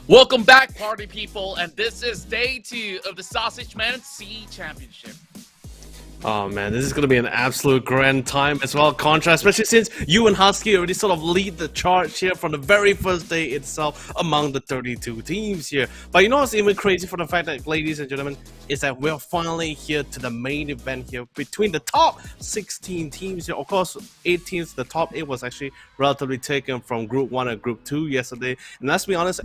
Welcome back, party people, and this is day 2 of the Sausage Man C Championship. Oh man, this is going to be an absolute grand time as well, Contra, especially since you and Husky already sort of lead the charge here from the very first day itself among the 32 teams here. But you know what's even crazy for the fact that, ladies and gentlemen, is that we're finally here to the main event here between the top 16 teams here. Of course, 8 teams, the top 8 was actually relatively taken from Group 1 and Group 2 yesterday. And let's be honest,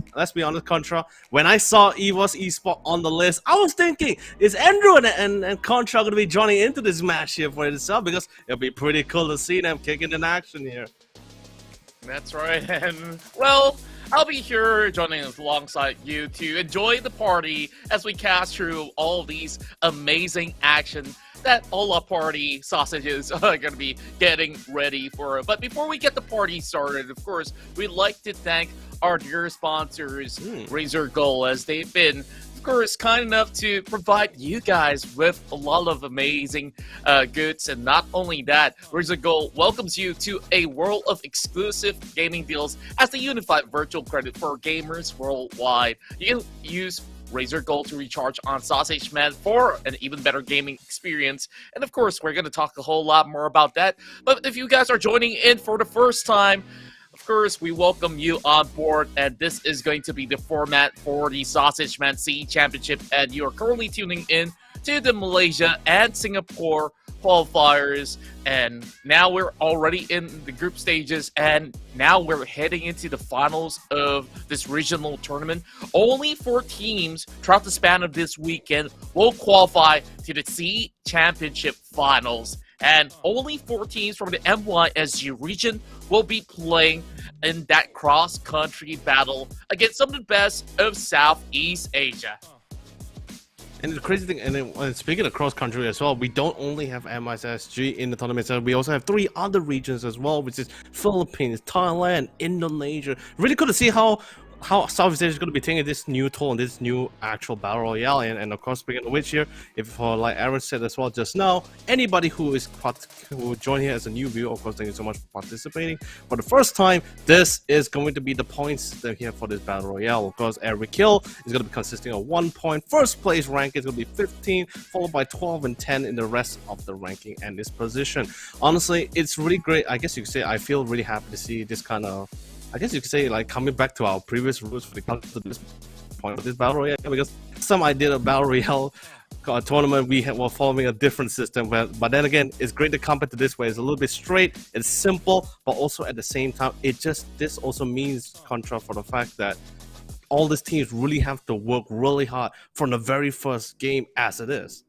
Contra, when I saw EVOS Esports on the list, I was thinking, is Andrew and Contra going to be joining into this match here for itself? Because it'll be pretty cool to see them kicking in action here. That's right, and well, I'll be here joining alongside you to enjoy the party as we cast through all these amazing action that all our party sausages are going to be getting ready for. But before we get the party started, of course, we'd like to thank our dear sponsors, Razor Gold, as they've been, of course, kind enough to provide you guys with a lot of amazing goods. And not only that, Razor Gold welcomes you to a world of exclusive gaming deals as the unified virtual credit for gamers worldwide. You can use Razor Gold to recharge on Sausage Man for an even better gaming experience. And of course, we're going to talk a whole lot more about that. But if you guys are joining in for the first time, of course, we welcome you on board, and this is going to be the format for the Sausage Man C Championship, and you are currently tuning in to the Malaysia and Singapore qualifiers, and now we're already in the group stages, and now we're heading into the finals of this regional tournament. Only 4 teams throughout the span of this weekend will qualify to the C Championship finals, and only 4 teams from the MYSG region will be playing in that cross-country battle against some of the best of Southeast Asia. And the crazy thing, and then, speaking of cross-country as well, we don't only have MSSG in the tournament, so we also have 3 other regions as well, which is Philippines, Thailand, Indonesia. Really cool to see how Southeast Asia is going to be taking this new toll and this new actual battle royale. And of course, speaking of which here, if like Aaron said as well just now, anybody who join here as a new viewer, of course, thank you so much for participating. For the first time, this is going to be the points that we have for this battle royale. Of course, every kill is going to be consisting of 1 point. First place ranking is going to be 15, followed by 12 and 10 in the rest of the ranking and this position. Honestly, it's really great. I guess you could say I feel really happy to see this kind of, I guess you could say, like, coming back to our previous rules for the comes to this point of this battle royale, because some idea of battle royale tournament we were following a different system, but then again, it's great to compare to this way. It's a little bit straight, it's simple, but also at the same time, this also means, Contra, for the fact that all these teams really have to work really hard from the very first game as it is.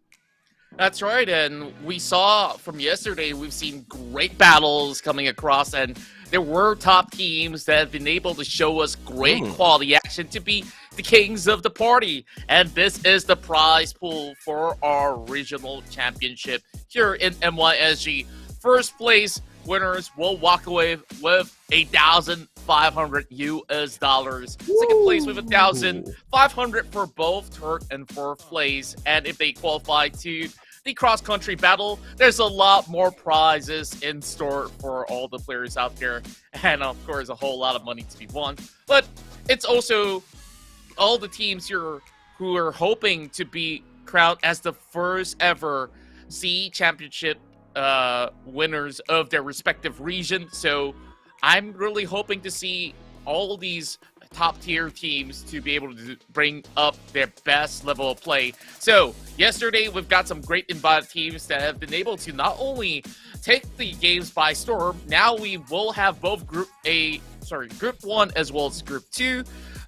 That's right, and we saw from yesterday, we've seen great battles coming across, and there were top teams that have been able to show us great quality action to be the kings of the party. And this is the prize pool for our regional championship here in MYSG. First place winners will walk away with $1,500 US. Second place with $1,500 for both third and fourth place. And if they qualify to the cross-country battle, there's a lot more prizes in store for all the players out there, and of course a whole lot of money to be won. But it's also all the teams here who are hoping to be crowned as the first ever C Championship winners of their respective region. So I'm really hoping to see all these top tier teams to be able to bring up their best level of play. So yesterday we've got some great invited teams that have been able to not only take the games by storm, now we will have both Group 1 as well as Group 2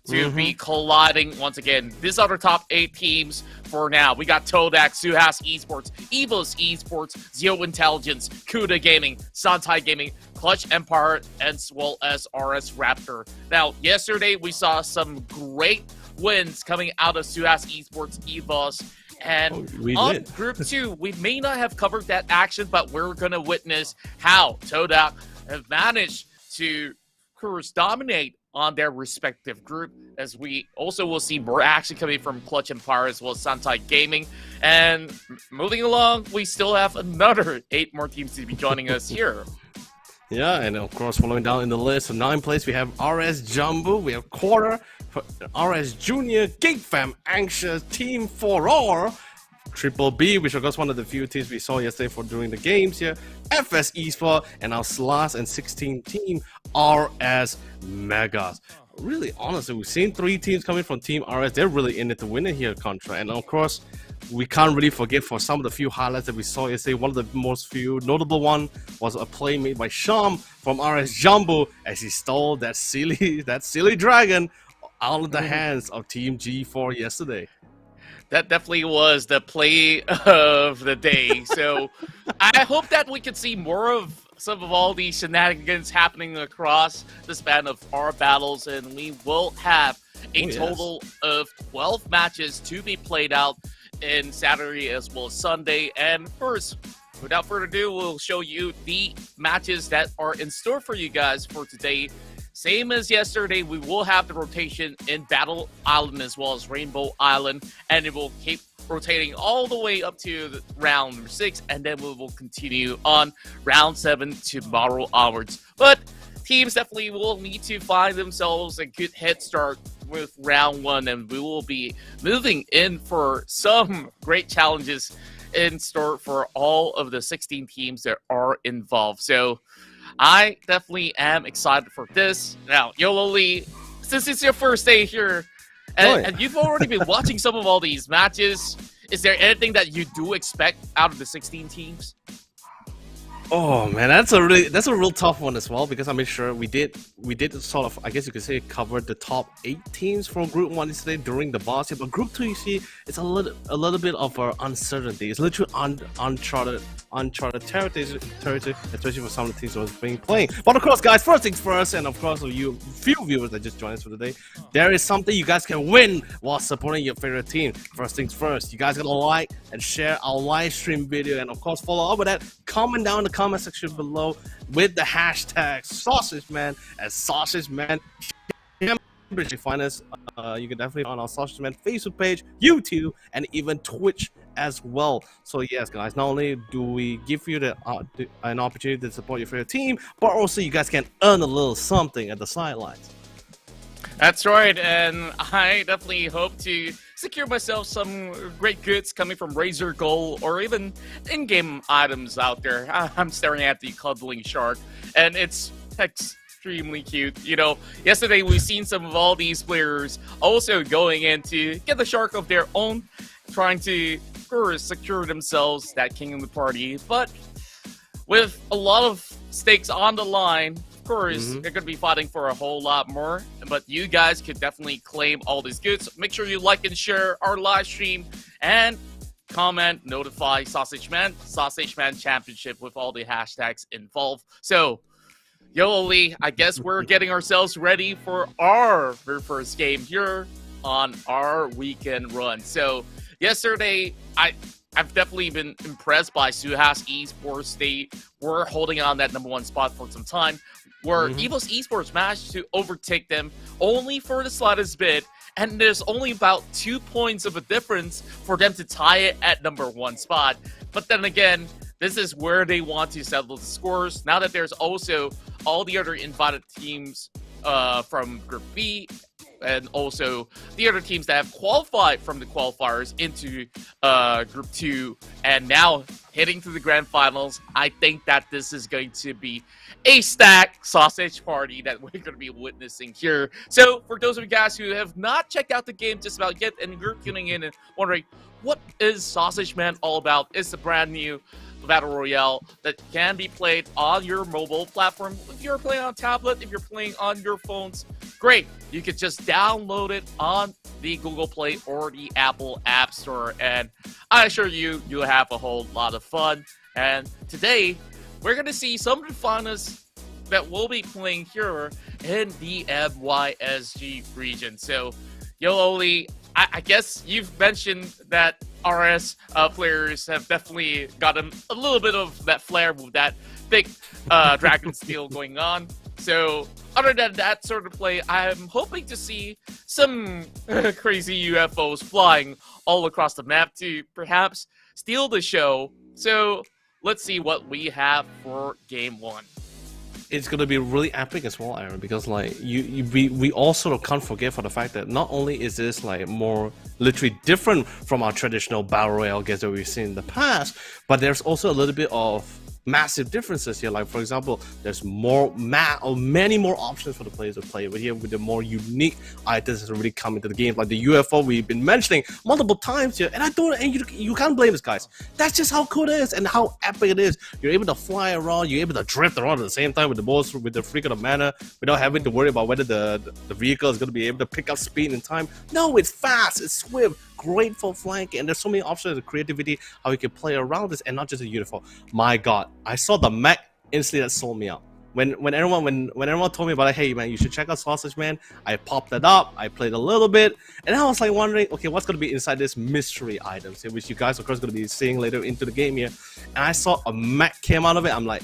to be colliding once again. These are the top 8 teams for now. We got Todak, Suhas Esports, EVOS Esports, Zio Intelligence, Kuda Gaming, Santai Gaming, Clutch Empire, as well as RS Raptor. Now, yesterday we saw some great wins coming out of Suhas Esports, EVOS, and on Group 2, we may not have covered that action, but we're going to witness how Todak have managed to, of course, dominate on their respective group, as we also will see more action coming from Clutch Empire as well as Santai Gaming. And moving along, we still have another 8 more teams to be joining us here. Yeah, and of course, following down in the list, in 9th place, we have RS Jumbo, we have Quarter, RS Junior, Gig Fam, Anxious, Team 4R, Triple B, which of course one of the few teams we saw yesterday for during the games here, FS Esport, and our last and 16th team, RS Megas. Really, honestly, we've seen 3 teams coming from Team RS. They're really in it to win it here, Contra. And of course, we can't really forget for some of the few highlights that we saw yesterday. One of the most few notable one was a play made by Sham from RS Jumbo as he stole that silly dragon out of the hands of Team G4 yesterday. That definitely was the play of the day. So I hope that we could see more of some of all these shenanigans happening across the span of our battles, and we will have a total of 12 matches to be played out in Saturday as well as Sunday. And first, without further ado, we'll show you the matches that are in store for you guys for today. Same as yesterday, we will have the rotation in Battle Island as well as Rainbow Island, and it will keep rotating all the way up to round number 6, and then we will continue on round 7 tomorrow onwards. But teams definitely will need to find themselves a good head start with round 1, and we will be moving in for some great challenges in store for all of the 16 teams that are involved. So I definitely am excited for this. Now, Yolo Lee, since it's your first day here, and you've already been watching some of all these matches, is there anything that you do expect out of the 16 teams? Oh man, that's a real tough one as well, because I made sure we did sort of, I guess you could say, cover the top 8 teams from Group 1 yesterday during the boss here. But Group 2, you see, it's a little bit of uncertainty. It's literally uncharted territory, especially for some of the teams that was being playing. But of course, guys, first things first, and of course, for you few viewers that just joined us for today, there is something you guys can win while supporting your favorite team. First things first, you guys gotta like and share our live stream video, and of course, follow up with that. Comment down in the comment section below with the hashtag SausageMan as SausageMan. You find us, you can definitely on our SausageMan Facebook page, YouTube, and even Twitch as well. So yes, guys, not only do we give you an opportunity to support your favorite team, but also you guys can earn a little something at the sidelines. That's right, and I definitely hope to secure myself some great goods coming from Razor Gold or even in-game items out there. I'm staring at the cuddling shark, and it's extremely cute. You know, yesterday we've seen some of all these players also going in to get the shark of their own, trying to first secure themselves that king of the party, but with a lot of stakes on the line. Of course, they're going to be fighting for a whole lot more, but you guys could definitely claim all these goods. Make sure you like and share our live stream, and comment, notify SausageMan Championship with all the hashtags involved. So, Yolo Lee, I guess we're getting ourselves ready for our very first game here on our weekend run. So, yesterday, I've definitely been impressed by Suhas Esports. They were holding on that #1 spot for some time, where EVOS Esports managed to overtake them only for the slightest bit, and there's only about 2 points of a difference for them to tie it at #1 spot. But then again, this is where they want to settle the scores, now that there's also all the other invited teams from Group B, and also the other teams that have qualified from the qualifiers into Group 2, and now heading to the grand finals. I think that this is going to be a stacked sausage party that we're going to be witnessing here. So for those of you guys who have not checked out the game just about yet, and you're tuning in and wondering, what is SausageMan all about? It's a brand new Battle Royale that can be played on your mobile platform. If you're playing on tablet, if you're playing on your phones, great. You can just download it on the Google Play or the Apple App Store, and I assure you, you'll have a whole lot of fun. And today, we're going to see some of the finalists that will be playing here in the MYSG region. So, Yolo Lee, I guess you've mentioned that RS players have definitely gotten a little bit of that flair with that big Dragon Steel going on. So, other than that sort of play, I'm hoping to see some crazy UFOs flying all across the map to perhaps steal the show. So, let's see what we have for Game 1. it's gonna be really epic as well, Aaron, because like we all sort of can't forget for the fact that not only is this like more literally different from our traditional battle royale games that we've seen in the past, but there's also a little bit of massive differences here. Like for example, there's many more options for the players to play with here, with the more unique items that really come into the game, like the UFO we've been mentioning multiple times here. And you can't blame us, guys. That's just how cool it is and how epic it is. You're able to fly around, you're able to drift around at the same time with the balls, with the freak of the mana, without having to worry about whether the vehicle is going to be able to pick up speed in time. No, it's fast, it's swift, great for flanking, and there's so many options of creativity how you can play around this, and not just a uniform. My god, I saw the mech instantly, that sold me out. When everyone told me about it, hey man, you should check out Sausage Man, I popped it up, I played a little bit, and I was like wondering, okay, what's going to be inside this mystery items here, which you guys of course going to be seeing later into the game here. And I saw a mech came out of it. I'm like,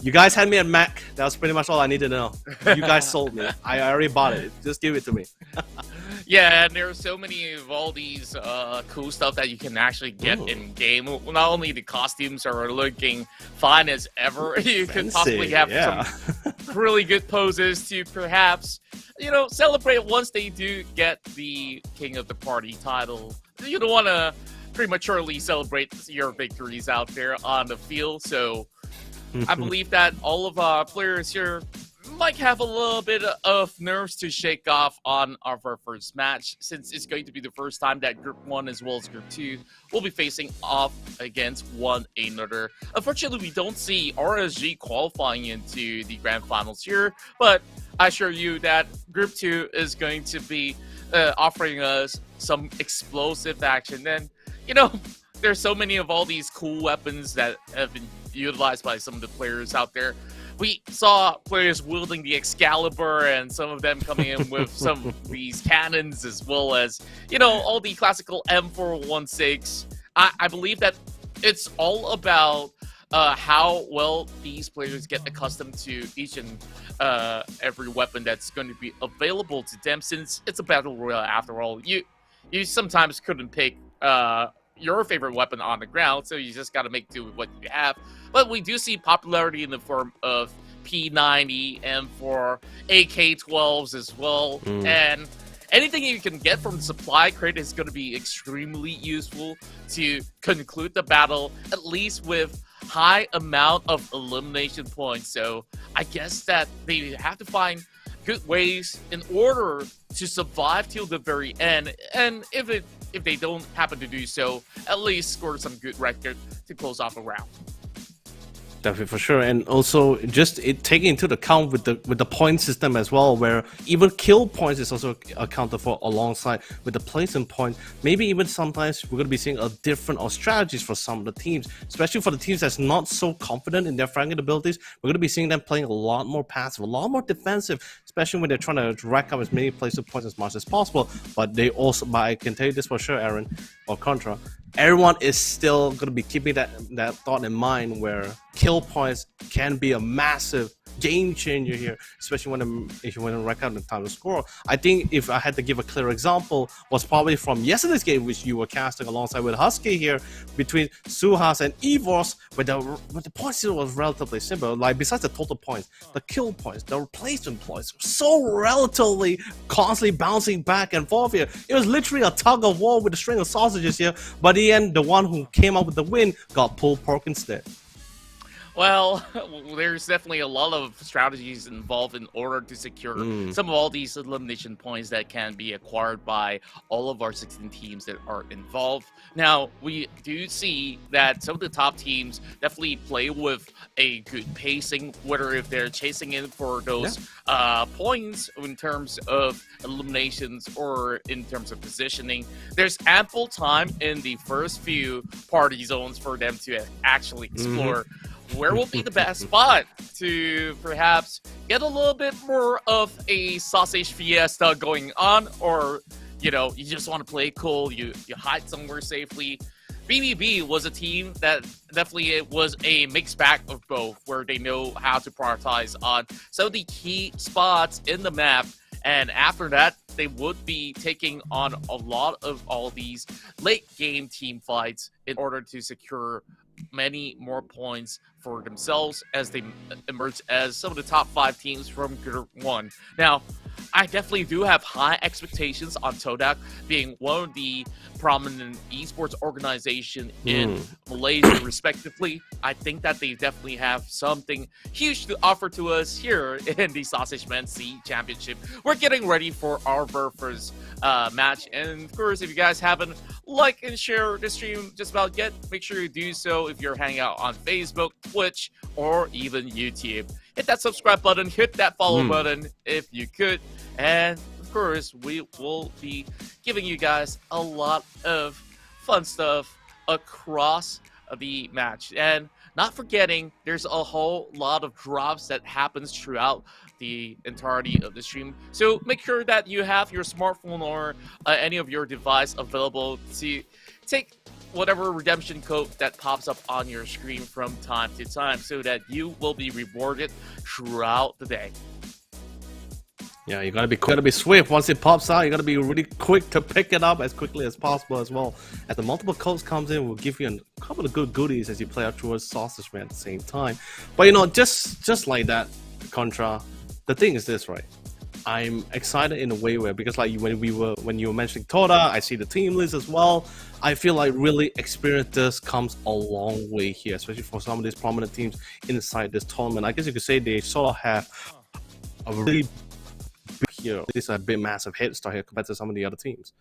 you guys had me at mech. That was pretty much all I needed to know. You guys sold me. I already bought it. Just give it to me. Yeah, and there are so many of all these cool stuff that you can actually get in game. Not only the costumes are looking fine as ever, you could possibly have some really good poses to perhaps, celebrate once they do get the King of the Party title. You don't want to prematurely celebrate your victories out there on the field, so I believe that all of our players here might have a little bit of nerves to shake off on our first match, since it's going to be the first time that Group 1 as well as Group 2 will be facing off against one another. Unfortunately, we don't see RSG qualifying into the Grand Finals here, but I assure you that Group 2 is going to be offering us some explosive action. And, there's so many of all these cool weapons that have been utilized by some of the players out there. We saw players wielding the Excalibur, and some of them coming in with some of these cannons, as well as, all the classical M416. I believe that it's all about how well these players get accustomed to each and every weapon that's going to be available to them, since it's a battle royale after all. You sometimes couldn't pick your favorite weapon on the ground, so you just got to make do with what you have. But we do see popularity in the form of P90, M4, AK-12s as well, and anything you can get from the supply crate is going to be extremely useful to conclude the battle, at least with high amount of elimination points. So I guess that they have to find good ways in order to survive till the very end, and if they don't happen to do so, at least score some good record to close off a round. Definitely, for sure. And also just taking into account with the point system as well, where even kill points is also accounted for alongside with the placement point. Maybe even sometimes we're going to be seeing a different strategies for some of the teams, especially for the teams that's not so confident in their flanking abilities. We're going to be seeing them playing a lot more passive, a lot more defensive, especially when they're trying to rack up as many placement points as much as possible. But I can tell you this for sure, Aaron, or Contra, everyone is still going to be keeping that thought in mind, where kill points can be a massive game changer here, especially if you want to rack out the time to score. I think if I had to give a clear example, was probably from yesterday's game, which you were casting alongside with Husky here, between Suhas and Evos, where the point system was relatively simple. Like, besides the total points, the kill points, the replacement points, so relatively constantly bouncing back and forth here. It was literally a tug of war with a string of sausages here, but in the end, the one who came up with the win got pulled pork instead. Well, there's definitely a lot of strategies involved in order to secure some of all these elimination points that can be acquired by all of our 16 teams that are involved. Now, we do see that some of the top teams definitely play with a good pacing, whether if they're chasing in for those points in terms of eliminations or in terms of positioning. There's ample time in the first few party zones for them to actually explore where will be the best spot to perhaps get a little bit more of a sausage fiesta going on, or you just want to play cool, you hide somewhere safely. BBB was a team that definitely was a mixed bag of both, where they know how to prioritize on some of the key spots in the map, and after that they would be taking on a lot of all these late game team fights in order to secure many more points for themselves as they emerge as some of the top 5 teams from Group 1. Now, I definitely do have high expectations on Todak being one of the prominent esports organization in Malaysia, respectively. I think that they definitely have something huge to offer to us here in the Sausage Man C Championship. We're getting ready for our very first match, and of course, if you guys haven't like and share the stream just about yet, make sure you do so if you're hanging out on Facebook, Twitch, or even YouTube. Hit that subscribe button, hit that follow button if you could. And of course, we will be giving you guys a lot of fun stuff across the match. And not forgetting, there's a whole lot of drops that happens throughout the entirety of the stream. So make sure that you have your smartphone or any of your device available to take whatever redemption code that pops up on your screen from time to time so that you will be rewarded throughout the day. Yeah, you gotta be quick, gotta be swift. Once it pops out, you gotta be really quick to pick it up as quickly as possible as well. As the multiple codes comes in, we'll give you a couple of good goodies as you play out towards Sausage Man at the same time. But you know, just like that, Contra, the thing is this, right? I'm excited in a way where, because like when you were mentioning Toda, I see the team list as well. I feel like really experience this comes a long way here, especially for some of these prominent teams inside this tournament. I guess you could say they sort of have a really this is a bit massive head start here compared to some of the other teams.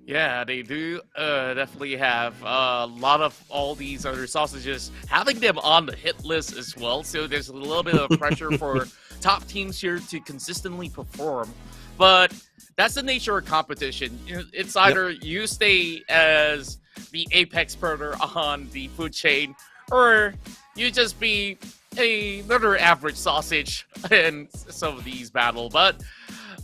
Yeah, they do definitely have a lot of all these other sausages, having them on the hit list as well. So there's a little bit of pressure for top teams here to consistently perform. But that's the nature of competition. It's either you stay as the apex predator on the food chain, or you just be another average sausage in some of these battles. But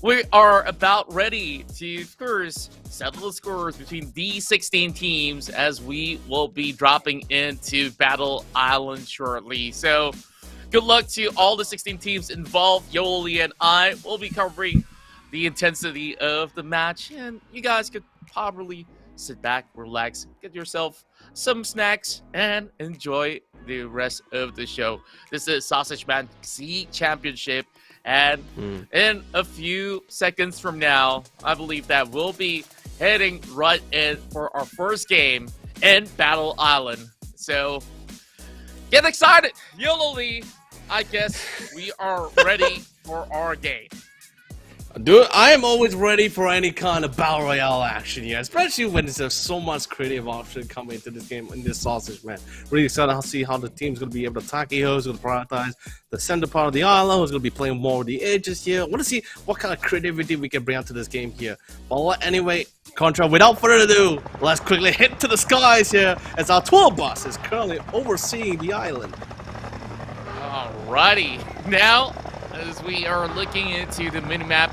we are about ready to, of course, settle the scores between these 16 teams as we will be dropping into Battle Island shortly. So good luck to all the 16 teams involved. Yoli and I will be covering the intensity of the match, and you guys could probably sit back, relax, get yourself some snacks, and enjoy the rest of the show. This is Sausage Man C Championship. And in a few seconds from now, I believe that we'll be heading right in for our first game in Battle Island. So get excited! YOLO-ly, I guess we are ready for our game. Dude, I am always ready for any kind of Battle Royale action here, especially when there's so much creative option coming into this game in this Sausage Man. Really excited to see how the team's going to be able to attack here, who's going to prioritize the center part of the island, who's going to be playing more of the edges here. I want to see what kind of creativity we can bring out to this game here. But anyway, Contra, without further ado, let's quickly hit to the skies here as our tour bus is currently overseeing the island. Alrighty, now as we are looking into the minimap,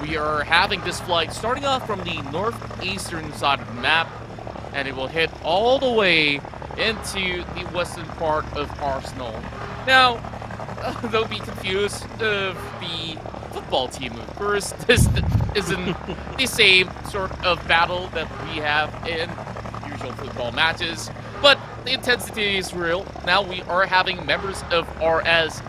we are having this flight starting off from the northeastern side of the map, and it will hit all the way into the western part of Arsenal. Now, don't be confused of the football team. Of course, this isn't the same sort of battle that we have in usual football matches, but the intensity is real. Now we are having members of RS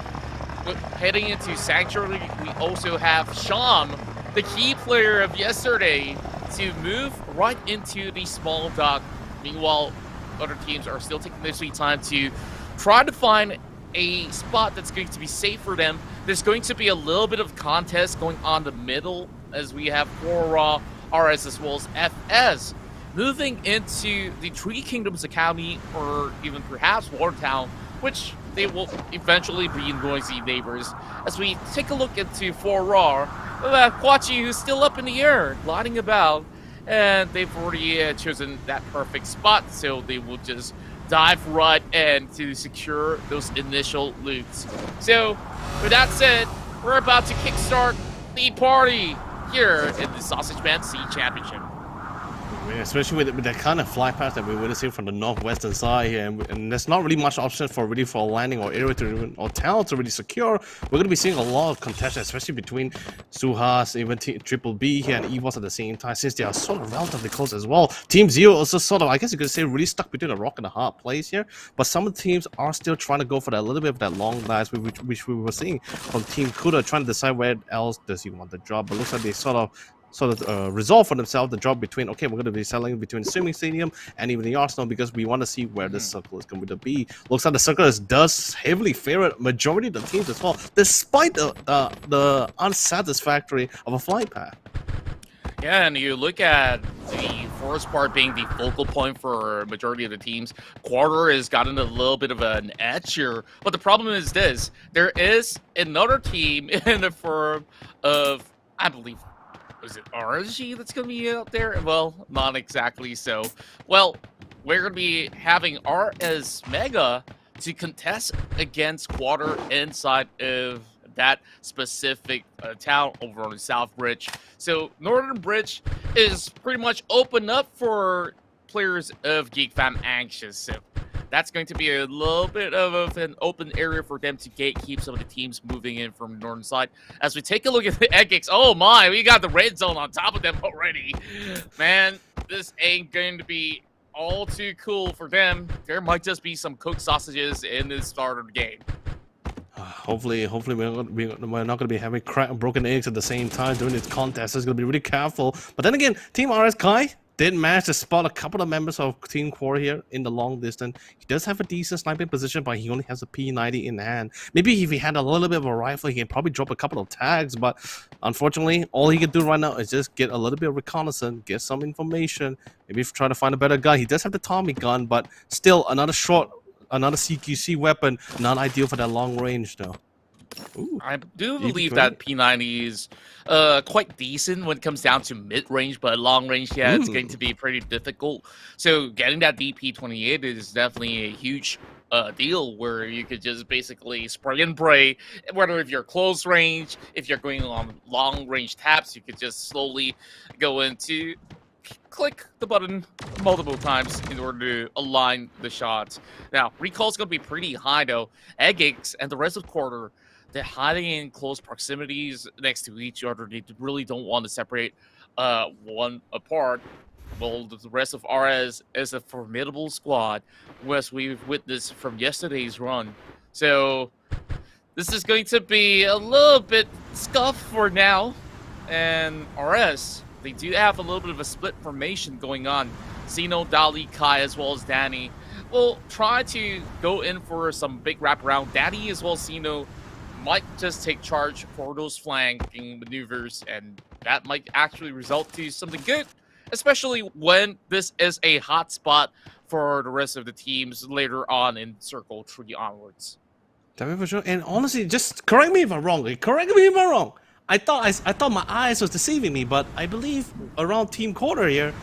heading into Sanctuary. We also have Sham, the key player of yesterday, to move right into the small dock. Meanwhile, other teams are still taking their sweet time to try to find a spot that's going to be safe for them. There's going to be a little bit of contest going on the middle as we have 4 Raw, RS, as well as FS moving into the Three Kingdoms Academy, or even perhaps Watertown, which they will eventually be noisy neighbors. As we take a look into 4 Raw, Kwachi, who's still up in the air, gliding about, and they've already chosen that perfect spot, so they will just dive right in to secure those initial loots. So, with that said, we're about to kickstart the party here in the Sausage Man C Championship. mean, especially with that kind of fly path that we would have seen from the northwestern side here, and there's not really much option for landing or area to or town to really secure. We're going to be seeing a lot of contention, especially between Suhas, even Triple B here, and EVOS at the same time, since they are sort of relatively close as well. Team Zero also sort of, I guess you could say, really stuck between a rock and a hard place here. But some of the teams are still trying to go for that little bit of that long dice, which we were seeing from Team Kuda, trying to decide where else does he want the job. But looks like they sort of resolve for themselves the job between, okay, we're going to be selling between the swimming stadium and even the Arsenal because we want to see where the circle is going to be. Looks like the circle does heavily favor majority of the teams as well, despite the unsatisfactory of a flight path. Yeah, and you look at the forest part being the focal point for a majority of the teams. Quarter has gotten a little bit of an edge here, but the problem is this: there is another team in the form of, I believe, is it RSG that's going to be out there? Well, not exactly so. Well, we're going to be having RS Mega to contest against Quarter inside of that specific town over on the South Bridge. So Northern Bridge is pretty much open up for players of Geek Fam Anxious. So that's going to be a little bit of an open area for them to gatekeep some of the teams moving in from the northern side. As we take a look at the Eggs, oh my, we got the red zone on top of them already. Man, this ain't going to be all too cool for them. There might just be some cooked sausages in the start of the game. Hopefully we're not going to be having broken eggs at the same time during this contest. It's going to be really careful. But then again, Team RS Kai did manage to spot a couple of members of Team Core here in the long distance. He does have a decent sniping position, but he only has a P90 in hand. Maybe if he had a little bit of a rifle, he can probably drop a couple of tags. But unfortunately, all he can do right now is just get a little bit of reconnaissance, get some information, maybe try to find a better gun. He does have the Tommy gun, but still another CQC weapon, not ideal for that long range though. Ooh, I do believe that P90 is quite decent when it comes down to mid-range, but long-range, yeah, it's going to be pretty difficult. So getting that DP28 is definitely a huge deal where you could just basically spray and pray, whether if you're close range, if you're going on long-range taps, you could just slowly go into click the button multiple times in order to align the shots. Now, recall's going to be pretty high, though. Eggs and the rest of the quarter, they're hiding in close proximities next to each other. They really don't want to separate one apart. Well, the rest of RS is a formidable squad, as we've witnessed from yesterday's run. So, this is going to be a little bit scuffed for now. And RS, they do have a little bit of a split formation going on. Zeno, Dali, Kai, as well as Danny will try to go in for some big wraparound. Danny as well as Zeno might just take charge for those flanking maneuvers, and that might actually result to something good, especially when this is a hot spot for the rest of the teams later on in Circle 3 onwards. For sure. And honestly, just correct me if I'm wrong. Correct me if I'm wrong. I thought my eyes was deceiving me, but I believe around Team Quarter here,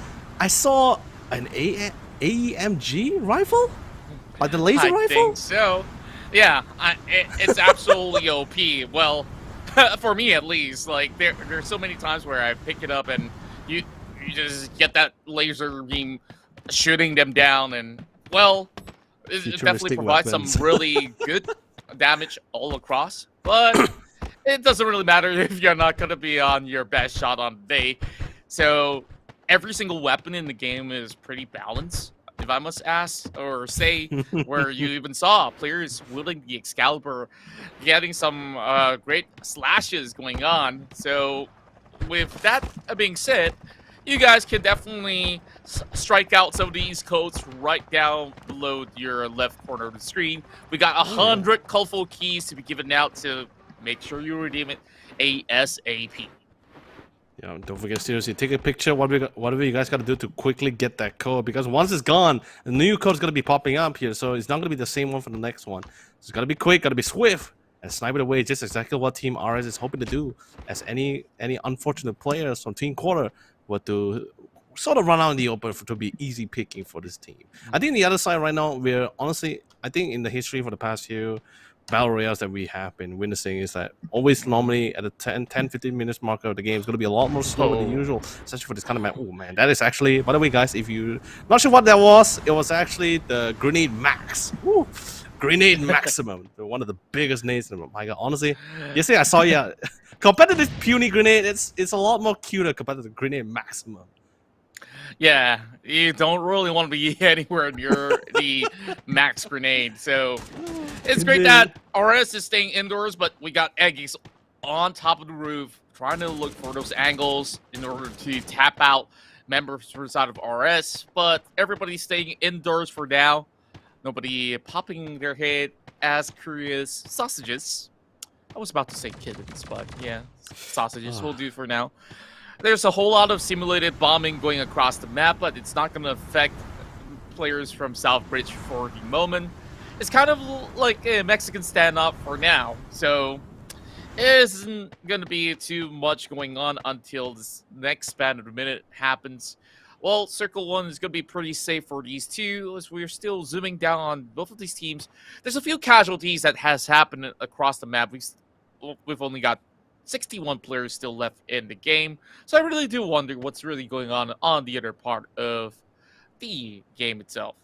I saw an AEMG rifle, like the laser rifle. I think so. Yeah, it's absolutely OP. Well, for me at least, like there's so many times where I pick it up and you just get that laser beam shooting them down, and well, it definitely provides some really good damage all across, but it doesn't really matter if you're not going to be on your best shot on the day. So every single weapon in the game is pretty balanced, if I must ask or say, where you even saw players wielding the Excalibur, getting some great slashes going on. So with that being said, you guys can definitely strike out some of these codes right down below your left corner of the screen. We got 100 colorful keys to be given out, to make sure you redeem it ASAP. Yeah, don't forget, seriously, take a picture. Whatever you guys got to do to quickly get that code, because once it's gone, the new code is going to be popping up here, so it's not going to be the same one for the next one. So it's got to be quick, got to be swift, and snipe it away. Just exactly what Team RS is hoping to do, as any unfortunate players from Team Quarter were to sort of run out in the open to be easy picking for this team. I think the other side right now, we're honestly, I think in the history for the past few battle royales that we have been witnessing is that always normally at the 10-15 minutes mark of the game, it's going to be a lot more slower than usual, especially for this kind of map. Oh man, that is actually, by the way, guys, if you not sure what that was, it was actually the grenade max. Woo! Grenade maximum, one of the biggest nades in the my god. Honestly, yesterday I saw compared to this puny grenade, it's a lot more cuter compared to the grenade maximum. Yeah, you don't really want to be anywhere near the max grenade. So it's great that RS is staying indoors, but we got Eggies on top of the roof trying to look for those angles in order to tap out members from the side of RS. But everybody's staying indoors for now. Nobody popping their head as curious sausages. I was about to say kittens, but yeah, sausages will do for now. There's a whole lot of simulated bombing going across the map, but it's not going to affect players from Southbridge for the moment. It's kind of like a Mexican standoff for now, so it isn't going to be too much going on until this next span of a minute happens. Well, Circle 1 is going to be pretty safe for these two, as we're still zooming down on both of these teams. There's a few casualties that has happened across the map. We've only got 61 players still left in the game. So I really do wonder what's really going on the other part of the game itself.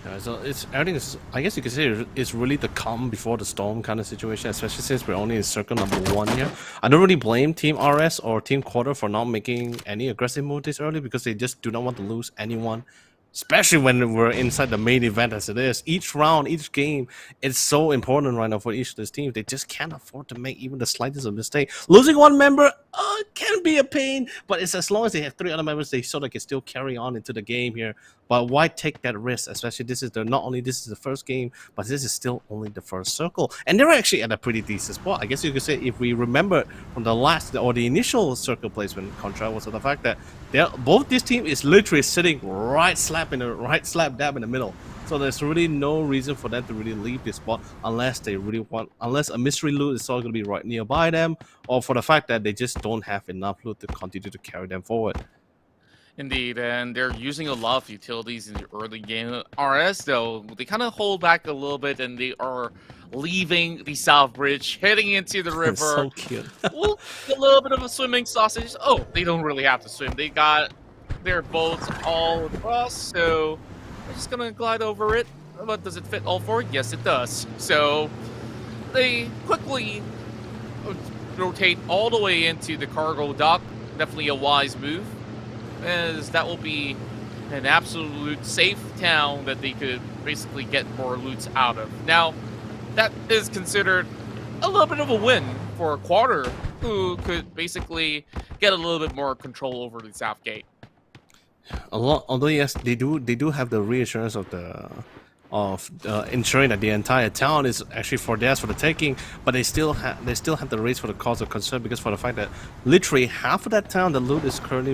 Yeah, so everything is, I guess you could say it's really the calm before the storm kind of situation, especially since we're only in circle number 1 here. I don't really blame Team RS or Team Quarter for not making any aggressive move this early because they just do not want to lose anyone. Especially when we're inside the main event as it is. Each round, each game, it's so important right now for each of these teams. They just can't afford to make even the slightest of mistake. Losing one member can be a pain, but it's as long as they have 3 other members, they sort of can still carry on into the game here. But why take that risk? Especially this is not only this is the first game, but this is still only the first circle. And they're actually at a pretty decent spot. I guess you could say if we remember from the last or the initial circle placement contract was the fact that both this team is literally sitting right slap dab in the middle. So there's really no reason for them to really leave this spot unless they really want, unless a mystery loot is all going to be right nearby them, or for the fact that they just don't have enough loot to continue to carry them forward. Indeed, and they're using a lot of utilities in the early game. RS, though, they kind of hold back a little bit, and they are leaving the South Bridge, heading into the river. So cute. Well, a little bit of a swimming sausage. Oh, they don't really have to swim. They got their boats all across, so they're just going to glide over it. But does it fit all four? Yes, it does. So they quickly rotate all the way into the cargo dock. Definitely a wise move, as that will be an absolute safe town that they could basically get more loots out of. Now, that is considered a little bit of a win for Quarter, who could basically get a little bit more control over the South Gate. Although yes, they do have the reassurance of ensuring that the entire town is actually for theirs for the taking, but they still have the raise for the cause of concern because for the fact that literally half of that town, the loot is currently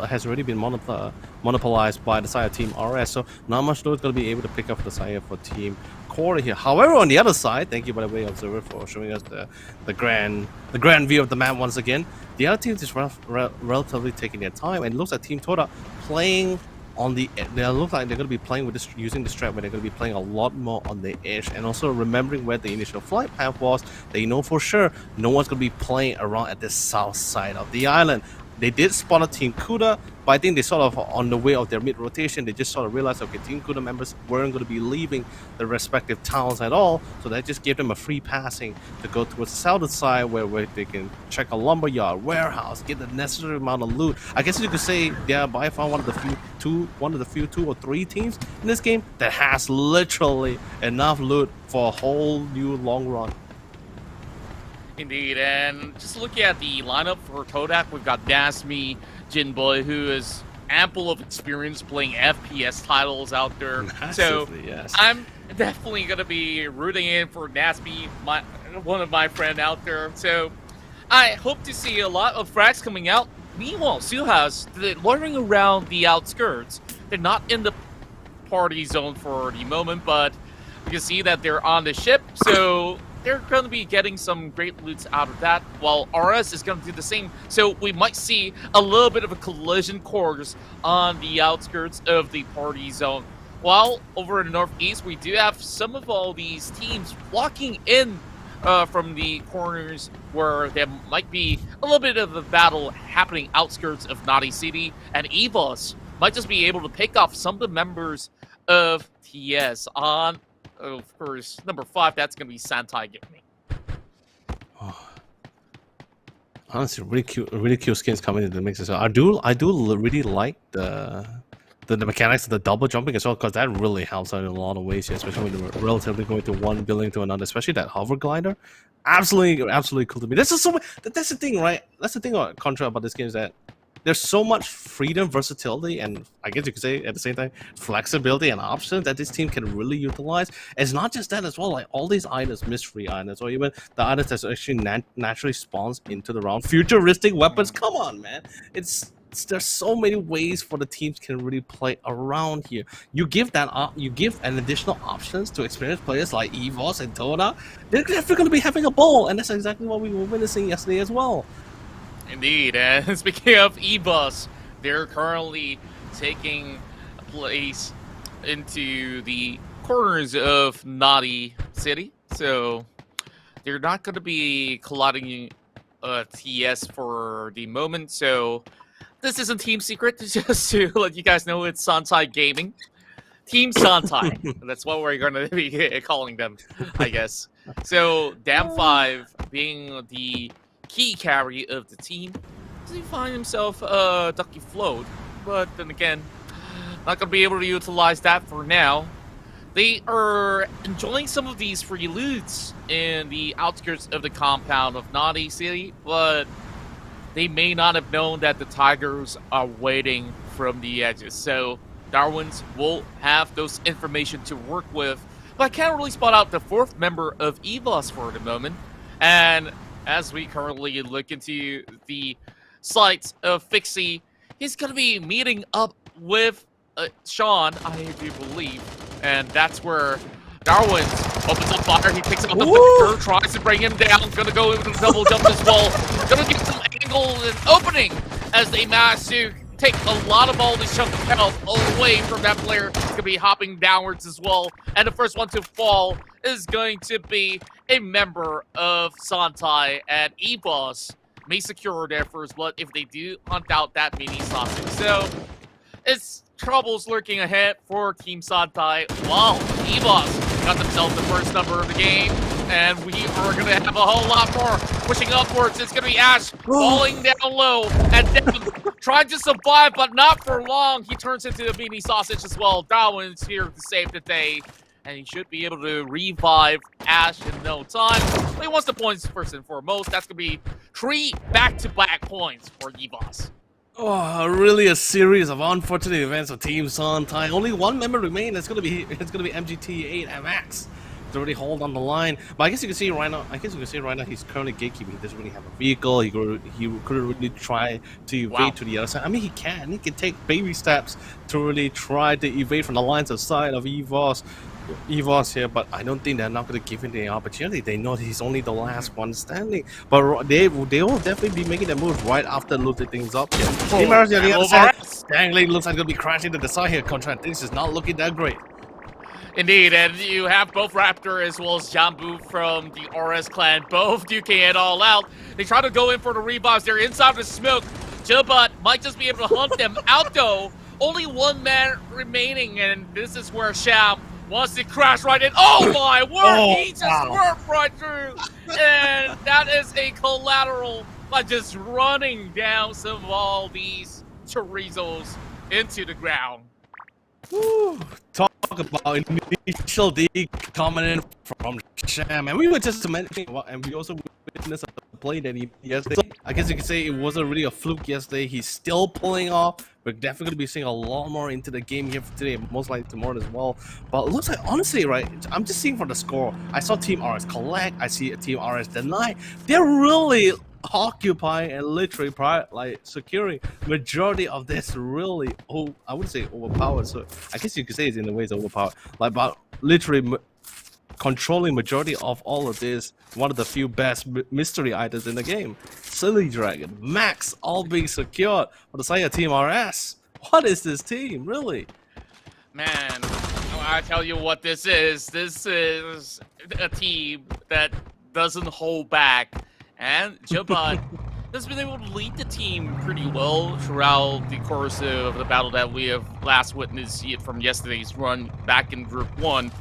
has already been monopolized by the side of Team RS, so not much loot is going to be able to pick up the side for Team Quarter here. However, on the other side, thank you by the way, Observer, for showing us the grand view of the map once again. The other teams is relatively taking their time, and it looks like Team Toda playing on the. They look like they're going to be playing with this, using the strap, but they're going to be playing a lot more on the edge, and also remembering where the initial flight path was. They know for sure no one's going to be playing around at the south side of the island. They did spot a Team Kuda, but I think they sort of, on the way of their mid-rotation, they just sort of realized, okay, Team Kuda members weren't going to be leaving the respective towns at all, so that just gave them a free passing to go towards the southern side where they can check a lumberyard, warehouse, get the necessary amount of loot. I guess you could say they are by far one of the few 2 or 3 teams in this game that has literally enough loot for a whole new long run. Indeed, and just looking at the lineup for Todak, we've got Dasmi, Jinboy, who is ample of experience playing FPS titles out there. Massively, so yes. I'm definitely going to be rooting in for Dasmi, one of my friends out there. So I hope to see a lot of frags coming out. Meanwhile, Suhas, they're wandering around the outskirts. They're not in the party zone for the moment, but you can see that they're on the ship, so they're going to be getting some great loots out of that, while RS is going to do the same. So we might see a little bit of a collision course on the outskirts of the party zone. While over in the Northeast, we do have some of all these teams walking in from the corners where there might be a little bit of a battle happening outskirts of Naughty City, and EVOS might just be able to pick off some of the members of TS on, of course, number 5. That's going to be Santai Gaming. Honestly, really cute skins coming into the mix as well. I do really like the mechanics of the double jumping as well, because that really helps out in a lot of ways here, especially when you're relatively going to one building to another, especially that hover glider. Absolutely cool to me. That's the thing, right? That's the thing about Contra about this game, is that there's so much freedom, versatility, and I guess you could say at the same time flexibility and options that this team can really utilize. It's not just that as well, like all these items, mystery items, or even the items that actually naturally spawns into the round, futuristic weapons. Come on, man! There's so many ways for the teams can really play around here. You give an additional options to experienced players like EVOS and Toda. They're definitely going to be having a ball, and that's exactly what we were witnessing yesterday as well. Indeed, and speaking of EVOS, they're currently taking place into the corners of Naughty City, so they're not going to be colliding TS for the moment, so this isn't team secret, just to let you guys know it's Santai Gaming. Team Santai, that's what we're going to be calling them, I guess. So, Dam5 being the key carry of the team, does he find himself ducky float, but then again, not gonna be able to utilize that for now. They are enjoying some of these free loots in the outskirts of the compound of Naughty City, but they may not have known that the Tigers are waiting from the edges, so Darwin's will have those information to work with, but I can't really spot out the 4th member of EVOS for the moment, and as we currently look into the sites of Fixie, he's going to be meeting up with Sean, I do believe. And that's where Darwin opens up fire. He picks up the Victor, tries to bring him down. Going to go into the double jump as well. Going to get some angle and opening as they manage to take a lot of all these chunk of health away from that player. He's going to be hopping downwards as well. And the first one to fall is going to be a member of Santai, and EVOS may secure their first blood if they do hunt out that mini sausage. So it's troubles lurking ahead for Team Santai, while EVOS got themselves the first number of the game, and we are going to have a whole lot more pushing upwards. It's going to be Ash falling down low, and Devin trying to survive, but not for long. He turns into a mini sausage as well. Darwin's here to save the day, and he should be able to revive Ash in no time. But he wants the points first and foremost. That's going to be 3 back-to-back points for EVOS. Oh, really a series of unfortunate events for Team Santai. Only one member remains. It's gonna be MGT8 MX to really hold on the line. But I guess you can see right now. He's currently gatekeeping. He doesn't really have a vehicle. He couldn't really try to evade to the other side. I mean, he can. He can take baby steps to really try to evade from the lines of sight of EVOS here, but I don't think they're not going to give him the opportunity. They know he's only the last one standing, but they will definitely be making the move right after looting things up here. Team on the other side, Dangling looks like going to be crashing to the side here. Contract, things is not looking that great. Indeed, and you have both Raptor as well as Jambu from the RS clan, both duking it all out. They try to go in for the revives. They're inside the smoke. Jilbut might just be able to hunt them out though. Only one man remaining, and this is where Sham wants to crash right in. Oh my word! He just worked right through, and that is a collateral by just running down some of all these chorizos into the ground. Woo. Talk about initial D coming in from Sham, and we were just mentioning, and we also witnessed a play that he yesterday. I guess you could say it wasn't really a fluke yesterday. He's still pulling off. We're definitely going to be seeing a lot more into the game here for today, most likely tomorrow as well. But it looks like, honestly, right, I'm just seeing for the score. I saw Team RS collect. I see Team RS deny. They're really occupying and literally securing majority of this really, I would say overpowered. So I guess you could say it's in the ways overpowered. Like, but literally controlling majority of all of this. One of the few best mystery items in the game. Silly Dragon, Max, all being secured for the side of Team RS. What is this team, really? Man, I tell you what this is. This is a team that doesn't hold back. And Jabat has been able to lead the team pretty well throughout the course of the battle that we have last witnessed from yesterday's run back in Group 1.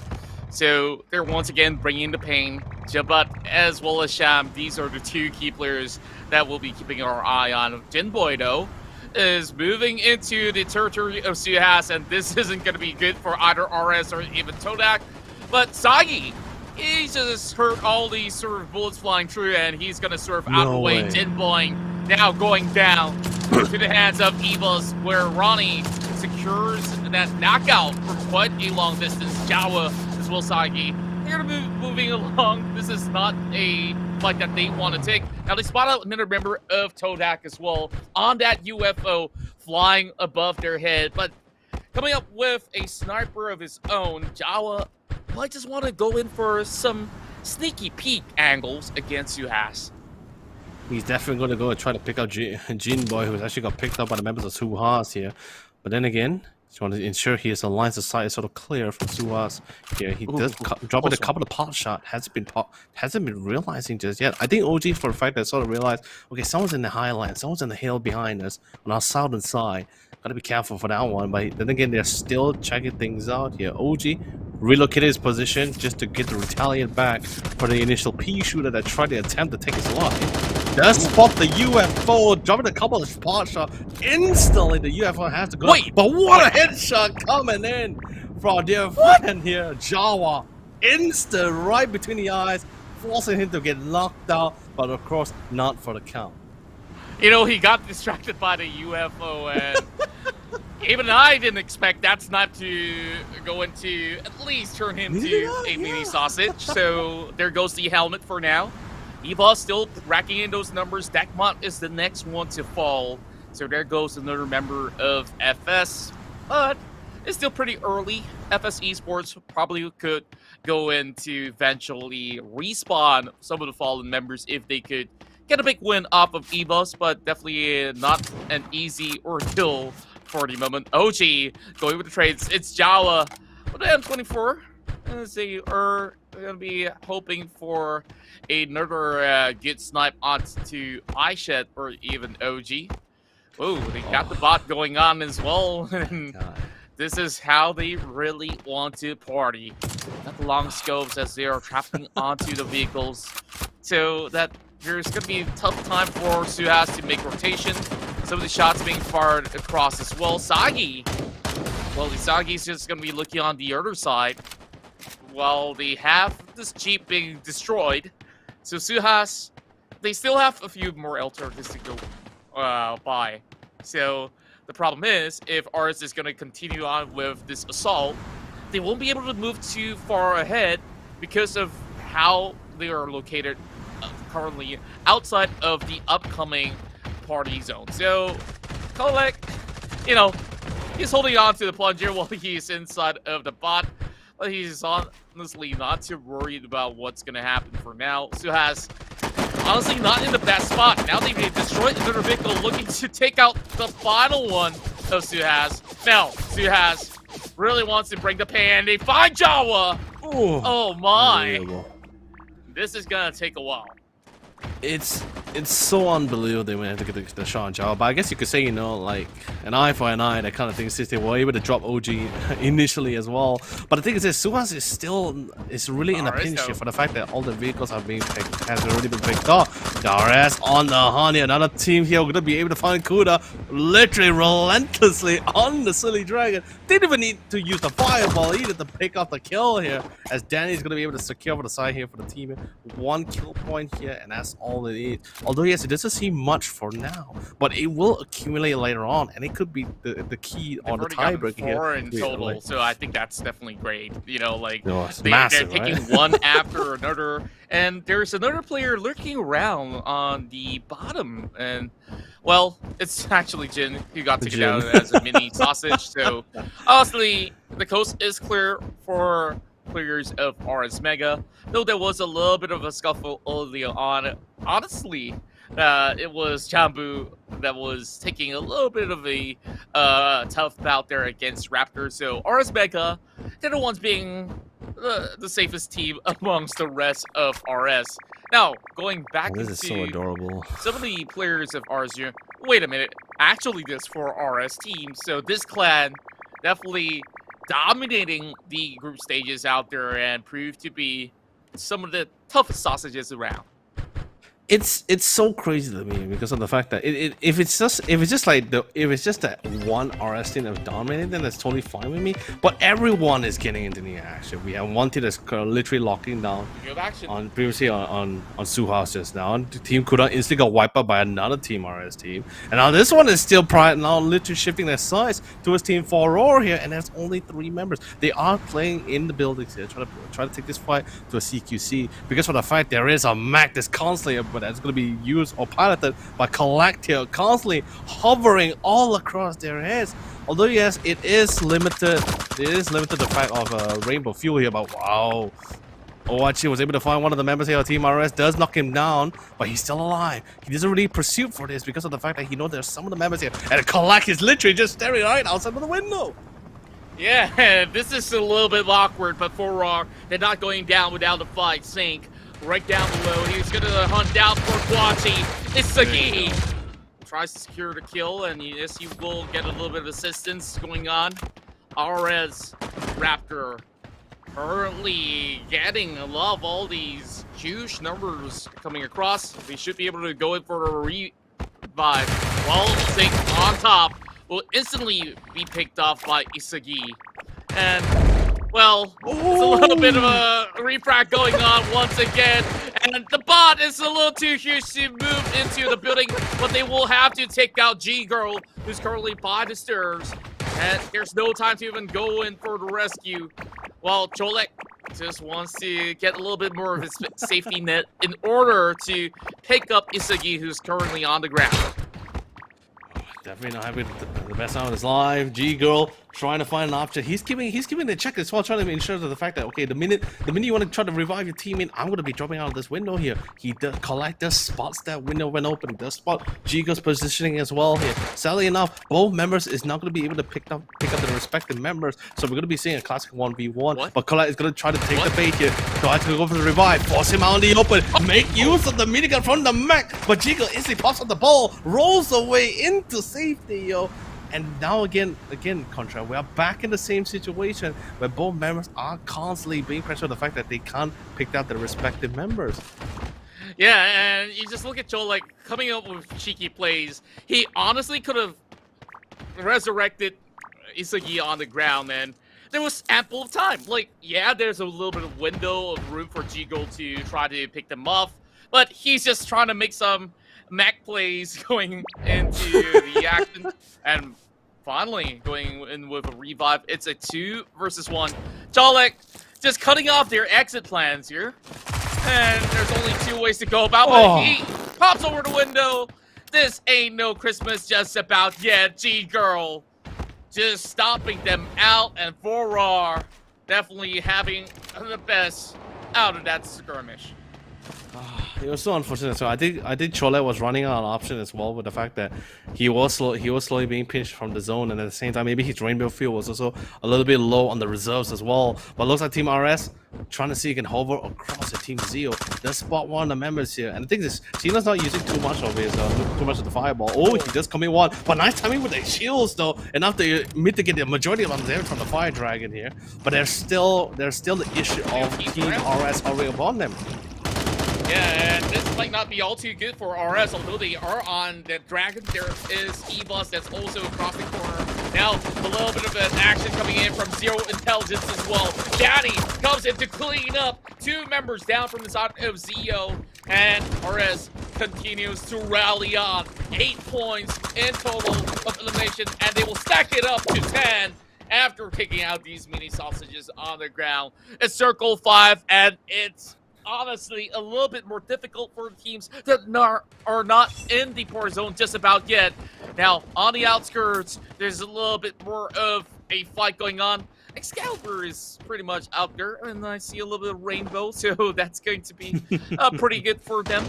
So they're once again bringing the pain. Jabat as well as Sham, these are the two key players that we'll be keeping our eye on. Jinboy, though, is moving into the territory of Suhas, and this isn't going to be good for either RS or even Todak. But Sagi, he just heard all these sort of bullets flying through, and he's going to surf out of the way. Jinboy now going down to the hands of Evos, where Ronnie secures that knockout for quite a long distance. Jawa as well, Sagi. They're going to be moving along. This is not a fight that they want to take. Now, they spot out another member of Todak as well on that UFO flying above their head. But coming up with a sniper of his own, Jawa might just want to go in for some sneaky peek angles against Suhas. He's definitely going to go and try to pick out Jinboy, who's actually got picked up by the members of Suhas here. But then again, just want to ensure his lines of sight is sort of clear from Suhas here. He does drop in a couple of pot shot. Hasn't been realizing just yet. I think OG for a fact that sort of realized, okay, someone's in the highland, someone's in the hill behind us on our southern side. Gotta be careful for that one. But then again, they're still checking things out here. OG relocated his position just to get the retaliate back for the initial P shooter that tried to attempt to take his life. Does spot the UFO, dropping a couple of spot shots. Instantly, the UFO has to go. Wait, but what a headshot coming in from our dear friend here, Jawa. Instant right between the eyes, forcing him to get knocked out, but of course, not for the count. You know, he got distracted by the UFO, and even I didn't expect that snipe to go into at least turn him to a mini sausage. So there goes the helmet for now. Eva still racking in those numbers. Dakmont is the next one to fall. So there goes another member of FS. But it's still pretty early. FS Esports probably could go in to eventually respawn some of the fallen members if they could get a big win off of Evos, but definitely not an easy ordeal for the moment. OG going with the trades. It's Jawa with the M24. As they are going to be hoping for another good snipe onto iShed or even OG. Oh, they got the bot going on as well. This is how they really want to party. Got the long scopes as they are trapping onto the vehicles. So that there's going to be a tough time for Suhas to make rotation. Some of the shots being fired across as well. Sagi. Well, the Sagi's just going to be looking on the other side while they have this Jeep being destroyed. So Suhas, they still have a few more alternatives to go by. So the problem is, if RS is going to continue on with this assault, they won't be able to move too far ahead because of how they are located currently outside of the upcoming party zone. So Kolek, you know, he's holding on to the plunger while he's inside of the bot. But he's honestly not too worried about what's going to happen for now. Suhas, honestly, not in the best spot. Now they've destroyed another vehicle looking to take out the final one of Suhas. Now, Suhas really wants to bring the pain. They find Jawa! Ooh, oh my! This is going to take a while. It's so unbelievable they went to get the shot on Jawa, but I guess you could say, you know, like an eye for an eye, that kind of thing, since they were able to drop OG initially as well. But the thing is, Suhas is really in a pinch here for the fact that all the vehicles have already been picked up. DRS on the honey, another team here gonna be able to find Kuda literally relentlessly on the Silly Dragon. They didn't even need to use the fireball either to pick up the kill here, as Danny's gonna be able to secure over the side here for the team. 1 kill point here, and that's all it is. Although yes, it doesn't seem much for now, but it will accumulate later on, and it could be the key on the tiebreaker here. 4 in total, so I think that's definitely great. You know, like massive, they're taking one after another, and there's another player lurking around on the bottom, and well, it's actually Jin who got taken out as a mini sausage. So honestly, the coast is clear for players of RS Mega, though there was a little bit of a scuffle early on. Honestly, it was Jambu that was taking a little bit of a tough bout there against Raptor. So RS Mega they're the ones being the safest team amongst the rest of RS. Now, going back This is so into adorable. some of the players of RSU, wait a minute, actually this for RS team, so this clan definitely dominating the group stages out there and proved to be some of the toughest sausages around. It's so crazy to me because of the fact that if it's just that one RS team that's dominating, then that's totally fine with me. But everyone is getting into the action. We have one team that's literally locking down on previously on Suha's just now. And the team could instantly got wiped out by another team RS team, and now this one is still now literally shifting their size towards Team 4 here, and there's only 3 members. They are playing in the buildings here, try to take this fight to a CQC because of the fact there is a Mac that's constantly that's going to be used or piloted by Collective, constantly hovering all across their heads. Although yes, it is limited. It is limited the fact of Rainbow Fuel here, but wow. Owachi was able to find one of the members here of Team RS, does knock him down, but he's still alive. He doesn't really pursue for this because of the fact that he knows there's some of the members here, and Collect is literally just staring right outside of the window. Yeah, this is a little bit awkward, but for Rock, they're not going down without a fight. Sink right down below. He's gonna hunt down for Quachi. Isagi tries to secure the kill, and yes, you will get a little bit of assistance going on. RS Raptor currently getting a lot of all these huge numbers coming across. We should be able to go in for a revive. Well, Sink on top will instantly be picked off by Isagi. And, well, it's a little bit of a refract going on once again. And the bot is a little too huge to move into the building, but they will have to take out G-Girl, who's currently by the stairs. And there's no time to even go in for the rescue. Well, Cholek just wants to get a little bit more of his safety net in order to pick up Isagi, who's currently on the ground. Definitely not having the best out of his life. G-Girl trying to find an option. He's giving the check as well, trying to ensure that the fact that, okay, the minute you want to try to revive your teammate, I'm going to be dropping out of this window here. He does spots that window when open. He does spot G-Girl's positioning as well here. Sadly enough, both members is not going to be able to pick up the respective members, so we're going to be seeing a classic 1v1. But Colette is going to try to take the bait here. Try to go for the revive, force him out in the open, make use of the minigun from the mech, but G-Girl instantly pops up the ball, rolls away into safety, yo. And now again, Contra, we are back in the same situation where both members are constantly being pressured the fact that they can't pick out their respective members. Yeah, and you just look at Joel, like, coming up with cheeky plays. He honestly could have resurrected Isagi on the ground, and there was ample of time. Like, yeah, there's a little bit of window of room for G-Girl to try to pick them off, but he's just trying to make some Mac plays going into the action, and finally going in with a revive. It's a 2 versus 1. Cholek just cutting off their exit plans here, and there's only 2 ways to go about it. He pops over the window. This ain't no Christmas just about yet. G-Girl just stopping them out, and Vorar definitely having the best out of that skirmish. It was so unfortunate. So I think Cholet was running out of option as well, with the fact that he was slowly being pinched from the zone, and at the same time maybe his rainbow fuel was also a little bit low on the reserves as well. But looks like Team RS trying to see if he can hover across the Team Zeo. Does spot one of the members here, and the thing is, Tina's not using too much of the fireball. Oh, he does come in one, but nice timing with the shields though, enough to mitigate the majority of them damage from the fire dragon here. But there's still the issue of Team RS hovering upon them. Yeah, and this might not be all too good for RS, although they are on the Dragon. There is E-Bus that's also across the corner. Now, a little bit of an action coming in from Zero Intelligence as well. Daddy comes in to clean up 2 members down from the side of Zeo, and RS continues to rally on. 8 points in total of elimination, and they will stack it up to 10 after taking out these mini sausages on the ground. It's Circle 5, and it's honestly a little bit more difficult for teams that are not in the poor zone just about yet. Now, on the outskirts, there's a little bit more of a fight going on. Excalibur is pretty much out there, and I see a little bit of rainbow, so that's going to be pretty good for them.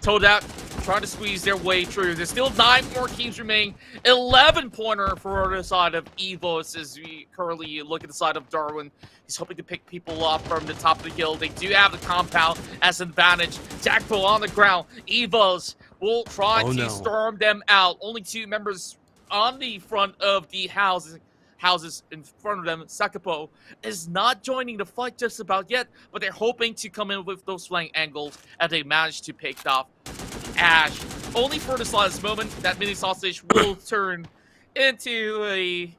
Todak trying to squeeze their way through. There's still 9 more teams remaining. 11-pointer for the side of Evos as we currently look at the side of Darwin. He's hoping to pick people up from the top of the hill. They do have the compound as an advantage. Jackpo on the ground. Evos will try to storm them out. Only 2 members on the front of the houses in front of them. Sakapo is not joining the fight just about yet, but they're hoping to come in with those flank angles as they manage to pick off Ash. Only for the slightest moment, that mini sausage will turn into a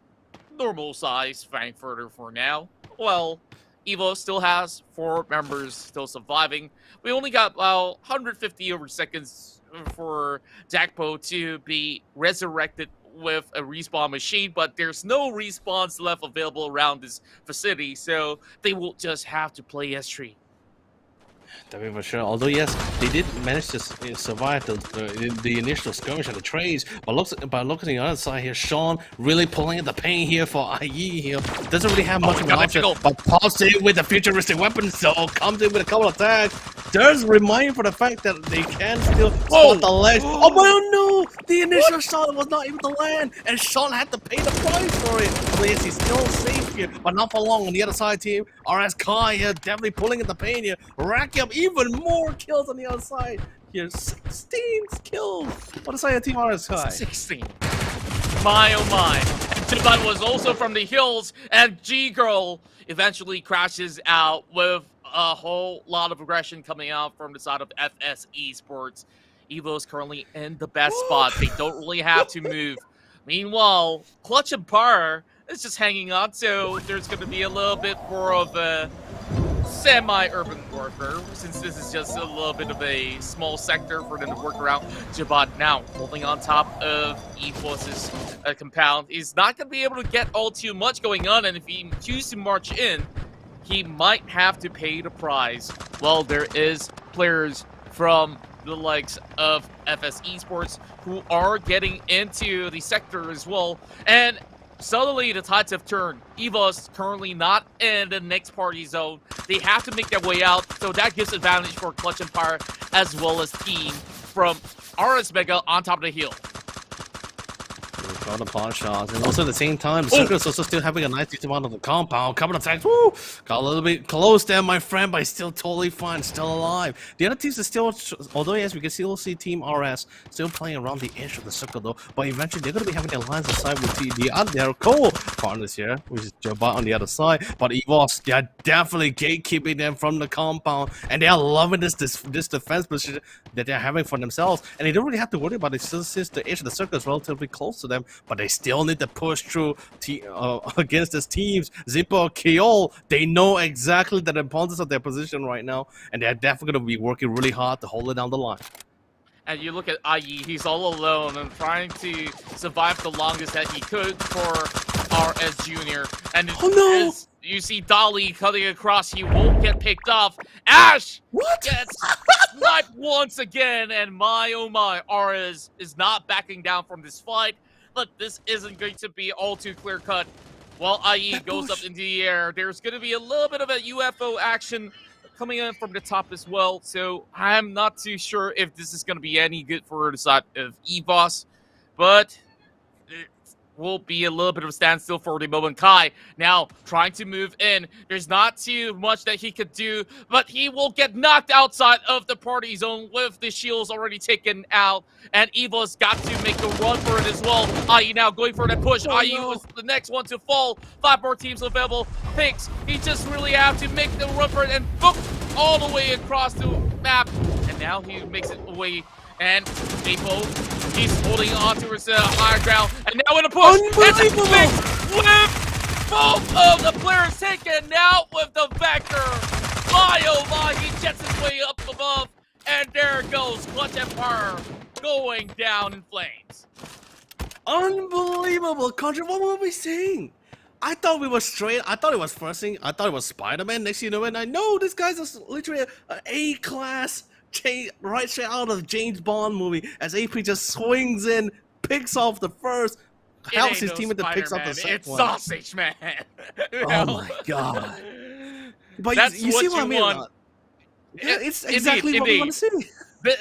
normal size Frankfurter for now. Well, Evo still has 4 members still surviving. We only got about 150 over seconds for Jackpo to be resurrected with a respawn machine, but there's no respawns left available around this facility, so they will just have to play S3. Definitely for sure. Although yes, they did manage to survive the initial skirmish and the trades, but look at the other side here. Sean really pulling the pain here for IE here. Doesn't really have much of an option, but pops in with a futuristic weapon, so comes in with a couple of attacks. Does remind for the fact that they can still spot the ledge. Oh my no! The initial shot was not able to land, and Sean had to pay the price for it. Although yes, he's still safe here, but not for long. On the other side, team RS Kai here definitely pulling at the pain here, racking up even more kills on the other side. Here, 16 kills on the side of Team RS Kai. 16. My oh my. And Tiban was also from the hills, and G-Girl eventually crashes out with a whole lot of aggression coming out from the side of FS Esports. Evo's currently in the best spot. They don't really have to move. Meanwhile, Clutch and Par is just hanging on, so there's going to be a little bit more of a semi-urban warfare, since this is just a little bit of a small sector for them to work around. Jabad now holding on top of Evos' compound. He's not going to be able to get all too much going on, and if he chooses to march in, he might have to pay the price. Well, there is players from the likes of FS Esports who are getting into the sector as well, and suddenly the tides have turned. Evo's currently not in the next party zone. They have to make their way out, so that gives advantage for Clutch Empire as well as team from RS Mega on top of the hill. Got the pot shots, and also at the same time, the Circus also still having a nice amount of the compound. Couple of attacks, woo! Got a little bit close there, my friend, but he's still totally fine, still alive. The other teams are still, although yes, we can still see Team RS still playing around the edge of the circle though, but eventually they're going to be having their lines aside with the other co-partners here, which is Jobat on the other side, but Evos, they are definitely gatekeeping them from the compound, and they are loving this defense position that they're having for themselves, and they don't really have to worry about it since the edge of the circle is relatively close to them. But they still need to push through against these teams. Zippo, Keol, they know exactly the importance of their position right now, and they're definitely going to be working really hard to hold it down the line. And you look at IE, he's all alone and trying to survive the longest that he could for RS Junior. And as you see Dolly cutting across, he won't get picked off. Ash gets sniped once again, and my oh my, RS is not backing down from this fight. Look, this isn't going to be all too clear-cut. While IE goes up into the air, there's going to be a little bit of a UFO action coming in from the top as well, so I'm not too sure if this is going to be any good for the side of Evos, but it will be a little bit of a standstill for the moment. Kai now trying to move in. There's not too much that he could do, but he will get knocked outside of the party zone with the shields already taken out, and Evos got to make a run for it as well. IE now going for the push. IE was the next one to fall. 5 more teams available. Picks. He just really have to make the run for it and book all the way across the map. And now he makes it away. And Maple, he's holding on to his higher ground. And now in a push. It's a big whip. Both of the players taken out with the Vector. My oh my, he jets his way up above. And there goes Clutch Empire going down in flames. Unbelievable, Contra. What were we saying? I thought we were straight. I thought it was first thing. I thought it was Spider-Man. Next thing you know, and I know this guy's literally an A-class, right straight out of James Bond movie. As AP just swings in, picks off the first, helps his teammate to pick up the second It's one. Sausage Man. Oh my god! But you see what I mean? Yeah, it's exactly what we want to see.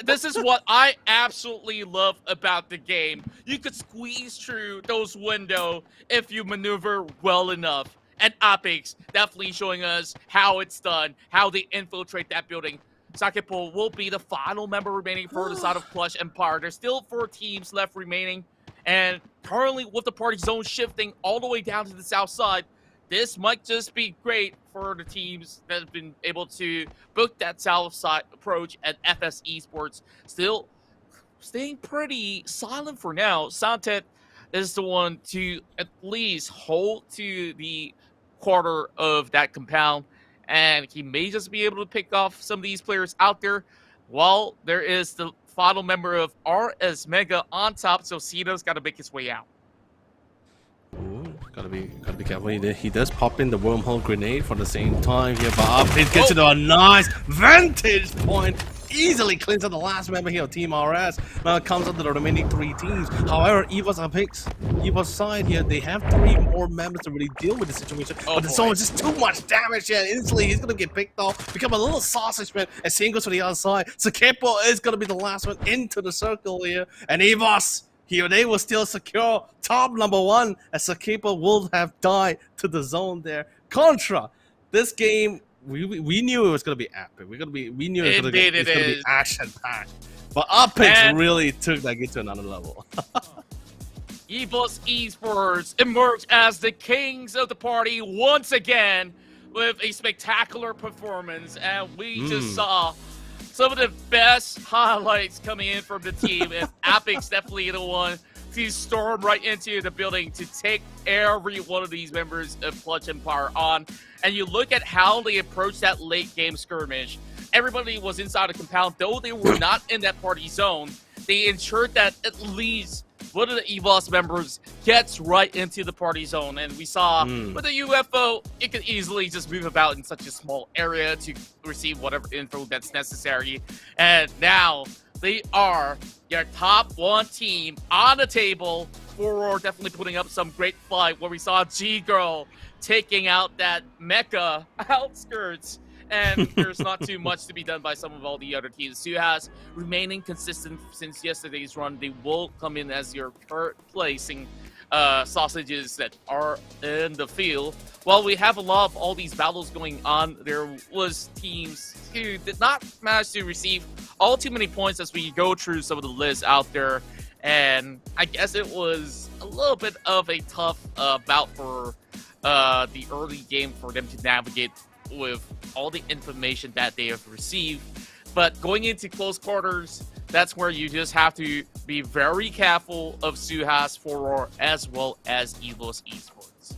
This is what I absolutely love about the game. You could squeeze through those windows if you maneuver well enough. And Apex definitely showing us how it's done, how they infiltrate that building. Sakipo will be the final member remaining for the side of Plush Empire. There's still 4 teams left remaining. And currently, with the party zone shifting all the way down to the south side, this might just be great for the teams that have been able to book that south side approach, and FS Esports still staying pretty silent for now. Santet is the one to at least hold to the quarter of that compound, and he may just be able to pick off some of these players out there. While there is the final member of RS Mega on top, so Cito's got to make his way out. Ooh, gotta be careful. He does pop in the wormhole grenade for the same time here, but it gets into a nice vantage point. Easily cleans out the last member here of Team RS. Now it comes up to the remaining 3 teams. However, Eva's side here, they have 3 more members to really deal with the situation. But there's so just too much damage here. Instantly, he's gonna get picked off, become a little sausage man, and same goes to the other side. So Kepo is gonna be the last one into the circle here, and Evas. Here they will still secure top number 1, as Sakipa will have died to the zone there. Contra, this game we knew it was gonna be epic. We knew it was gonna be action packed. But Apex really took that game to another level. EVOS Esports emerge as the kings of the party once again with a spectacular performance, and we just saw some of the best highlights coming in from the team, and Apex definitely the one to storm right into the building to take every one of these members of Clutch Empire on. And you look at how they approached that late game skirmish. Everybody was inside the compound, though they were not in that party zone. They ensured that at least one of the EVOS members gets right into the party zone. And we saw with the UFO, it could easily just move about in such a small area to receive whatever info that's necessary. And now they are your top 1 team on the table. Forward definitely putting up some great fight where we saw G-Girl taking out that mecha outskirts. And there's not too much to be done by some of all the other teams. Suhas remaining consistent since yesterday's run. They will come in as your third placing sausages that are in the field. While we have a lot of all these battles going on, there was teams who did not manage to receive all too many points as we go through some of the lists out there. And I guess it was a little bit of a tough bout for the early game for them to navigate with all the information that they have received. But going into close quarters, that's where you just have to be very careful of Suhas, Furor, as well as EVOS Esports.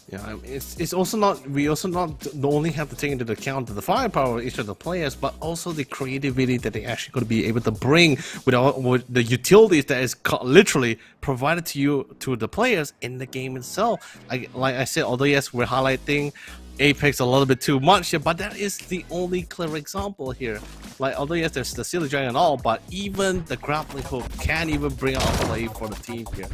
Yeah, it's also not, we also not only have to take into account the firepower of each of the players, but also the creativity that they actually going to be able to bring with the utilities that is literally provided to you, to the players in the game itself. Like I said, although yes, we're highlighting Apex a little bit too much here, but that is the only clear example here. Like, although yes, there's the Silly Giant and all, but even the grappling hook can't even bring out play for the team here.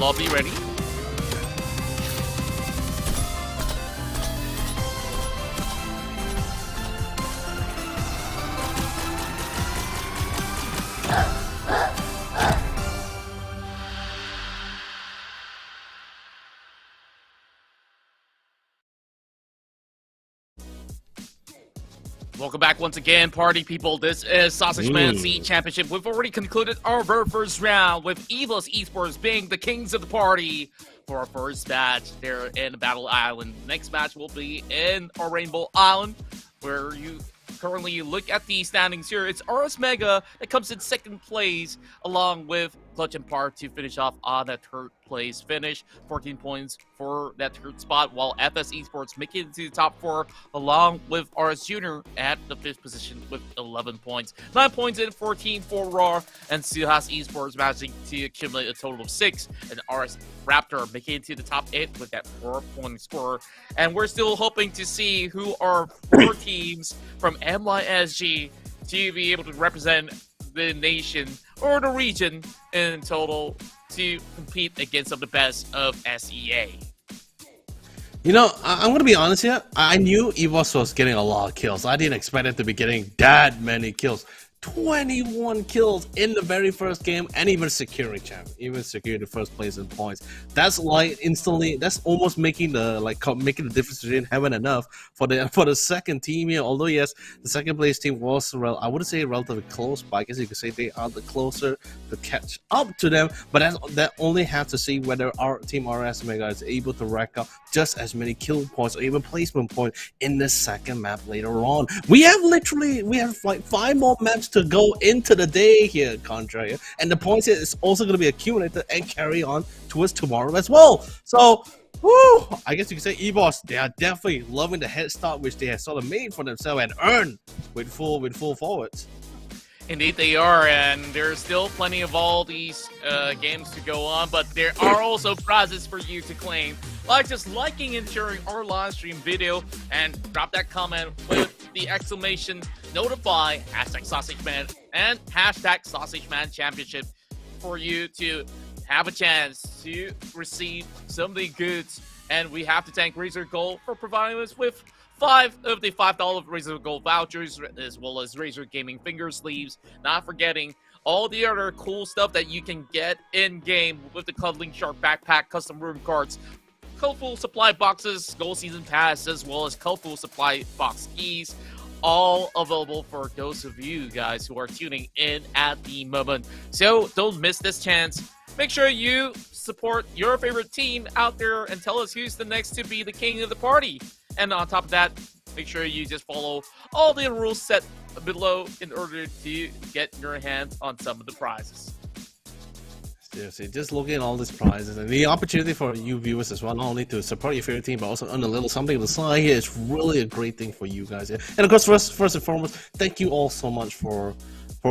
Lobby ready? Welcome back once again, party people. This is Sausage Man C Championship. We've already concluded our very first round with Evil's Esports being the kings of the party for our first match there in Battle Island. Next match will be in our Rainbow Island, where you currently look at the standings here. It's RS Mega that comes in second place, along with Clutch and Par to finish off on that third place finish. 14 points for that third spot, while FS Esports making it to the top 4, along with RS Junior at the 5th position with 11 points. 9 points in, 14 for Raw, and Suhas Esports managing to accumulate a total of 6, and RS Raptor making it to the top 8 with that 4-point score. And we're still hoping to see who are 4 teams from MYSG to be able to represent the nation or the region in total to compete against some of the best of SEA. You know, I'm going to be honest here. I knew EVOS was getting a lot of kills. I didn't expect it to be getting that many kills. 21 kills in the very first game, and even securing champion, even securing the first place in points. That's like instantly. That's almost making the making the difference between heaven and earth for the second team here. Although yes, the second place team was I wouldn't say relatively close, but I guess you could say they are the closer to catch up to them. But that only have to see whether our team RS Mega is able to rack up just as many kill points or even placement points in the second map later on. We have like 5 more maps to go into the day here, Contra, and the points here is also going to be accumulated and carry on towards tomorrow as well. So, whoo, I guess you could say EVOS, they are definitely loving the head start which they have sort of made for themselves and earned with full forwards. Indeed they are, and there's still plenty of all these games to go on, but there are also prizes for you to claim, like just liking and sharing our live stream video, and drop that comment with the exclamation notify, #SausageMan, and #SausageMan Championship for you to have a chance to receive some of the goods. And we have to thank Razer Gold for providing us with 5 of the $5 Razer Gold vouchers, as well as Razer Gaming finger sleeves. Not forgetting all the other cool stuff that you can get in-game with the Cuddling Shark backpack, custom room cards, colorful supply boxes, gold season pass, as well as colorful supply box keys. All available for those of you guys who are tuning in at the moment. So don't miss this chance. Make sure you support your favorite team out there and tell us who's the next to be the king of the party. And on top of that, make sure you just follow all the rules set below in order to get your hands on some of the prizes. Seriously, just looking at all these prizes and the opportunity for you viewers as well, not only to support your favorite team, but also earn a little something on the side here is really a great thing for you guys here. And of course, first and foremost, thank you all so much for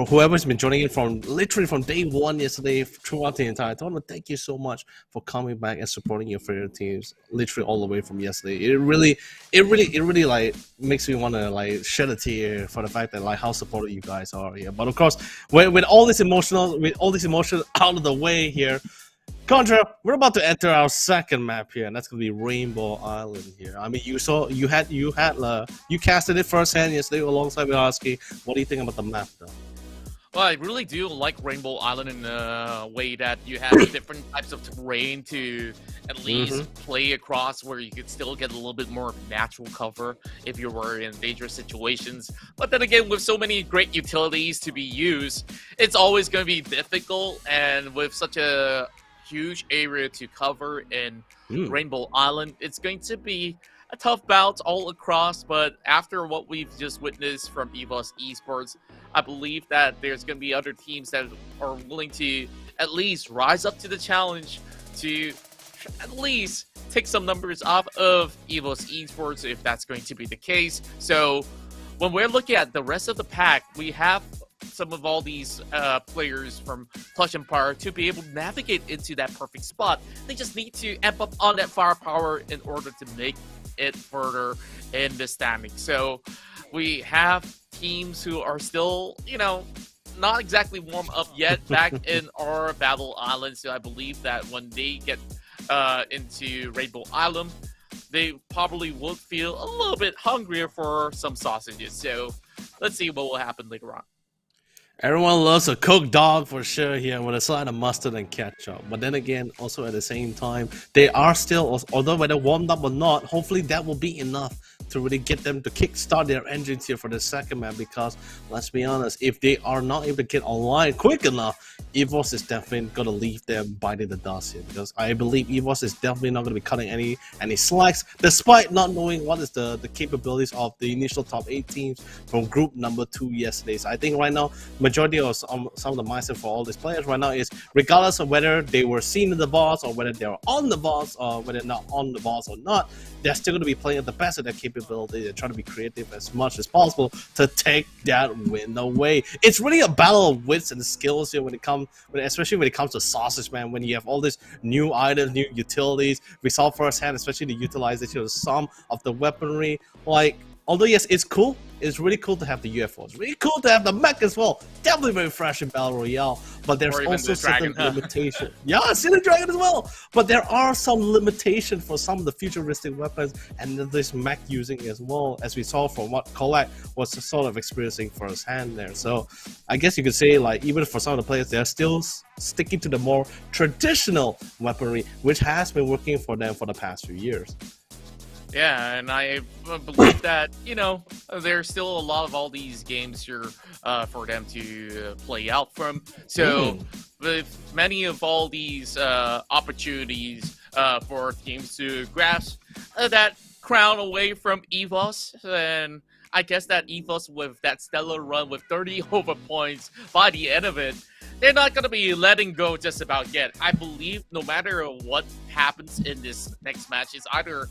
whoever's been joining in from literally from day 1 yesterday throughout the entire tournament. Thank you so much for coming back and supporting your favorite teams literally all the way from yesterday. It really like makes me want to like shed a tear for the fact that like how supportive you guys are here. But of course, with all this emotion out of the way here, Contra, we're about to enter our second map here, and that's gonna be Rainbow Island here. I mean, you casted it firsthand yesterday alongside with Husky. What do you think about the map though? Well, I really do like Rainbow Island in a way that you have different types of terrain to at least play across, where you could still get a little bit more natural cover if you were in dangerous situations. But then again, with so many great utilities to be used, it's always going to be difficult, and with such a huge area to cover in Rainbow Island, it's going to be a tough bout all across. But after what we've just witnessed from EVOS Esports, I believe that there's going to be other teams that are willing to at least rise up to the challenge to at least take some numbers off of EVOS Esports, if that's going to be the case. So when we're looking at the rest of the pack, we have some of all these players from Clutch and Power to be able to navigate into that perfect spot. They just need to amp up on that firepower in order to make it further in the standing. So we have teams who are still, not exactly warm up yet back in our Battle Island. So I believe that when they get into Rainbow Island, they probably would feel a little bit hungrier for some sausages. So let's see what will happen later on. Everyone loves a cooked dog for sure here with a side of mustard and ketchup. But then again, also at the same time, they are still, although whether warmed up or not, hopefully that will be enough to really get them to kickstart their engines here for the second map. Because let's be honest, if they are not able to get online quick enough, EVOS is definitely going to leave them biting the dust here. Because I believe EVOS is definitely not going to be cutting any slacks, despite not knowing what is the capabilities of the initial top 8 teams from group number 2 yesterday. So I think right now, majority of some of the mindset for all these players right now is, regardless of whether they were seen in the boss or whether they're on the boss or whether not on the boss or not, they're still going to be playing at the best of their capability and trying to be creative as much as possible to take that win away. It's really a battle of wits and skills here especially when it comes to Sausage Man, when you have all these new items, new utilities. We saw firsthand, especially the utilization of some of the weaponry. Like, although yes, it's cool. It's really cool to have the UFO. It's really cool to have the mech as well. Definitely very fresh in Battle Royale. But there's also certain limitation. Yeah, I see the dragon as well. But there are some limitation for some of the futuristic weapons and this mech using as well, as we saw from what Colette was sort of experiencing firsthand there. So I guess you could say, like, even for some of the players, they're still sticking to the more traditional weaponry, which has been working for them for the past few years. Yeah, and I believe that, you know, there's still a lot of all these games here for them to play out from. So with many of all these opportunities for teams to grasp that crown away from EVOS, and I guess that EVOS with that stellar run with 30 over points by the end of it, they're not going to be letting go just about yet. I believe no matter what happens in this next match, it's either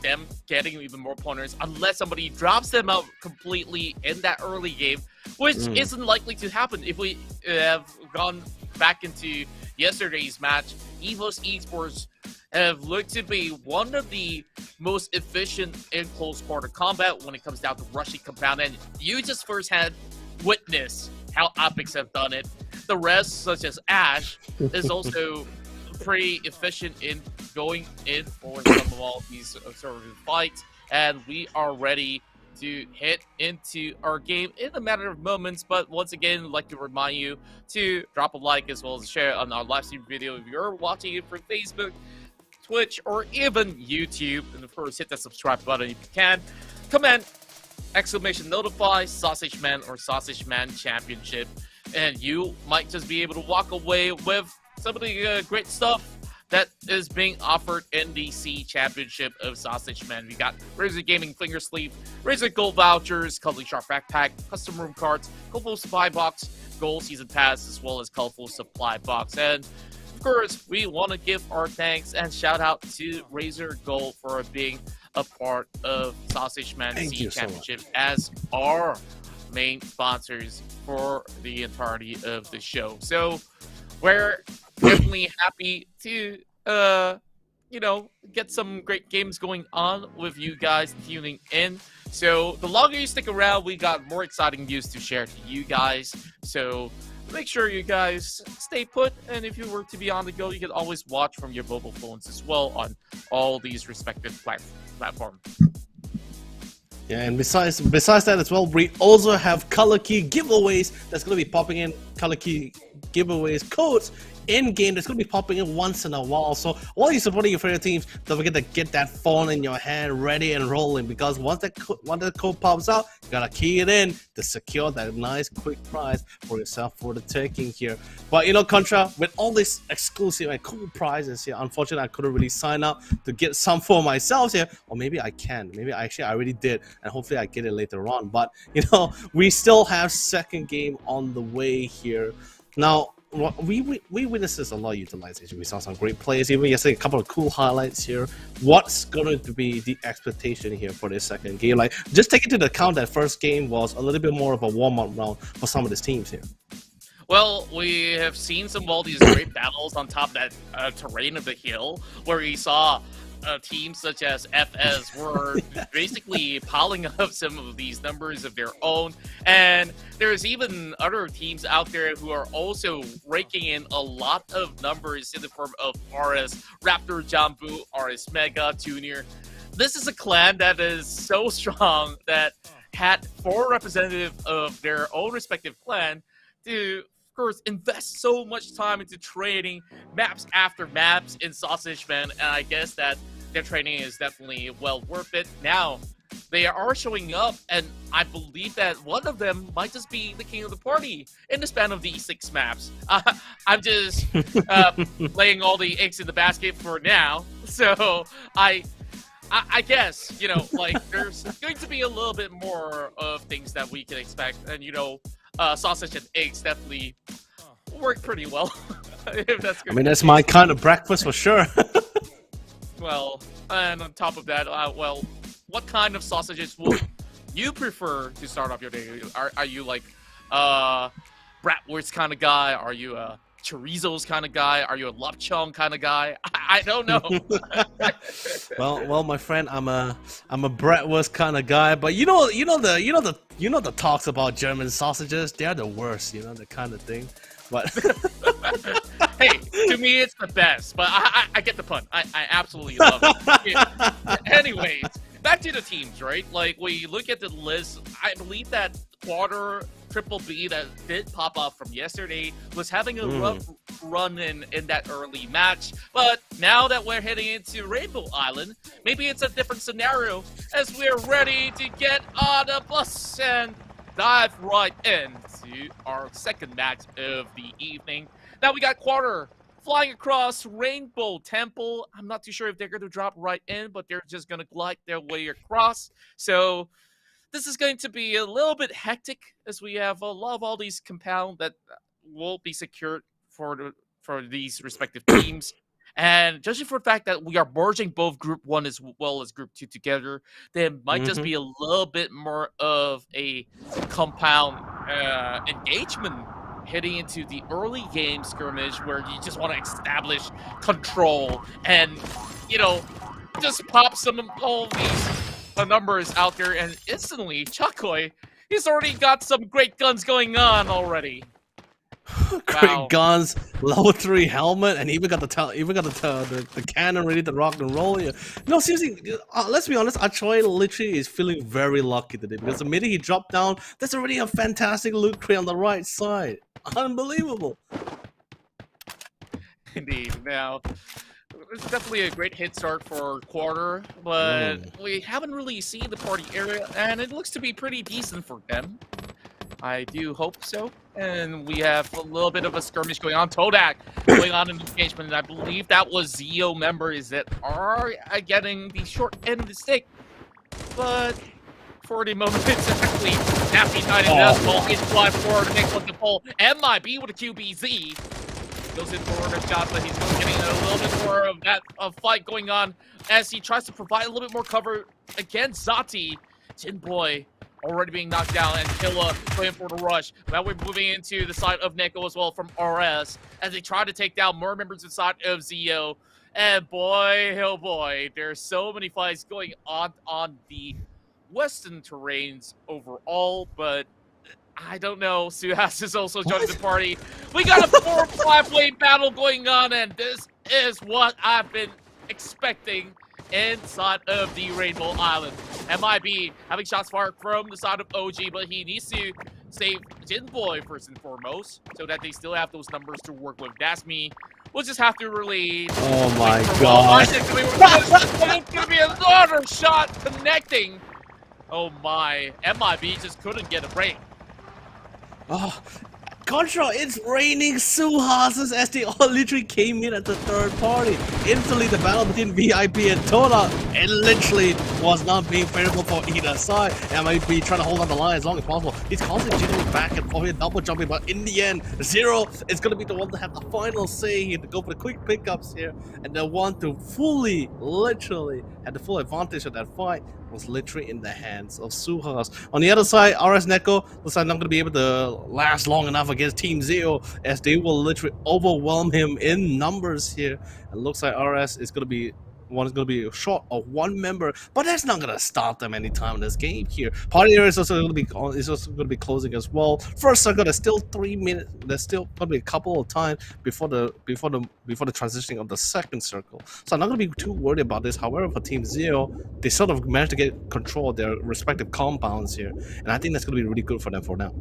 them getting even more pointers, unless somebody drops them out completely in that early game, which isn't likely to happen. If we have gone back into yesterday's match, EVOS Esports have looked to be one of the most efficient in close quarter combat when it comes down to rushing compound, and you just firsthand witness how Optics have done it. The rest, such as Ash, is also pretty efficient in going in for some of all these sort of fights, and we are ready to hit into our game in a matter of moments. But once again, I'd like to remind you to drop a like as well as share on our live stream video if you're watching it from Facebook, Twitch, or even YouTube. And of course, hit that subscribe button if you can. Comment, exclamation notify, Sausage Man or Sausage Man Championship, and you might just be able to walk away with some of the great stuff that is being offered in the C Championship of Sausage Man. We got Razer Gaming Finger Sleeve, Razer Gold Vouchers, Cuddly Sharp Backpack, Custom Room Cards, Colorful Supply Box, Gold Season Pass, as well as Colorful Supply Box. And of course, we want to give our thanks and shout out to Razer Gold for being a part of Sausage Man C Championship as our main sponsors for the entirety of the show. So we're definitely happy to, you know, get some great games going on with you guys tuning in. So the longer you stick around, we got more exciting news to share to you guys. So make sure you guys stay put, and if you were to be on the go, you can always watch from your mobile phones as well on all these respective platforms. Yeah, and besides that as well, we also have color key giveaways that's going to be popping in, color key giveaways codes in-game that's going to be popping in once in a while. So while you're supporting your favorite teams, don't forget to get that phone in your hand ready and rolling, because once that code pops out, you got to key it in to secure that nice quick prize for yourself for the taking here. But you know, Contra, with all these exclusive and cool prizes here, unfortunately I couldn't really sign up to get some for myself here, or maybe I can. Maybe I already did, and hopefully I get it later on. But you know, we still have second game on the way here. Now, we witnessed a lot of utilization. We saw some great plays, even yesterday, a couple of cool highlights here. What's going to be the expectation here for this second game? Like, just take into account that first game was a little bit more of a warm-up round for some of these teams here. Well, we have seen some of all these great battles on top of that terrain of the hill, where we saw teams such as FS were basically piling up some of these numbers of their own. And there's even other teams out there who are also raking in a lot of numbers in the form of RS Raptor, Jambu, RS Mega, Junior. This is a clan that is so strong that had 4 representatives of their own respective clan to, of course, invest so much time into training maps after maps in Sausage Man, and I guess that their training is definitely well worth it. Now, they are showing up, and I believe that one of them might just be the king of the party in the span of these 6 maps. I'm just laying all the eggs in the basket for now, so I guess, you know, like, there's going to be a little bit more of things that we can expect. And, you know, sausage and eggs definitely work pretty well. If that's I mean, that's my kind of breakfast for sure. Well, and on top of that, well, what kind of sausages would you prefer to start off your day? Are you like bratwurst kind of guy? Are you a chorizo's kind of guy? Are you a lapchung kind of guy? I don't know. well, my friend, I'm a bratwurst kind of guy, but you know the talks about German sausages. They're the worst, you know, the kind of thing. But hey, to me, it's the best. But I get the pun. I absolutely love it. Anyways, back to the teams, right? Like, we look at the list. I believe that Quarter Triple B that did pop up from yesterday was having a rough run in that early match. But now that we're heading into Rainbow Island, maybe it's a different scenario as we're ready to get on a bus and dive right into our second match of the evening. Now we got Quarter flying across Rainbow Temple. I'm not too sure if they're going to drop right in, but they're just going to glide their way across. So this is going to be a little bit hectic as we have a lot of all these compound that will be secured for these respective teams. And judging for the fact that we are merging both Group 1 as well as Group 2 together, there might just be a little bit more of a compound engagement heading into the early game skirmish where you just want to establish control and, you know, just pop some of all these numbers out there, and instantly, Chakoi, he's already got some great guns going on already. Great guns, level 3 helmet, and even got the cannon ready to rock and roll. Yeah. No, seriously, let's be honest. Choi literally is feeling very lucky today because the minute he dropped down, there's already a fantastic loot crate on the right side. Unbelievable. Indeed. Now, it's definitely a great hit start for Quarter, but we haven't really seen the party area, and it looks to be pretty decent for them. I do hope so. And we have a little bit of a skirmish going on. Todak going on in engagement, and I believe that was Zio members that are getting the short end of the stick. But for the moment, it's actually Nappy Knight and Nesball is flying forward to next one to pull. MIB with a QBZ. Goes in for a shot, but he's getting a little bit more of that fight going on as he tries to provide a little bit more cover against Zati. Jinboy already being knocked down, and Killa going for the rush. Now we're moving into the side of Neko as well from RS as they try to take down more members inside of Zio. And boy, oh boy, there's so many fights going on the western terrains overall, but I don't know. Suhas is also joining the party. We got a 4-5-way battle going on, and this is what I've been expecting inside of the Rainbow Island. MIB having shots fired from the side of OG, but he needs to save Jinboy first and foremost, so that they still have those numbers to work with. That's me. We'll just have to really... Oh my god. It's going to be another shot connecting. Oh my. MIB just couldn't get a break. Oh, Contra, it's raining Suhasas as they all literally came in at the third party. Instantly, the battle between VIP and Toda, it literally was not being favorable for either side. MIB trying to hold on the line as long as possible. He's constantly jiggling back and forth, double jumping, but in the end, Zero is going to be the one to have the final say here, to go for the quick pickups here, and the one to fully, literally, had the full advantage of that fight was literally in the hands of Suhas. On the other side, RS Neko looks like not going to be able to last long enough against Team Zero, as they will literally overwhelm him in numbers here. It looks like RS is going to be one is going to be short of one member, but that's not going to stop them anytime in this game here. Party area is also going to be closing as well. First circle, there's still 3 minutes. There's still probably a couple of times before the transitioning of the second circle. So I'm not going to be too worried about this. However, for Team Zero, they sort of managed to get control of their respective compounds here, and I think that's going to be really good for them for now.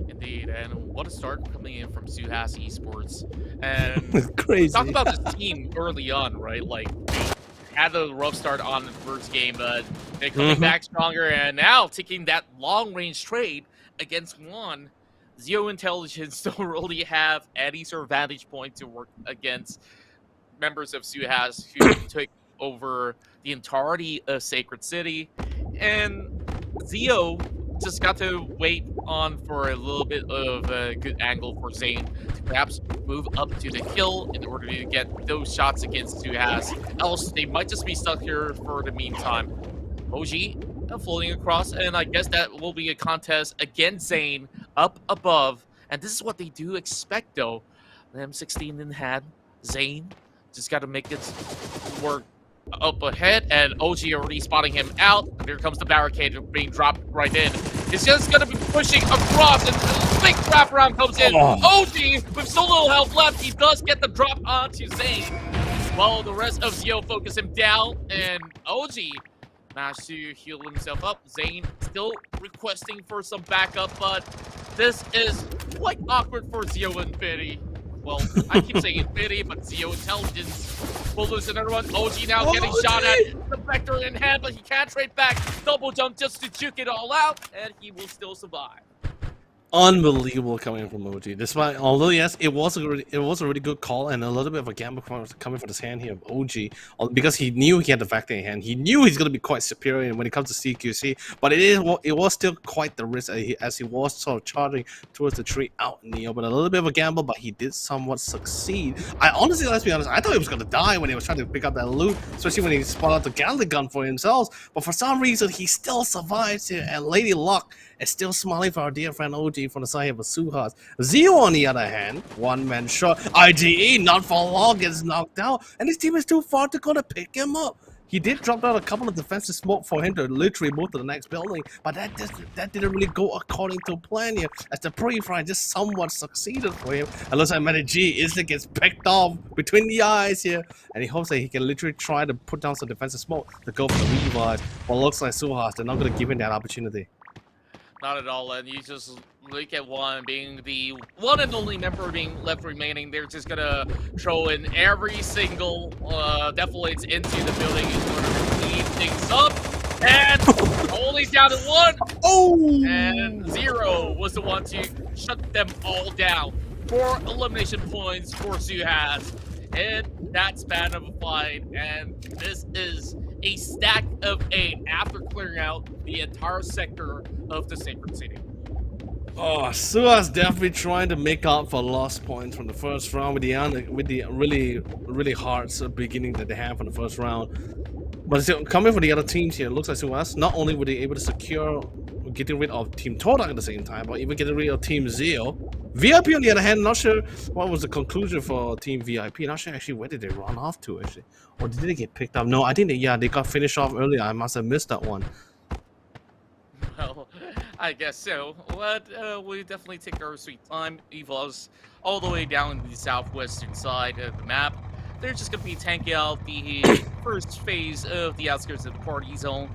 Indeed, and what a start coming in from Suhas Esports. And crazy. talk about this team early on, right? Like, they had a rough start on the first game, but they're coming back stronger, and now taking that long-range trade against one. Zero Intelligence don't really have any sort of vantage point to work against members of Suhas who took over the entirety of Sacred City, and Zio just got to wait on for a little bit of a good angle for Zane to perhaps move up to the kill in order to get those shots against Suhas. Else, they might just be stuck here for the meantime. OG floating across, and I guess that will be a contest against Zane up above. And this is what they do expect, though. The M16 in hand, Zane just got to make it work up ahead, and OG already spotting him out. And here comes the barricade being dropped right in. It's just going to be pushing across, and a big wraparound comes in. OG, with so little health left, he does get the drop onto Zane. While the rest of Zio focus him down, and OG managed to heal himself up. Zane still requesting for some backup, but this is quite awkward for Zio Infinity. Well, I keep saying Infinity, but Zio Intelligence will lose another one. OG now getting shot at. The Vector in hand, but he can't trade back. Double jump just to juke it all out, and he will still survive. Unbelievable coming from OG. Despite, although yes, it was a really good call and a little bit of a gamble coming from this hand here of OG, because he knew he had the Vector in hand. He knew he's going to be quite superior when it comes to CQC, but it was still quite the risk as he was sort of charging towards the tree out in the open. A little bit of a gamble, but he did somewhat succeed. I honestly, let's be honest, I thought he was going to die when he was trying to pick up that loot, especially when he spotted out the Gatling gun for himself. But for some reason, he still survives here, and Lady Luck is still smiling for our dear friend OG from the side of Suhas. Zio, on the other hand, one-man shot. IGE, not for long, gets knocked out, and his team is too far to go to pick him up. He did drop out a couple of defensive smoke for him to literally move to the next building, but that didn't really go according to plan here, as the pre-fry just somewhat succeeded for him. And looks like Matty G instantly gets picked off between the eyes here, and he hopes that he can literally try to put down some defensive smoke to go for the revive. But looks like Suhas, they're not going to give him that opportunity. Not at all, and you just look at one being the one and only member being left remaining. They're just gonna throw in every single deflates into the building in order to clean things up. And only down to one. Oh! And Zero was the one to shut them all down. 4 elimination points for Suhas. And that span of a fight, and this is a stack of 8 after clearing out the entire sector of the Sacred City. Oh, Suhas definitely trying to make up for lost points from the first round with the really hard beginning that they had from the first round. But still, coming for the other teams here, it looks like Suhas not only were they able to secure getting rid of Team Todak at the same time, but even getting rid of Team Zio. VIP, on the other hand, not sure what was the conclusion for Team VIP. Not sure actually where did they run off to actually, or did they get picked up? No, I think they got finished off earlier. I must have missed that one. Well, I guess so. But we definitely take our sweet time. Evolves all the way down the southwestern side of the map. They're just going to be tanking out the first phase of the outskirts of the party zone.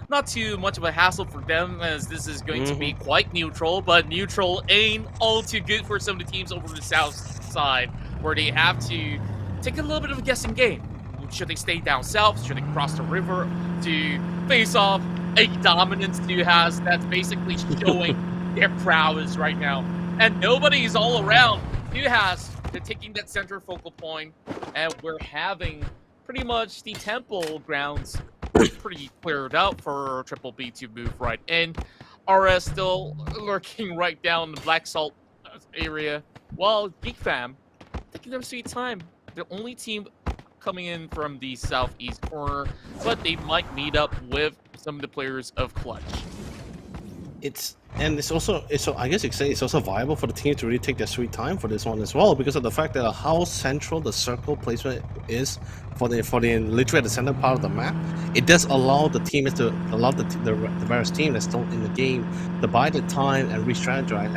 Not too much of a hassle for them, as this is going to be quite neutral, but neutral ain't all too good for some of the teams over the south side, where they have to take a little bit of a guessing game. Should they stay down south? Should they cross the river to face off a dominance Suhas that's basically showing their prowess right now? And nobody's all around. Suhas, they're taking that center focal point, and we're having pretty much the temple grounds pretty cleared out for Triple B to move right in. RS still lurking right down the Black Salt area, while Geek Fam taking their sweet time. The only team coming in from the southeast corner, but they might meet up with some of the players of Clutch. it's also I guess you could say it's also viable for the team to really take their sweet time for this one as well, because of the fact that how central the circle placement is for the literally at the center part of the map. It does allow the teams to allow the various team that's still in the game to buy the time and re-strategize.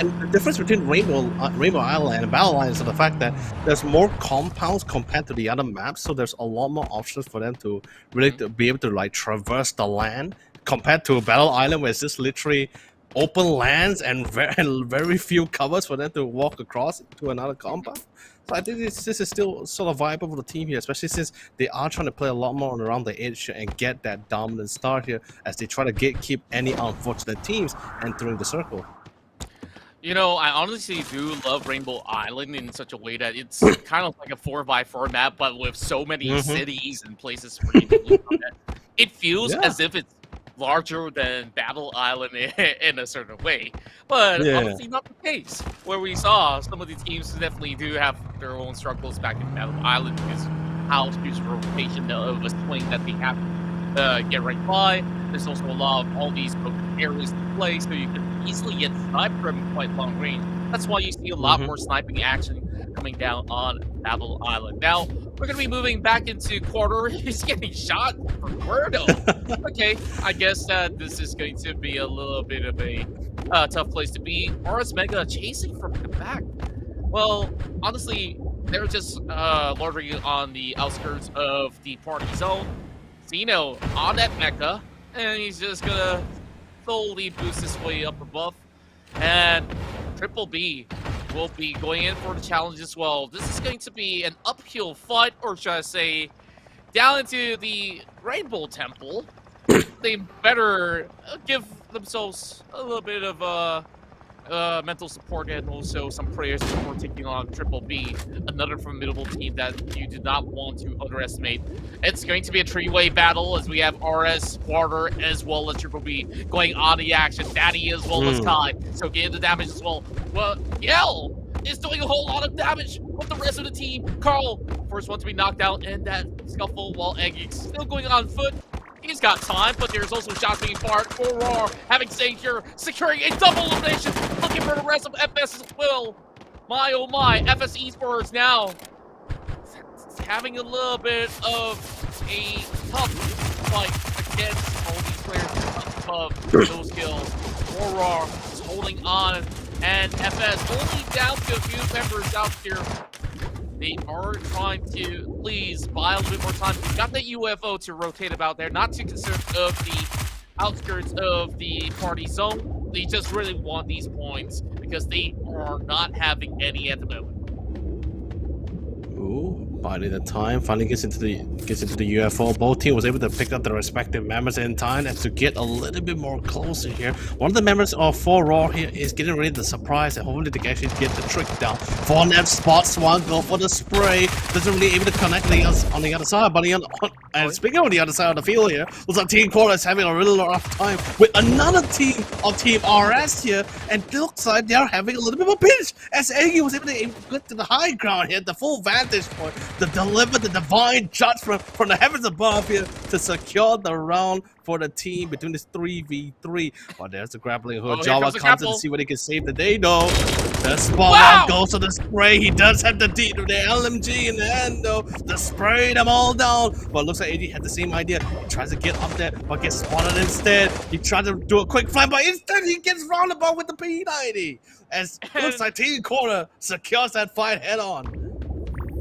And the difference between Rainbow Island and Battle Island is the fact that there's more compounds compared to the other maps, so there's a lot more options for them to really to be able to like traverse the land, compared to Battle Island, where it's just literally open lands and very few covers for them to walk across to another compound. So I think this is still sort of viable for the team here, especially since they are trying to play a lot more around the edge and get that dominant start here as they try to keep any unfortunate teams entering the circle. You know, I honestly do love Rainbow Island in such a way that it's kind of like a 4x4 map, but with so many cities and places for you to look at. It feels as if it's larger than Battle Island in a certain way, but obviously not the case. Where we saw some of these teams definitely do have their own struggles back in Battle Island because how huge rotation of a swing that they have to get right by. There's also a lot of all these broken areas to play, so you can easily get sniped from quite long range. That's why you see a lot more sniping action coming down on Battle Island. Now, we're going to be moving back into quarter. He's getting shot for Guerdo. Okay, I guess that this is going to be a little bit of a tough place to be. RS Mega chasing from the back. Well, honestly, they're just loitering on the outskirts of the party zone. Zeno on that mecha, and he's just going to slowly boost his way up above. And Triple B will be going in for the challenge as well. This is going to be an uphill fight, or should I say, down into the Rainbow Temple. They better give themselves a little bit of mental support and also some prayers before taking on Triple B, another formidable team that you do not want to underestimate. It's going to be a three-way battle as we have RS, Quarter, as well as Triple B going on the action. Daddy as well as Kai, so getting the damage as well. Well, Yell is doing a whole lot of damage with the rest of the team. Carl, first one to be knocked out in that scuffle, while Eggy still going on foot. He's got time, but there's also shots being fired. Aurora having stayed here, securing a double elimination, looking for the rest of FS as well. My oh my, FS Esports now having a little bit of a tough fight against all these players above those kills. Aurora is holding on, and FS only down to a few members out here. They are trying to please buy a little bit more time. We've got the UFO to rotate about there, not too concerned of the outskirts of the party zone. They just really want these points because they are not having any at the moment. Ooh, biding the time, finally gets into the UFO. Both teams was able to pick up their respective members in time and to get a little bit more closer here. One of the members of 4 Raw here is getting ready to surprise and hopefully they can actually get the trick down. 4-Nap spot Swan go for the spray. Doesn't really able to connect on the other side, but and speaking of the other side of the field here, looks like Team Quarter is having a really rough time with another team of Team RS here, and it looks like they're having a little bit of a pinch as Aggie was able to get to the high ground here, the full vantage point, to deliver the divine judgment from the heavens above here to secure the round for the team between this 3v3. Well, there's the grappling hook. Java comes in to see what he can save the day, though. The spotlight goes to the spray. He does have the LMG in the hand, though. The spray them all down. But it looks like AD had the same idea. He tries to get up there, but gets spotted instead. He tried to do a quick fly, but instead he gets roundabout with the P90. As it looks like Team Quarter secures that fight head on.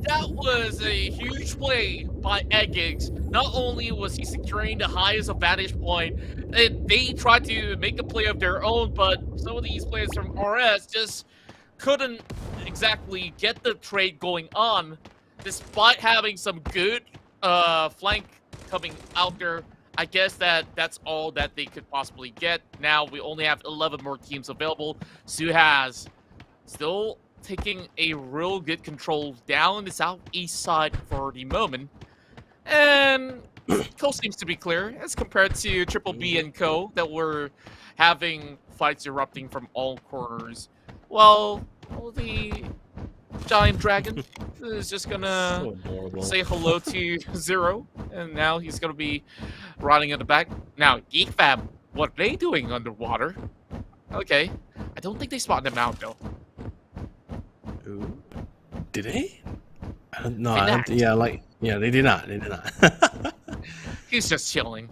That was a huge play by Eggigs. Not only was he securing the highest vantage point, they tried to make a play of their own, but some of these players from RS just couldn't exactly get the trade going on, despite having some good flank coming out there. I guess that's all that they could possibly get. Now we only have 11 more teams available. Suhaz still taking a real good control down the southeast side for the moment. And coast seems to be clear as compared to Triple B and Co. that were having fights erupting from all corners. Well, the giant dragon is just gonna say hello to Zero, and now he's gonna be riding in the back. Now, GeekFab what are they doing underwater? Okay. I don't think they spotted him out, though. Ooh. Did they? No, They I don't. not. Yeah, they did not. They did not. He's just chilling.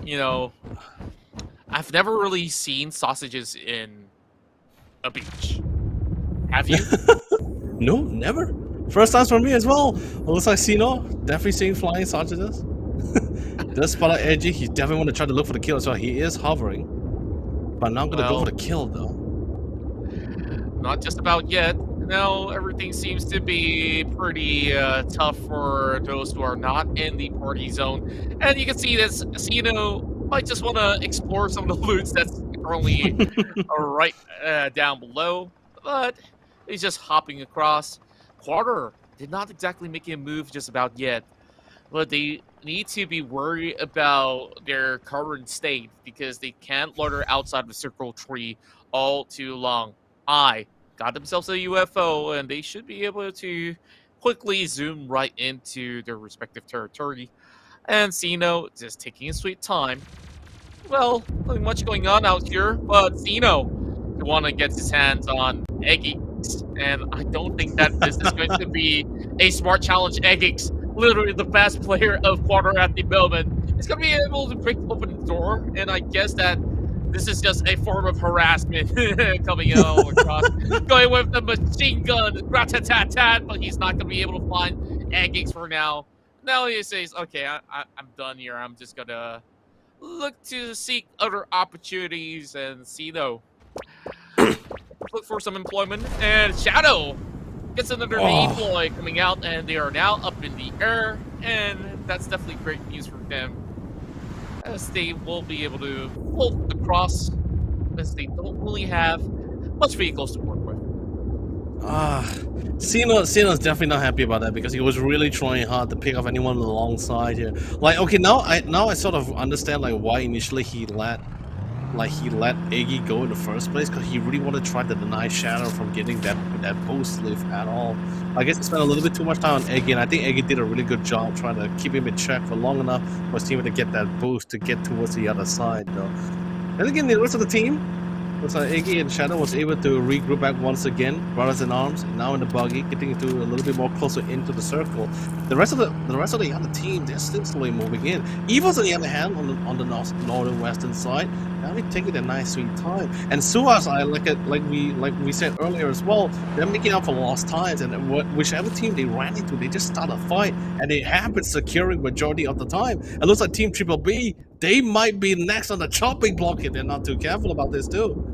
You know, I've never really seen sausages in a beach. Have you? No, never. First time for me as well. Looks like Sino definitely seeing flying sausages. Does spot out Edgy. He definitely want to try to look for the kill as well. He is hovering, but not gonna go for the kill though. Not just about yet. No, everything seems to be pretty tough for those who are not in the party zone. And you can see this, Sino might just want to explore some of the loots that's currently right down below. But he's just hopping across. Quarter did not exactly make a move just about yet. But they need to be worried about their current state because they can't loiter outside the circle tree all too long. I got themselves a UFO, and they should be able to quickly zoom right into their respective territory. And Sino just taking his sweet time. Well, nothing much going on out here, but Sino want to get his hands on Eggs, and I don't think that this is going to be a smart challenge. Eggs, literally the best player of Quarter at the moment, is going to be able to break open the door, and I guess that this is just a form of harassment coming out across, going with the machine gun, rat-tat-tat-tat, but he's not going to be able to find Eggs for now. Now he says, okay, I'm done here. I'm just going to look to seek other opportunities and see, though. Look for some employment, and Shadow gets another deploy coming out, and they are now up in the air, and that's definitely great news for them, as they will be able to float across, as they don't really have much vehicles to work with. Cena's definitely not happy about that because he was really trying hard to pick off anyone alongside here. Like, okay, now I sort of understand like why initially he let Iggy go in the first place, because he really wanted to try to deny Shadow from getting that post lift at all. I guess he spent a little bit too much time on Iggy, and I think Iggy did a really good job trying to keep him in check for long enough for his team to get that boost to get towards the other side, though. And again, the rest of the team, looks like Iggy and Shadow was able to regroup back once again, brothers in arms, now in the buggy, getting into a little bit more closer into the circle. The rest of the other team, they're still slowly moving in. Evils, on the other hand, on the northern western side, they're taking their nice sweet time. And Suas, like we said earlier as well, they're making up for lost times, and whichever team they ran into, they just start a fight, and they have been securing majority of the time. It looks like Team Triple B, they might be next on the chopping block if they're not too careful about this too.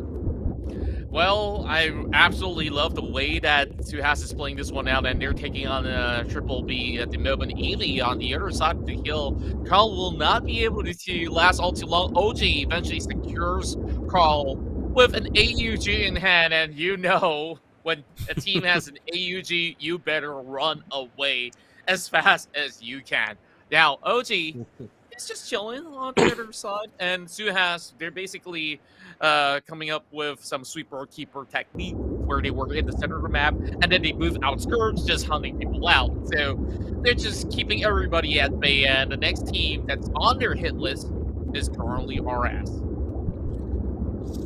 Well, I absolutely love the way that Suhas is playing this one out, and they're taking on Triple B at the moment. Ely on the other side of the hill. Carl will not be able to last all too long. OG eventually secures Carl with an AUG in hand, and you know when a team has an AUG, you better run away as fast as you can. Now, OG is just chilling on the other side, and Suhas, they're basically coming up with some sweeper keeper technique where they were in the center of the map and then they move outskirts, just hunting people out. So they're just keeping everybody at bay, and the next team that's on their hit list is currently RS.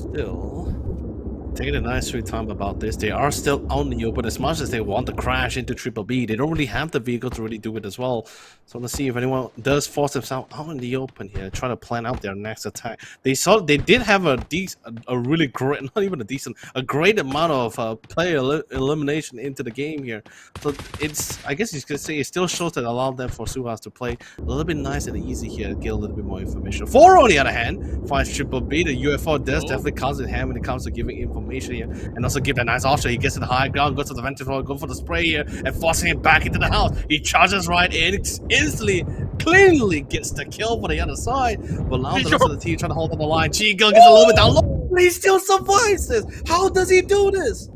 Still taking a nice sweet time about this. They are still on the open as much as they want to crash into Triple B. They don't really have the vehicle to really do it as well. So let's see if anyone does force themselves out in the open here, try to plan out their next attack. They did have a really great, not even a decent, a great amount of player elimination into the game here. So it's, I guess you could say, it still shows that allowed them for Suhas to play a little bit nice and easy here, get a little bit more information. 4, on the other hand, finds Triple B. The UFO does definitely comes in hand when it comes to giving information here, and also give that nice option. He gets to the high ground, goes to the vent floor, go for the spray here, and forcing him back into the house. He charges right in, instantly, cleanly gets the kill for the other side. But now the rest of the team trying to hold on the line. G-Girl gets a little bit down low, but he still survives this. How does he do this?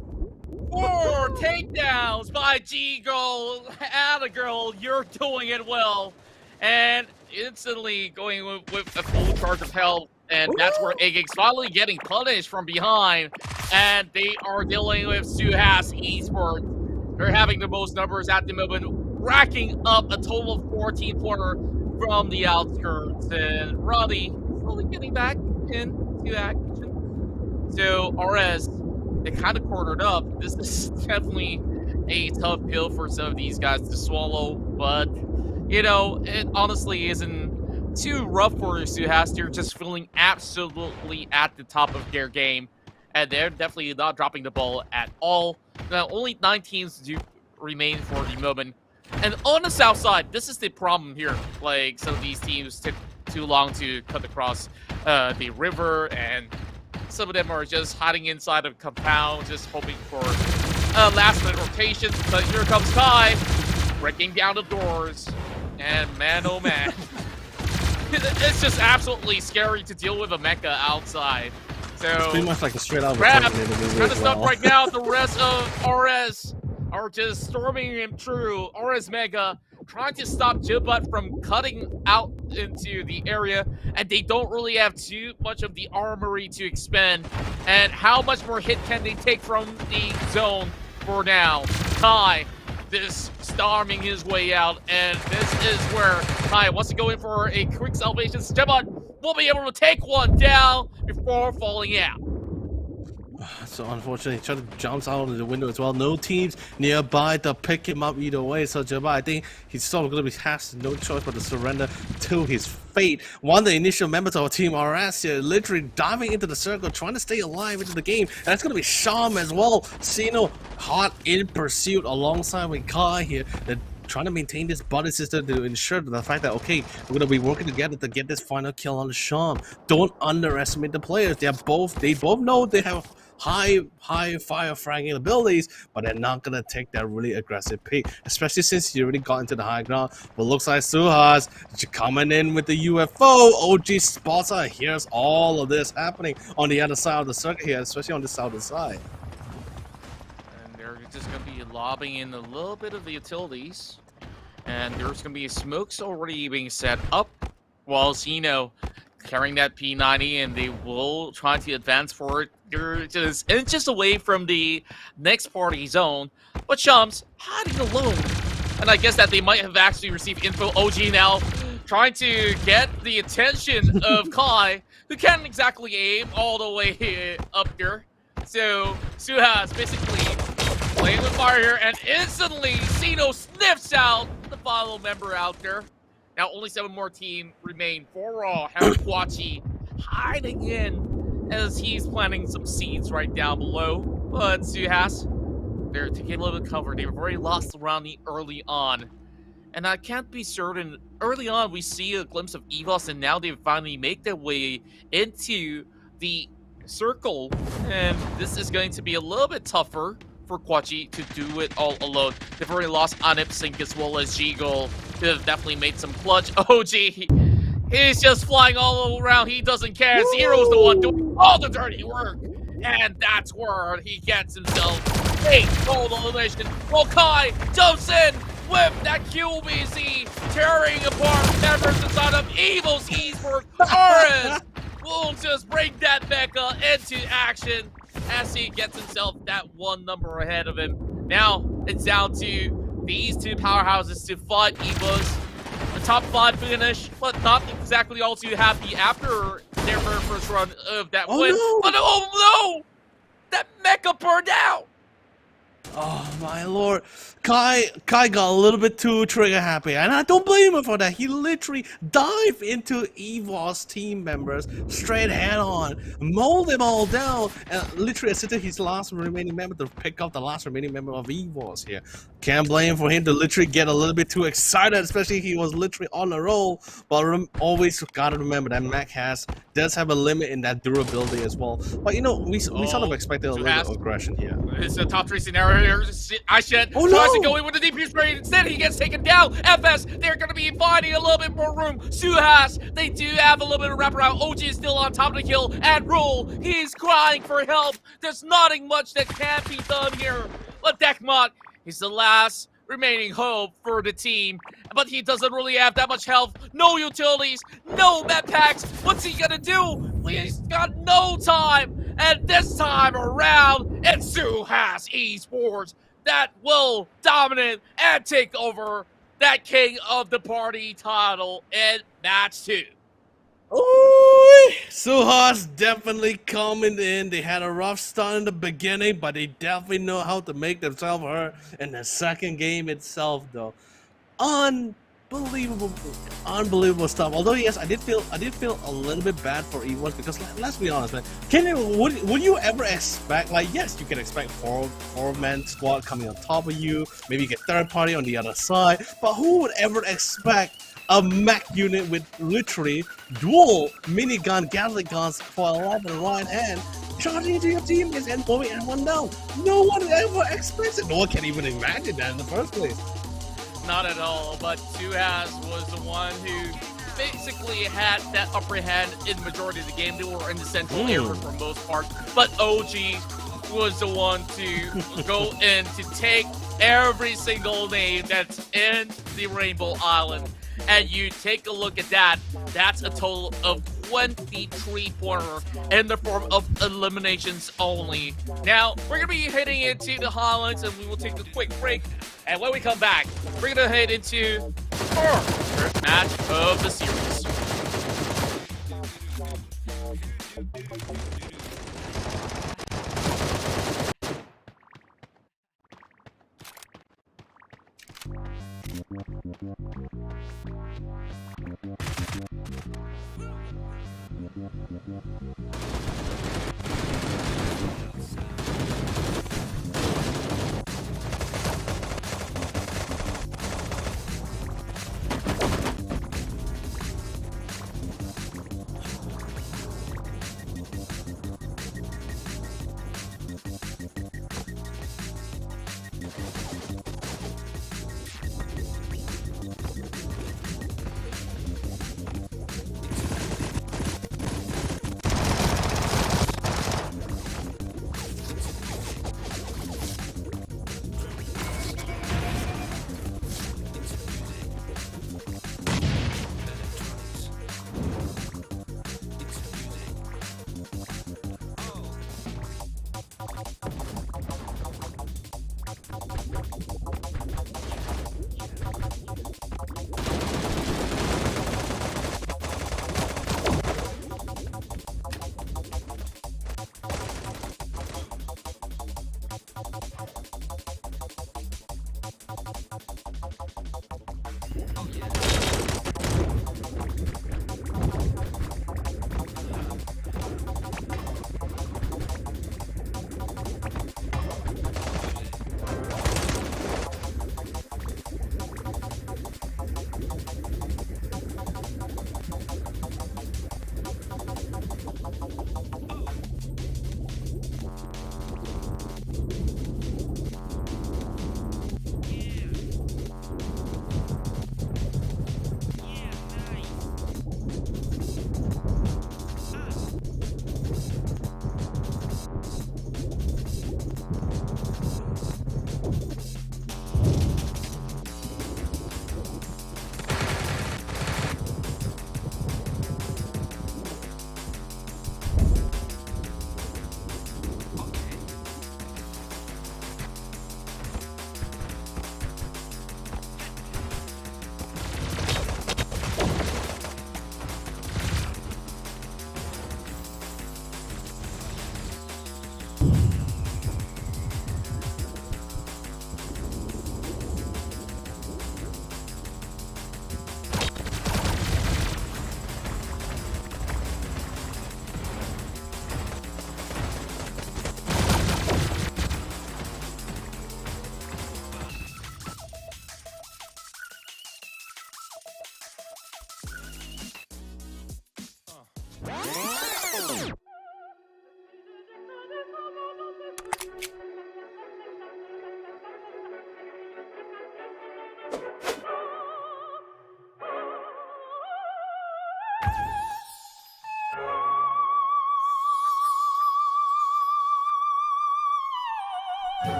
4 takedowns by G-Girl. Atta girl, you're doing it well. And instantly going with a full charge of health. And that's where Eggs finally getting punished from behind. And they are dealing with Suhas Esports. They're having the most numbers at the moment, racking up a total of 14 pointer from the outskirts. And Roddy slowly getting back into action. So RS, they kind of cornered up. This is definitely a tough pill for some of these guys to swallow, but you know, it honestly isn't too rough for Suhas. They're just feeling absolutely at the top of their game, and they're definitely not dropping the ball at all. Now, only 9 teams do remain for the moment. And on the south side, this is the problem here. Like, some of these teams took too long to cut across the river, and some of them are just hiding inside of compound, just hoping for last-minute rotations. But here comes Kai, breaking down the doors. And man, oh man, it's just absolutely scary to deal with a mecha outside. So It's pretty much like a straight out Grab Terminator movie kind of as stuff well. right now. The rest of RS are just storming him through. RS Mega trying to stop Jibut from cutting out into the area, and they don't really have too much of the armory to expend. And how much more hit can they take from the zone for now? Kai just storming his way out, and this is where Kai wants to go in for a quick salvation. Jibut will be able to take one down before falling out. So unfortunately, Chuck jumps out of the window as well. No teams nearby to pick him up either way. So Jabba, I think he's sort of going to be has no choice but to surrender to his fate. One of the initial members of our team, RS, here, literally diving into the circle, trying to stay alive into the game. And that's going to be Sham as well. Sino hot in pursuit alongside with Kai here. They're trying to maintain this buddy system to ensure the fact that, okay, we're going to be working together to get this final kill on the Sham. Don't underestimate the players. They both know they have high fire fragging abilities, but they're not gonna take that really aggressive pick, especially since you already got into the high ground. But looks like Suhas coming in with the UFO. OG spots out, here's all of this happening on the other side of the circuit here, especially on the southern side. And they're just going to be lobbing in a little bit of the utilities. And there's going to be smokes already being set up. While Zeno carrying that P90, and they will try to advance for it. They're just inches away from the next party zone. But Shams hiding alone. And I guess that they might have actually received info. OG now trying to get the attention of Kai, who can't exactly aim all the way up here. So Suhas basically playing with fire here, and instantly Zeno sniffs out the final member out there. Now only 7 more team remain. For Raw, have Kwachi hiding in as he's planting some seeds right down below. But Suhas, they're taking a little bit of cover. They've already lost around the early on. And I can't be certain. Early on, we see a glimpse of EVOS, and now they finally make their way into the circle. And this is going to be a little bit tougher for Kwachi to do it all alone. They've already lost Anip Sync as well as G-Goal. They've definitely made some clutch. OG, he's just flying all around. He doesn't care. Woo! Zero's the one doing all the dirty work. And that's where he gets himself a gold elimination. Well, Kai jumps in with that QBZ, tearing apart members inside of Evil's Esports. Oris will just bring that mecha into action as he gets himself that one number ahead of him. Now it's down to these 2 powerhouses to fight Eva's. The top 5 finish, but not exactly all too happy after their very first run of that win. No. But oh no! That mecha burned out! Oh my lord. Kai got a little bit too trigger happy, and I don't blame him for that. He literally dived into EVOS team members straight head on, mowed them all down, and literally assisted his last remaining member to pick up the last remaining member of EVOS here. Can't blame him for him to literally get a little bit too excited, especially he was literally on a roll. But always gotta remember that Mac does have a limit in that durability as well. But you know, we sort of expected a little bit of aggression here. It's a top 3 scenario here. I shed. Oh, Tries no! to go in with the DP spray. Instead, he gets taken down. FS, they're going to be finding a little bit more room. Suhas, they do have a little bit of wraparound. OG is still on top of the kill. And Rule, he's crying for help. There's nothing much that can be done here. But Dekmot is the last remaining hope for the team. But he doesn't really have that much health. No utilities, no med packs. What's he going to do? He's got no time. And this time around, it's Suhas Esports that will dominate and take over that King of the Party title in match 2. Oh, Suha's definitely coming in. They had a rough start in the beginning, but they definitely know how to make themselves heard in the second game itself, though. Unbelievable, unbelievable stuff. Although yes, I did feel a little bit bad for Ewoks because let's be honest, man. Would you ever expect, like, yes, you can expect four-man squad coming on top of you, maybe you get third party on the other side, but who would ever expect a mech unit with literally dual minigun Gatling guns for 11 right hand charging into your teammates and blowing everyone down? No one ever expects it. No one can even imagine that in the first place. Not at all, but Suhas was the one who basically had that upper hand in the majority of the game. They were in the central area for most part, but OG was the one to go in to take every single name that's in the Rainbow Island. And you take a look at that, that's a total of 23 pointer in the form of eliminations only. Now, we're going to be heading into the highlights and we will take a quick break. And when we come back, we're going to head into our first match of the series.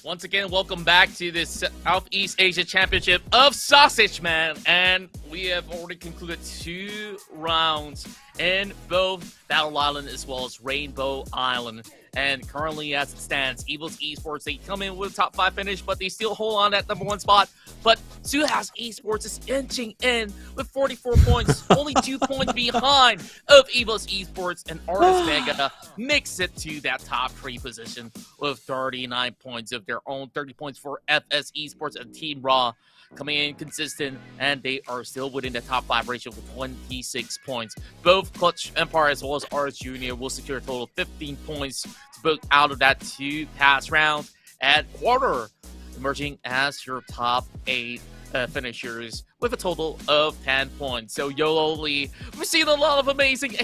Once again, welcome back to this Southeast Asia Championship of Sausage Man, and we have already concluded 2 rounds in both Battle Island as well as Rainbow Island. And currently, as it stands, Evil's Esports, they come in with a top 5 finish, but they still hold on that number 1 spot. But Suhouse Esports is inching in with 44 points, only 2 points behind of Evil's Esports, and Artist Mega makes it to that top 3 position with 39 points of their own, 30 points for FS Esports and Team Raw coming in consistent, and they are still within the top 5 ratio with 26 points. Both Clutch Empire as well as RS Junior will secure a total of 15 points to book out of that 2 past round, and Quarter emerging as your top 8 finishers with a total of 10 points. So YOLO Lee, we've seen a lot of amazing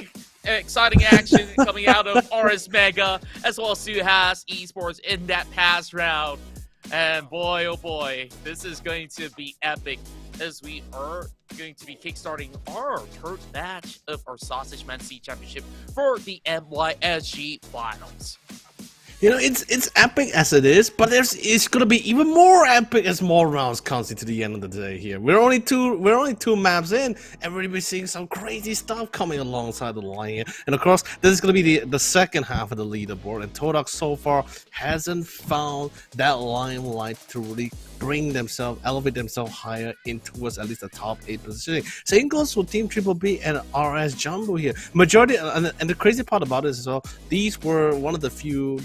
exciting action coming out of RS Mega as well as Suhouse Esports in that past round. And boy, oh boy, this is going to be epic as we are going to be kickstarting our 3rd batch of our Sausage Man C Championship for the MYSG Finals. You know, it's epic as it is, but it's gonna be even more epic as more rounds comes into the end of the day. Here, we're only two maps in, and we're gonna be seeing some crazy stuff coming alongside the line here. And of course, this is gonna be the second half of the leaderboard, and Todak so far hasn't found that limelight to really elevate themselves higher in towards at least the top 8 positioning. Same goes for Team Triple B and RS Jumbo here. Majority, and the crazy part about this is, well, these are one of the few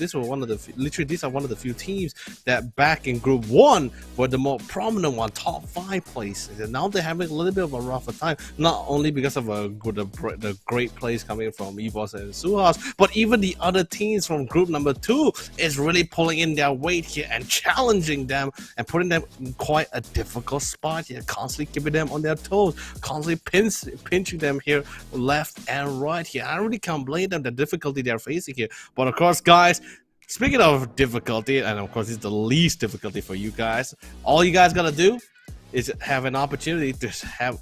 teams that back in Group 1 were the more prominent one, top 5 places. And now they're having a little bit of a rougher time, not only because of the great plays coming from EVOS and Suhouse, but even the other teams from Group number 2 is really pulling in their weight here and challenging them and putting them in quite a difficult spot here, constantly keeping them on their toes, constantly pinching them here left and right here. I really can't blame them the difficulty they're facing here. But of course, guys, speaking of difficulty, and of course it's the least difficulty for you guys, all you guys gotta do is have an opportunity to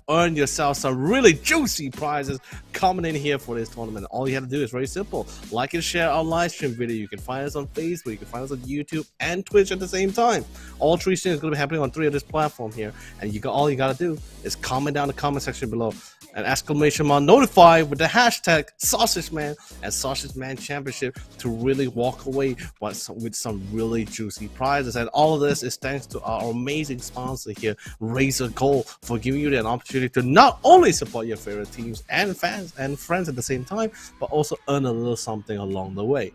earn yourself some really juicy prizes coming in here for this tournament. All you have to do is very simple: like and share our live stream video. You can find us on Facebook, you can find us on YouTube and Twitch at the same time. All 3 streams are going to be happening on 3 of this platform here, and all you got to do is comment down in the comment section below an exclamation mark notify with the hashtag Sausage Man and Sausage Man Championship to really walk away with some really juicy prizes. And all of this is thanks to our amazing sponsor here, Razer Gold, for giving you an opportunity to not only support your favorite teams and fans and friends at the same time, but also earn a little something along the way.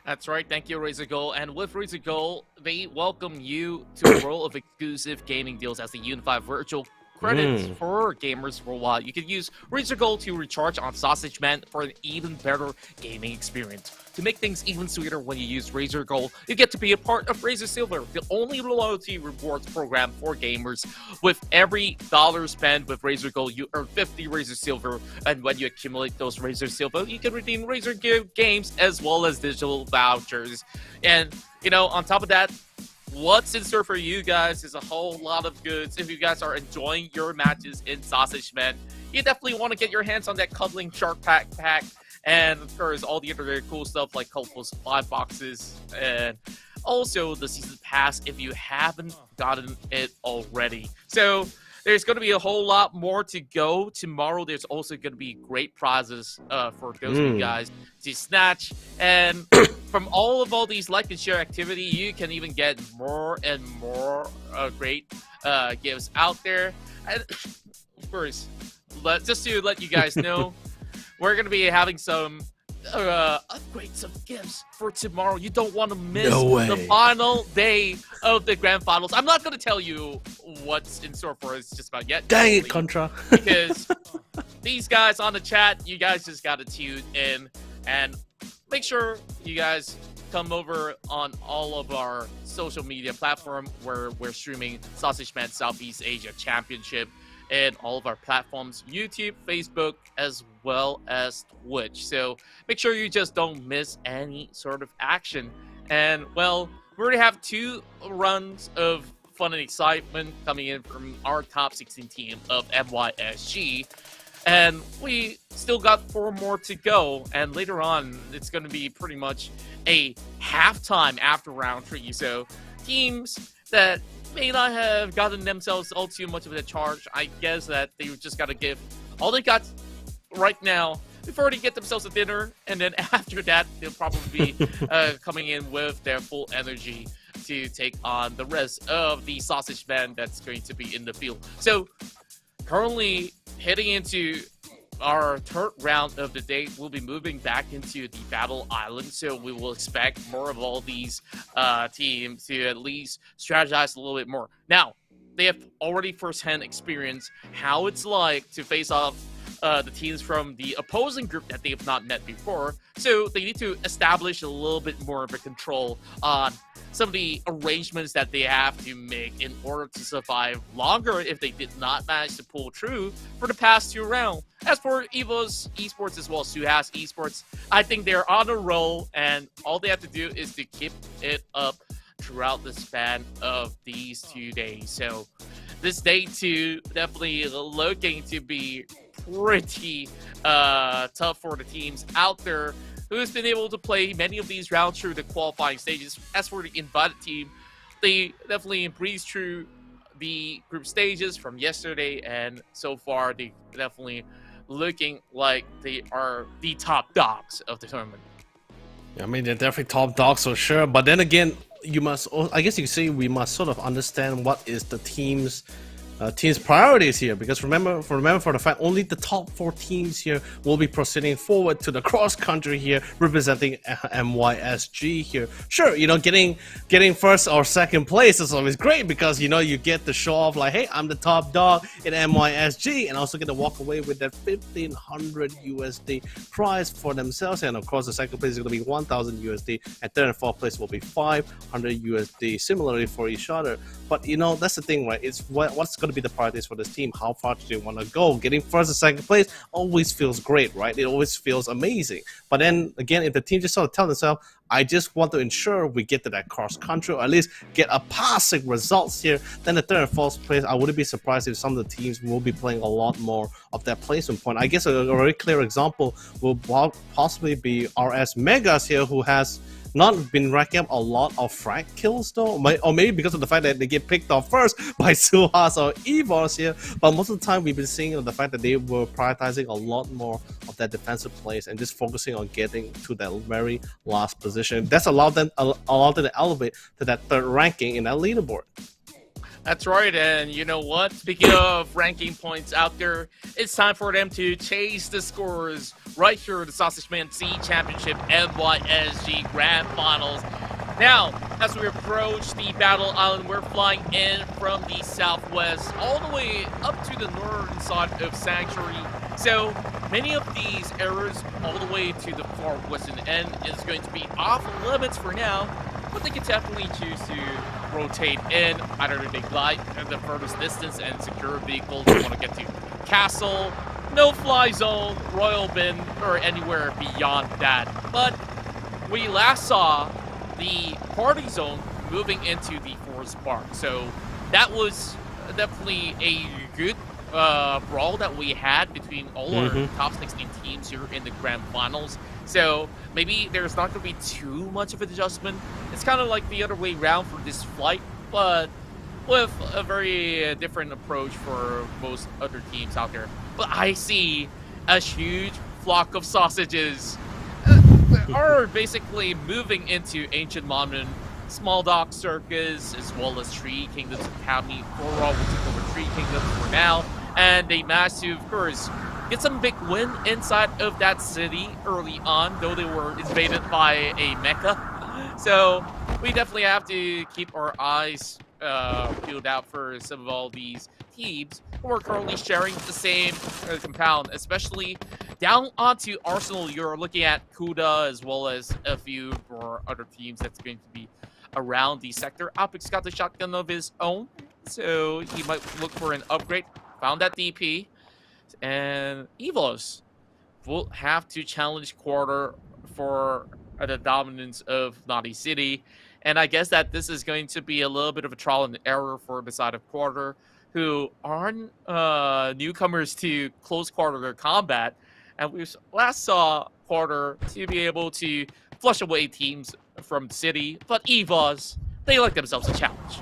That's right. Thank you, Razer Gold. And with Razer Gold, they welcome you to a world of exclusive gaming deals as the unified virtual credits for gamers worldwide. You can use Razer Gold to recharge on Sausage Man for an even better gaming experience. To make things even sweeter when you use Razer Gold, you get to be a part of Razer Silver, the only loyalty rewards program for gamers. With every dollar spent with Razer Gold, you earn 50 Razer Silver, and when you accumulate those Razer Silver, you can redeem Razer games as well as digital vouchers. And, you know, on top of that, what's in store for you guys is a whole lot of goods. If you guys are enjoying your matches in Sausage Man, you definitely want to get your hands on that Cuddling Shark pack, and of course all the other cool stuff like colorful supply boxes, and also the season pass if you haven't gotten it already. So there's going to be a whole lot more to go. Tomorrow, there's also going to be great prizes for those of you guys to snatch. And from all these like and share activity, you can even get more and more great gifts out there. And of course, just to let you guys know, we're going to be having some upgrades of gifts for tomorrow. You don't want to miss the final day of the grand finals. I'm not going to tell you what's in store for us just about yet. Dang it, Contra. Because these guys on the chat, you guys just got to tune in and make sure you guys come over on all of our social media platform where we're streaming Sausage Man Southeast Asia Championship and all of our platforms, YouTube, Facebook, as well as Twitch. So make sure you just don't miss any sort of action. And, well, we already have 2 runs of fun and excitement coming in from our top 16 team of MYSG. And we still got 4 more to go. And later on, it's going to be pretty much a halftime after round 3. So teams that may not have gotten themselves all too much of a charge. I guess that they just got to give all they got right now before they get themselves a dinner, and then after that, they'll probably be coming in with their full energy to take on the rest of the sausage band that's going to be in the field. So currently heading into our third round of the day, we'll be moving back into the battle island, so we will expect more of all these teams to at least strategize a little bit more. Now, they have already firsthand experienced how it's like to face off the teams from the opposing group that they have not met before, so they need to establish a little bit more of a control on some of the arrangements that they have to make in order to survive longer if they did not manage to pull through for the past 2 rounds. As for Evo's Esports as well, Suhas Esports, I think they're on a roll, and all they have to do is to keep it up throughout the span of these 2 days. So this day 2 definitely looking to be pretty tough for the teams out there who's been able to play many of these rounds through the qualifying stages. As for the invited team, they definitely breezed through the group stages from yesterday, and so far they definitely looking like they are the top dogs of the tournament. I mean, they're definitely top dogs for sure, but then again, you must, I guess you can say we must sort of understand what is the team's priorities here, because remember for the fact only the top 4 teams here will be proceeding forward to the cross country here, representing MYSG here. Sure, you know, getting first or second place is always great, because you know you get to show off like, hey, I'm the top dog in MYSG, and also get to walk away with that 1,500 USD prize for themselves. And of course, the second place is going to be 1,000 USD, and third and fourth place will be 500 USD, similarly for each other. But you know, that's the thing, right? It's what's going to be the priorities for this team. How far do they want to go? Getting first and second place always feels great, right? It always feels amazing. But then again, if the team just sort of tell themselves, I just want to ensure we get to that cross country, or at least get a passing results here, then the third and fourth place, I wouldn't be surprised if some of the teams will be playing a lot more of that placement point. I guess a very clear example will possibly be RS Megas here, who has not been racking up a lot of frag kills though, or maybe because of the fact that they get picked off first by Suhas or Evos here, but most of the time we've been seeing the fact that they were prioritizing a lot more of that defensive plays and just focusing on getting to that very last position. That's allowed them to elevate to that third ranking in that leaderboard. That's right, and you know what? Speaking of ranking points out there, it's time for them to chase the scores right here at the Sausage Man C Championship MYSG Grand Finals. Now, as we approach the Battle Island, we're flying in from the southwest all the way up to the northern side of Sanctuary. So many of these areas all the way to the far western end is going to be off limits for now, but they can definitely choose to rotate in. Either they glide the furthest distance and secure vehicles they want to get to Castle, No Fly Zone, Royal Bin, or anywhere beyond that. But we last saw the party zone moving into the Forest Park, so that was definitely a good brawl that we had between all our top 16 teams here in the Grand Finals. So maybe there's not going to be too much of an adjustment. It's kind of like the other way around for this flight, but with a very different approach for most other teams out there. But I see a huge flock of sausages are basically moving into Ancient Monument, Small Dock Circus, as well as Tree Kingdoms Academy. Overall, we took over Tree Kingdoms for now, and they managed to, of course, get some big win inside of that city early on, though they were invaded by a mecha. So we definitely have to keep our eyes peeled out for some of all these teams who are currently sharing the same compound, especially down onto Arsenal. You're looking at Kuda as well as a few more other teams that's going to be around the sector. Opix got the shotgun of his own, so he might look for an upgrade. Found that DP. And Evos will have to challenge Quarter for the dominance of Naughty City. And I guess that this is going to be a little bit of a trial and error for the side of Quarter, who aren't newcomers to close quarter combat. And we last saw Quarter to be able to flush away teams from the city. But Evos they like themselves a challenge.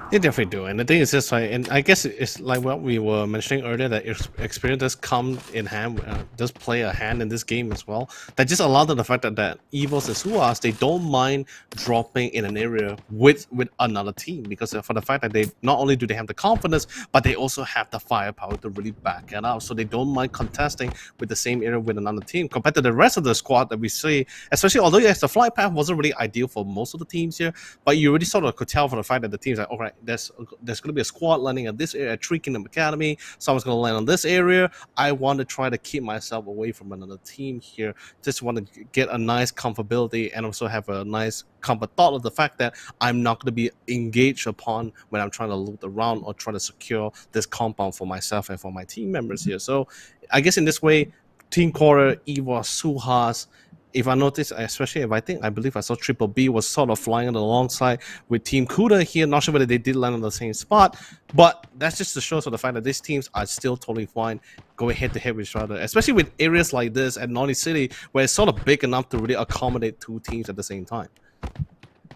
They definitely do, and the thing is just like, and I guess it's like what we were mentioning earlier, that experience does come in hand, does play a hand in this game as well. That just allowed the fact that Evos and Suas, they don't mind dropping in an area with another team, because for the fact that they not only do they have the confidence, but they also have the firepower to really back it up. So they don't mind contesting with the same area with another team compared to the rest of the squad that we see. Especially although yes, the flight path wasn't really ideal for most of the teams here, but you already sort of could tell for the fact that the teams like, all right, there's going to be a squad landing at this area at Tree Kingdom Academy. Someone's going to land on this area. I want to try to keep myself away from another team here. Just want to get a nice comfortability and also have a nice comfort thought of the fact that I'm not going to be engaged upon when I'm trying to loot around or try to secure this compound for myself and for my team members here. So I guess in this way, Team Quarter, Eva, Suhas, if I notice, especially if I believe I saw Triple B was sort of flying alongside with Team Kuda here. Not sure whether they did land on the same spot, but that's just to show the fact that these teams are still totally fine going head to head with each other, especially with areas like this at Naughty City, where it's sort of big enough to really accommodate two teams at the same time.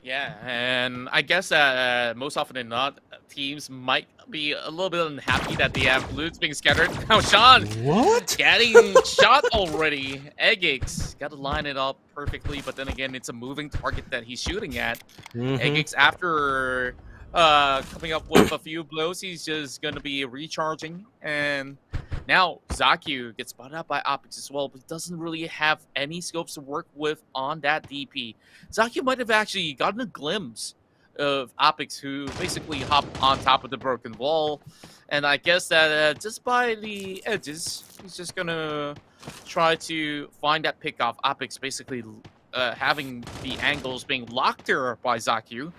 Yeah, and I guess most often than not, teams might be a little bit unhappy that they have loots being scattered. Now, Sean, what? Getting shot already. Egix got to line it up perfectly, but then again, it's a moving target that he's shooting at. Egix, after coming up with a few blows, he's just going to be recharging, and now Zaku gets spotted out by Optics as well, but doesn't really have any scopes to work with on that DP. Zaku might have actually gotten a glimpse of Optics, who basically hopped on top of the broken wall, and I guess that just by the edges, he's just gonna try to find that pick off. Optics basically having the angles being locked there by Zaku,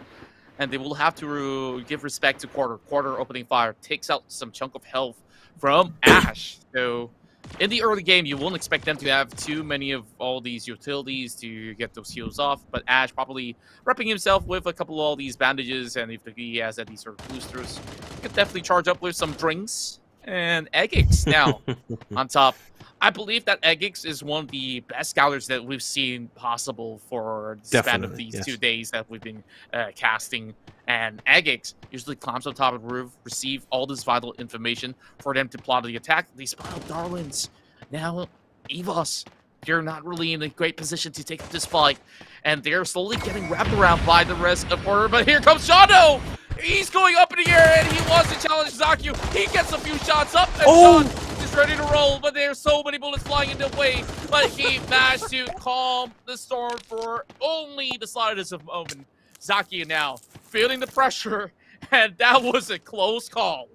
and they will have to give respect to Quarter. Quarter opening fire takes out some chunk of health from Ash. So in the early game, you won't expect them to have too many of all these utilities to get those heals off, but Ash probably repping himself with a couple of all these bandages, and if he has any sort of boosters, he could definitely charge up with some drinks. And Egix now on top. I believe that Egix is one of the best scouters that we've seen possible for the span of these 2 days that we've been casting. And Egix usually climbs on top of the roof, receive all this vital information for them to plot the attack. They spot out Darwin's. Now, Evos, they're not really in a great position to take this fight. And they're slowly getting wrapped around by the rest of Quarter. But here comes Shano! He's going up in the air, and he wants to challenge Zaku. He gets a few shots up, and Sean is ready to roll, but there's so many bullets flying in the way. But he managed to calm the storm for only the slightest of moment. Zaku now feeling the pressure, and that was a close call.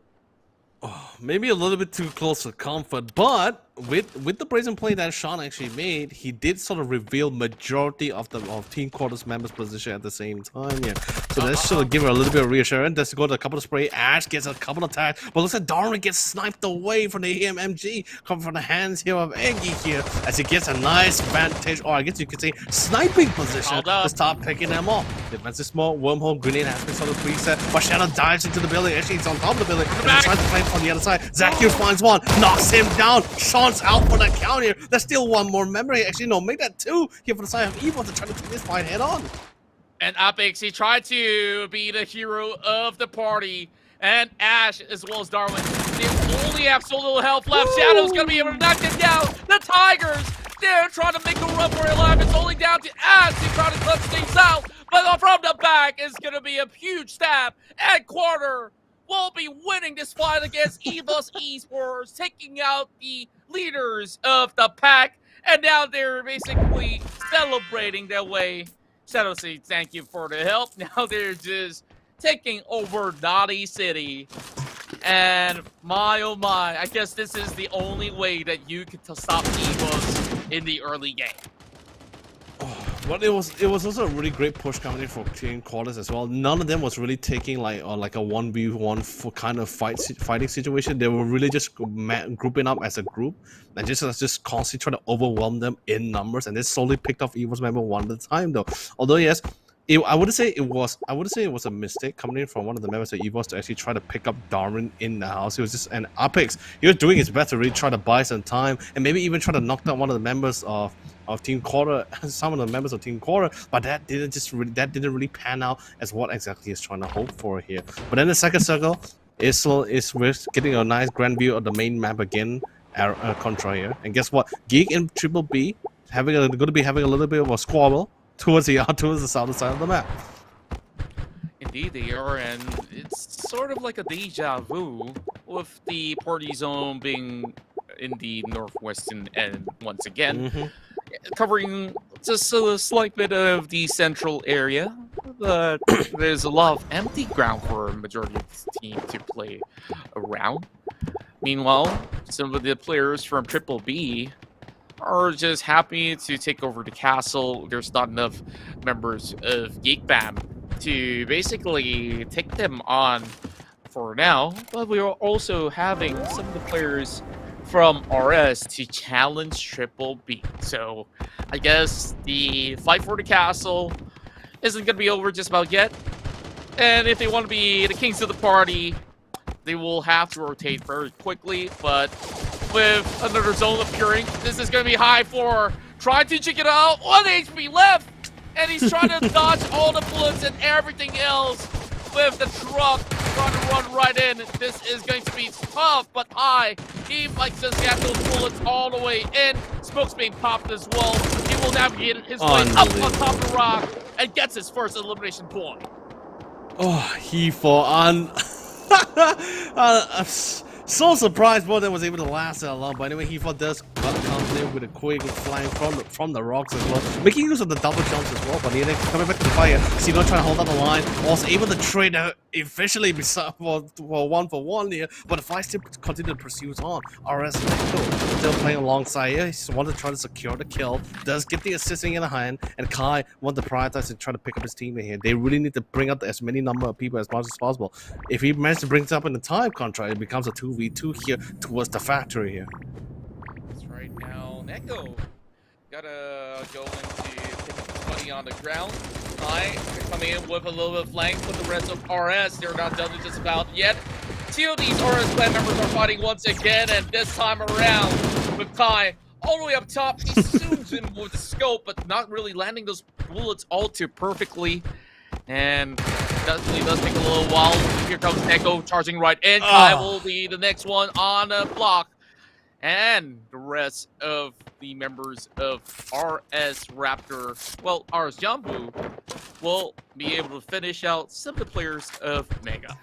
Oh, maybe a little bit too close for comfort, but with the brazen play that Sean actually made, he did sort of reveal majority of Team Quarters members' position at the same time. Yeah, so let's sort of give her a little bit of reassurance. Let's go to a couple of spray. Ash gets a couple of attacks, but looks like Darwin gets sniped away from the AMG, coming from the hands here of Eggy here, as he gets a nice vantage, or I guess you could say sniping position to start picking them off. Defensive smoke, wormhole, grenade has been sort of preset, but Shadow dives into the building. Actually, he's on top of the building, and he's trying to fight on the other side. Zaku finds one, knocks him down. Sean's out for that count here. There's still one more member. Actually, no, make that two here for the side of Evo to try to take this fight head on. And Opix, he tried to be the hero of the party. And Ash, as well as Darwin, they only have so little health left. Shadow's gonna be able to knock them down. The Tigers, they're trying to make a run for their life. It's only down to Ash to try to clutch things out. But from the back is gonna be a huge stab. And Quarter will be winning this fight against Evos Esports, taking out the leaders of the pack, and now they're basically celebrating their way. Shadow says thank you for the help. Now they're just taking over Naughty City. And my oh my, I guess this is the only way that you can stop Evos in the early game. But it was also a really great push coming in for Team Quarters as well. None of them was really taking like a 1v1 for kind of fighting situation. They were really just grouping up as a group and just constantly trying to overwhelm them in numbers. And they slowly picked off Evil's member one at a time though. Although yes, I wouldn't say it was. I wouldn't say it was a mistake coming in from one of the members of EVOS to actually try to pick up Darwin in the house. It was just an Apex. He was doing his best to really try to buy some time and maybe even try to knock down one of the members of Team Quarter, some of the members of Team Quarter. But that didn't really pan out as what exactly he's trying to hope for here. But then the second circle is we're getting a nice grand view of the main map again. Contra here, and guess what? Geek and Triple B going to be having a little bit of a squabble towards the southern side of the map. Indeed, they are, and it's sort of like a deja vu with the party zone being in the northwestern end once again, covering just a slight bit of the central area. But there's a lot of empty ground for a majority of this team to play around. Meanwhile, some of the players from Triple B are just happy to take over the castle. There's not enough members of GeekBam to basically take them on for now, but we are also having some of the players from RS to challenge Triple B. So I guess the fight for the castle isn't going to be over just about yet. And if they want to be the kings of the party, they will have to rotate very quickly. But with another zone appearing, this is going to be high for trying to check it out. 1 HP left, and he's trying to dodge all the bullets and everything else with the truck trying to run right in. This is going to be tough, but he might just get those bullets all the way in. Smoke's being popped as well. He will navigate his way up on top of the rock and gets his first elimination point. Oh, he for on. I'm so surprised Bolden was able to last that long. But anyway, He4 does come in with a quick flying from the rocks as well, making use of the double jumps as well. But then coming back to the fire, Sino trying to hold on the line, also able to trade efficiently for 1-for-1 here. But the fight still continue to pursue on. RS still playing alongside here. He just wanted to try to secure the kill. Does get the assisting in the hand, and Kai want to prioritize and try to pick up his team in here. They really need to bring up as many number of people as much as possible. If he manages to bring it up in the time contract, it becomes a 2v2 here towards the factory here. That's right. Now Neko gotta go into pick up his money on the ground. Kai coming in with a little bit of flank with the rest of RS. They're not done just about yet. Two of these RS clan members are fighting once again, and this time around with Kai all the way up top. He zooms in with the scope, but not really landing those bullets all too perfectly. And definitely does take a little while. Here comes Neko charging right in. Kai will be the next one on the block. And the rest of the members of RS Raptor, well, RS Jambu, will be able to finish out some of the players of Mega.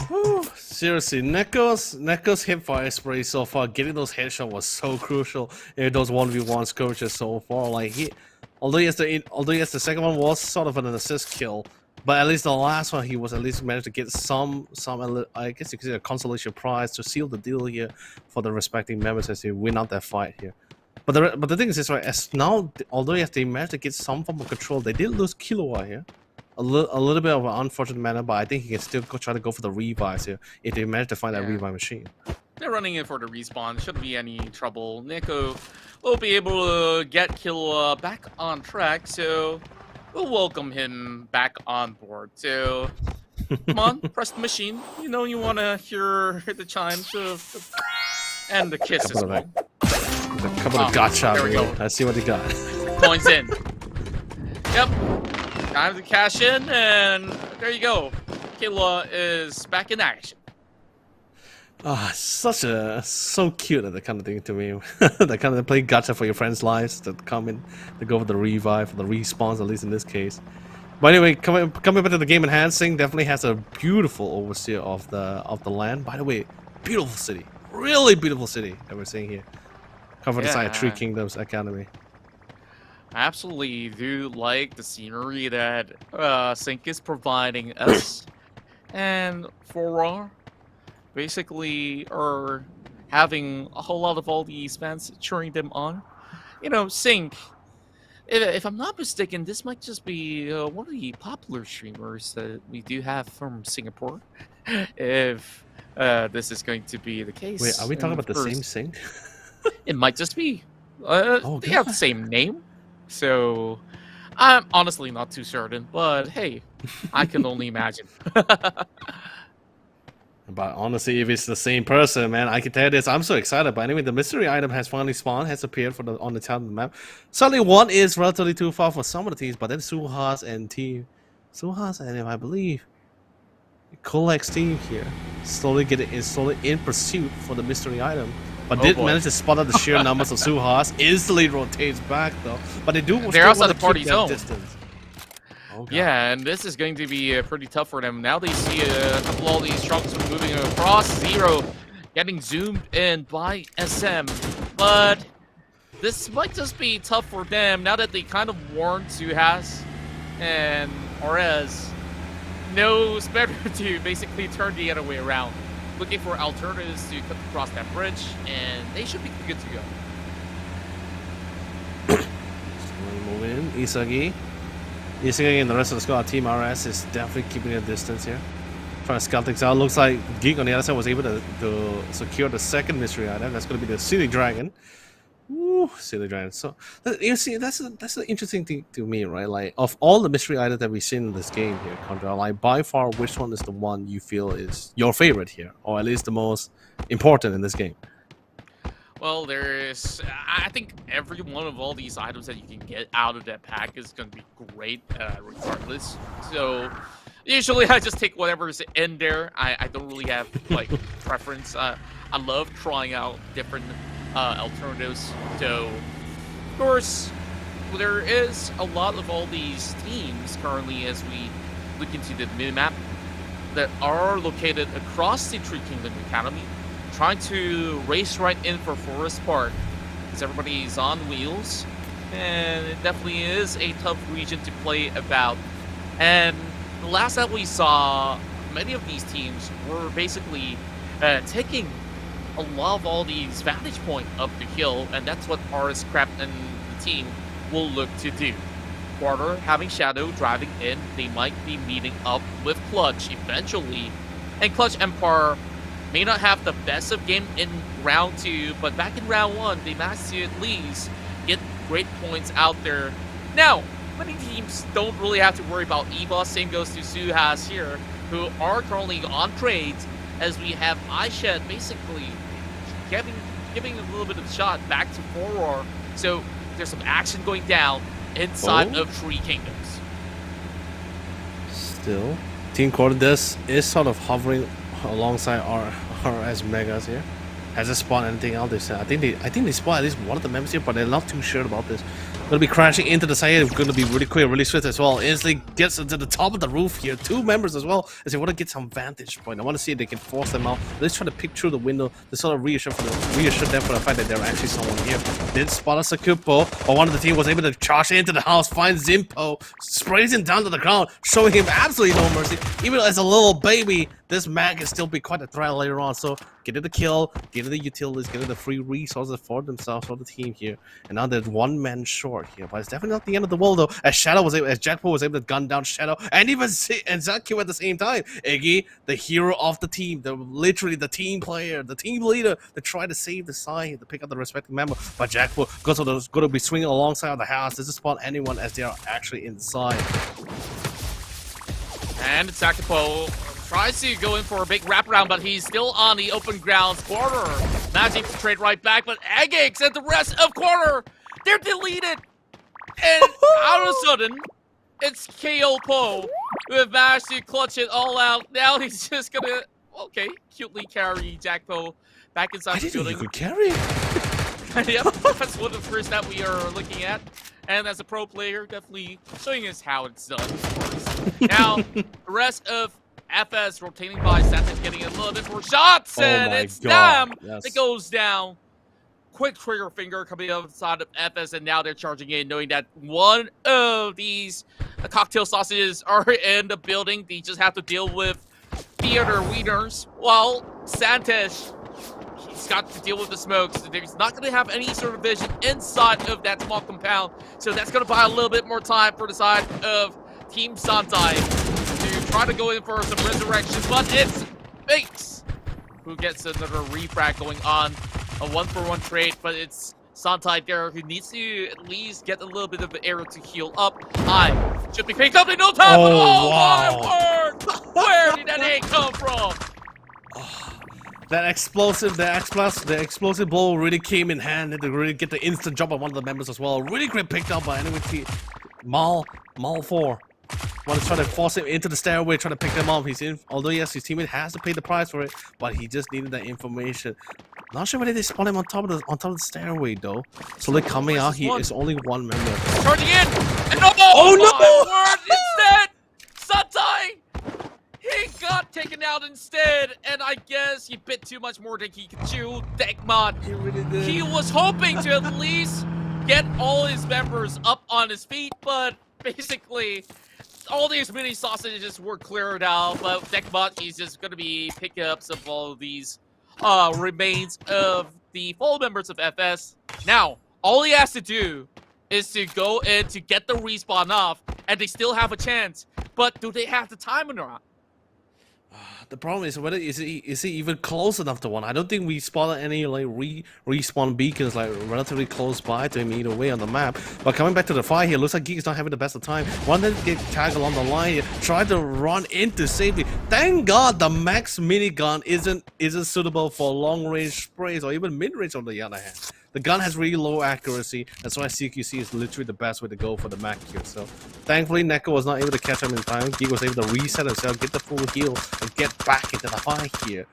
Whew, seriously, Neko's hipfire spray so far, getting those headshots was so crucial in those 1v1 skirmishes so far. Like although yes, the second one was sort of an assist kill, but at least the last one he was at least managed to get some I guess you could say a consolation prize to seal the deal here for the respecting members as they win out that fight here. But the thing is this, right? As now, although yes, they managed to get some form of control, they did lose Killua here. A little bit of an unfortunate manner, but I think he can still try to go for the revives here if they manage to find that revive machine. They're running in for the respawn. Shouldn't be any trouble. Neko will be able to get Killua back on track, so we'll welcome him back on board. So come on, press the machine. You know you want to hear the chimes and the kiss as well. A couple of gotcha. There we go. Let's see what they got. Coins in. Yep. Time to cash in, and there you go. Killua is back in action. So cute that kind of thing to me. That kind of play gacha for your friends' lives that come in to go for the revive, for the respawns, at least in this case. But anyway, coming back to the game enhancing, definitely has a beautiful overseer of the land. By the way, beautiful city, really beautiful city that we're seeing here. Covered inside Three Kingdoms Academy. I absolutely do like the scenery that Sync is providing us, and for basically are having a whole lot of all these fans cheering them on. You know, Sync, if I'm not mistaken, this might just be one of the popular streamers that we do have from Singapore. If this is going to be the case. Wait, are we talking about the same Sync? It might just be. They have the same name. So I'm honestly not too certain, but hey, I can only imagine. But honestly, if it's the same person, man, I can tell you this. I'm so excited. But anyway, the mystery item has finally spawned, has appeared for on the challenge map. Certainly, one is relatively too far for some of the teams, but then Suhas and I believe Kolek's team here slowly in pursuit for the mystery item. But did manage to spot out the sheer numbers of Suhas. Instantly rotates back though. But they do. They're outside the party zone. Distance. Oh, yeah, and this is going to be pretty tough for them. Now they see a couple of these trucks moving across. Zero getting zoomed in by SM. But this might just be tough for them now that they kind of warned Suhas and Orez. Knows better to basically turn the other way around. Looking for alternatives to cut across that bridge, and they should be good to go. Move in, Isagi and the rest of the squad, Team RS, is definitely keeping a distance here. Trying to scout things out. Looks like Geek on the other side was able to secure the second mystery item. That's going to be the Silly Dragon. Ooh, Silly Dragon. So, you see, that's an interesting thing to me, right? Like, of all the mystery items that we've seen in this game here, Contra, like, by far, which one is the one you feel is your favorite here? Or at least the most important in this game? Well, I think every one of all these items that you can get out of that pack is going to be great, regardless. So, usually I just take whatever's in there. I don't really have, like, preference. I love trying out different alternatives. So, of course, there is a lot of all these teams currently as we look into the minimap that are located across the Tree Kingdom Academy, trying to race right in for Forest Park because everybody's on wheels, and it definitely is a tough region to play about. And the last that we saw, many of these teams were basically taking a lot of all these vantage point up the hill, and that's what RS Crap and the team will look to do. Quarter having Shadow driving in, they might be meeting up with Clutch eventually, and Clutch Empire may not have the best of game in round 2, but back in round 1, they managed to at least get great points out there. Now, many teams don't really have to worry about E-Boss. Same goes to Suhas here, who are currently on trades, as we have iShed basically giving a little bit of a shot back to Forward. So there's some action going down inside of Tree Kingdoms. Still, Team Cordes is sort of hovering alongside RS Megas here. Has it spawned anything out? I think they spawned at least one of the members here, but they're not too sure about this. Gonna be crashing into the side. It's gonna be really quick, really swift as well. Instantly gets to the top of the roof here. 2 members as well, as they want to get some vantage point. I want to see if they can force them out. Let's try to pick through the window to sort of reassure them for the fact that there are actually someone here. Did spot a Sakupo, but one of the team was able to charge into the house, find Zimpo, sprays him down to the ground, showing him absolutely no mercy. Even as a little baby, this man can still be quite a threat later on. So get it the kill, get it the utilities, get it the free resources for themselves, for the team here. And now there's one man short here, but it's definitely not the end of the world though. As Jackpo was able to gun down Shadow, and even Zakio at the same time. Iggy, the hero of the team, literally the team player, the team leader, to try to save the side, to pick up the respective member. But Jackpo going to be swinging alongside of the house. Doesn't spot anyone as they are actually inside. And Sakapo tries to go in for a big wraparound, but he's still on the open grounds. Quarter managing to trade right back, but Eggex and the rest of Quarter, they're deleted. And all of a sudden, it's KO Po who have managed to clutch it all out. Now he's just gonna, okay, cutely carry Jackpo back inside the building. You could carry it. Yep, that's one of the first that we are looking at. And as a pro player, definitely showing us how it's done, of course. Now, the rest of FS rotating by Santa, getting a little bit more shots, and it's them that goes down. Quick trigger finger coming outside of FS, and now they're charging in, knowing that one of these cocktail sausages are in the building. They just have to deal with theater wieners, while Santesh, he's got to deal with the smokes. He's not going to have any sort of vision inside of that small compound, so that's going to buy a little bit more time for the side of Team Santai to try to go in for some resurrection, but it's Bates who gets another refrag going on. A 1-for-1 trade, but it's Santai there, who needs to at least get a little bit of an arrow to heal up. Should be picked up in no time, but oh my word! Where did that egg come from? That explosive blow really came in handy to really get the instant drop on one of the members as well. Really great picked up by enemy team. Mal 4. Want to try to force him into the stairway, trying to pick them up. He's in, although yes, his teammate has to pay the price for it, but he just needed that information. Not sure whether they spawn him on top of the stairway though. So they're coming out. He is only one member. Charging in, and oh no! Word, instead, Santai, he got taken out instead, and I guess he bit too much more than he could chew. Dekmod, He really did. he was hoping to at least get all his members up on his feet, but basically, all these mini sausages were cleared out. But Dekmod, he's just going to be picking up some of all of these remains of the full members of FS. Now, all he has to do is to go in to get the respawn off, and they still have a chance. But do they have the time or not? The problem is whether is he even close enough to one. I don't think we spotted any like respawn beacons like relatively close by to him either way on the map. But coming back to the fight here, looks like Geek is not having the best of time. One that get tagged along the line here, tried to run into safety. Thank God the max minigun isn't suitable for long range sprays or even mid range on the other hand. The gun has really low accuracy, that's why CQC is literally the best way to go for the Mac here. So, thankfully, Neko was not able to catch him in time. Geek was able to reset himself, get the full heal, and get back into the fight here.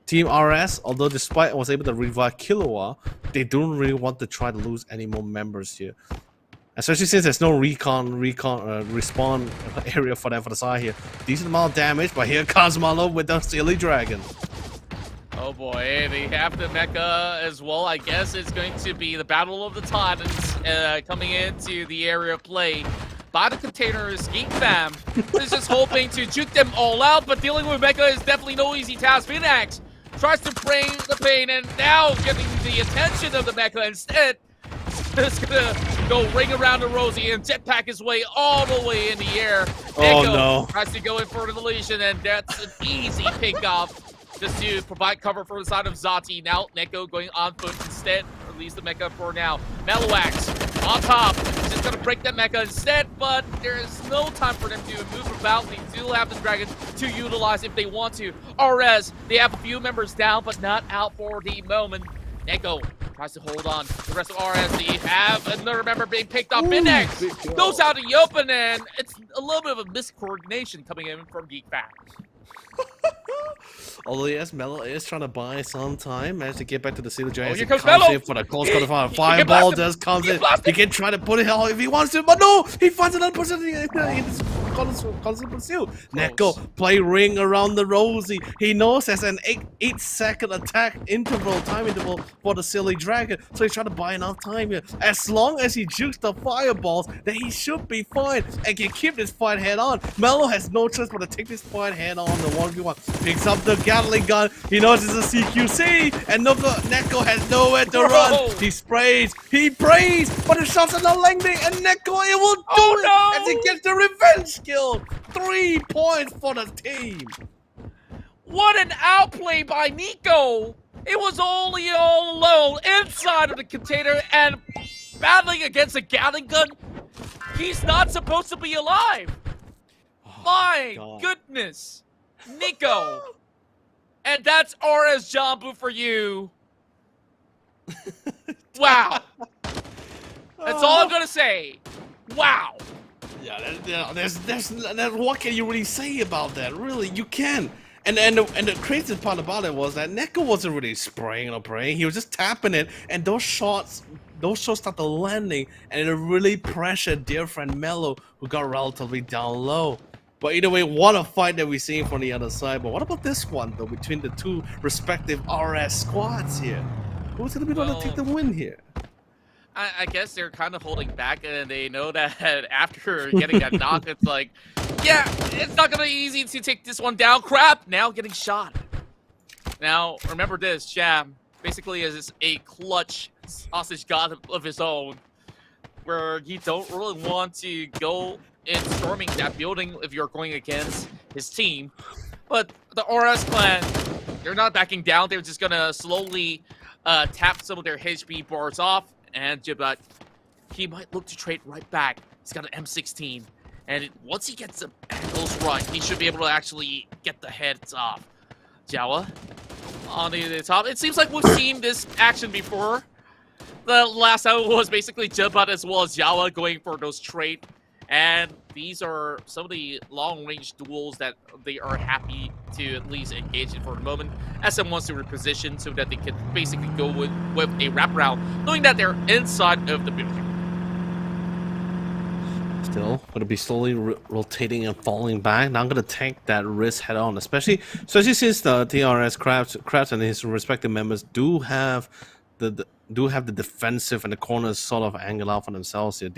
Team RS, although despite was able to revive Killua, they don't really want to try to lose any more members here. Especially since there's no respawn area for them for the side here. Decent amount of damage, but here comes Malo with the Silly Dragon. Oh boy, they have the mecha as well. I guess it's going to be the Battle of the Titans coming into the area of play. By the containers, Geek Fam is just hoping to juke them all out, but dealing with mecha is definitely no easy task. Finax tries to bring the pain, and now getting the attention of the mecha instead. Just gonna go ring around the Rosie and jetpack his way all the way in the air. Oh no! Tries to go in for the deletion, and that's an easy pick off. Just to provide cover for the side of Zati. Now, Neko going on foot instead. Release the mecha for now. Meloax on top. Just going to break that mecha instead, but there is no time for them to move about. They do have the dragon to utilize if they want to. RS, they have a few members down, but not out for the moment. Neko tries to hold on. The rest of RS, they have another member being picked up. Index goes out in the open, and it's a little bit of a miscoordination coming in from Geek Back. Although yes, Mello is trying to buy some time, managed to get back to the Cedar Giants. Here comes comes Mello. in for the close quarter final. Fireball does comes in. He can try to put it out if he wants to, but no! He finds another person in this constant pursuit. Neko play ring around the Rosie. He knows there's an 8-second attack time interval for the Silly Dragon, so he's trying to buy enough time here. As long as he jukes the fireballs, then he should be fine and can keep this fight head on. Mello has no choice but to take this fight head on the 1v1. Picks up the Gatling gun. He knows it's a CQC, and Neko has nowhere to run. He sprays, he prays, but the shots are not landing, and Neko it will do it as he gets the revenge kill. 3 points for the team. What an outplay by Nico! It was only all alone inside of the container and battling against a Gatling gun. He's not supposed to be alive. My goodness. Nico. And that's RS Jambu for you. Wow. That's all I'm gonna say. Wow. Yeah, there's what can you really say about that? Really, you can. And the crazy part about it was that Neko wasn't really spraying or praying. He was just tapping it, and those shots started landing, and it really pressured dear friend Mello, who got relatively down low. But either way, what a fight that we're seeing from the other side. But what about this one, though, between the two respective RS squads here? Who's going to be able to take the win here? I guess they're kind of holding back, and they know that after getting that knock, it's like, yeah, it's not going to be easy to take this one down. Crap, now getting shot. Now, remember this, Sham basically is a clutch sausage god of his own, where you don't really want to go in storming that building if you're going against his team. But the RS clan, they're not backing down. They're just gonna slowly tap some of their HP bars off, and Jibbat, he might look to trade right back. He's got an M16, and once he gets the angles right, he should be able to actually get the heads off. Jawa on the top. It seems like we've seen this action before. The last time was basically Jibbat as well as Jawa going for those trade. And these are some of the long-range duels that they are happy to at least engage in for the moment. SM wants to reposition so that they can basically go with a wraparound, knowing that they're inside of the building. Still going to be slowly rotating and falling back. Not going to take that risk head on, especially since the TRS Krabs and his respective members do have the defensive and the corners sort of angled out for themselves here.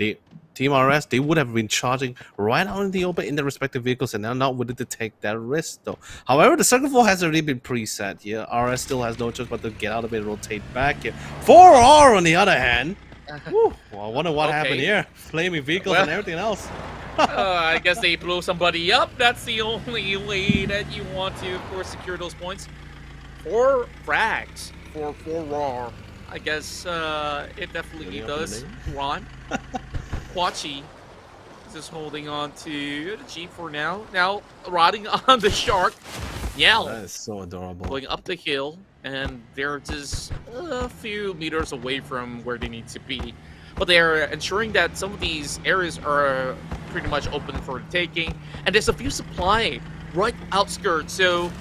Team RS, they would have been charging right out in the open in their respective vehicles, and they're not willing to take that risk though. However, the circle floor has already been preset here. RS still has no choice but to get out of it and rotate back here. 4R on the other hand. Whew, well, I wonder what happened here. Flaming vehicles and everything else. I guess they blew somebody up. That's the only way that you want to, of course, secure those points. 4 frags for 4R. I guess it definitely does. Ron. Quachi is just holding on to the Jeep for now. Now, riding on the Shark. Yell. That is so adorable. Going up the hill, and they're just a few meters away from where they need to be. But they're ensuring that some of these areas are pretty much open for the taking. And there's a few supply right outskirts, so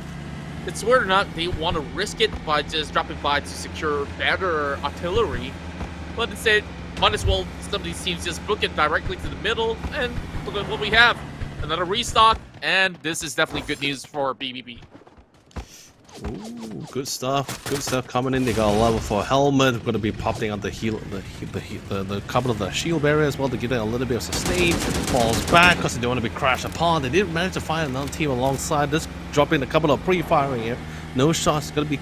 it's whether or not they want to risk it by just dropping by to secure better artillery. But instead, might as well some of these teams just book it directly to the middle, and look at what we have. Another restock, and this is definitely good news for BBB. Ooh, good stuff. Good stuff coming in. They got a level 4 helmet. Going to be popping on the couple of the shield barrier as well to give them a little bit of sustain. Falls back because they don't want to be crashed upon. They did manage to find another team alongside this, dropping a couple of pre-firing here. No shots going to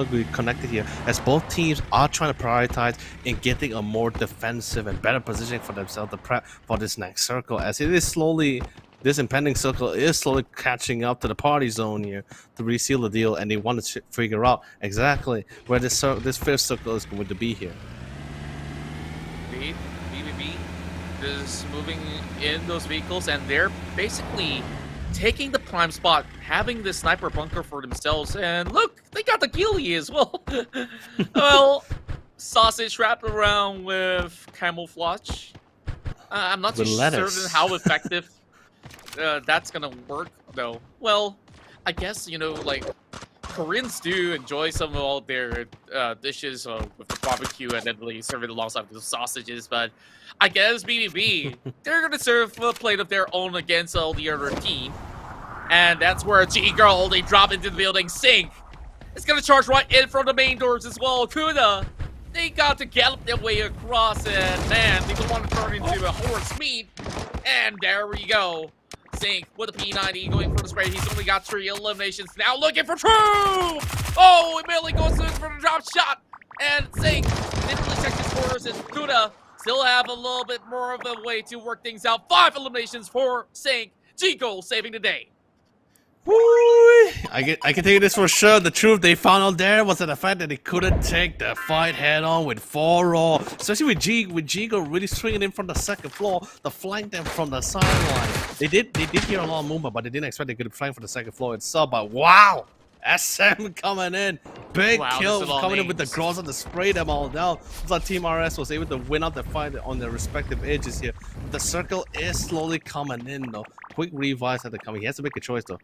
be connected here, as both teams are trying to prioritize in getting a more defensive and better position for themselves to prep for this next circle, as it is slowly. This impending circle is slowly catching up to the party zone here to reseal the deal, and they want to figure out exactly where this fifth circle is going to be here. BBB is moving in those vehicles, and they're basically taking the prime spot, having the sniper bunker for themselves, and look, they got the ghillie as well. Well, sausage wrapped around with camouflage. I'm not too certain how effective that's gonna work though. Well, I guess, you know, like, Koreans do enjoy some of all their dishes with the barbecue, and then they serve it alongside with the sausages, but I guess BBB, they're gonna serve a plate of their own against all the other team, and that's where G-Girl, they drop into the building. Sync, it's gonna charge right in from the main doors as well. Kuda, they got to gallop their way across, and man, they don't want to turn into a horse meat, and there we go. Sync with a P90 going for the spray. He's only got 3 eliminations. Now looking for True! Oh, immediately goes in for the drop shot. And Sync didn't really check his corners, and Kuda still have a little bit more of a way to work things out. 5 eliminations for Sync. G-Goal saving the day. Woo! I can tell you this for sure. The truth they found out there was the fact that they couldn't take the fight head on with 4-0, especially with Jigo really swinging in from the second floor to flank them from the sideline. They did hear a lot of movement, but they didn't expect they could flank from the second floor itself. But wow, SM coming in, big kill coming in with the Groza to spray them all down. Looks like Team RS was able to win out the fight on their respective edges here. The circle is slowly coming in though. Quick revives had to come. He has to make a choice though.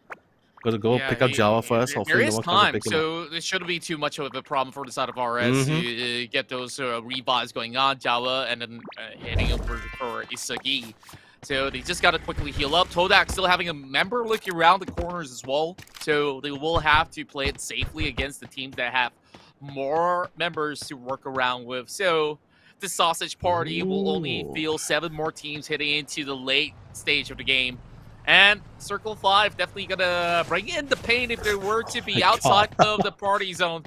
Go pick up Jawa first. There is time, so it shouldn't be too much of a problem for the side of RS to get those revives going on. Jawa and then heading over for Isagi. So they just got to quickly heal up. Todak still having a member looking around the corners as well. So they will have to play it safely against the teams that have more members to work around with. So the sausage party will only field 7 more teams heading into the late stage of the game. And Circle 5 definitely gonna bring in the pain if they were to be outside of the party zone.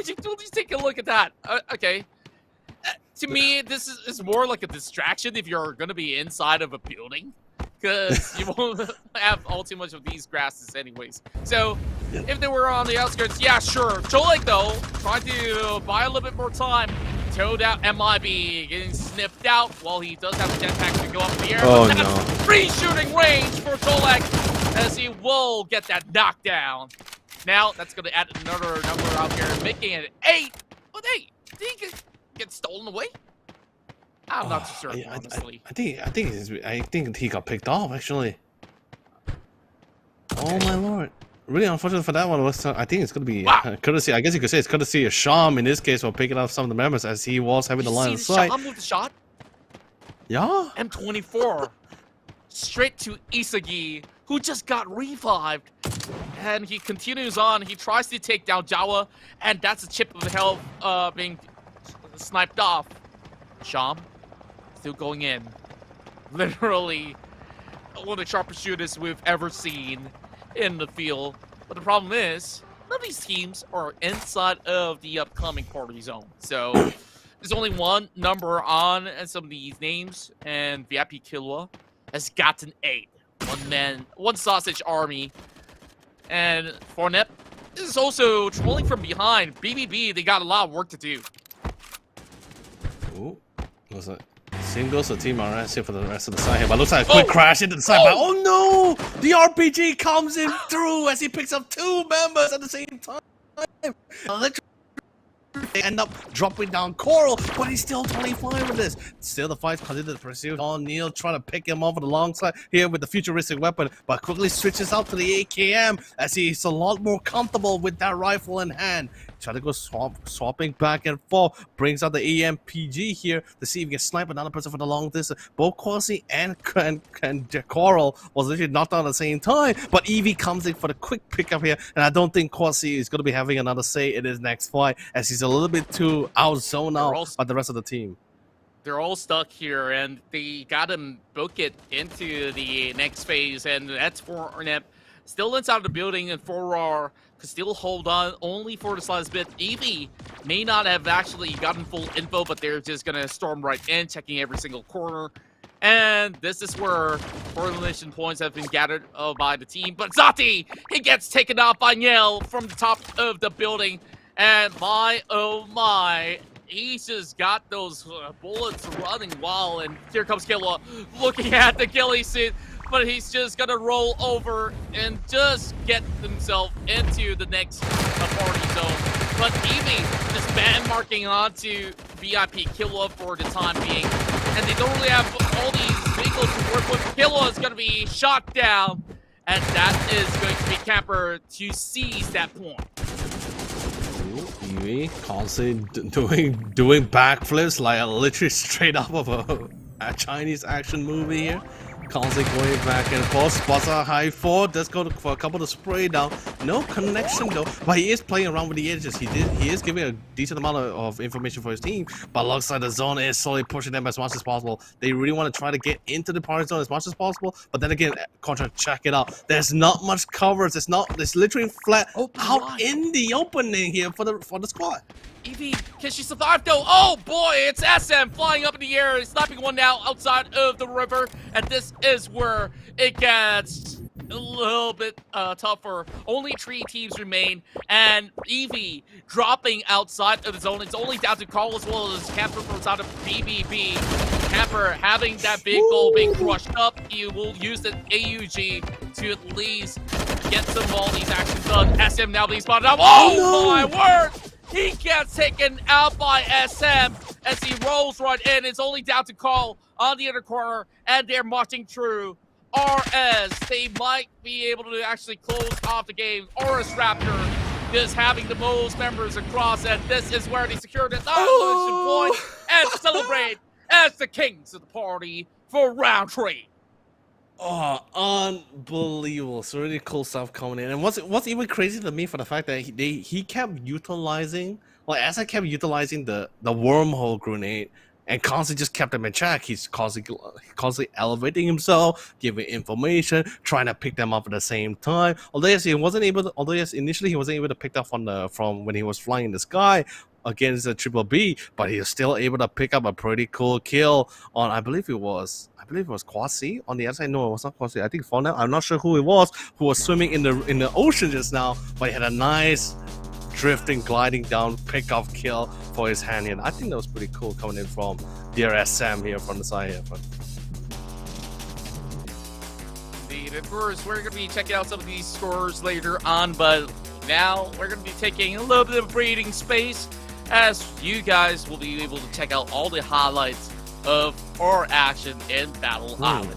Just take a look at that. Okay. To me, this is more like a distraction if you're gonna be inside of a building. because you won't have all too much of these grasses anyways. So if they were on the outskirts, yeah, sure. Jolek, though, trying to buy a little bit more time. Towed out MIB, getting snipped out while he does have a jetpack to go up in the air. Oh, but that's free shooting range for Jolek as he will get that knockdown. Now that's going to add another number out here, making it 8. But hey, did he get stolen away? I'm not too certain, honestly. I think he got picked off actually. Oh my lord! Really unfortunate for that one. I think it's gonna be courtesy. I guess you could say it's courtesy of Sham in this case for picking off some of the members as he was having the line of sight. Sham with the shot. Yeah. M24 straight to Isagi, who just got revived, and he continues on. He tries to take down Jawa, and that's a chip of health being sniped off. Sham still going in. Literally one of the sharpest shooters we've ever seen in the field. But the problem is, none of these teams are inside of the upcoming party zone. So there's only one number on some of these names, and VIP Killua has gotten 8. One man, one sausage army. And Fournette is also trolling from behind. BBB, they got a lot of work to do. Ooh, what's that? Same goes to Team RS here for the rest of the side here, but looks like a quick crash into the side. Oh no! The RPG comes in through as he picks up 2 members at the same time. They end up dropping down Coral, but he's still 25 with this. Still, the fight continues to pursue. O'Neal trying to pick him off on the long side here with the futuristic weapon, but quickly switches out to the AKM as he's a lot more comfortable with that rifle in hand. Trying to go swapping back and forth. Brings out the AMPG here to see if he can snipe another person for the long distance. Both Quasi and Coral was literally knocked out at the same time. But Evie comes in for the quick pickup here. And I don't think Quasi is going to be having another say in his next fight, as he's a little bit too out-zoned out by the rest of the team. They're all stuck here, and they got him book it into the next phase. And that's for Arnett. Still inside the building, and 4R could still hold on only for the slightest bit. Evie may not have actually gotten full info, but they're just going to storm right in, checking every single corner. And this is where 4 elimination points have been gathered by the team. But Zati, he gets taken out by Niel from the top of the building. And my, oh my, he's just got those bullets running wild. And here comes Killua looking at the ghillie suit. But he's just gonna roll over and just get himself into the next party zone. But Evie just band marking onto VIP Killua for the time being. And they don't really have all these vehicles to work with. Killua is gonna be shot down. And that is going to be Camper to seize that point. Evie constantly doing backflips like literally straight up of a Chinese action movie here. Constantly going back and forth, spots a high 4, does go for a couple of spray down. No connection though, but he is playing around with the edges. He is giving a decent amount of information for his team, but looks like the zone is slowly pushing them as much as possible. They really want to try to get into the party zone as much as possible, but then again, Contra, check it out. There's not much coverage. It's literally flat out in the opening here for the squad. Evie, can she survive though? Oh boy, it's SM flying up in the air, sniping one now outside of the river, and this is where it gets a little bit tougher. Only 3 teams remain, and Evie dropping outside of the zone. It's only down to Carl as well as Camper from outside of BBB. Camper having that vehicle being crushed up, he will use the AUG to at least get some of all these actions done. SM now being spotted up. Oh my word! He gets taken out by SM as he rolls right in. It's only down to Carl on the other corner, and they're marching through. RS, they might be able to actually close off the game. RS Raptor just having the most members across, and this is where they secure the elimination point and celebrate as the kings of the party for round 3. Oh, unbelievable! It's really cool stuff coming in. And what's even crazy to me for the fact that he kept utilizing, like as I kept utilizing the wormhole grenade, and constantly just kept them in check. He's constantly elevating himself, giving information, trying to pick them up at the same time. Although yes, initially he wasn't able to pick up from when he was flying in the sky against the Triple B, but he was still able to pick up a pretty cool kill on I believe it was Kwasi on the other side. No, it was not Kwasi. I think Fauna. I'm not sure who it was who was swimming in the ocean just now, but he had a nice drifting, gliding down pick-off kill for his hand here. I think that was pretty cool coming in from dear SM here from the side here. Indeed, of course, we're going to be checking out some of these scores later on, but now we're going to be taking a little bit of breathing space as you guys will be able to check out all the highlights of our action in Battle Island.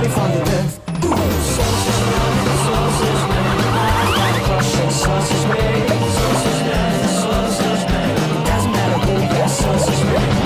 body from the earth. Sausage man, sausage man, I've got a crush on sausage man. Sausage man, sausage man, doesn't matter who you're, sausage man.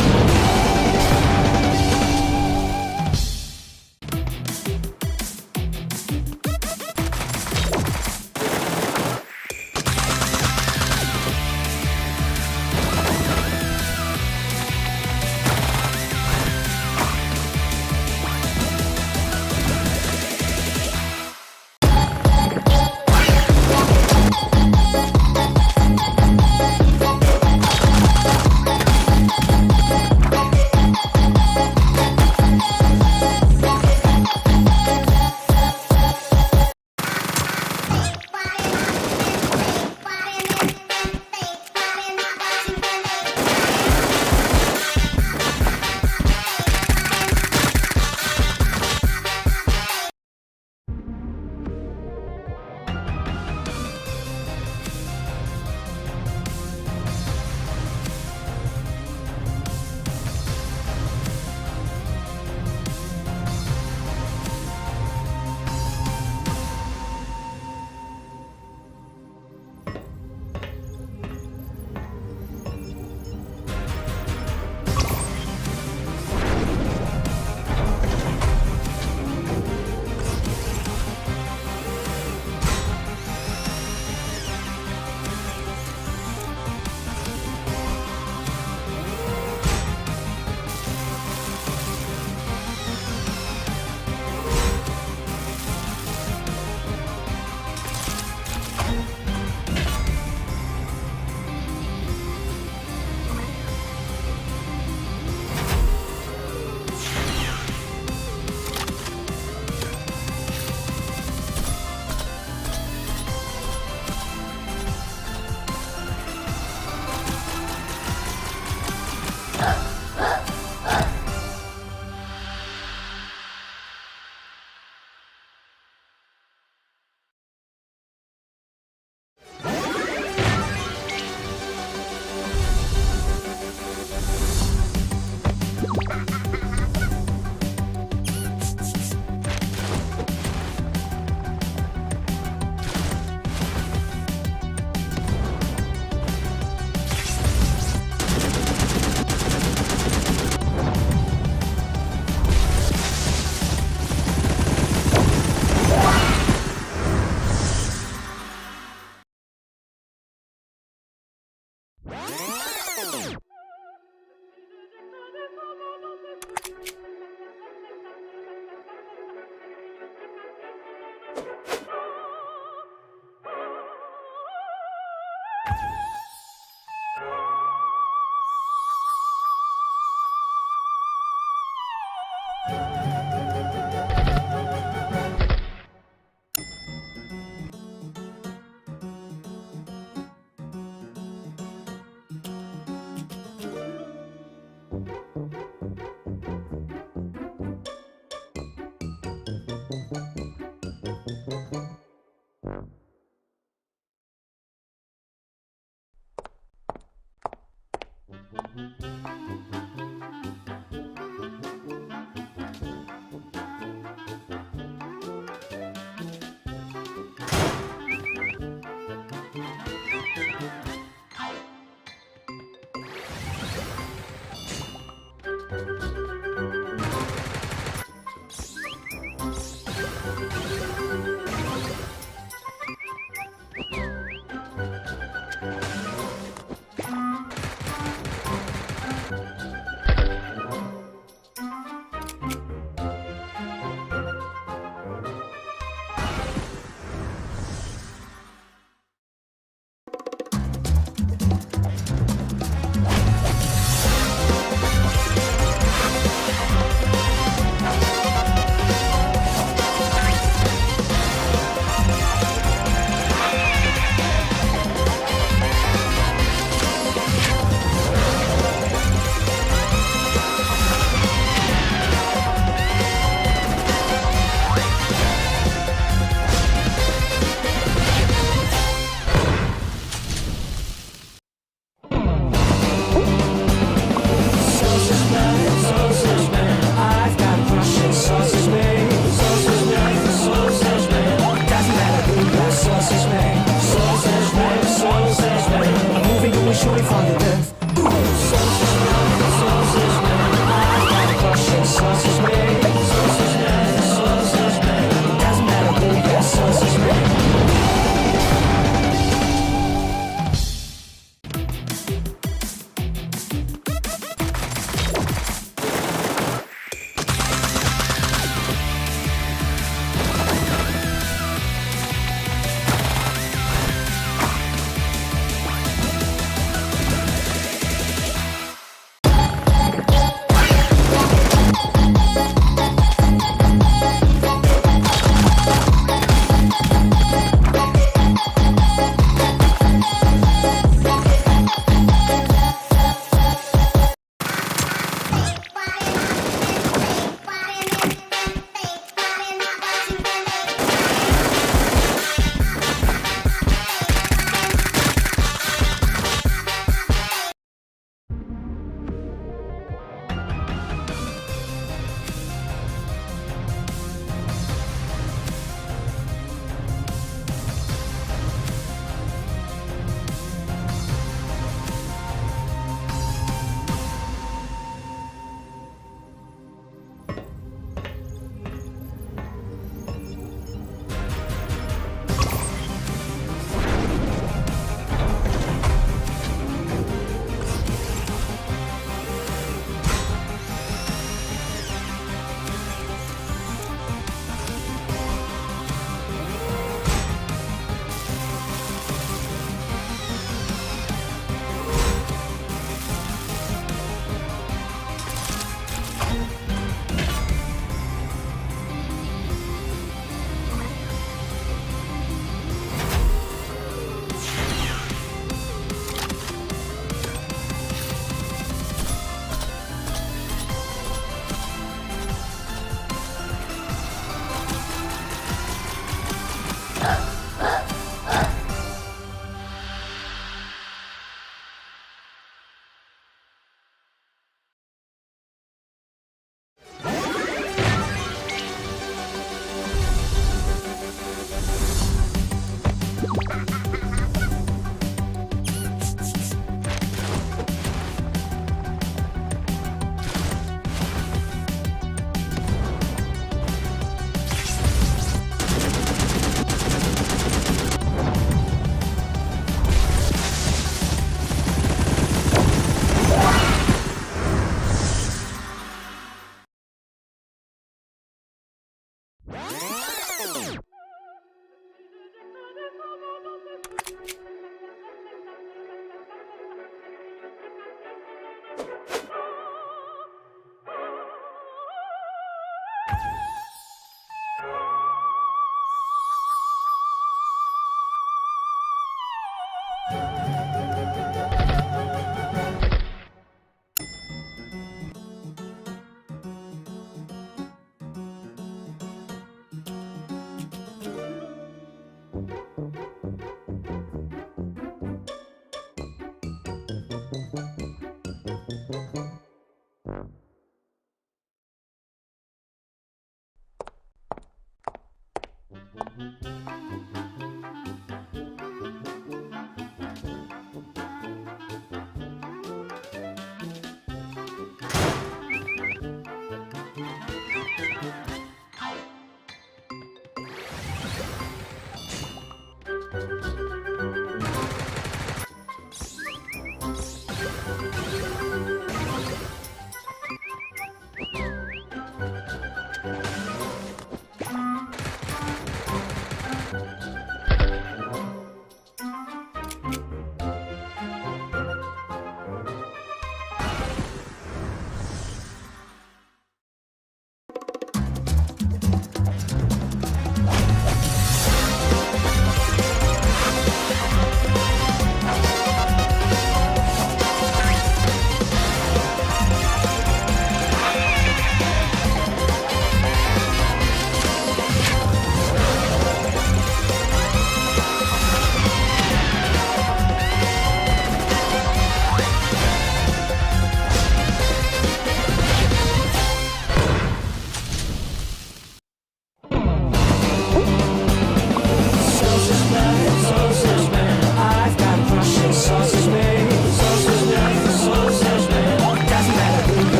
Father Earth. Sources man, sources man, I've got a question. Sources man, sources man, sources man. Doesn't matter who, yeah, sources man.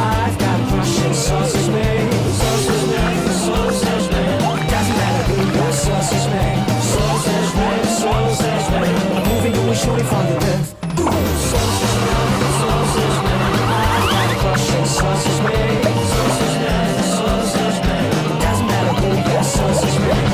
I've got a Russian sausage made. Sausage made, sausage made. Doesn't matter who got sausage made. Sausage made, sausage made. I'm moving you and shooting from the left. Sausage made, sausage made. I've got a Russian sausage made. Sausage made, sausage made. Doesn't matter who got sausage made.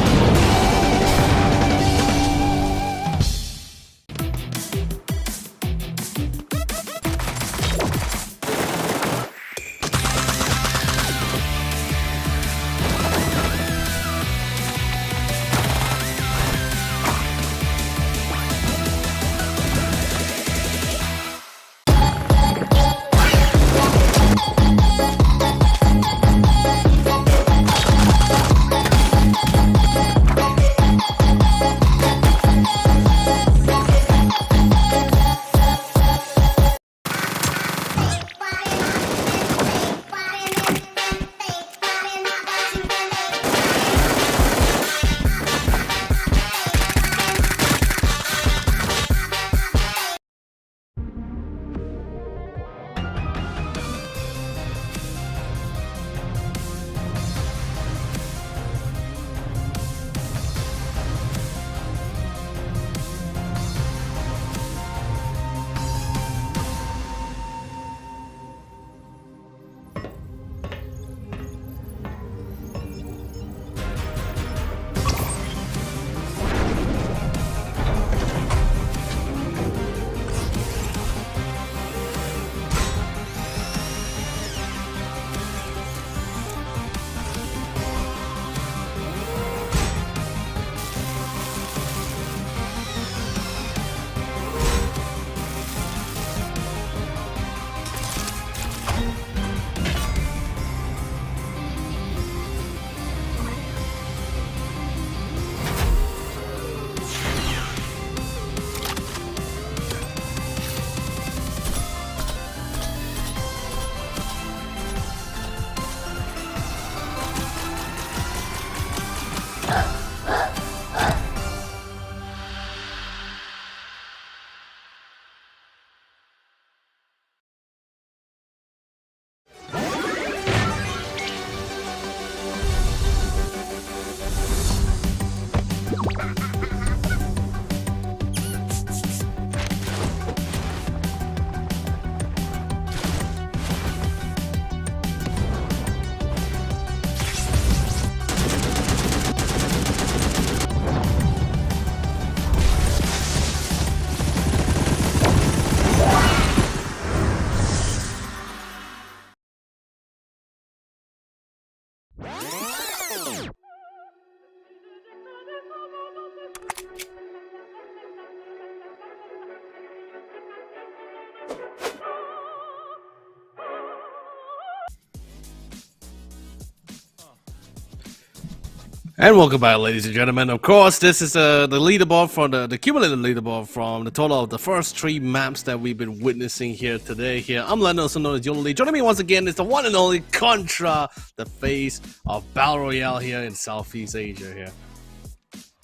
And welcome back, ladies and gentlemen. Of course, this is the leaderboard from the cumulative leaderboard from the total of the first 3 maps that we've been witnessing here today. I'm Leonard, also known as Yonali. Joining me once again is the one and only Contra, the face of Battle Royale here in Southeast Asia here.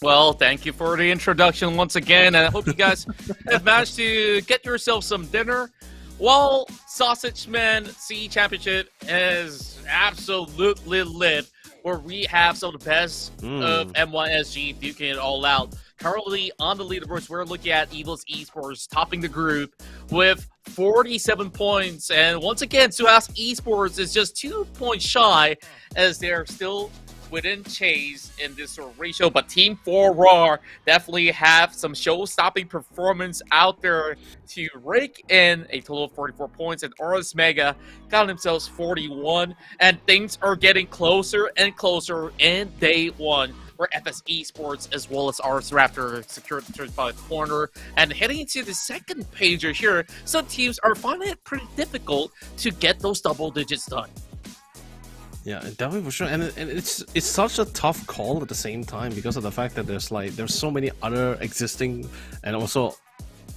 Well, thank you for the introduction once again, and I hope you guys have managed to get yourself some dinner. Well, Sausage Man C Championship is absolutely lit, where we have some of the best of MYSG duking it all out. Currently on the leaderboards, we're looking at Evil's Esports topping the group with 47 points. And once again, Suhas Esports is just 2 points shy as they're still within chase in this sort of ratio, but Team 4 Raw definitely have some show-stopping performance out there to rake in a total of 44 points, and Oros Mega got themselves 41, and things are getting closer and closer in day one, where FS Esports as well as Ars Raptor secured the 35th corner, and heading into the second pager here, some teams are finding it pretty difficult to get those double digits done. Yeah, definitely for sure, and it's such a tough call at the same time because of the fact that there's so many other existing and also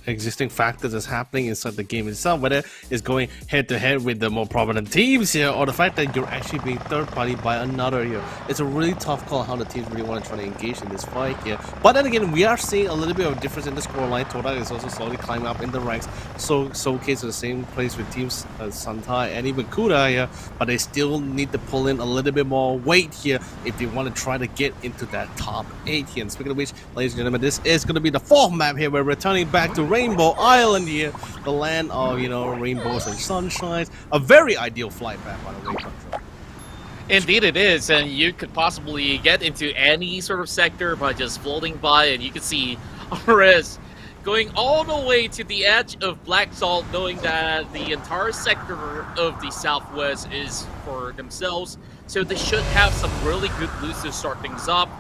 existing factors that's happening inside the game itself, whether it's going head to head with the more prominent teams here or the fact that you're actually being third party by another here. It's a really tough call how the teams really want to try to engage in this fight here. But then again, we are seeing a little bit of difference in the scoreline. Toda is also slowly climbing up in the ranks, so showcase the same place with teams Santai and even Kuda here, but they still need to pull in a little bit more weight here if they want to try to get into that top 8 here. And speaking of which, ladies and gentlemen, this is going to be the 4th map here. We're returning back to Rainbow Island here, the land of, rainbows and sunshines. A very ideal flight path, by the way, Contra. Indeed it is, and you could possibly get into any sort of sector by just floating by, and you can see RS going all the way to the edge of Black Salt, knowing that the entire sector of the Southwest is for themselves, so they should have some really good loot to start things up.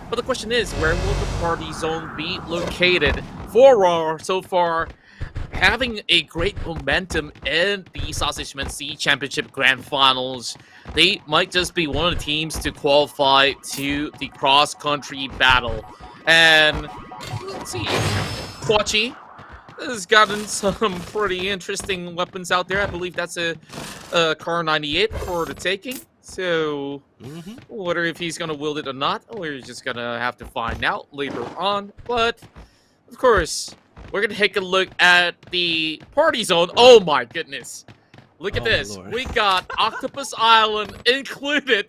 But the question is, where will the party zone be located? For Raw, so far, having a great momentum in the Sausage Man C Championship Grand Finals, they might just be one of the teams to qualify to the cross-country battle. And let's see, Quachi has gotten some pretty interesting weapons out there. I believe that's a Car 98 for the taking. So, whether if he's going to wield it or not, we're just going to have to find out later on. But, of course, we're going to take a look at the party zone. Oh my goodness. Look at this. Lord. We got Octopus Island included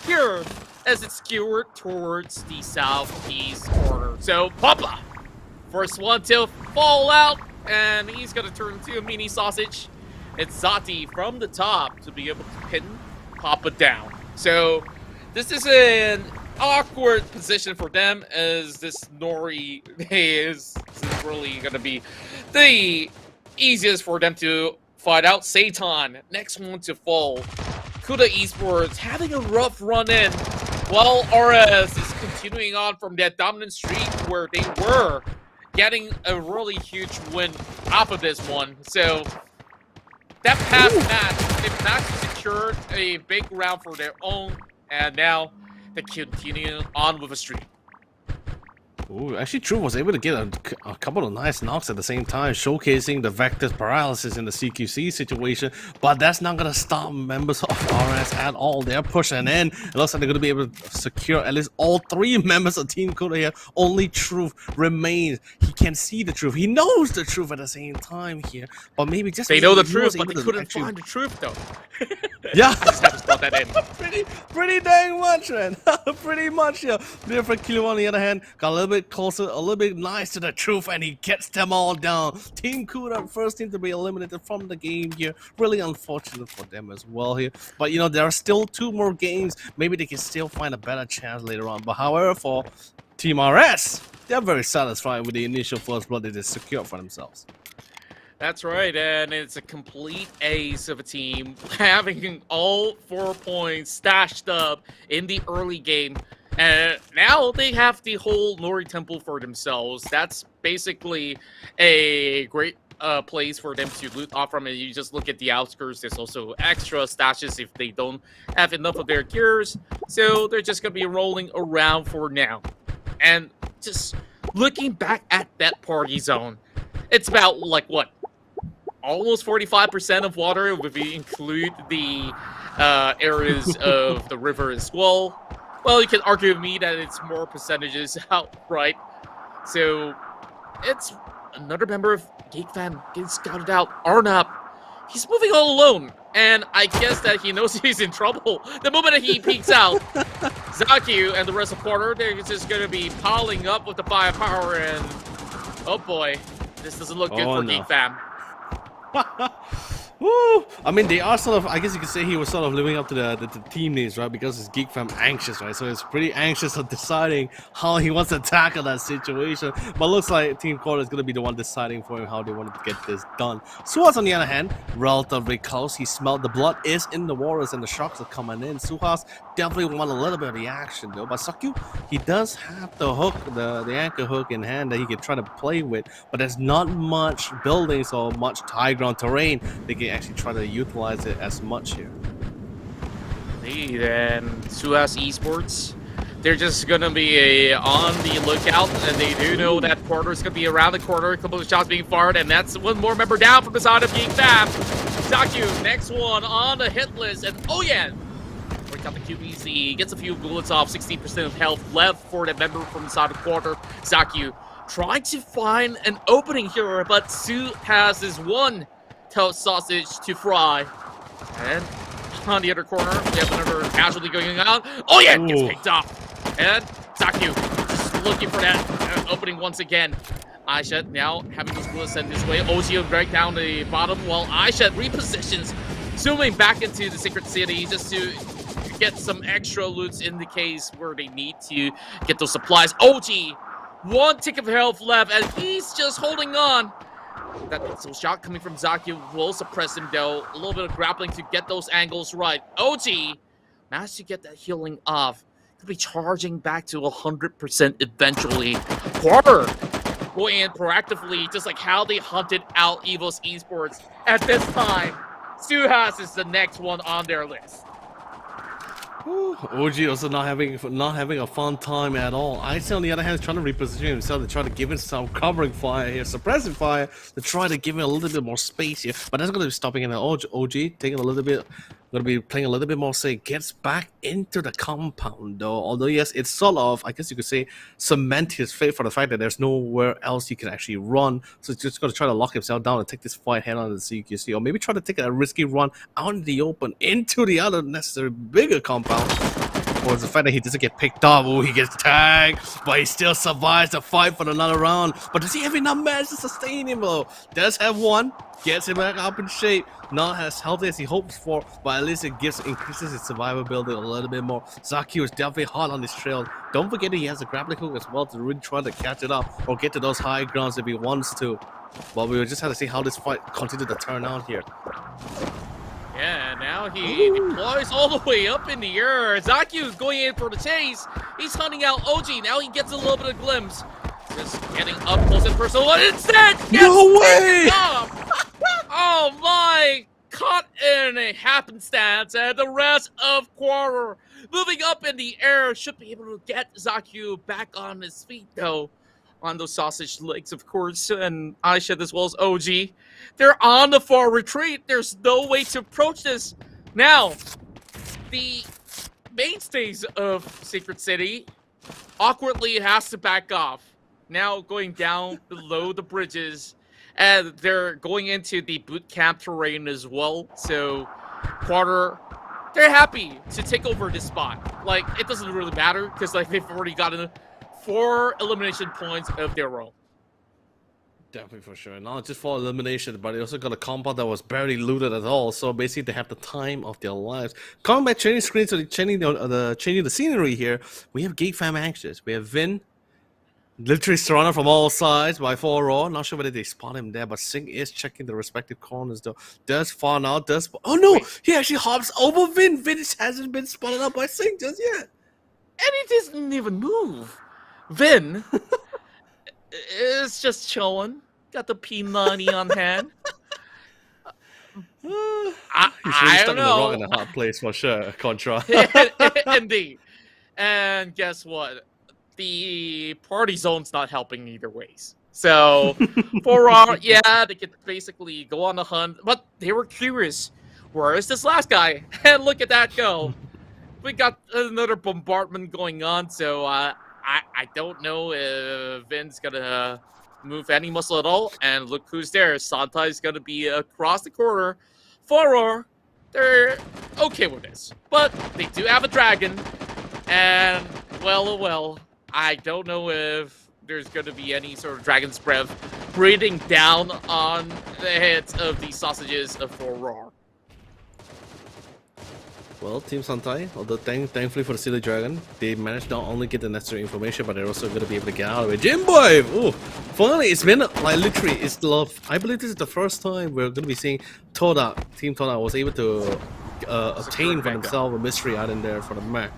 here as it's skewered towards the southeast corner. So, Papa, first one to fall out, and he's going to turn into a mini sausage. It's Zati from the top to be able to pin Papa down. So this is an awkward position for them, as this Nori is really going to be the easiest for them to fight out. Satan, next one to fall. Kuda Esports having a rough run in, while RS is continuing on from that dominant streak where they were getting a really huge win off of this one. So that past match, they've actually secured a big round for their own, and now they continue on with a streak. Ooh, actually, True was able to get a couple of nice knocks at the same time, showcasing the Vector's paralysis in the CQC situation, but that's not going to stop members of RS at all. They're pushing in. It looks like they're going to be able to secure at least all 3 members of Team Kuda here. Only Truth remains. He can see the truth. He knows the truth at the same time here, but maybe just... They know the truth, but they couldn't find the truth, though. Yeah. Just have to spot that in. pretty dang much, man. Pretty much, yeah. Different Kilo, on the other hand, got a little bit closer, a little bit nice to the truth, and he gets them all down. Team Kuda, first team to be eliminated from the game here. Really unfortunate for them as well here. But, there are still 2 more games. Maybe they can still find a better chance later on. But however, for Team RS, they're very satisfied with the initial first blood they just secured for themselves. That's right, and it's a complete ace of a team, having all 4 points stashed up in the early game. And now they have the whole Nori Temple for themselves. That's basically a great place for them to loot off from, and you just look at the outskirts. There's also extra stashes if they don't have enough of their gears, so they're just gonna be rolling around for now. And just looking back at that party zone, it's about like what, almost 45% of water if we include the areas of the river as well. Well, you can argue with me that it's more percentages outright. So it's another member of Geek Fam getting scouted out. Arnab, he's moving all alone. And I guess that he knows he's in trouble. The moment that he peeks out, Zaku and the rest of Porter, they're just going to be piling up with the firepower. And oh boy, this doesn't look good for Geek Fam. Woo! I mean, they are sort of, I guess you could say he was sort of living up to the team needs, right? Because it's Geek Fam anxious, right? So he's pretty anxious on deciding how he wants to tackle that situation. But looks like Team Quarter is going to be the one deciding for him how they want to get this done. Suhas, on the other hand, relatively close. He smelled the blood is in the waters and the sharks are coming in. Suhas definitely want a little bit of the action, though. But Sakyu, he does have the hook, the anchor hook in hand that he can try to play with. But there's not much buildings or much high ground terrain they can actually try to utilize it as much here. And Suhas Esports, they're just gonna be on the lookout, and they do know that Porter's gonna be around the corner. A couple of shots being fired, and that's one more member down from the side of Geek Fam. Zaku, next one on the hit list, and oh yeah, worked out the QBZ, gets a few bullets off, 16% of health left for the member from the side of Porter. Zaku trying to find an opening here, but Su has his one toast sausage to fry. And on the other corner, we have another casualty going on. Oh yeah, gets picked off. And Zaku just looking for that opening once again. Aisha now having this bullet sent this way. OG right down the bottom while Aisha repositions, zooming back into the Secret City just to get some extra loots in the case where they need to get those supplies. OG, one tick of health left, and he's just holding on. That pixel shot coming from Zaku will suppress him, though. A little bit of grappling to get those angles right. OG managed to get that healing off. Could be charging back to 100% eventually. Quarter going in proactively, just like how they hunted out Evil's Esports. At this time, Suhas is the next one on their list. OG also not having a fun time at all. Ice on the other hand is trying to reposition himself to try to give him some covering fire here, suppressing fire to try to give him a little bit more space here. But that's going to be stopping him. OG taking a little bit, going to be playing a little bit more safe. Gets back into the compound though. Although yes, it's sort of, I guess you could say, cement his fate for the fact that there's nowhere else he can actually run. So he's just going to try to lock himself down and take this fight head on to the CQC, or maybe try to take a risky run out in the open into the other necessary bigger compound. Or the fact that he doesn't get picked up. Oh, he gets tagged, but he still survives the fight for another round. But does he have enough match to sustain him though? Does have one, gets him back up in shape. Not as healthy as he hopes for, but at least it increases his survivability a little bit more. Zaku is definitely hot on his trail. Don't forget that he has a grappling hook as well to really try to catch it up or get to those high grounds if he wants to. But we will just have to see how this fight continues to turn out here. Yeah, now he deploys all the way up in the air. Zaku is going in for the chase. He's hunting out OG. Now he gets a little bit of glimpse. Just getting up close and personal. But instead, no way! Oh my! Caught in a happenstance, and the rest of Quarter moving up in the air should be able to get Zaku back on his feet, though. On those sausage legs, of course, and Aisha as well as OG. They're on the far retreat. There's no way to approach this. Now, the mainstays of Secret City awkwardly has to back off. Now going down below the bridges, and they're going into the boot camp terrain as well. So, Quarter, they're happy to take over this spot. Like, it doesn't really matter because like they've already gotten 4 elimination points of their own. Definitely for sure. Not just for elimination, but they also got a compound that was barely looted at all. So basically, they have the time of their lives. Coming back, changing screens, so changing the scenery here. We have Geek Fam anxious. We have Vin, literally surrounded from all sides by 4 Raw. Not sure whether they spot him there, but Singh is checking the respective corners though. Does fall out? Oh no! He actually hops over Vin. Vin hasn't been spotted out by Singh just yet, and he doesn't even move. Vin is just chilling. got the P90 on hand. He's really I stuck don't in the rock know. and a hard place for sure, Contra. Indeed. And guess what? The party zone's not helping either ways. So, for our, yeah, they could basically go on the hunt, but they were curious. Where is this last guy? And look at that go. We got another bombardment going on, so I don't know if Vin's gonna move any muscle at all. And look who's there. Santai's gonna be across the corner. Foror, they're okay with this. But they do have a dragon. And, well, oh well, I don't know if there's gonna be any sort of dragon's breath breathing down on the heads of these sausages of Foror. Well, Team Santai, although thankfully for the Silly Dragon, they managed not only get the necessary information, but they're also going to be able to get out of it. Jimboy! Ooh, finally, it's been like literally, it's love. I believe this is the first time we're going to be seeing Toda, Team Toda was able to obtain for themselves a mystery island there for the mech.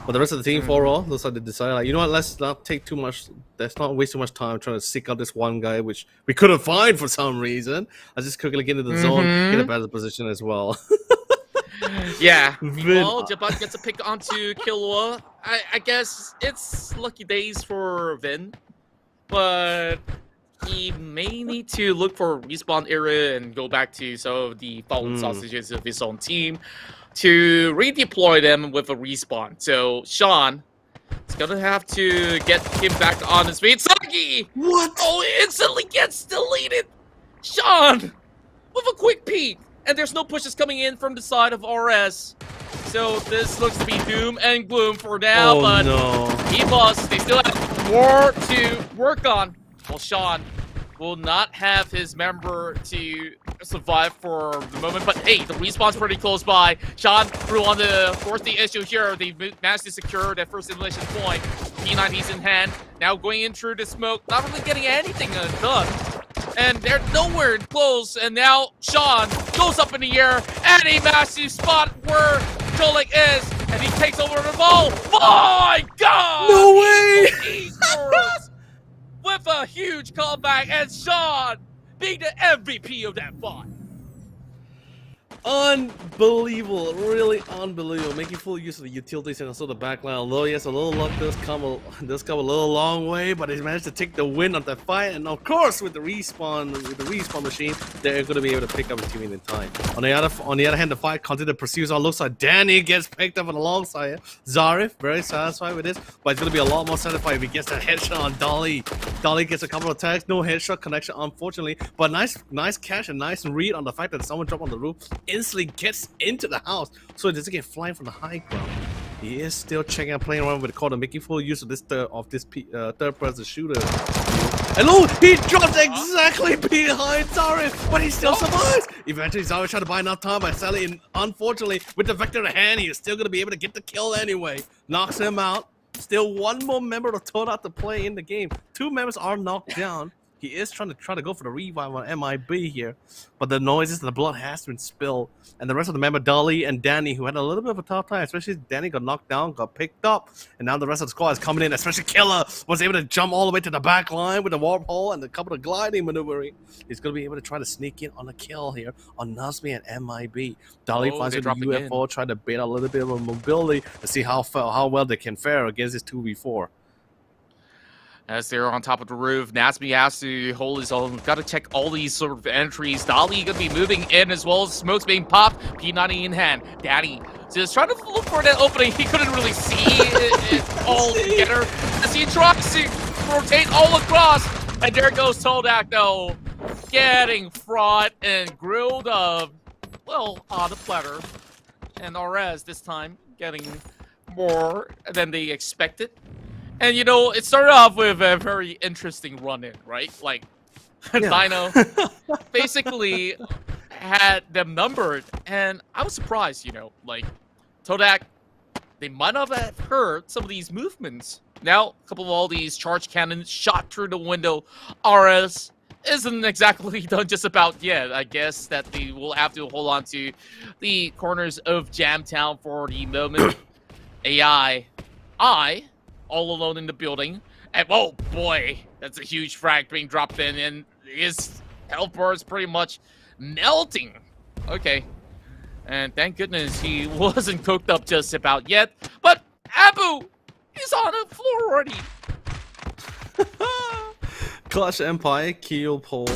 But the rest of the team, for all, looks like they decided, like, you know what, let's not take too much, let's not waste too much time trying to seek out this one guy, which we couldn't find for some reason. Let's just quickly get into the zone, get a better position as well. Yeah, well, Japan gets a pick onto Killua. I guess it's lucky days for Vin, but he may need to look for a respawn area and go back to some of the fallen sausages of his own team to redeploy them with a respawn. So Sean is gonna have to get him back on his feet. Saki! What? Oh, it instantly gets deleted! Sean! With a quick peek! And there's no pushes coming in from the side of RS. So this looks to be doom and gloom for now, but no. he lost. They still have more to work on. Well, Sean will not have his member to survive for the moment, but hey, the respawn's pretty close by. Sean threw on to force the issue here. They managed to secure that first elimination point. P90's in hand. Now going in through the smoke, not really getting anything done. And they're nowhere close, and now Sean goes up in the air at a massive spot where Tolik is, and he takes over the ball. My God! No way! He scores with a huge comeback, and Sean being the MVP of that fight. Unbelievable, really unbelievable. Making full use of the utilities and also the backline. Although yes, a little luck does come a little long way, but they managed to take the win of that fight. And of course, with the respawn machine, they're going to be able to pick up a team in time. On the other hand, the fight continues to pursue on. Looks like Danny gets picked up on the long side. Zarif very satisfied with this, but it's going to be a lot more satisfied if he gets that headshot on Dolly. Dolly gets a couple of attacks, no headshot connection, unfortunately, but nice catch and nice read on the fact that someone dropped on the roof. Instantly gets into the house, so it doesn't get flying from the high ground. He is still checking out, playing around with the corner, making full use of this third-person shooter. And oh, he dropped exactly behind Zarif, but he still survives. Eventually, Zarif tried to buy enough time by Sally, and unfortunately, with the Vector in hand, he is still going to be able to get the kill anyway. Knocks him out. Still one more member to total out to play in the game. Two members are knocked down. He is trying to go for the revive on MIB here, but the noises and the blood has been spilled. And the rest of the member, Dolly and Danny, who had a little bit of a tough time, especially Danny got knocked down, got picked up, and now the rest of the squad is coming in, especially Killer was able to jump all the way to the back line with the warp hole and a couple of gliding maneuvering. He's going to be able to try to sneak in on a kill here on Nazmi and MIB. Dolly finds the UFO, trying to bait a little bit of a mobility to see how well they can fare against this 2v4. As they're on top of the roof, Nasmi has to hold his own. Got to check all these sort of entries. Dolly gonna be moving in as well. Smoke's being popped. P90 in hand. Daddy just trying to look for that opening. He couldn't really see it all together as he tries to rotate all across. And there goes Todak though, getting fried and grilled up, well, on the platter. And RS this time getting more than they expected. And, you know, it started off with a very interesting run-in, right? Like, yeah. Dino basically had them numbered, and I was surprised, you know. Like, Todak, they might not have heard some of these movements. Now, a couple of all these charge cannons shot through the window. RS isn't exactly done just about yet. I guess that they will have to hold on to the corners of Jamtown for the moment. AI, all alone in the building, and oh boy, that's a huge frag being dropped in, and his health bar is pretty much melting. Okay. And thank goodness he wasn't cooked up just about yet. But Abu is on the floor already. Clutch Empire, kill pole.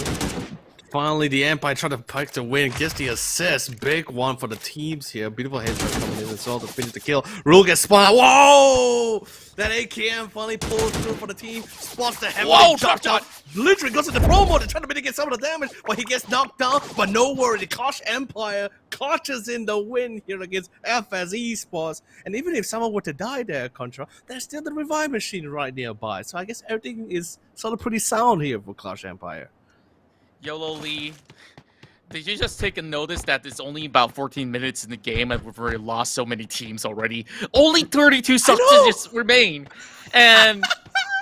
Finally, the Empire trying to pick the win, gets the assist. Big one for the teams here. Beautiful headshot coming in as well to finish the kill. Rule gets spun out. Whoa! That AKM finally pulls through for the team. Spots the heavily. Whoa, drop shot! Literally goes into promo to try to mitigate some of the damage, but he gets knocked down. But no worry, the Koch Empire clutches in the win here against FS Esports. And even if someone were to die there, Contra, there's still the revive machine right nearby. So I guess everything is sort of pretty sound here for Koch Empire. YOLO Lee, did you just take a notice that it's only about 14 minutes in the game and we've already lost so many teams already? Only 32 substances remain. And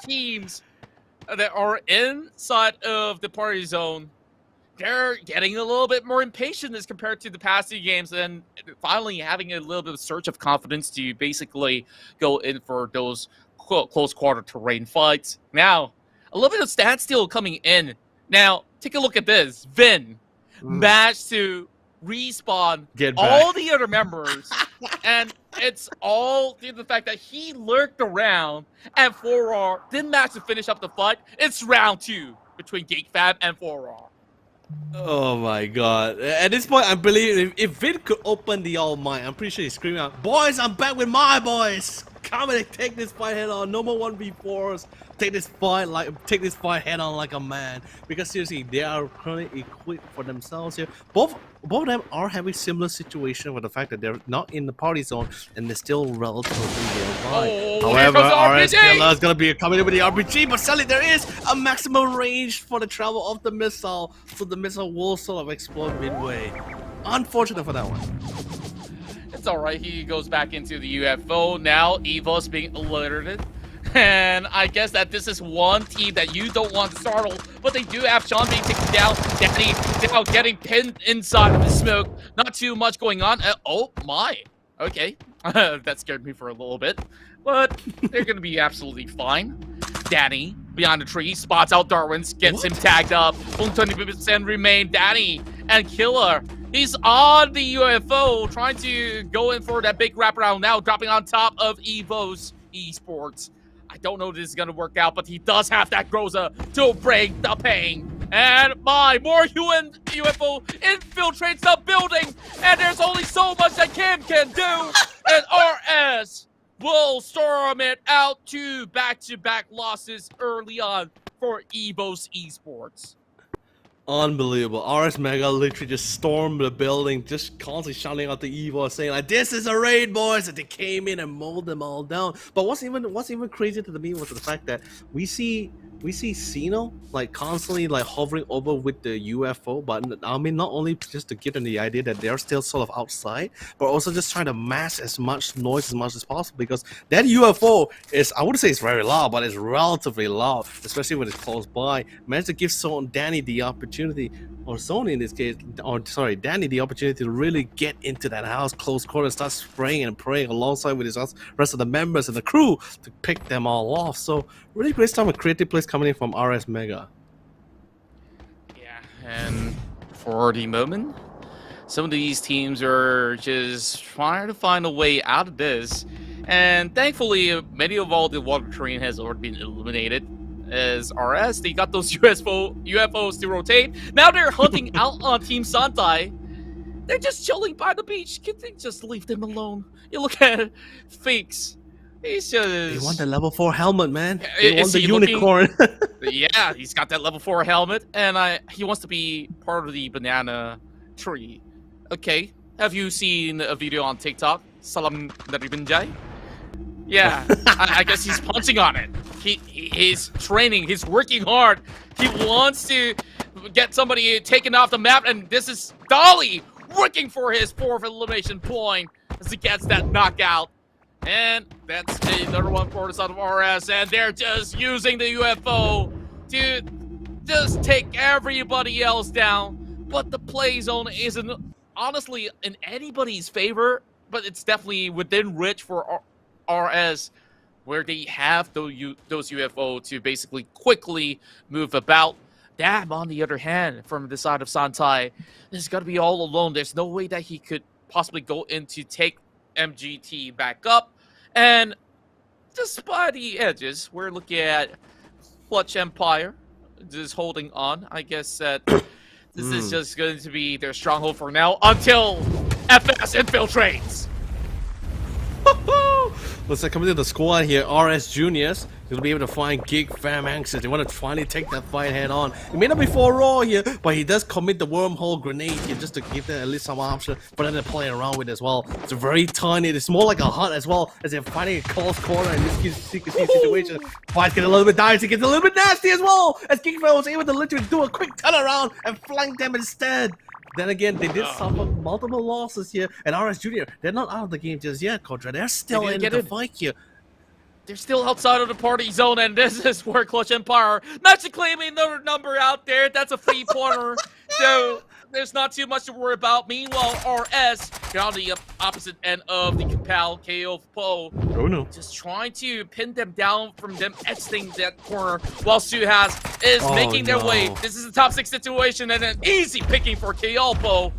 teams that are inside of the party zone, they're getting a little bit more impatient as compared to the past two games and finally having a little bit of surge of confidence to basically go in for those close quarter terrain fights. Now, a little bit of standstill coming in. Now, take a look at this. Vin managed to respawn all the other members, and it's all due to the fact that he lurked around, and 4R didn't manage to finish up the fight. It's round 2 between GeekFab and 4R. Oh my god. At this point, I believe if Vin could open the All Might, I'm pretty sure he's screaming out, "Boys, I'm back with my boys! Come and take this fight head on. No more 1v4s. Take this fight head on like a man." Because seriously, they are currently equipped for themselves here. Both of them are having similar situation with the fact that they're not in the party zone and they're still relatively nearby. However, RS Killer is gonna be coming in with the RPG, but sadly there is a maximum range for the travel of the missile, so the missile will sort of explode midway. Unfortunate for that one. It's alright, he goes back into the UFO. Now Evo's being alerted. And I guess that this is one team that you don't want to startle, but they do have Sean being taken down. Danny now getting pinned inside of the smoke. Not too much going on. Oh my. Okay. That scared me for a little bit. But they're going to be absolutely fine. Danny, behind the tree, spots out Darwin's, gets him tagged up. Only 20% remain. Danny and Killer. He's on the UFO, trying to go in for that big wraparound now, dropping on top of Evo's Esports. I don't know if this is going to work out, but he does have that Groza to break the pain. And more UN UFO infiltrates the building, and there's only so much that Kim can do. And RS will storm it out to back-to-back losses early on for Evo's Esports. Unbelievable. RS Mega literally just stormed the building, just constantly shouting out the Evo, saying like, "This is a raid, boys!" And they came in and mowed them all down. But what's even crazier to me was the fact that we see Sino like constantly like hovering over with the UFO, but I mean not only just to give them the idea that they're still sort of outside, but also just trying to mask as much noise as much as possible, because that UFO is, I wouldn't say it's very loud, but it's relatively loud, especially when it's close by. Managed to give Danny the opportunity, or Sony in this case, or sorry, Danny the opportunity to really get into that house close quarter, start spraying and praying alongside with his rest of the members and the crew to pick them all off. So really great stuff, a creative place coming in from RS Mega. Yeah, and for the moment, some of these teams are just trying to find a way out of this. And thankfully, many of all the water terrain has already been eliminated. As RS, they got those UFOs to rotate. Now they're hunting out on Team Santai. They're just chilling by the beach. Can they just leave them alone? You look at Fakes. He's just... They want the level 4 helmet, man. They want the unicorn. Yeah, he's got that level 4 helmet, and he wants to be part of the banana tree. Okay, have you seen a video on TikTok? Salam dari Benjai? Yeah, I guess he's punching on it. He's training, he's working hard. He wants to get somebody taken off the map, and this is Dolly working for his 4th elimination point as he gets that knockout. And that's another one for the side of RS, and they're just using the UFO to just take everybody else down. But the play zone isn't honestly in anybody's favor, but it's definitely within reach for RS, where they have those UFO to basically quickly move about. Dab, on the other hand, from the side of Santai, is going to be all alone. There's no way that he could possibly go in to take MGT back up. And despite the edges, we're looking at Clutch Empire just holding on. I guess that this is just going to be their stronghold for now until FS infiltrates. Looks like coming to the squad here, RS Juniors. He'll be able to find Geek Fam Anxious. They want to finally take that fight head on. It may not be for Raw here, but he does commit the wormhole grenade here just to give them at least some option for them to play around with as well. It's very tiny. It's more like a hut as well as they're fighting a close corner in this secret situation. Fight's getting a little bit dicey, gets a little bit nasty as well as Geek Fam was able to literally do a quick turnaround and flank them instead. Then again, they did suffer multiple losses here, and RS Junior, they're not out of the game just yet, Contra. They're still in the fight here. They're still outside of the party zone, and this is where Clutch Empire not claiming another number out there. That's a free pointer, so there's not too much to worry about. Meanwhile, RS, they're on the opposite end of the Kapow KO Poe. Oh no. Just trying to pin them down from them exiting that corner, while Suhas is making their way. This is a top 6 situation, and an easy picking for KO Poe.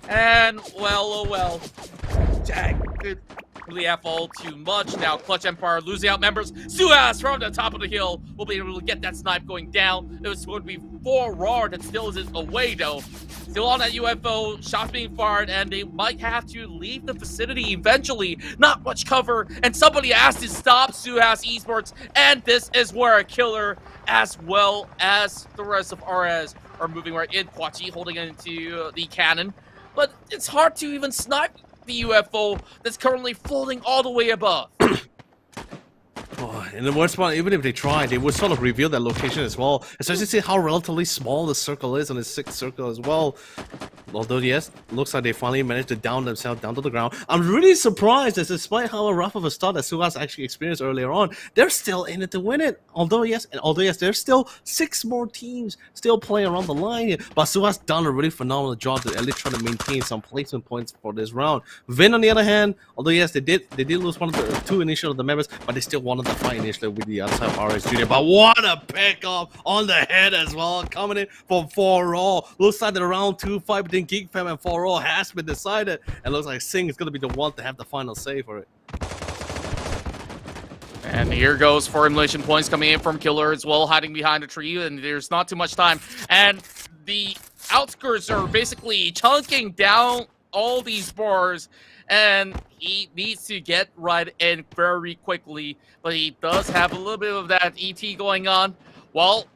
And, well, oh well. Jack could really have all too much. Now, Clutch Empire losing out members. Suhas from the top of the hill will be able to get that snipe going down. It was going to be 4 Raw that still is away, though. Still on that UFO, shots being fired, and they might have to leave the vicinity eventually. Not much cover, and somebody has to stop Suhas Esports, and this is where Killer, as well as the rest of RS, are moving right in. Quachi holding into the cannon, but it's hard to even snipe the UFO that's currently floating all the way above. And the worst part, even if they try, they would sort of reveal their location as well. Especially see how relatively small the circle is on the 6th circle as well. Although, yes, looks like they finally managed to down themselves down to the ground. I'm really surprised that despite how rough of a start that Suhas actually experienced earlier on, they're still in it to win it. Although yes, there's still 6 more teams still playing around the line here. But Suhas done a really phenomenal job to at least try to maintain some placement points for this round. Vin, on the other hand, although yes, they did lose one of the 2 initial of the members, but they still wanted the fight initially with the other side of RS Junior. But what a pickup on the head as well, coming in from 4 Raw. Looks like the round 2 fight between Geek Fam and 4 Raw has been decided, and looks like Singh is going to be the one to have the final say for it. And here goes for elimination points coming in from Killer as well, hiding behind a tree, and there's not too much time. And the outskirts are basically chunking down all these bars, and he needs to get right in very quickly, but he does have a little bit of that ET going on. Well,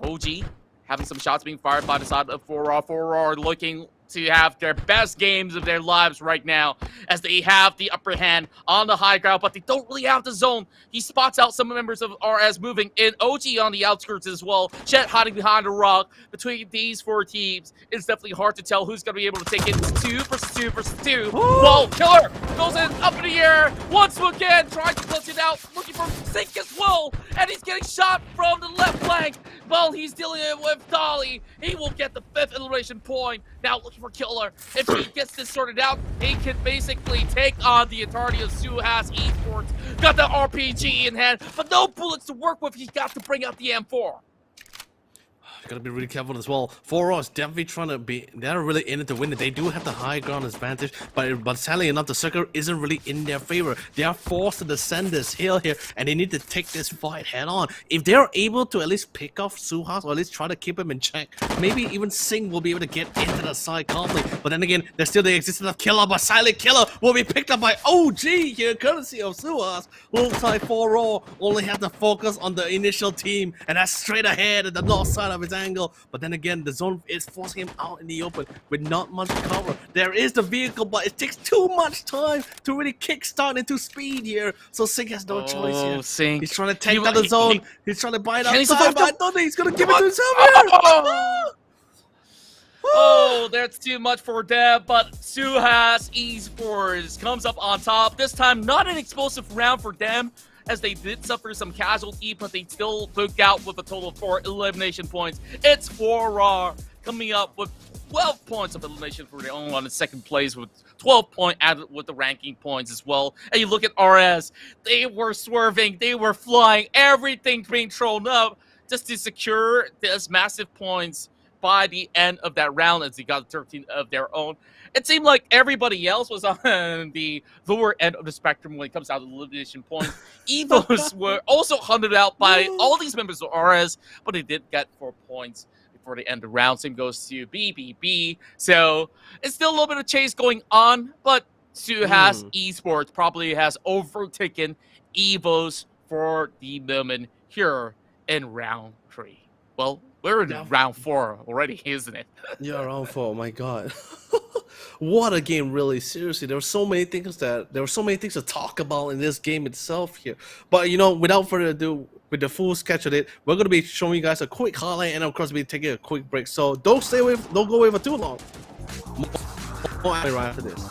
OG having some shots being fired by the side of 4 Raw. 4 Raw are looking to have their best games of their lives right now, as they have the upper hand on the high ground, but they don't really have the zone. He spots out some members of RS moving in. OG on the outskirts as well. Chet hiding behind a rock. Between these 4 teams, it's definitely hard to tell who's going to be able to take it. It's 2 versus 2 versus 2. Well, Killer goes in up in the air once again, trying to clutch it out, looking for Sink as well, and he's getting shot from the left flank. Well, he's dealing with Dolly. He will get the 5th elimination point. Now looking for Killer. If he gets this sorted out, he can basically take on the entirety of Suhas Esports. Got the RPG in hand, but no bullets to work with. He's got to bring out the M4. Gotta be really careful as well. 4 Raw is definitely trying to be. They're really in it to win it. They do have the high ground advantage, but sadly enough, the circle isn't really in their favor. They are forced to descend this hill here, and they need to take this fight head on. If they're able to at least pick off Suhas, or at least try to keep him in check, maybe even Singh will be able to get into the side calmly. But then again, there's still the existence of Killer, but Silent Killer will be picked up by OG here, courtesy of Suhas. Looks like 4 Raw only have to focus on the initial team, and that's straight ahead at the north side of his angle. But then again, the zone is forcing him out in the open with not much cover. There is the vehicle, but it takes too much time to really kickstart into speed here. So Sink has no choice here. Sink. He's trying to take down the zone. He's trying to buy it outside, but I don't think he's going to give it to himself here. Oh, that's too much for them, but Suhas Esports comes up on top. This time, not an explosive round for them, as they did suffer some casualty, but they still took out with a total of 4 elimination points. It's 4 Raw coming up with 12 points of elimination for their own on in 2nd place with 12 points added with the ranking points as well. And you look at RS, they were swerving, they were flying, everything being thrown up. just to secure this massive points by the end of that round as they got 13 of their own. It seemed like everybody else was on the lower end of the spectrum when it comes out to elimination points. Evos were also hunted out by all these members of RS, but they did get 4 points before the end of the round. Same goes to BBB. So it's still a little bit of chase going on, but Suhas Esports probably has overtaken Evos for the moment here in round 3. Well, we're in round 4 already, isn't it? Yeah, round 4. Oh my god. What a game, really. Seriously, there were so many things to talk about in this game itself here. But without further ado, with the full sketch of it, we're gonna be showing you guys a quick highlight, and of course, we'll be taking a quick break. So don't go away for too long. More right after this.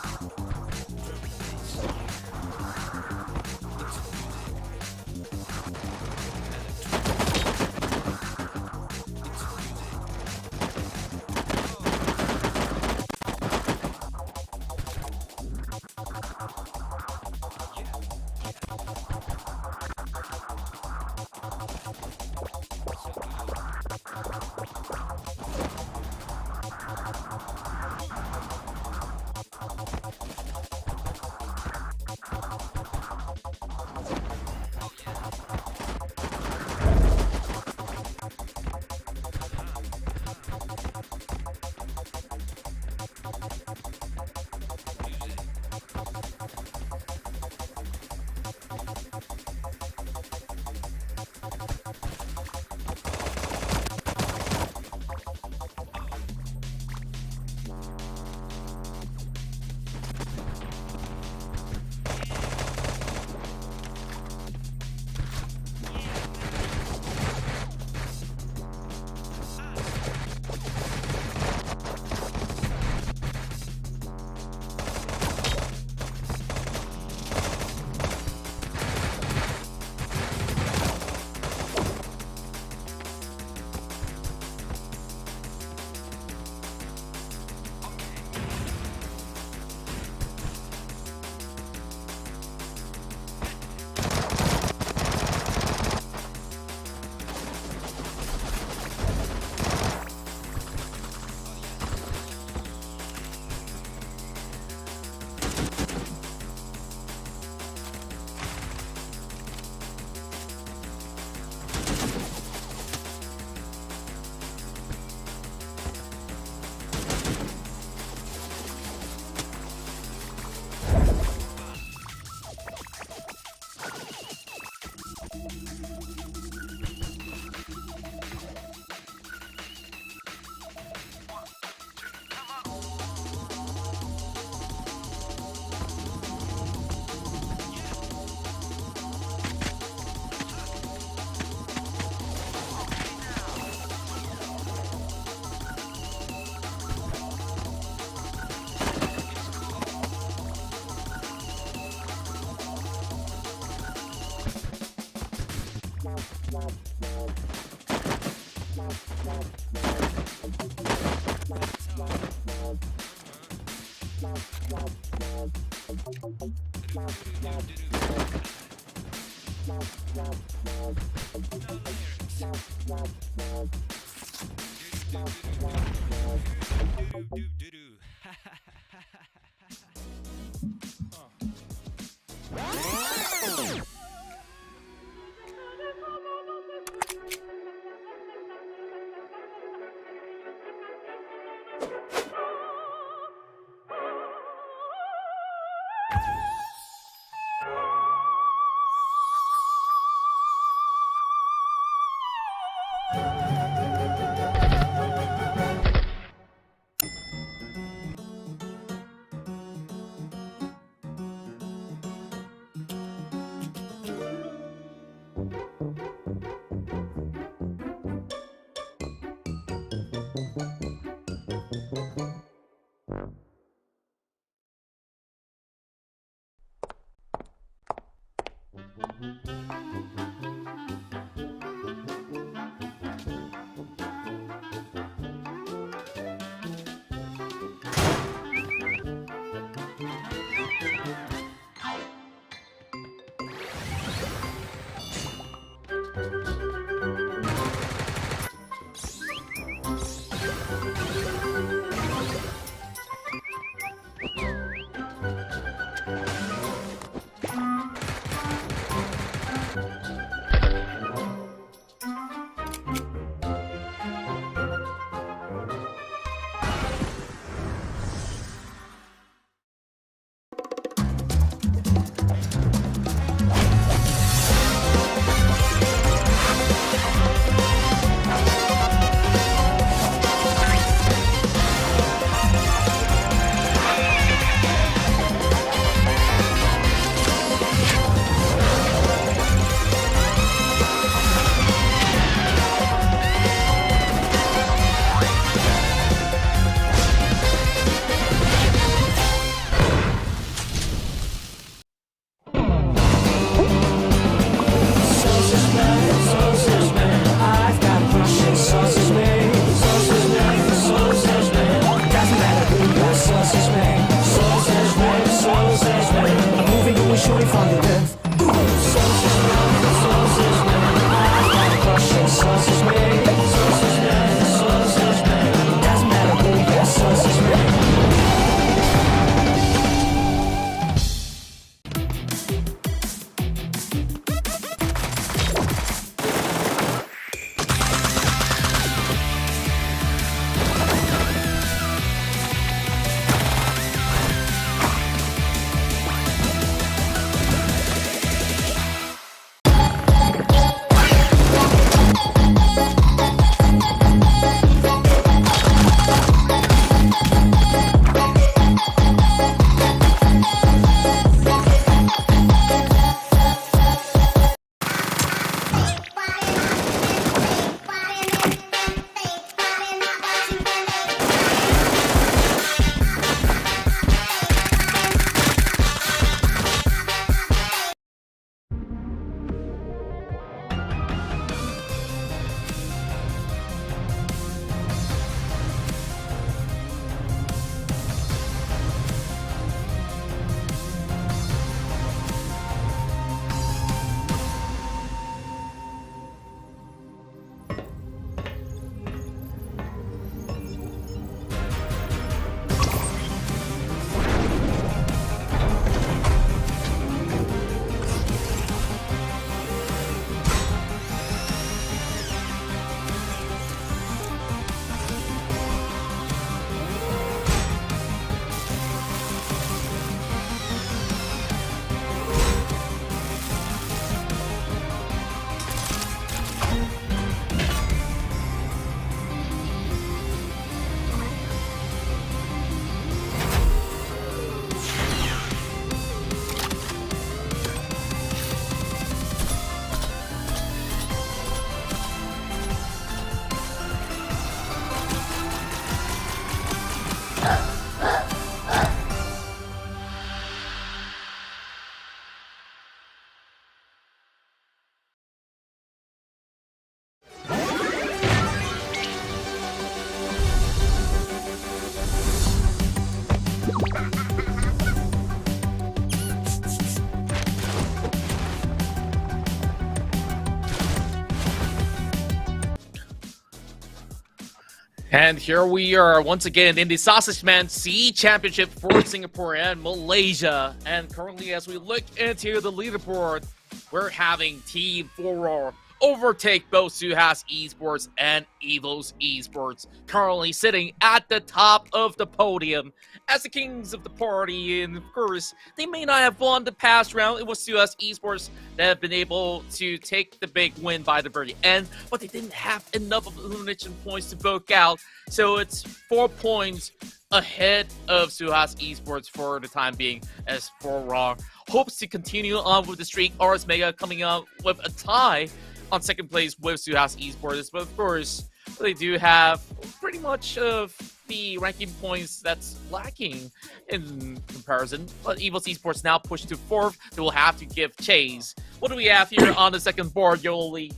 And here we are once again in the Sausage Man Sea Championship for Singapore and Malaysia. And currently, as we look into the leaderboard, we're having Team Furor overtake both Suhas Esports and Evos Esports, currently sitting at the top of the podium as the kings of the party. And of course, they may not have won the past round. It was Suhas Esports that have been able to take the big win by the very end, but they didn't have enough of elimination points to book out. So it's 4 points ahead of Suhas Esports for the time being, as Furor hopes to continue on with the streak. RS Mega coming out with a tie on second place with Suhas Esports, but of course they do have pretty much of the ranking points that's lacking in comparison. But Evos Esports now pushed to 4th. They will have to give chase. What do we have here on the second board, Yoli?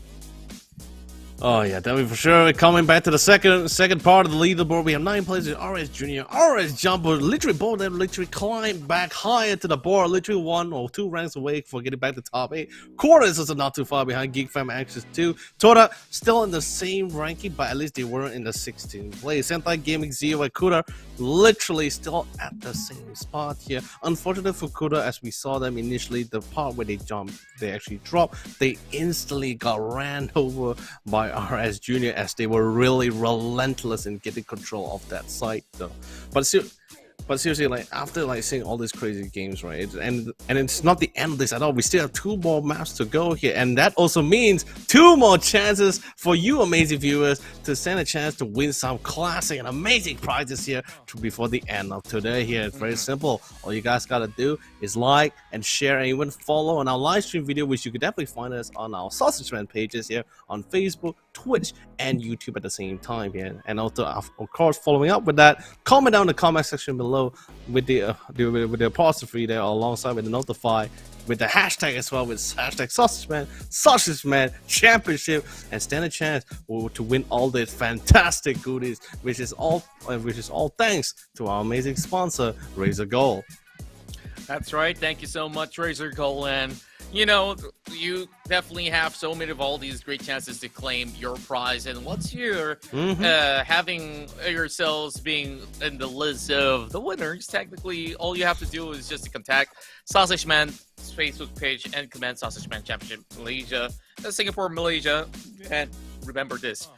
Oh yeah, definitely for sure. Coming back to the second part of the leaderboard, we have 9 players in RS Junior, RS Jumbo. Literally both of them literally climbed back higher to the board, literally 1 or 2 ranks away for getting back to top 8. Quarters is also not too far behind. Geek Fam Access 2. Tora still in the same ranking, but at least they weren't in the 16th place. Sentai Gaming Zero and Kuda literally still at the same spot here. Unfortunately for Kuda, as we saw them initially, the part where they jumped, they actually dropped. They instantly got ran over by RS Junior as they were really relentless in getting control of that site though. But seriously, like after like seeing all these crazy games, right? And it's not the end of this at all. We still have 2 more maps to go here, and that also means 2 more chances for you, amazing viewers, to stand a chance to win some classic and amazing prizes here before the end of today. Here, it's very simple. All you guys gotta do is like and share and even follow on our live stream video, which you could definitely find us on our Sausage Man pages here on Facebook, Twitch, and YouTube at the same time here. And also, of course, following up with that, comment down in the comment section below with the apostrophe there alongside with the notify with the hashtag as well, with hashtag Sausage Man Championship, and stand a chance to win all these fantastic goodies, which is all thanks to our amazing sponsor Razor Gold. That's right. Thank you so much, Razor Gold. And you know, you definitely have so many of all these great chances to claim your prize. And once you're having yourselves being in the list of the winners, technically all you have to do is just to contact Sausage Man's Facebook page and comment Sausage Man Championship Malaysia, Singapore, Malaysia. And remember this,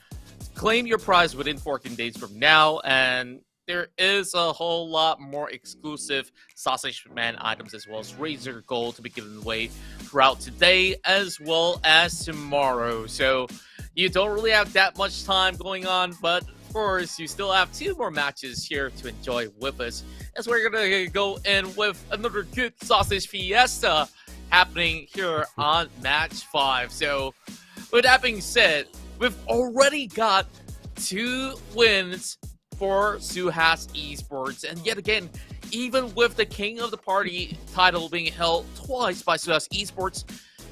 claim your prize within 14 days from now, and there is a whole lot more exclusive Sausage Man items as well as Razor Gold to be given away throughout today as well as tomorrow. So you don't really have that much time going on, but of course you still have 2 more matches here to enjoy with us, as we're gonna go in with another good sausage fiesta happening here on match 5. So with that being said, we've already got 2 wins for Suhas Esports, and yet again, even with the King of the Party title being held twice by Suhas Esports,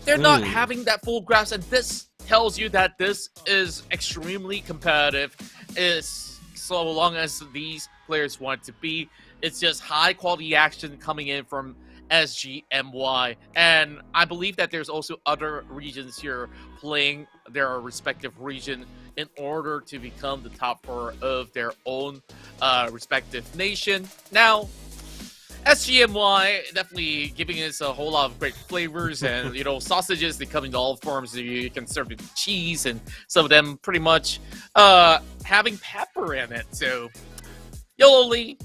they're not having that full grasp, and this tells you that this is extremely competitive. Is so long as these players want it to be. It's just high quality action coming in from SGMY, and I believe that there's also other regions here playing their respective region in order to become the top 4 of their own respective nation. Now, SGMY definitely giving us a whole lot of great flavors, and you know, sausages, they come in all forms. You can serve with cheese, and some of them pretty much having pepper in it. So, YOLO Lee,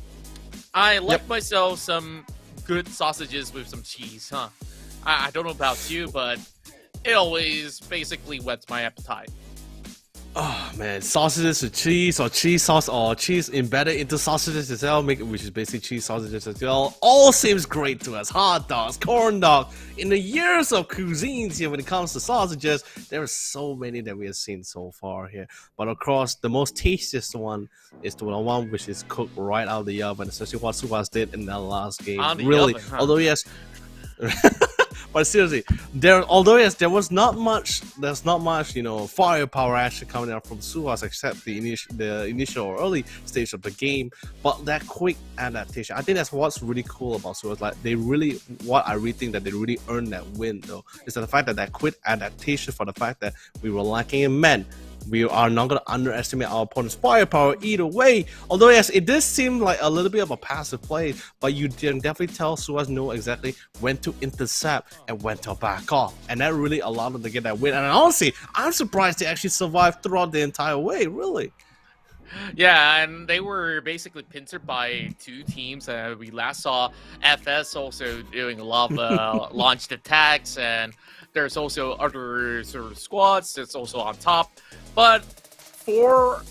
I like myself some good sausages with some cheese, huh? I don't know about you, but it always basically whets my appetite. Oh man, sausages with cheese, or cheese sauce, or cheese embedded into sausages as well, which is basically cheese sausages as well, all seems great to us. Hot dogs, corn dogs. In the years of cuisines here, when it comes to sausages, there are so many that we have seen so far here. But of course, the most tastiest one is the one which is cooked right out of the oven, especially what Suhas did in that last game. Really, oven, huh? Although yes. But seriously, there was not much, you know, firepower actually coming out from Suhas except the initial or early stage of the game. But that quick adaptation, I think that's what's really cool about Suhas. Like what I really think that they really earned that win though, is that the fact that quick adaptation for the fact that we were lacking in men. we are not going to underestimate our opponent's firepower either way. Although yes, it does seem like a little bit of a passive play, but you can definitely tell Suaz know exactly when to intercept and when to back off, and that really allowed them to get that win. And honestly, I'm surprised they actually survived throughout the entire way, really. Yeah, and they were basically pincered by two teams. We last saw FS also doing a lot of launched attacks, and there's also other sort of squads that's also on top. But for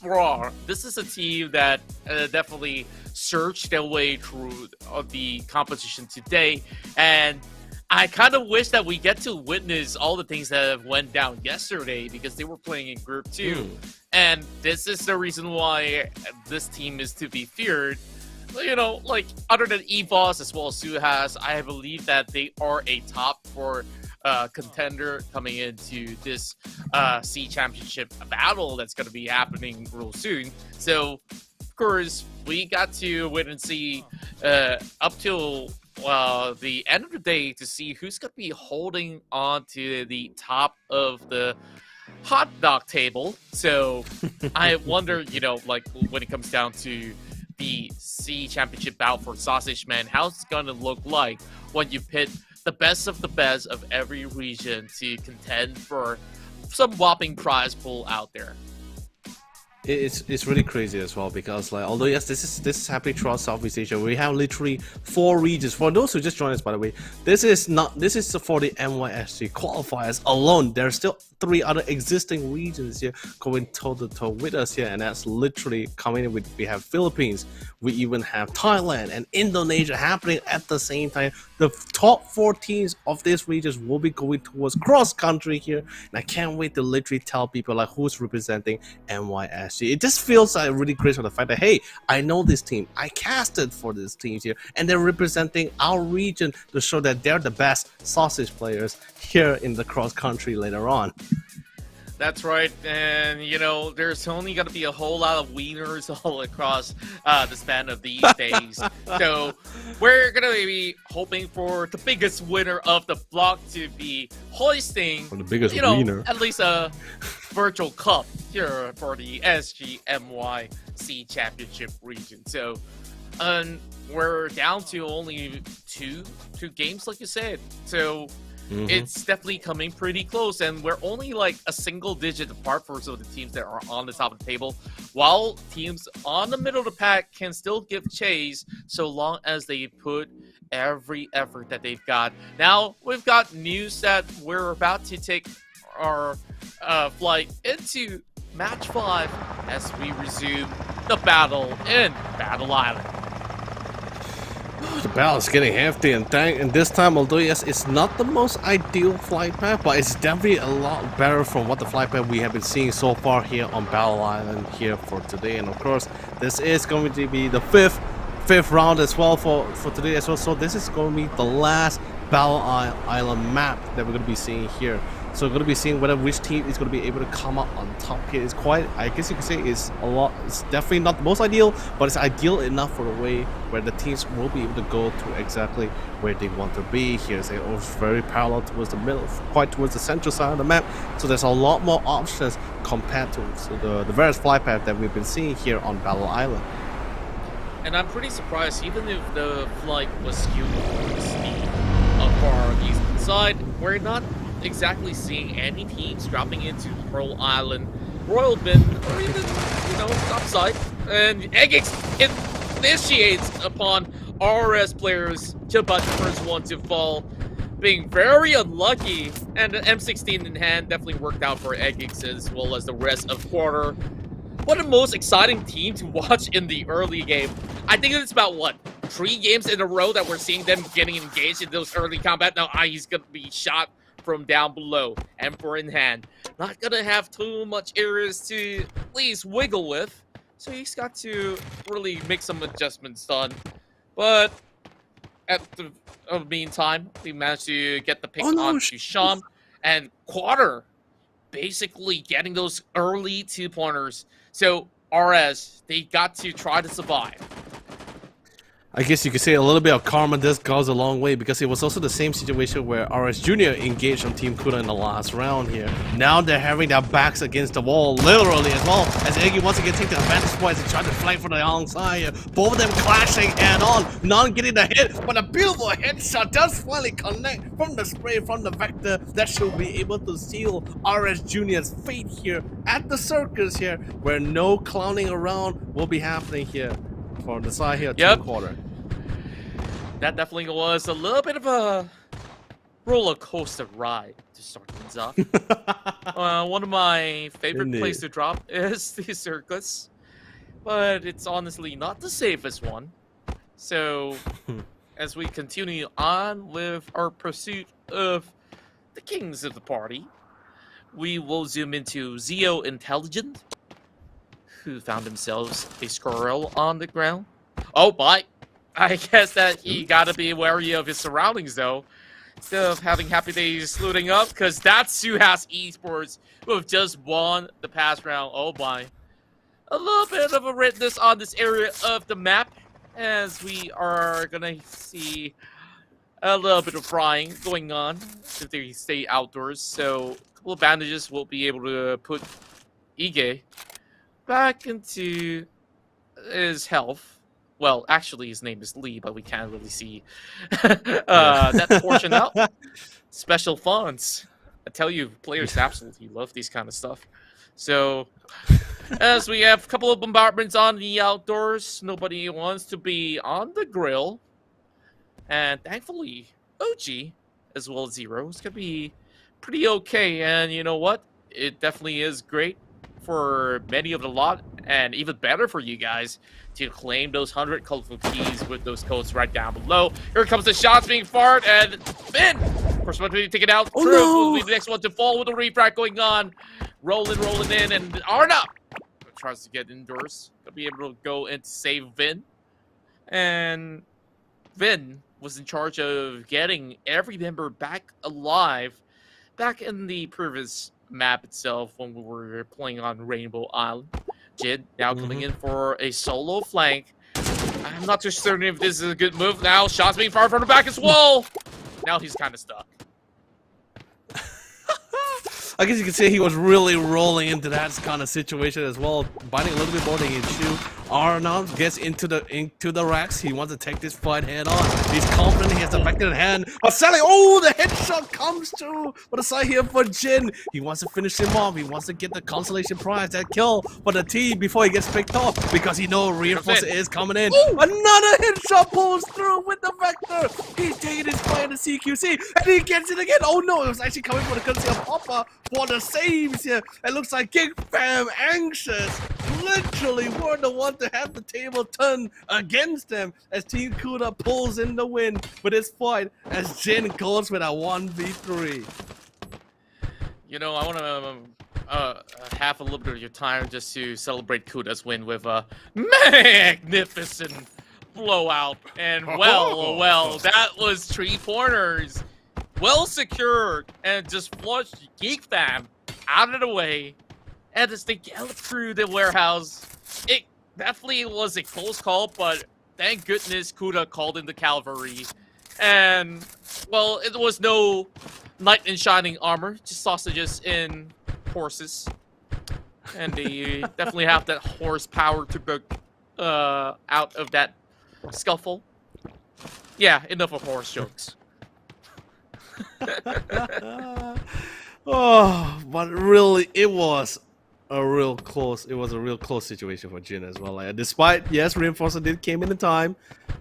Raw, this is a team that definitely searched their way through the competition today, and I kind of wish that we get to witness all the things that went down yesterday because they were playing in Group 2. And this is the reason why this team is to be feared. You know, like, other than EVOS as well as Suhas, I believe that they are a top 4 contender coming into this C Championship battle that's going to be happening real soon. So, of course, we got to wait and see up till the end of the day to see who's going to be holding on to the top of the hot dog table. So I wonder, you know, like, when it comes down to the C Championship battle for Sausage Man, how's it going to look like when you pit the best of every region to contend for some whopping prize pool out there? It's really crazy as well, because like, although yes, this is happening throughout Southeast Asia, we have literally 4 regions. For those who just joined us, by the way, this is for the NYSG qualifiers alone. There are still 3 other existing regions here going toe to toe with us here, and that's literally coming in with, we have Philippines, we even have Thailand and Indonesia happening at the same time. The top 4 teams of these regions will be going towards cross country here, and I can't wait to literally tell people like who's representing NYSG. It just feels like really great for the fact that, hey, I know this team, I casted for these teams here, and they're representing our region to show that they're the best sausage players here in the cross country later on. That's right, and you know, there's only going to be a whole lot of wieners all across the span of these days. So we're going to be hoping for the biggest winner of the block to be hoisting, for the biggest wiener, at least a virtual cup here for the SGMY C Championship region. So we're down to only two games, like you said. So it's definitely coming pretty close, and we're only like a single digit apart for some of the teams that are on the top of the table, while teams on the middle of the pack can still give chase so long as they put every effort that they've got. Now, we've got news that we're about to take our flight into Match 5 as we resume the battle in Battle Island. The battle is getting hefty, and this time, although yes, it's not the most ideal flight path, but it's definitely a lot better from what the flight path we have been seeing so far here on Battle Island here for today. And of course, this is going to be the fifth round as well for today as well. So this is going to be the last Battle Island map that we're going to be seeing here. So we're going to be seeing whether which team is going to be able to come up on top here. It's quite, I guess you could say, it's definitely not the most ideal, but it's ideal enough for the way where the teams will be able to go to exactly where they want to be here. So it's very parallel towards the middle, quite towards the central side of the map. So there's a lot more options compared to the various flight paths that we've been seeing here on Battle Island. And I'm pretty surprised, even if the flight was skewed towards the far eastern side, we're not exactly seeing any teams dropping into Pearl Island, Royal Bin, or even, you know, topside. And Egix initiates upon RS players to about the first one to fall, being very unlucky. And the M16 in hand definitely worked out for Egix as well as the rest of Quarter. What a most exciting team to watch in the early game. I think it's about, what, 3 games in a row that we're seeing them getting engaged in those early combat. Now, he's going to be shot from down below, Emperor in hand. Not going to have too much areas to at least wiggle with. So he's got to really make some adjustments done. But at the meantime, we managed to get the pick onto Sham. And Quarter basically getting those early 2-pointers. So RS, they got to try to survive. I guess you could say a little bit of karma does goes a long way because it was also the same situation where RS Junior engaged on Team Kuda in the last round here. Now they're having their backs against the wall, literally as well, as Eggy once again take the advantage points and try to flank for the alongside here. Both of them clashing head on, not getting the hit, but a beautiful headshot does finally connect from the spray from the Vector. That should be able to seal RS Junior's fate here at the circus here, where no clowning around will be happening here. For the side here, Yep. Team Quarter. That definitely was a little bit of a roller coaster ride to start things off. One of my favorite Indeed. places to drop is the circus, but it's honestly not the safest one. So, as we continue on with our pursuit of the kings of the party, we will zoom into Zeo Intelligent, who found themselves a squirrel on the ground. Oh, but I guess that he gotta be wary of his surroundings, though. Instead of having Happy Days looting up, because that's Suhas Esports, who have just won the past round. Oh, my. A little bit of a redness on this area of the map, as we are gonna see a little bit of frying going on if they stay outdoors. So, a couple of bandages will be able to put Ige back into his health. Well, actually, his name is Lee, but we can't really see that portion out. Special fonts. I tell you, players absolutely love these kind of stuff. So, as we have a couple of bombardments on the outdoors, nobody wants to be on the grill. And thankfully, OG, as well as Zero, is going to be pretty okay. And you know what? It definitely is great for many of the lot, and even better for you guys to claim those 100 colorful keys with those codes right down below. Here comes the shots being fired, and Finn, first one to take it out. Oh, True no. will be the next one to fall with the refract going on. Rolling in, and Arna tries to get indoors. Gonna be able to go and save Vin. And Vin was in charge of getting every member back alive back in the previous map itself when we were playing on Rainbow Island. Jid now coming in for a solo flank. I'm not too certain if this is a good move now. Shots being fired from the back as well. Now he's kind of stuck. I guess you could say he was really rolling into that kind of situation as well, biting a little bit more than he should. Arnav gets into the racks. He wants to take this fight head on. He's confident he has the Vector in hand. But Sally, oh, the headshot comes through for the side here for Jin. He wants to finish him off. He wants to get the consolation prize, that kill for the team before he gets picked off because he knows reinforcer is coming in. Ooh. Another headshot pulls through with the Vector. He's taking his fight in the CQC and he gets it again. Oh no, it was actually coming for the courtesy of Papa for the saves here. It looks like Gig Fam anxious. Literally were the one to have the table turn against them as Team Kuda pulls in the win with his fight as Jin goes with a 1v3. You know, I want to have a little bit of your time just to celebrate Kuda's win with a magnificent blowout. And well, that was 3 corners. Well secured and just flushed Geek Fam out of the way. And as they gallop through the warehouse, it definitely was a close call, but thank goodness Kuda called in the cavalry. And, well, it was no knight in shining armor, just sausages in horses. And they definitely have that horsepower to break out of that scuffle. Yeah, enough of horse jokes. Oh, but really, it was a real close situation for Jin as well. Like, despite, yes, reinforcer did came in time,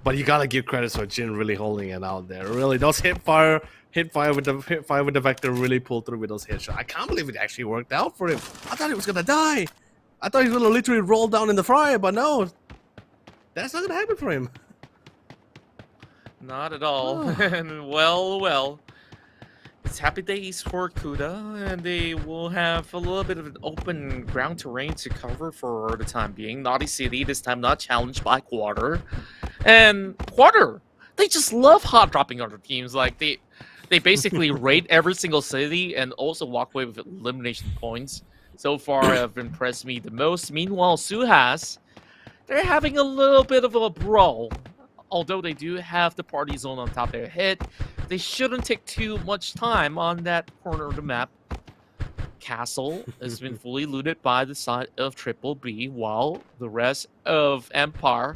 but you gotta give credit for Jin really holding it out there. Really, those hit fire with the Vector really pulled through with those headshots. I can't believe it actually worked out for him. I thought he was gonna die. I thought he was gonna literally roll down in the fire, but no, that's not gonna happen for him. Not at all. And well. It's happy days for Kuda, and they will have a little bit of an open ground terrain to cover for the time being. Naughty City, this time not challenged by Quarter. And Quarter, they just love hot dropping other teams. Like, they basically raid every single city and also walk away with elimination points. So far, have impressed me the most. Meanwhile, Suhas, they're having a little bit of a brawl although they do have the party zone on top of their head, they shouldn't take too much time on that corner of the map. Castle has been fully looted by the side of Triple B, while the rest of Empire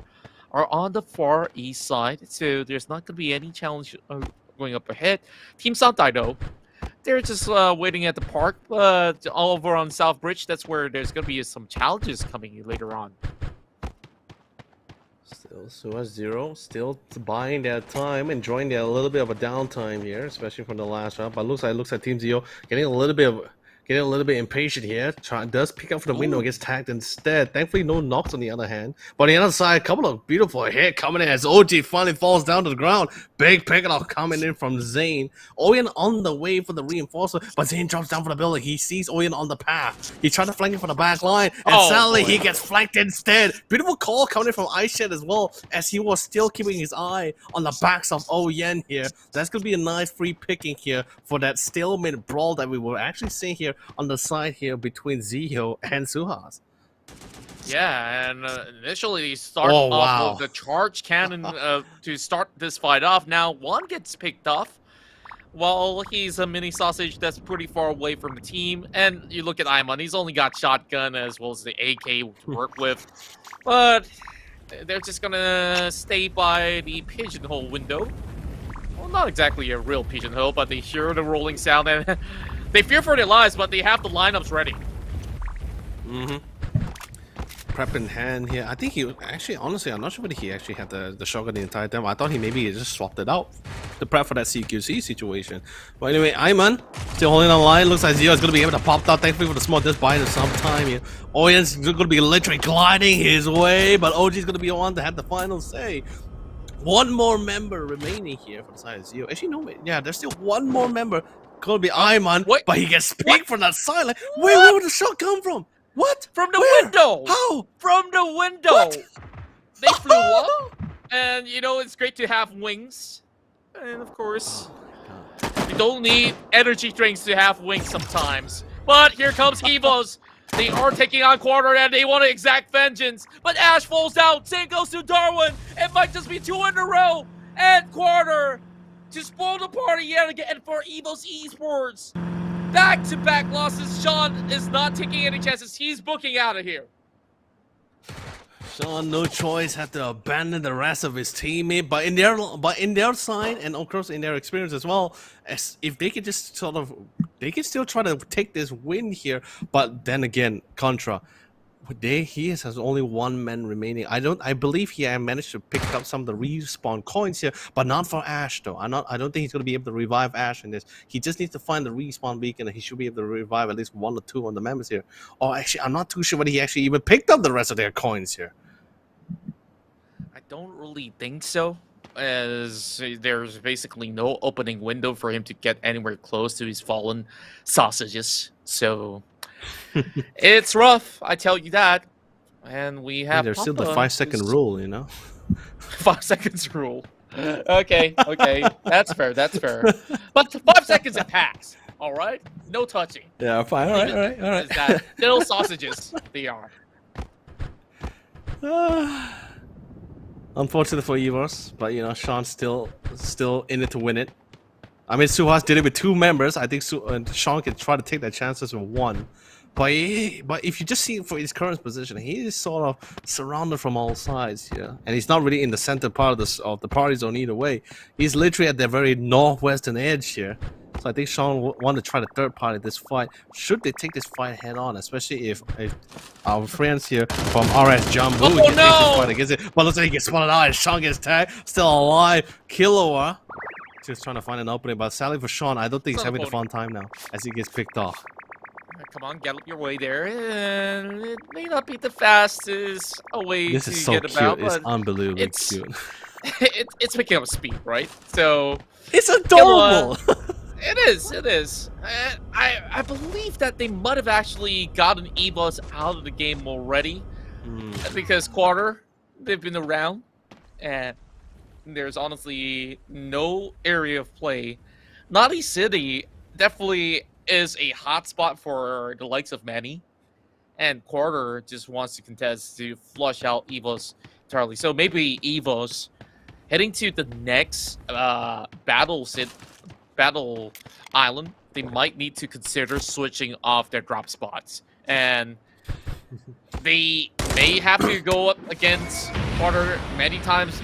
are on the far east side. So there's not going to be any challenge going up ahead. Team Santai, though, they're just waiting at the park. All over on South Bridge, that's where there's going to be some challenges coming later on. Still Suaz 0, still buying their time, enjoying their little bit of a downtime here, especially from the last round. But looks like Team Zero getting a little bit impatient here. Does pick up for the window, gets tagged instead. Thankfully, no knocks on the other hand. But on the other side, a couple of beautiful hits coming in as OG finally falls down to the ground. Big pickoff coming in from Zane. Oyen on the way for the reinforcer, but Zane drops down for the building. He sees Oyen on the path. He tried to flank him from the back line, and sadly, he gets flanked instead. Beautiful call coming in from Aished as well, as he was still keeping his eye on the backs of Oyen here. That's going to be a nice free picking here for that stalemate brawl that we were actually seeing here on the side here between Zio and Suhas. Yeah, and initially they start off with the charge cannon to start this fight off. Now one gets picked off while he's a mini sausage that's pretty far away from the team. And you look at Iman, he's only got shotgun as well as the AK to work with. But they're just gonna stay by the pigeonhole window. Well, not exactly a real pigeonhole, but they hear the rolling sound and they fear for their lives, but they have the lineups ready. Prep in hand here. I think he actually, honestly, I'm not sure whether he actually had the shotgun the entire time. I thought he maybe just swapped it out to prep for that CQC situation. But anyway, Iman still holding on the line. Looks like Zio is going to be able to pop out. Thankfully for the small, just buying some time here. Oyen's going to be literally gliding his way, but OG's going to be the one to have the final say. One more member remaining here for the side of Zio. Actually, no, yeah, there's still one more member. Going to be Iman, but he gets picked from that side. Like, where would the shot come from? What? From the window! How? From the window! What? They flew up, and you know, it's great to have wings. And of course, you don't need energy drinks to have wings sometimes. But here comes Evos. They are taking on Quarter, and they want to exact vengeance. But Ash falls down. Same goes to Darwin. It might just be 2 in a row. And Quarter to spoil the party yet again for Evos Esports. Back-to-back losses. Sean is not taking any chances. He's booking out of here. Sean, no choice, had to abandon the rest of his teammate. But in their side, and of course in their experience as well, as if they could just they can still try to take this win here. But then again, Contra, he has only 1 man remaining. I believe he managed to pick up some of the respawn coins here, but not for Ash though. I don't think he's gonna be able to revive Ash in this. He just needs to find the respawn beacon, and he should be able to revive at least 1 or 2 on the members here. Or actually, I'm not too sure whether he actually even picked up the rest of their coins here. I don't really think so, as there's basically no opening window for him to get anywhere close to his fallen sausages. So it's rough, I tell you that. And we have there's still the 5-second rule, you know. 5 seconds rule. Okay, that's fair. But 5 seconds at packs. All right, no touching. Yeah, fine. All right. Is that little sausages? They are. Unfortunate for Evos, but you know, Sean's still in it to win it. I mean, Suhas did it with 2 members. I think Sean can try to take their chances with 1. But if you just see for his current position, he is sort of surrounded from all sides here, and he's not really in the center part of the party zone either way. He's literally at the very northwestern edge here. So I think Sean want to try the third party this fight. Should they take this fight head on, especially if our friends here from RS Jumbo get this fight against it. But looks like he gets spotted out and Sean gets tagged. Still alive. Killua just trying to find an opening. But sadly for Sean, I don't think he's having a fun time now as he gets picked off. Come on, get up your way there. And it may not be the fastest way this to is so get cute. about. It's unbelievably cute. It's picking up speed, right? So it's adorable. It is. I believe that they might have actually gotten Evos out of the game already. Because Quarter, they've been around. And there's honestly no area of play. Naughty City definitely is a hotspot for the likes of Manny. And Quarter just wants to contest to flush out Evos entirely. So maybe Evos heading to the next battle island, they might need to consider switching off their drop spots. And they may have to go up against Quarter many times.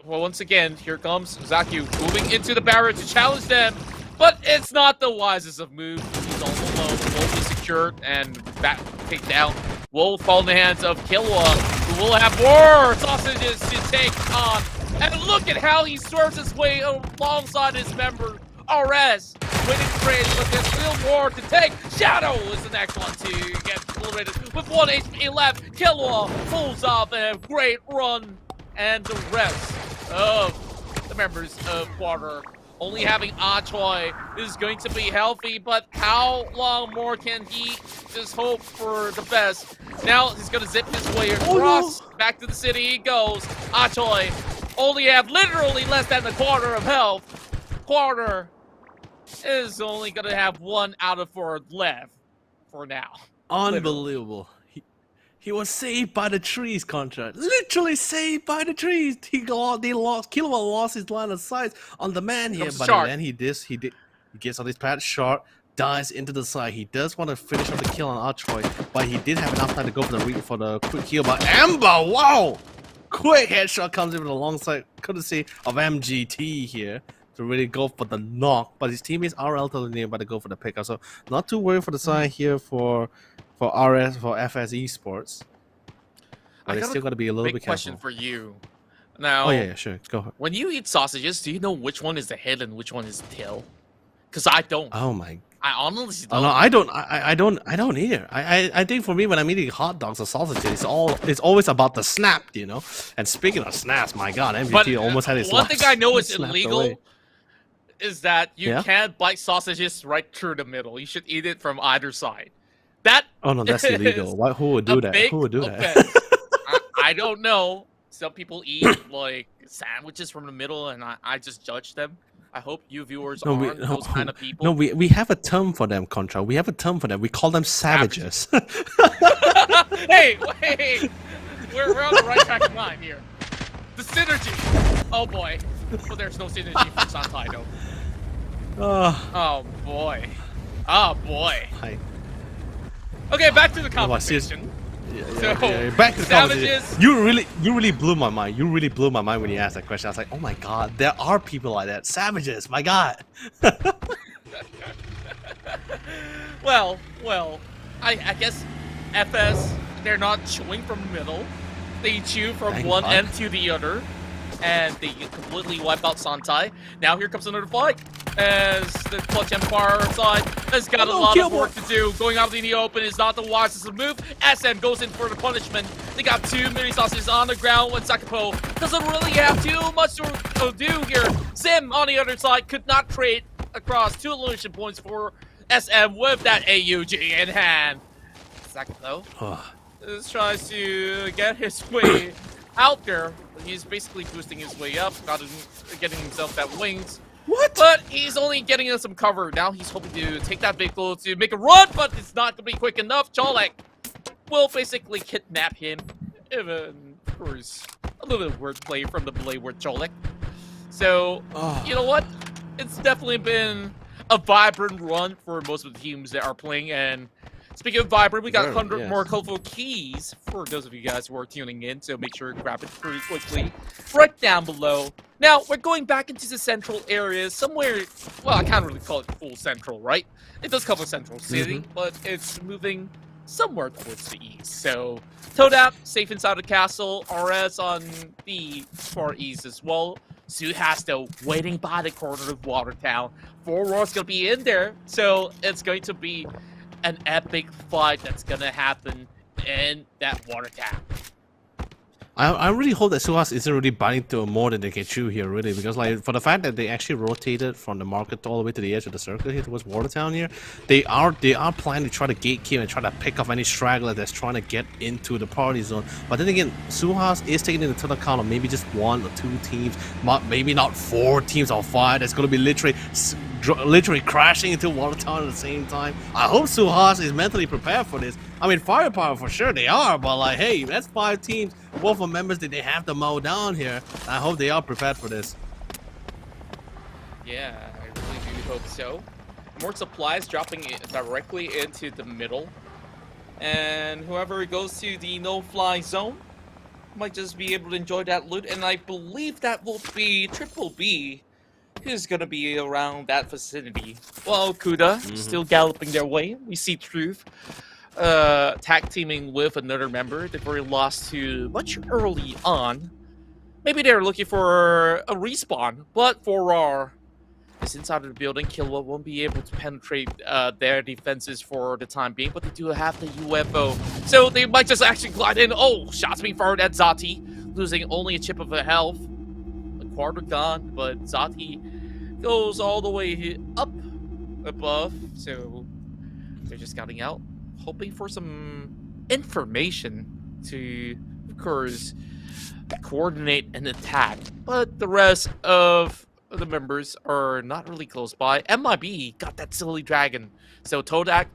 Well, once again, here comes Zaku moving into the barrier to challenge them. But it's not the wisest of moves. He's all alone. Wolf is secured, and that takedown will fall in the hands of Killua, who will have more sausages to take on. And look at how he swerves his way alongside his member, RS. Winning trade, but there's still more to take. Shadow is the next one to get eliminated with 1 HP left. Killua pulls off a great run, and the rest of the members of Quarter only having Choi is going to be healthy, but how long more can he just hope for the best? Now he's going to zip his way across. Back to the city he goes. Choi only have literally less than a quarter of health. Quarter is only going to have 1 out of 4 left for now. Unbelievable. He was saved by the trees, Contra. Literally saved by the trees. Killua lost his line of sight on the man here, but then he gets on his pad short, dives into the side. He does want to finish up the kill on Choi, but he did have enough time to go for the quick kill. But Ember, wow! Quick headshot comes in with a long side, courtesy of MGT here, to really go for the knock. But his teammates are relatively nearby to go for the pickup, so not too worried for the side here for FS Esports. But it's still got to be a little bit careful. Question for you. Now, oh yeah, sure, go ahead. When you eat sausages, do you know which one is the head and which one is the tail? Because I don't. Oh my. I honestly don't. Oh, no, I don't either. I think for me, when I'm eating hot dogs or sausages, it's always about the snap, you know. And speaking of snaps, my God, MVT almost had his. One thing I know is illegal. Away. Is that you can't bite sausages right through the middle. You should eat it from either side. That oh no, that's illegal. Who would do that? Who would do that? I don't know. Some people eat like sandwiches from the middle, and I just judge them. I hope you viewers aren't those kind of people. No, we have a term for them, Contra. We have a term for them. We call them savages. Hey, wait. We're on the right track of mind here. The synergy. Oh boy. Well, there's no synergy for Santai though. Oh boy. Oh boy. Hi. Okay, back to the conversation. Back to the conversation. You really blew my mind. You really blew my mind when you asked that question. I was like, oh my God, there are people like that. Savages, my God. well, I guess FS, they're not chewing from the middle. They chew from one end to the other. And they completely wipe out Santai. Now here comes another fight. As the Clutch Empire side has got a lot of work to do. Going out in the open is not the wisest move. SM goes in for the punishment. They got 2 mini sausages on the ground when Sakapo doesn't really have too much to do here. Zim on the other side could not trade across 2 illusion points for SM with that AUG in hand. Sakapo tries to get his way out there. He's basically boosting his way up, getting himself that wings. What? But he's only getting us some cover. Now he's hoping to take that vehicle to make a run, but it's not going to be quick enough. Cholek will basically kidnap him. Even, of course, a little bit of wordplay from the blade word Cholek. So, you know what? It's definitely been a vibrant run for most of the teams that are playing, and speaking of vibrant, we got 100 more colorful keys for those of you guys who are tuning in, so make sure to grab it pretty quickly right down below. Now, we're going back into the central area, somewhere, well, I can't really call it full central, right? It does cover Central City, but it's moving somewhere towards the east. So, Toadap, safe inside the castle, RS on the far east as well. Suhasto waiting by the corner of Watertown. 4 Roar's gonna be in there, so it's going to be an epic fight that's gonna happen in that Watertown. I really hope that Suhas isn't really biting to more than they can chew here, really, because like for the fact that they actually rotated from the market all the way to the edge of the circle here towards Watertown here, they are planning to try to gatekeep and try to pick off any straggler that's trying to get into the party zone. But then again, Suhas is taking into account of maybe just 1 or 2 teams, maybe not 4 teams or 5. That's going to be literally literally crashing into Water Town at the same time. I hope Suhas is mentally prepared for this. I mean, firepower for sure they are, but like, hey, that's 5 teams, both of members that they have to mow down here. I hope they are prepared for this. Yeah, I really do hope so. More supplies dropping directly into the middle. And whoever goes to the no-fly zone might just be able to enjoy that loot. And I believe that will be Triple B, who's going to be around that vicinity. Well, Kuda still galloping their way. We see Truth tag teaming with another member that were lost to much early on. Maybe they're looking for a respawn, but for our is inside of the building. Killua won't be able to penetrate their defenses for the time being, but they do have the UFO. So they might just actually glide in. Oh, shots being fired at Zati, losing only a chip of a health. A quarter gone, but Zati goes all the way up above. So they're just scouting out, hoping for some information to, of course, coordinate an attack. But the rest of the members are not really close by. MIB got that silly dragon, so Todak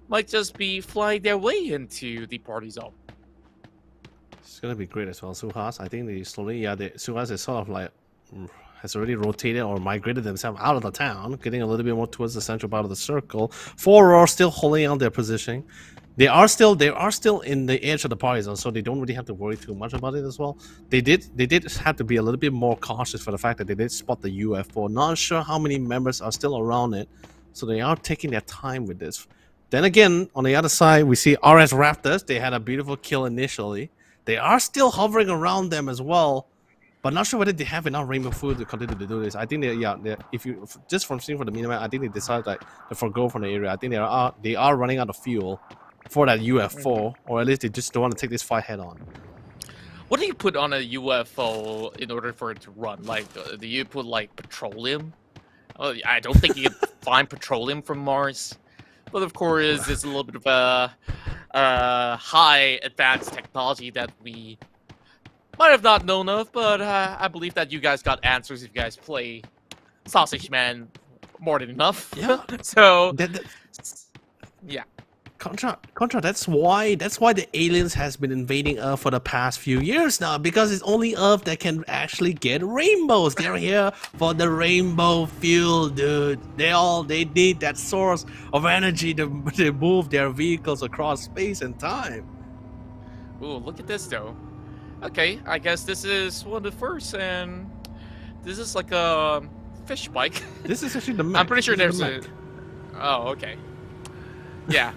might just be flying their way into the party zone. It's gonna be great as well. Suhas, I think they slowly, Suhas is sort of like has already rotated or migrated themselves out of the town, getting a little bit more towards the central part of the circle. 4 are still holding on their position. They are still in the edge of the party zone, so they don't really have to worry too much about it as well. They did have to be a little bit more cautious for the fact that they did spot the UFO. Not sure how many members are still around it, so they are taking their time with this. Then again, on the other side, we see RS Raptors. They had a beautiful kill initially. They are still hovering around them as well, but not sure whether they have enough rainbow food to continue to do this. I think if you just from seeing from the minimap, I think they decided like to forgo from the area. I think they are running out of fuel for that UFO, or at least they just don't want to take this fight head on. What do you put on a UFO in order for it to run? Like, do you put like petroleum? I don't think you can find petroleum from Mars, but of course, it's a little bit of a high advanced technology that we might have not known of. But I believe that you guys got answers if you guys play Sausage Man more than enough. Yeah. So, yeah. Contra, that's why the aliens has been invading Earth for the past few years now, because it's only Earth that can actually get rainbows. They're here for the rainbow fuel, dude. They need that source of energy to move their vehicles across space and time. Ooh, look at this though. Okay, I guess this is one of the first, and this is like a fish bike. This is actually the mech. I'm pretty sure there's a... Oh, okay. Yeah.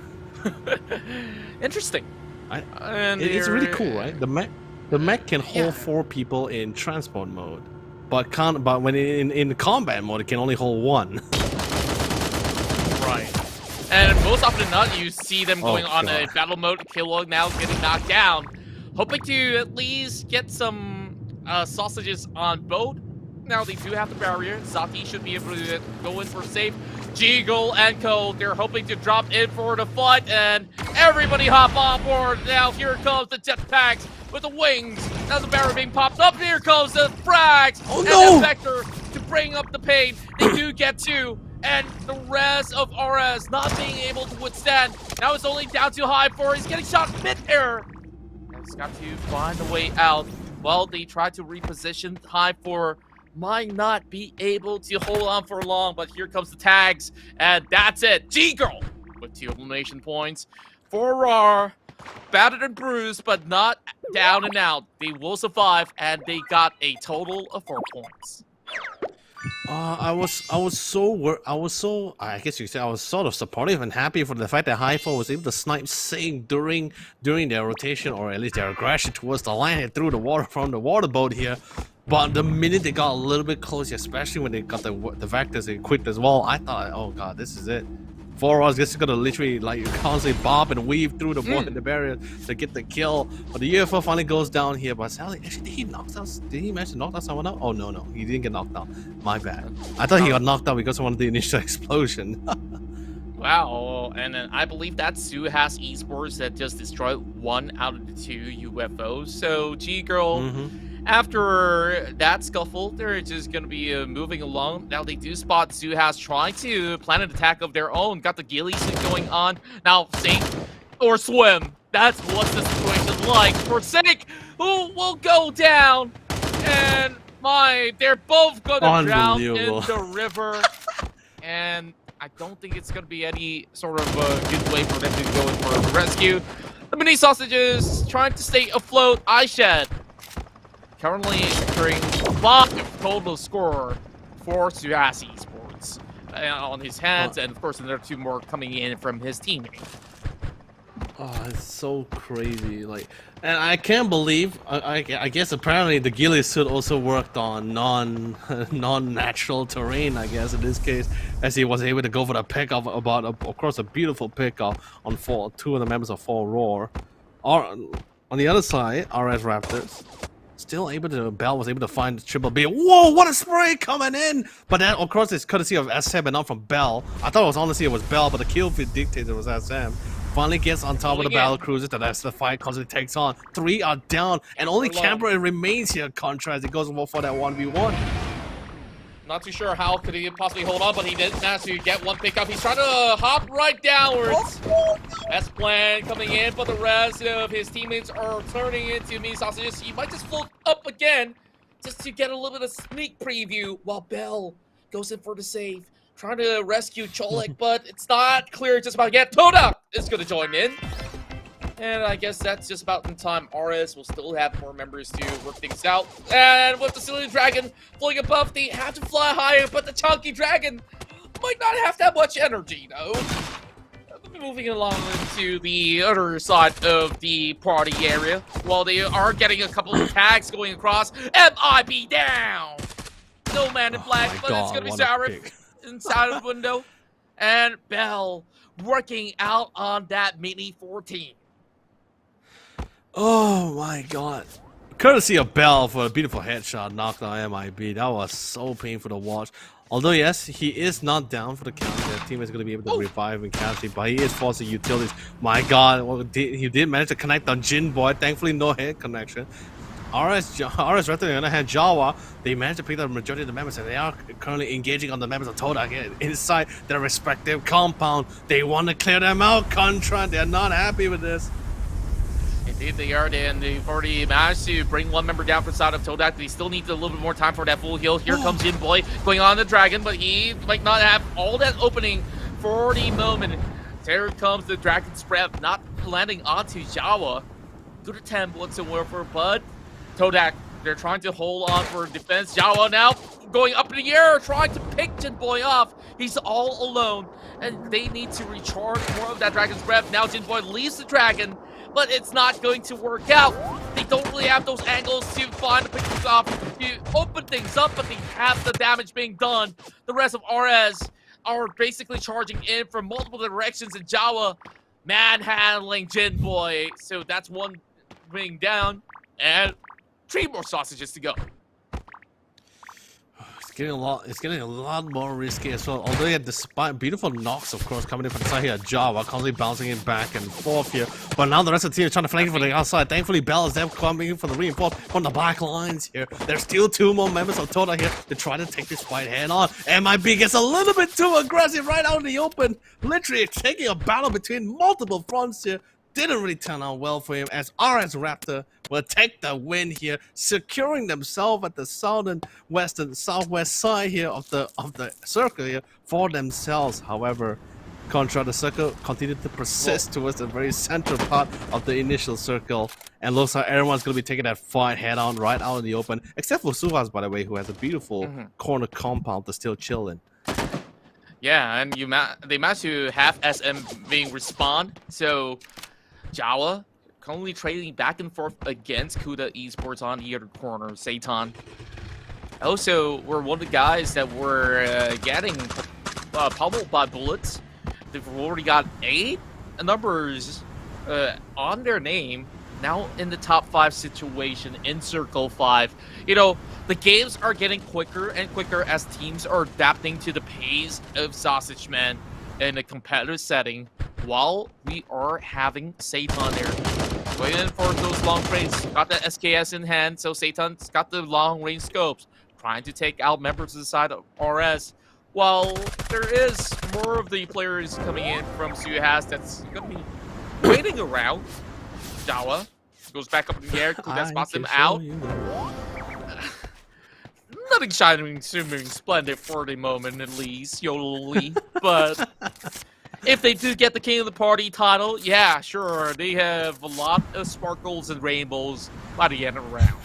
Interesting. It's really cool, right? The mech can hold 4 people in transport mode, but when in combat mode it can only hold 1. Right. And most often than not, you see them going on a battle mode. Killua now getting knocked down, hoping to at least get some sausages on boat. Now they do have the barrier. Zati should be able to go in for safe. Jeagle and Co, they're hoping to drop in for the fight, and everybody hop on board. Now here comes the jetpacks with the wings. Now the barrier being popped up. Here comes the frags and the vector to bring up the pain. They do get 2, and the rest of RS not being able to withstand. Now it's only down to High 4. He's getting shot mid-air. He's got to find a way out. Well, they try to reposition. High 4 might not be able to hold on for long, but here comes the tags, and that's it. G-Girl with 2 elimination points. 4 are battered and bruised, but not down and out. They will survive, and they got a total of 4 points. I guess you could say I was sort of supportive and happy for the fact that Haifa was able to snipe Sing during their rotation, or at least their aggression towards the line and through the water from the water boat here. But the minute they got a little bit closer, especially when they got the vectors equipped as well, I thought, oh god, this is it. 4 hours just gonna literally like constantly bob and weave through the barrier to get the kill. But the UFO finally goes down here. But Sally, actually, did he manage to knock out someone out? Oh no, he didn't get knocked out. My bad. I thought he got knocked out because of one of the initial explosion. Wow, and then I believe that Suhas Esports that just destroyed 1 out of the 2 UFOs. So G-Girl After that scuffle, they're just going to be moving along. Now they do spot Zuhas trying to plan an attack of their own. Got the ghillie suit going on. Now sink or swim. That's what the situation like. For Sink, who will go down. And they're both going to drown in the river. And I don't think it's going to be any sort of good way for them to go in for a rescue. The mini sausages trying to stay afloat. Aished currently securing 5 total score for Zuhas Esports on his hands, and of course there are 2 more coming in from his teammate. Oh, it's so crazy. Like, and I can't believe. I guess apparently the ghillie suit also worked on non-natural terrain. I guess in this case, as he was able to go for the pickup of course a beautiful pickup on 2 of the members of Fall Roar. On the other side, RS Raptors still able to. Bell was able to find Triple B. Whoa! What a spray coming in! But that of course is courtesy of SM and not from Bell. I thought it was honestly it was Bell, but the kill feed dictated was SM. Finally gets on top of the battle cruiser. That's the fight constantly takes on. 3 are down, and only Camper remains here. Contrast, he goes for that 1v1. Not too sure how could he possibly hold on, but he did manage to get 1 pickup. He's trying to hop right downwards. That's plan coming in, but the rest of his teammates are turning into mini sausages. He might just float up again, just to get a little bit of sneak preview, while Bell goes in for the save. Trying to rescue Cholek, but it's not clear just about yet. Toda is going to join in. And I guess that's just about in time. RS will still have more members to work things out. And with the Silly Dragon floating above, they have to fly higher, but the Chunky Dragon might not have that much energy, though. Moving along to the other side of the party area, while they are getting a couple of tags going across. MIB down! No man in black, but it's going to be Zarif inside of the window. And Bell working out on that Mini 14. Oh my god. Courtesy of Bell for a beautiful headshot knocked on MIB. That was so painful to watch. Although, yes, he is not down for the count. The team is going to be able to revive and capture, but he is forcing utilities. My god, he did manage to connect on Jin Boy. Thankfully, no head connection. RS Raptor, on the other hand, Jawa, they managed to pick up the majority of the members, and they are currently engaging on the members of Toda inside their respective compound. They want to clear them out, Contra. They're not happy with this. Indeed they are, and they've already managed to bring 1 member down from side of Todak. They still need a little bit more time for that full heal. Here comes Jin Boy going on the Dragon, but he might not have all that opening for the moment. There comes the Dragon's Breath, not landing onto Jawa. Good attempt whatsoever, but Todak, they're trying to hold on for defense. Jawa now going up in the air, trying to pick Jin Boy off. He's all alone, and they need to recharge more of that Dragon's Breath. Now Jin Boy leaves the Dragon, but it's not going to work out. They don't really have those angles to find the pick off to open things up, but they have the damage being done. The rest of RS are basically charging in from multiple directions, and Jawa manhandling Jin Boy. So that's 1 being down, and 3 more sausages to go. It's getting a lot more risky as well. Although, yeah, despite beautiful knocks, of course, coming in from the side here, Jawa constantly bouncing it back and forth here. But now the rest of the team is trying to flank from the outside. Thankfully, Bell is there coming in for the reinforce from the back lines here. There's still 2 more members of Toda here to try to take this fight head on. MIB gets a little bit too aggressive right out in the open. Literally taking a battle between multiple fronts here. Didn't really turn out well for him, as RS Raptor will take the win here, securing themselves at the southwest side here of the circle here for themselves. However, Contra, the circle continued to persist towards the very central part of the initial circle, and looks like everyone's going to be taking that fight head on right out in the open, except for Suhas, by the way, who has a beautiful corner compound to still chill in. Yeah, and they managed to have SM being respawned, so Jawa currently trading back and forth against Kuda Esports on the other corner. Satan also were one of the guys that were getting pummeled by bullets. They've already got 8 numbers on their name, now in the top 5 situation in Circle 5. You know, the games are getting quicker and quicker as teams are adapting to the pace of Sausage Man in a competitive setting, while we are having Satan there Going in for those long range. Got the SKS in hand, so Satan's got the long range scopes. Trying to take out members of the side of RS. While there is more of the players coming in from Suhas that's going to be waiting around. Jawa goes back up in the air. Kuda spots him out. Nothing shining, swimming, splendid for the moment, at least, Yoli. But if they do get the King of the Party title, yeah, sure, they have a lot of sparkles and rainbows by the end of the round.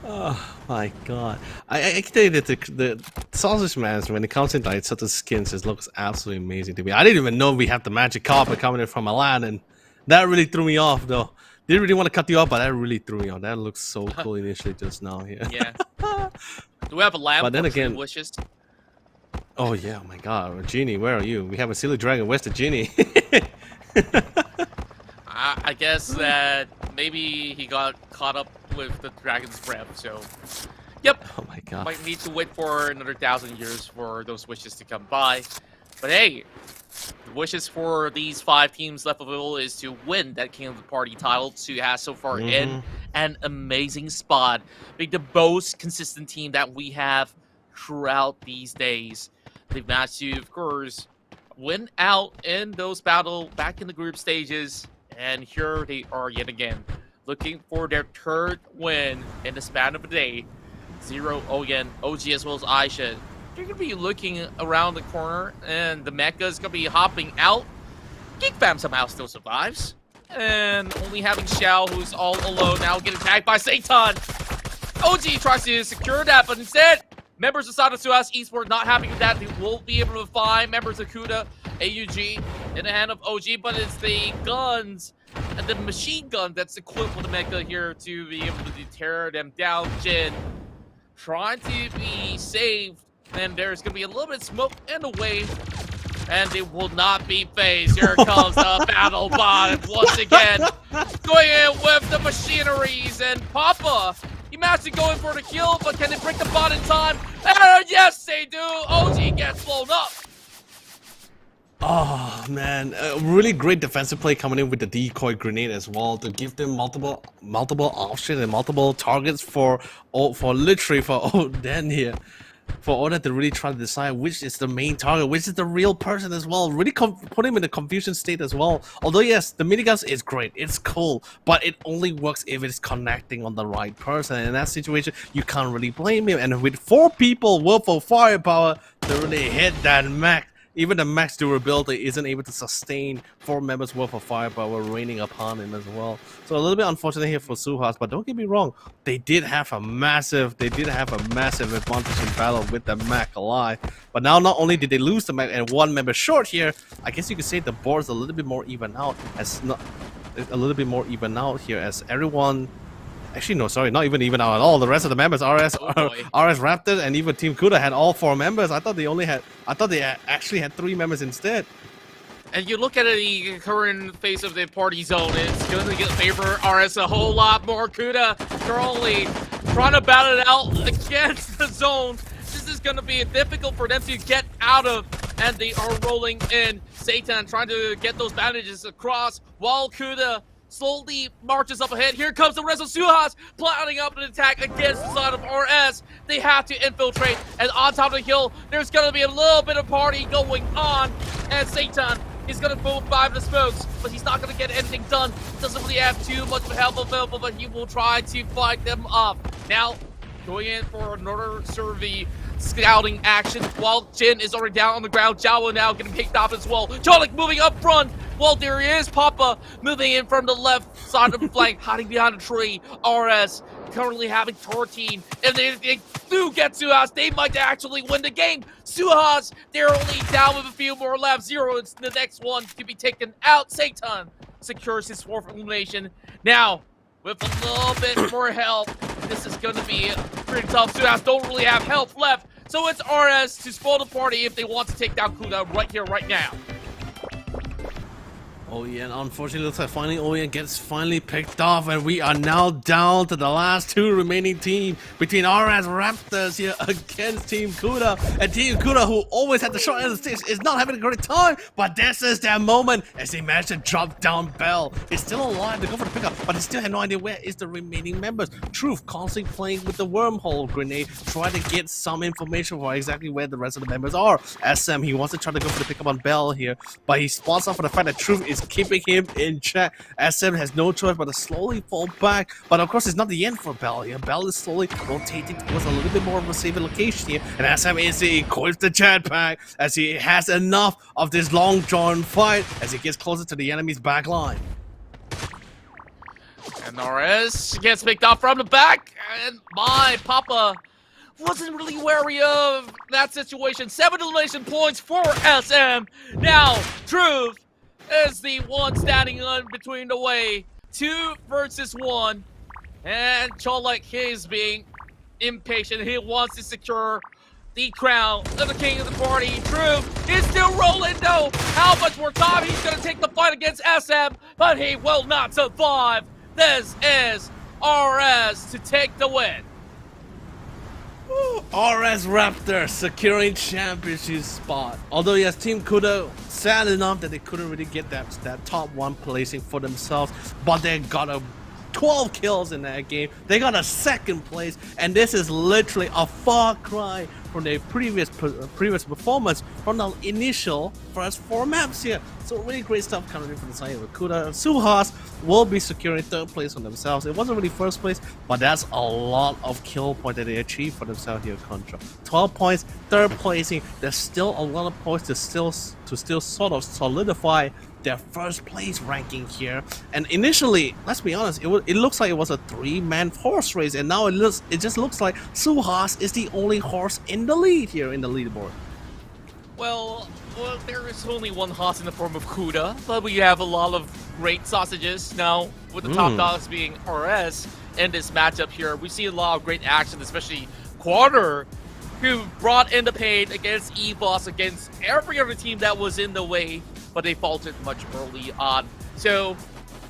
Oh my god. I can tell you that the Sausage Man, when it comes in like certain skins, it looks absolutely amazing to me. I didn't even know we have the magic carpet coming in from Milan, and that really threw me off though. Didn't really want to cut you off, but that really threw me off. That looks so cool initially just now here. Yeah. Do we have a lamp? But then again, wishes? Oh yeah, oh my god. Genie, where are you? We have a silly dragon. Where's the genie? I guess that maybe he got caught up with the dragon's breath, so... Yep. Oh my god. Might need to wait for another 1,000 years for those wishes to come by. But hey, the wishes for these 5 teams left available is to win that King of the Party title to have so far in an amazing spot. Being the most consistent team that we have throughout these days. They've managed to, of course, win out in those battles back in the group stages. And here they are yet again, looking for their 3rd win in the span of a day. Zero, Ogen, OG as well as Aisha. They're going to be looking around the corner, and the mecha is going to be hopping out. Geek Fam somehow still survives. And only having Xiao, who's all alone now, getting attacked by Satan. OG tries to secure that, but instead, members of Sada Suas Esports not happy with that. They won't be able to find members of Kuda, AUG, in the hand of OG, but it's the guns and the machine gun that's equipped with the mecha here to be able to tear them down. Jin trying to be saved, and there's going to be a little bit of smoke in the way, and it will not be phased. Here comes the battle bot once again, going in with the machineries, and Papa, he managed to go in for the kill, but can they break the bot in time? And yes, they do. OG gets blown up. Oh man, a really great defensive play coming in with the decoy grenade as well to give them multiple options and multiple targets for literally for Oden here. For Oden to really try to decide which is the main target, which is the real person as well. Really put him in a confusion state as well. Although yes, the miniguns is great, it's cool, but it only works if it's connecting on the right person. In that situation, you can't really blame him. And with 4 people worth of firepower to really hit that max, even the max durability isn't able to sustain 4 members worth of firepower raining upon him as well. So a little bit unfortunate here for Suhas, but don't get me wrong, they did have a massive advantage in battle with the Mac alive. But now not only did they lose the Mac and 1 member short here, I guess you could say the board's a little bit more even out here as everyone. Actually, no, sorry, not even out at all. The rest of the members, RS Raptor, and even Team Kuda had all 4 members. I thought they actually had 3 members instead. And you look at the current face of the party zone, it's going to favor RS a whole lot more. Kuda currently trying to battle it out against the zone. This is going to be difficult for them to get out of, and they are rolling in. Satan trying to get those bandages across, while Kuda slowly marches up ahead. Here comes the rest of Suhas, planning up an attack against the side of RS. They have to infiltrate, and on top of the hill, there's going to be a little bit of party going on, and Satan is going to move by the smokes, but he's not going to get anything done. Doesn't really have too much of help available, but he will try to fight them off. Now, going in for another survey scouting action while Jin is already down on the ground. Jawa now getting picked off as well. Jolik moving up front. Well, there is Papa moving in from the left side of the flank, hiding behind a tree. RS currently having 14. If they do get Suhas, they might actually win the game. Suhas, they're only down with a few more left. Zero is the next one to be taken out. Satan secures his 4th elimination. Now, with a little bit more help, this is going to be pretty tough. Suhas don't really have health left. So it's RS to spoil the party if they want to take down Kuda right here, right now. Oh yeah, and unfortunately, looks like finally Oyen gets picked off, and we are now down to the last two remaining teams between RS Raptors here against Team Kuda. And Team Kuda, who always had the short end of the stick, is not having a great time, but this is their moment as they manage to drop down Bell. He's still alive to go for the pickup, but he still have no idea where is the remaining members. Truth constantly playing with the wormhole grenade, trying to get some information for exactly where the rest of the members are. SM, he wants to try to go for the pickup on Bell here, but he spots out for the fact that Truth is keeping him in check. SM has no choice but to slowly fall back, but of course it's not the end for Bell here. Bell is slowly rotating towards a little bit more of a safer location here, and SM instantly equips the jetpack as he has enough of this long drawn fight as he gets closer to the enemy's back line. And RS gets picked off from the back, and my Papa wasn't really wary of that situation. 7 elimination points for SM. Now, Truth is the one standing in between the way. 2 versus 1. And Cholek is being impatient. He wants to secure the crown of the king of the party. Truth is still rolling though. How much more time? He's going to take the fight against SM, but he will not survive. This is RS to take the win. RS Raptor securing championship spot. Although yes, Team Kuda sad enough that they couldn't really get that top 1 placing for themselves, but they got a 12 kills in that game. They got a 2nd place, and this is literally a far cry from their previous performance from the initial first 4 maps here. So really great stuff coming in from the side of Kuda. Suhas will be securing 3rd place on themselves. It wasn't really 1st place, but that's a lot of kill points that they achieved for themselves here at Contra. 12 points, 3rd placing. There's still a lot of points to still sort of solidify their 1st place ranking here. And initially, let's be honest, it looks like it was a 3-man horse race, and now it just looks like Suhas is the only horse in the lead here in the leaderboard. Well, there is only one horse in the form of Kuda, but we have a lot of great sausages now, with the top dogs being RS in this matchup here. We see a lot of great action, especially Quarter, who brought in the pain against EVOS, against every other team that was in the way, but they faltered much early on. So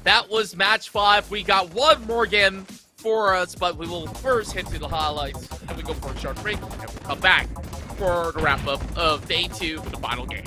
that was match 5. We got one more game for us, but we will first hit to the highlights, and we go for a short break, and we'll come back for the wrap-up of day 2 for the final game.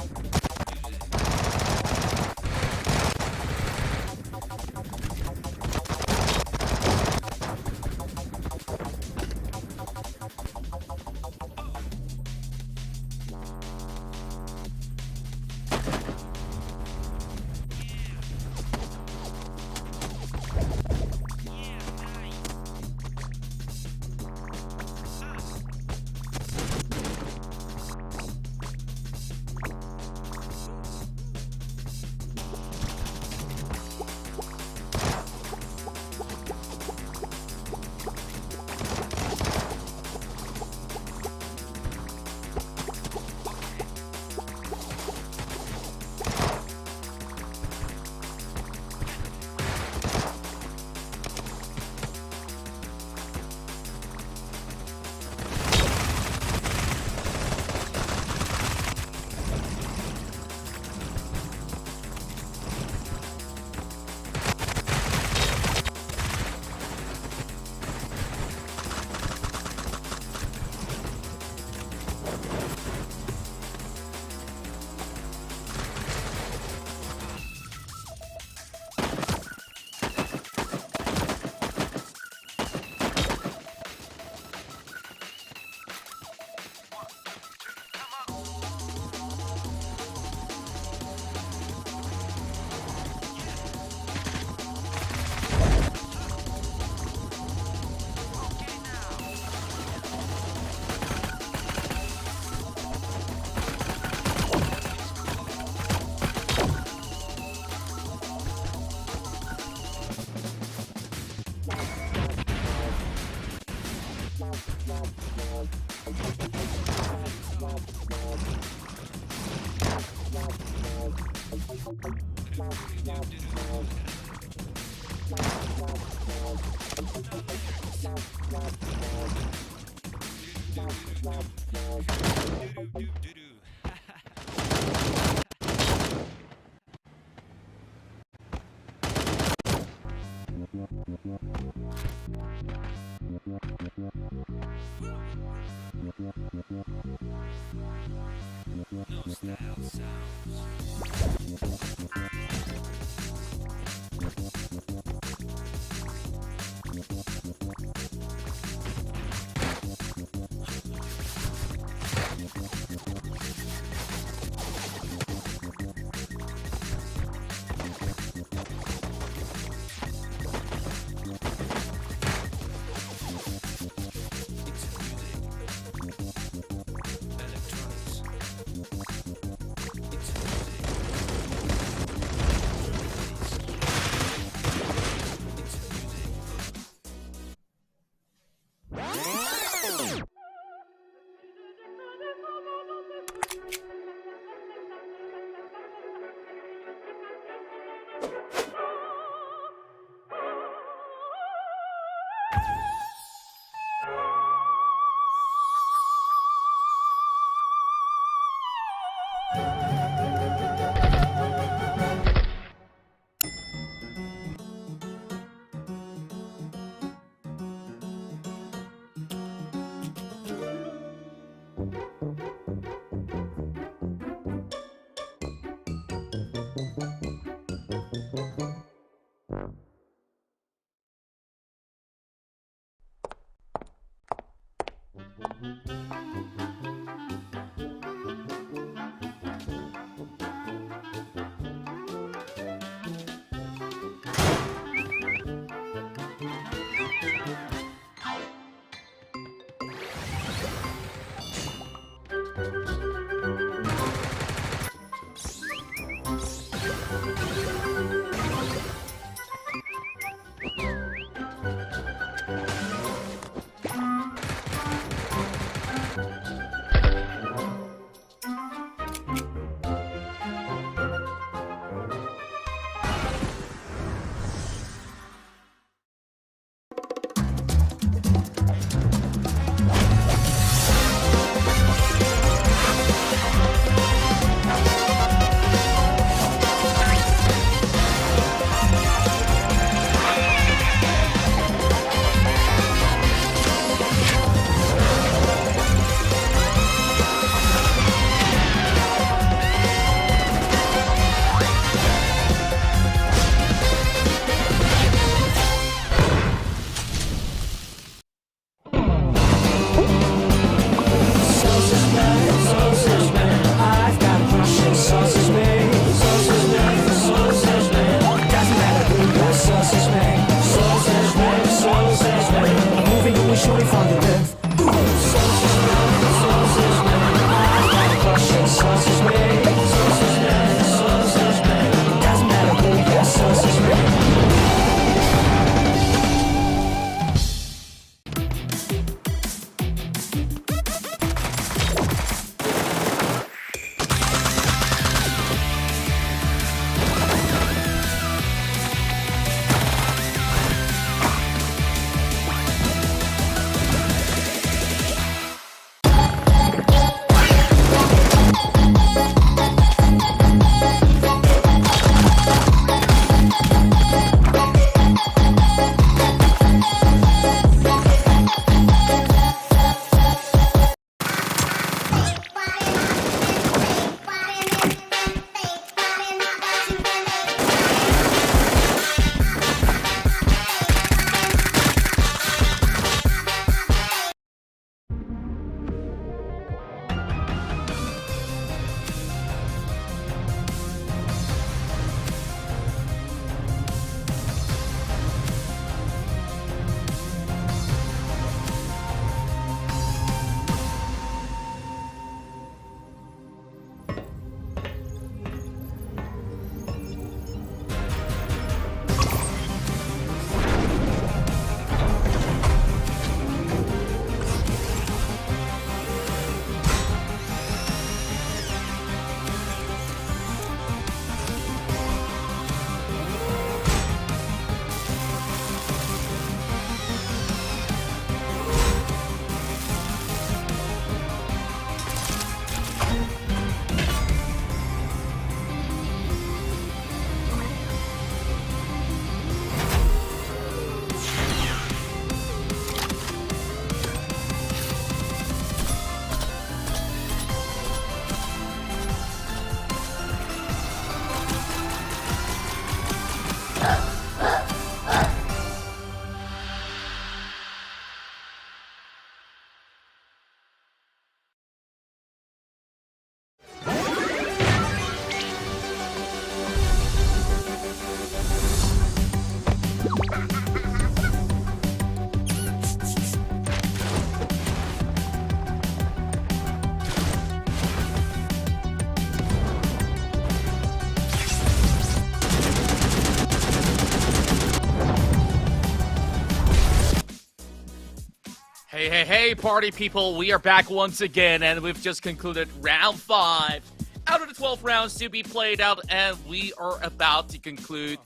Hey, party people, we are back once again, and we've just concluded round 5 out of the 12 rounds to be played out, and we are about to conclude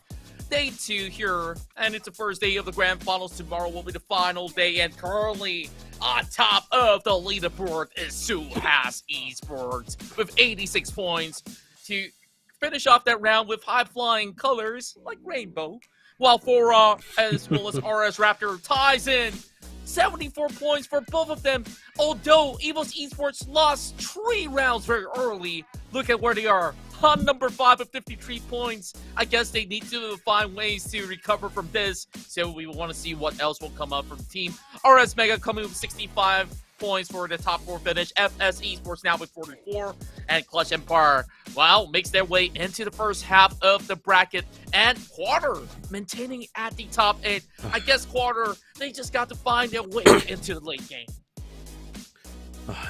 day 2 here, and it's the first day of the grand finals. Tomorrow will be the final day, and currently on top of the leaderboard is Suhas Esports with 86 points to finish off that round with high-flying colors like rainbow, while Fora as well as RS Raptor ties in 74 points for both of them. Although Evil's Esports lost 3 rounds very early, look at where they are. On number 5 with 53 points. I guess they need to find ways to recover from this. So we want to see what else will come up from the team. RS Mega coming with 65 points for the top 4 finish. FS Esports now with 44. And Clutch Empire, well, makes their way into the first half of the bracket. And Quarter maintaining at the top 8. I guess Quarter, they just got to find their way into the late game.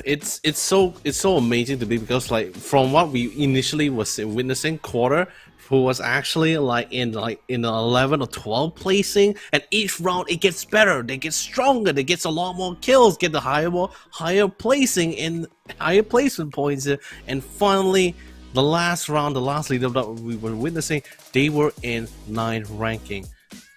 It's so amazing to me because like from what we initially was witnessing, Quarter who was actually in 11 or 12 placing, and each round it gets better, they get stronger, they get a lot more kills, get the higher placing in higher placement points, and finally the last round, the last leader that we were witnessing, they were in 9 ranking.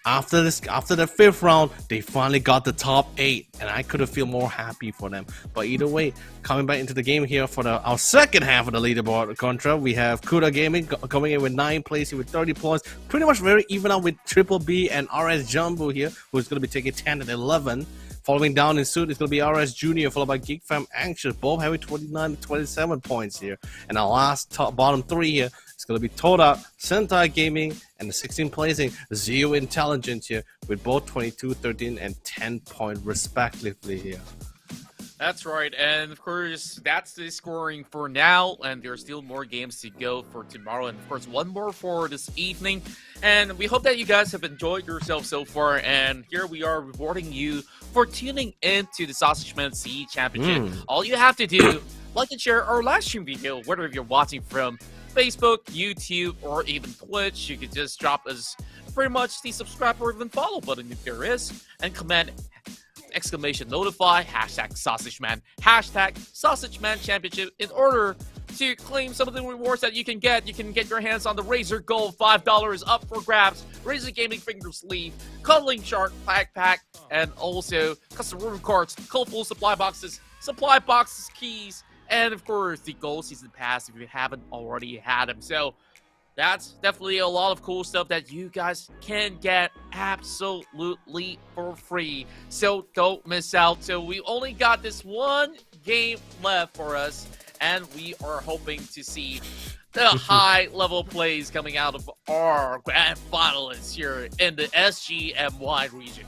After the 5th round, they finally got the top 8, and I couldn't feel more happy for them. But either way, coming back into the game here for our second half of the leaderboard contra, we have Kuda Gaming coming in with 9 placing with 30 points, pretty much very even out with Triple B and RS Jumbo here, who's going to be taking 10 and 11. Following down in suit is going to be RS Junior, followed by Geek Fam Anxious, both having 29 and 27 points here. And our last bottom 3 here is going to be Toda, Sentai Gaming, and the 16th placing Zero Intelligence here, with both 22, 13, and 10 point respectively here. That's right, and of course, that's the scoring for now, and there are still more games to go for tomorrow, and of course, one more for this evening. And we hope that you guys have enjoyed yourself so far, and here we are rewarding you for tuning in to the Sausage Man CE Championship. All you have to do, like and share our live stream video, whether you're watching from Facebook, YouTube, or even Twitch. You could just drop us pretty much the subscribe or even follow button if there is, and comment exclamation notify, hashtag Sausage Man, hashtag Sausage Man Championship in order to claim some of the rewards that you can get. You can get your hands on the Razer Gold $5 up for grabs, Razer Gaming Finger Sleeve, Cuddling Shark Backpack, and also custom room cards, colorful supply boxes, keys, and of course the Gold Season Pass if you haven't already had them. So that's definitely a lot of cool stuff that you guys can get absolutely for free. So don't miss out. So we only got this one game left for us, and we are hoping to see the high level plays coming out of our grand finalists here in the SGMY region.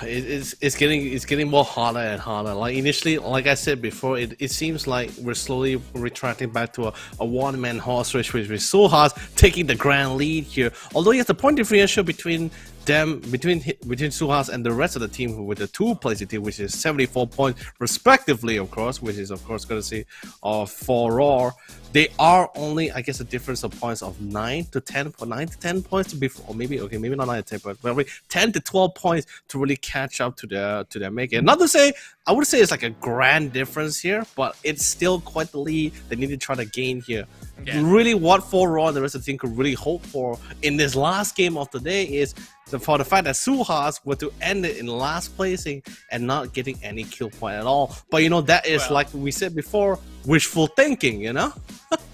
It's getting more harder and harder. Like initially, like I said before, it seems like we're slowly retracting back to a one-man horse race with Suhas taking the grand lead here. Although yes, the point differential between Suhas and the rest of the team with the 2-placing team, which is 74 points respectively, of course, which is of course going to see for Raw. They are only, I guess, a difference of points of 9 to 10 points to be, or maybe not 9 to 10 points, but maybe 10 to 12 points to really catch up to their making. Not to say, I would say it's like a grand difference here, but it's still quite the lead they need to try to gain here. Yeah. Really, what for Raw and the rest of the team could really hope for in this last game of the day is for the fact that Suhas were to end it in last placing and not getting any kill point at all. But you know, that is, like we said before, wishful thinking, you know?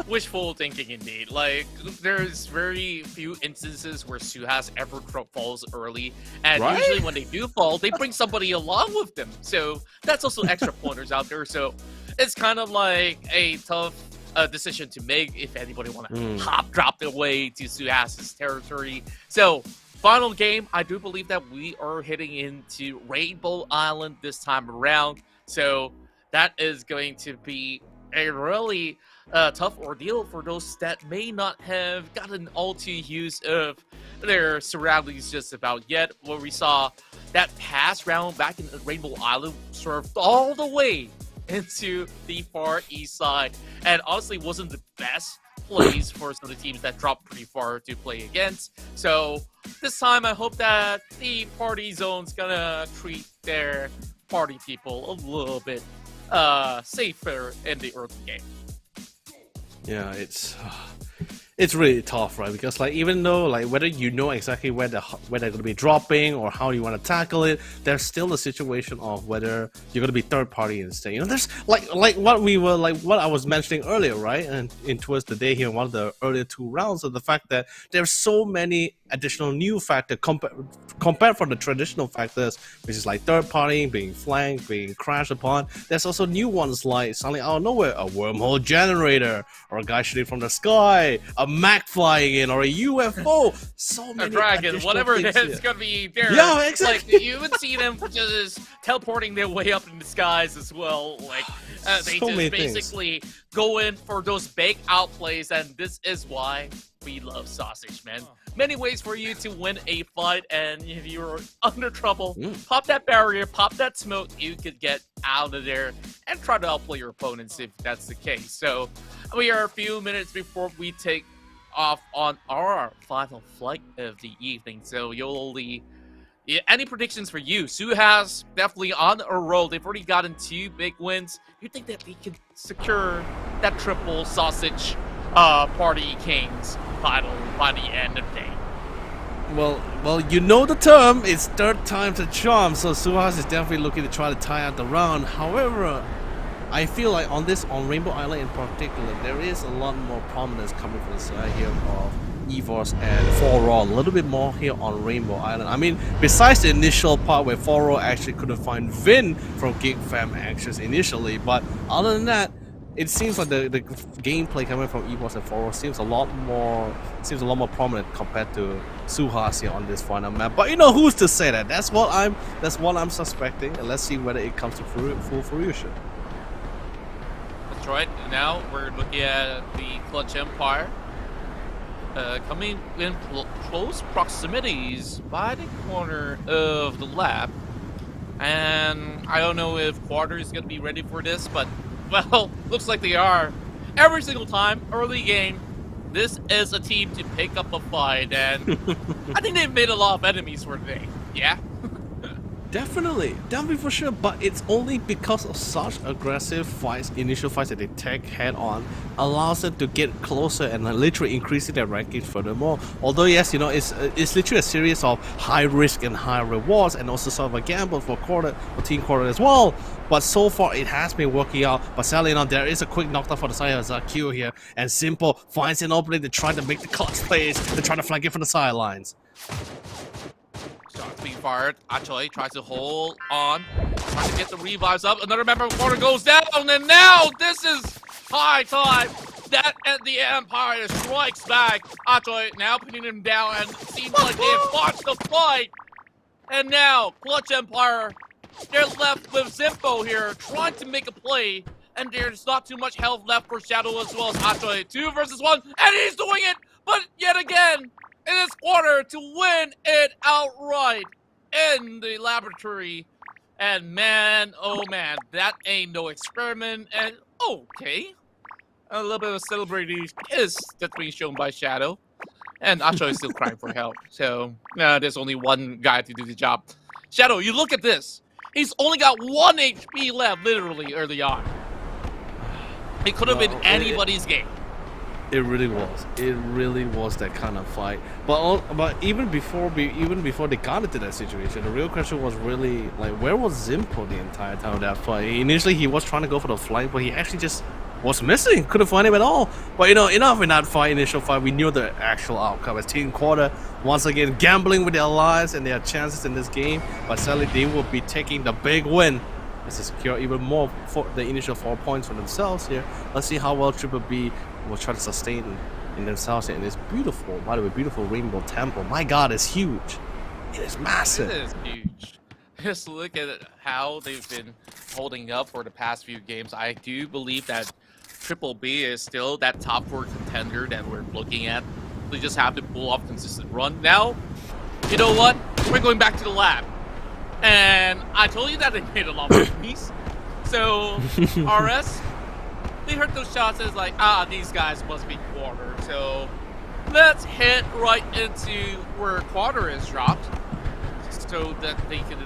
Wishful thinking indeed. Like, there's very few instances where Suhas ever falls early, and usually when they do fall, they bring somebody along with them. So that's also extra pointers out there. So it's kind of like a tough decision to make if anybody want to drop their way to Suhas's territory. So final game, I do believe that we are heading into Rainbow Island this time around. So that is going to be a really tough ordeal for those that may not have gotten all too used of their surroundings just about yet. Where we saw that past round back in Rainbow Island served all the way into the far east side, and honestly wasn't the best plays for some of the teams that dropped pretty far to play against. So this time I hope that the party zone's gonna treat their party people a little bit safer in the early game. Yeah, it's really tough, right? Because like even though like whether you know exactly where they're going to be dropping or how you want to tackle it, there's still a situation of whether you're going to be third party instead. You know, there's like what I was mentioning earlier, right? And in towards the day here, in one of the earlier 2 rounds, of the fact that there's so many additional new factors compared from the traditional factors, which is like third party, being flanked, being crashed upon. There's also new ones like suddenly out of nowhere, a wormhole generator, or a guy shooting from the sky, a Mac flying in, or a UFO. So many a dragon, whatever it is, here. it's gonna be there. Yeah, exactly. Like you even see them just teleporting their way up in the skies as well. Like they So just many basically go in for those big outplays, and this is why we love Sausage, man. Many ways for you to win a fight, and if you're under trouble, pop that barrier, pop that smoke, you could get out of there and try to outplay your opponents if that's the case. So we are a few minutes before we take off on our final flight of the evening. So any predictions for you? Suhas definitely on a roll. They've already gotten 2 big wins. You think that they can secure that triple Sausage Party Kings title by the end of the day? Well, you know the term. It's third time's a charm. So Suhas is definitely looking to try to tie out the round. However, I feel like on Rainbow Island in particular, there is a lot more prominence coming from the side here of EVOS and 4RAW. A little bit more here on Rainbow Island. I mean, besides the initial part where 4RAW actually couldn't find Vin from Geek Fam actions initially, but other than that, it seems like the gameplay coming from EVOS and 4RAW seems a lot more prominent compared to Suhas here on this final map. But you know, who's to say that? That's what I'm suspecting, and let's see whether it comes to full fruition. That's right. Now we're looking at the Clutch Empire coming in close proximities by the corner of the lab. And I don't know if Quarter is going to be ready for this, but, well, looks like they are. Every single time, early game, this is a team to pick up a fight, and I think they've made a lot of enemies for today. Yeah? Definitely for sure, but it's only because of such aggressive fights, initial fights that they take head on, allows them to get closer and literally increasing their rankings furthermore. Although yes, you know, it's literally a series of high risk and high rewards, and also sort of a gamble for Team Quarter as well. But so far it has been working out. But sadly enough, there is a quick knockdown for the side of Zakil here, and Simple finds an opening to try to make the clutch plays to try to flank it from the sidelines. Shots being fired. Achoy tries to hold on, trying to get the revives up. Another member of Quarter goes down, and now this is high time that the Empire strikes back. Achoy now pinning him down, and it seems like they have botched the fight. And now Clutch Empire, they're left with Zimpo here, trying to make a play, and there's not too much health left for Shadow as well as Achoy. 2 versus 1, and he's doing it, but yet again, it is Quarter to win it outright in the laboratory. And man, oh man, that ain't no experiment. And okay, a little bit of a celebrity kiss that's being shown by Shadow. And Acho is still crying for help. So there's only one guy to do the job. Shadow, you look at this. He's only got 1 HP left, literally, early on. It could have been anybody's game. It really was. It really was that kind of fight. But even before they got into that situation, the real question was really like, where was Zimpo the entire time of that fight? Initially, he was trying to go for the flank, but he actually just was missing. Couldn't find him at all. But you know, enough in that initial fight. We knew the actual outcome as Team Quarter once again gambling with their lives and their chances in this game. But sadly, they will be taking the big win to secure even more for the initial 4 points for themselves here. Let's see how well Triple B will try to sustain in themselves here in this beautiful, by the way, beautiful Rainbow Temple. My God, it's huge. It is massive. It is huge. Just look at how they've been holding up for the past few games. I do believe that Triple B is still that top 4 contender that we're looking at. They just have to pull off consistent run. Now, you know what? We're going back to the lab. And I told you that they made a lot of enemies. So, RS, they heard those shots as like, these guys must be Quarter. So, let's hit right into where Quarter is dropped, so that they can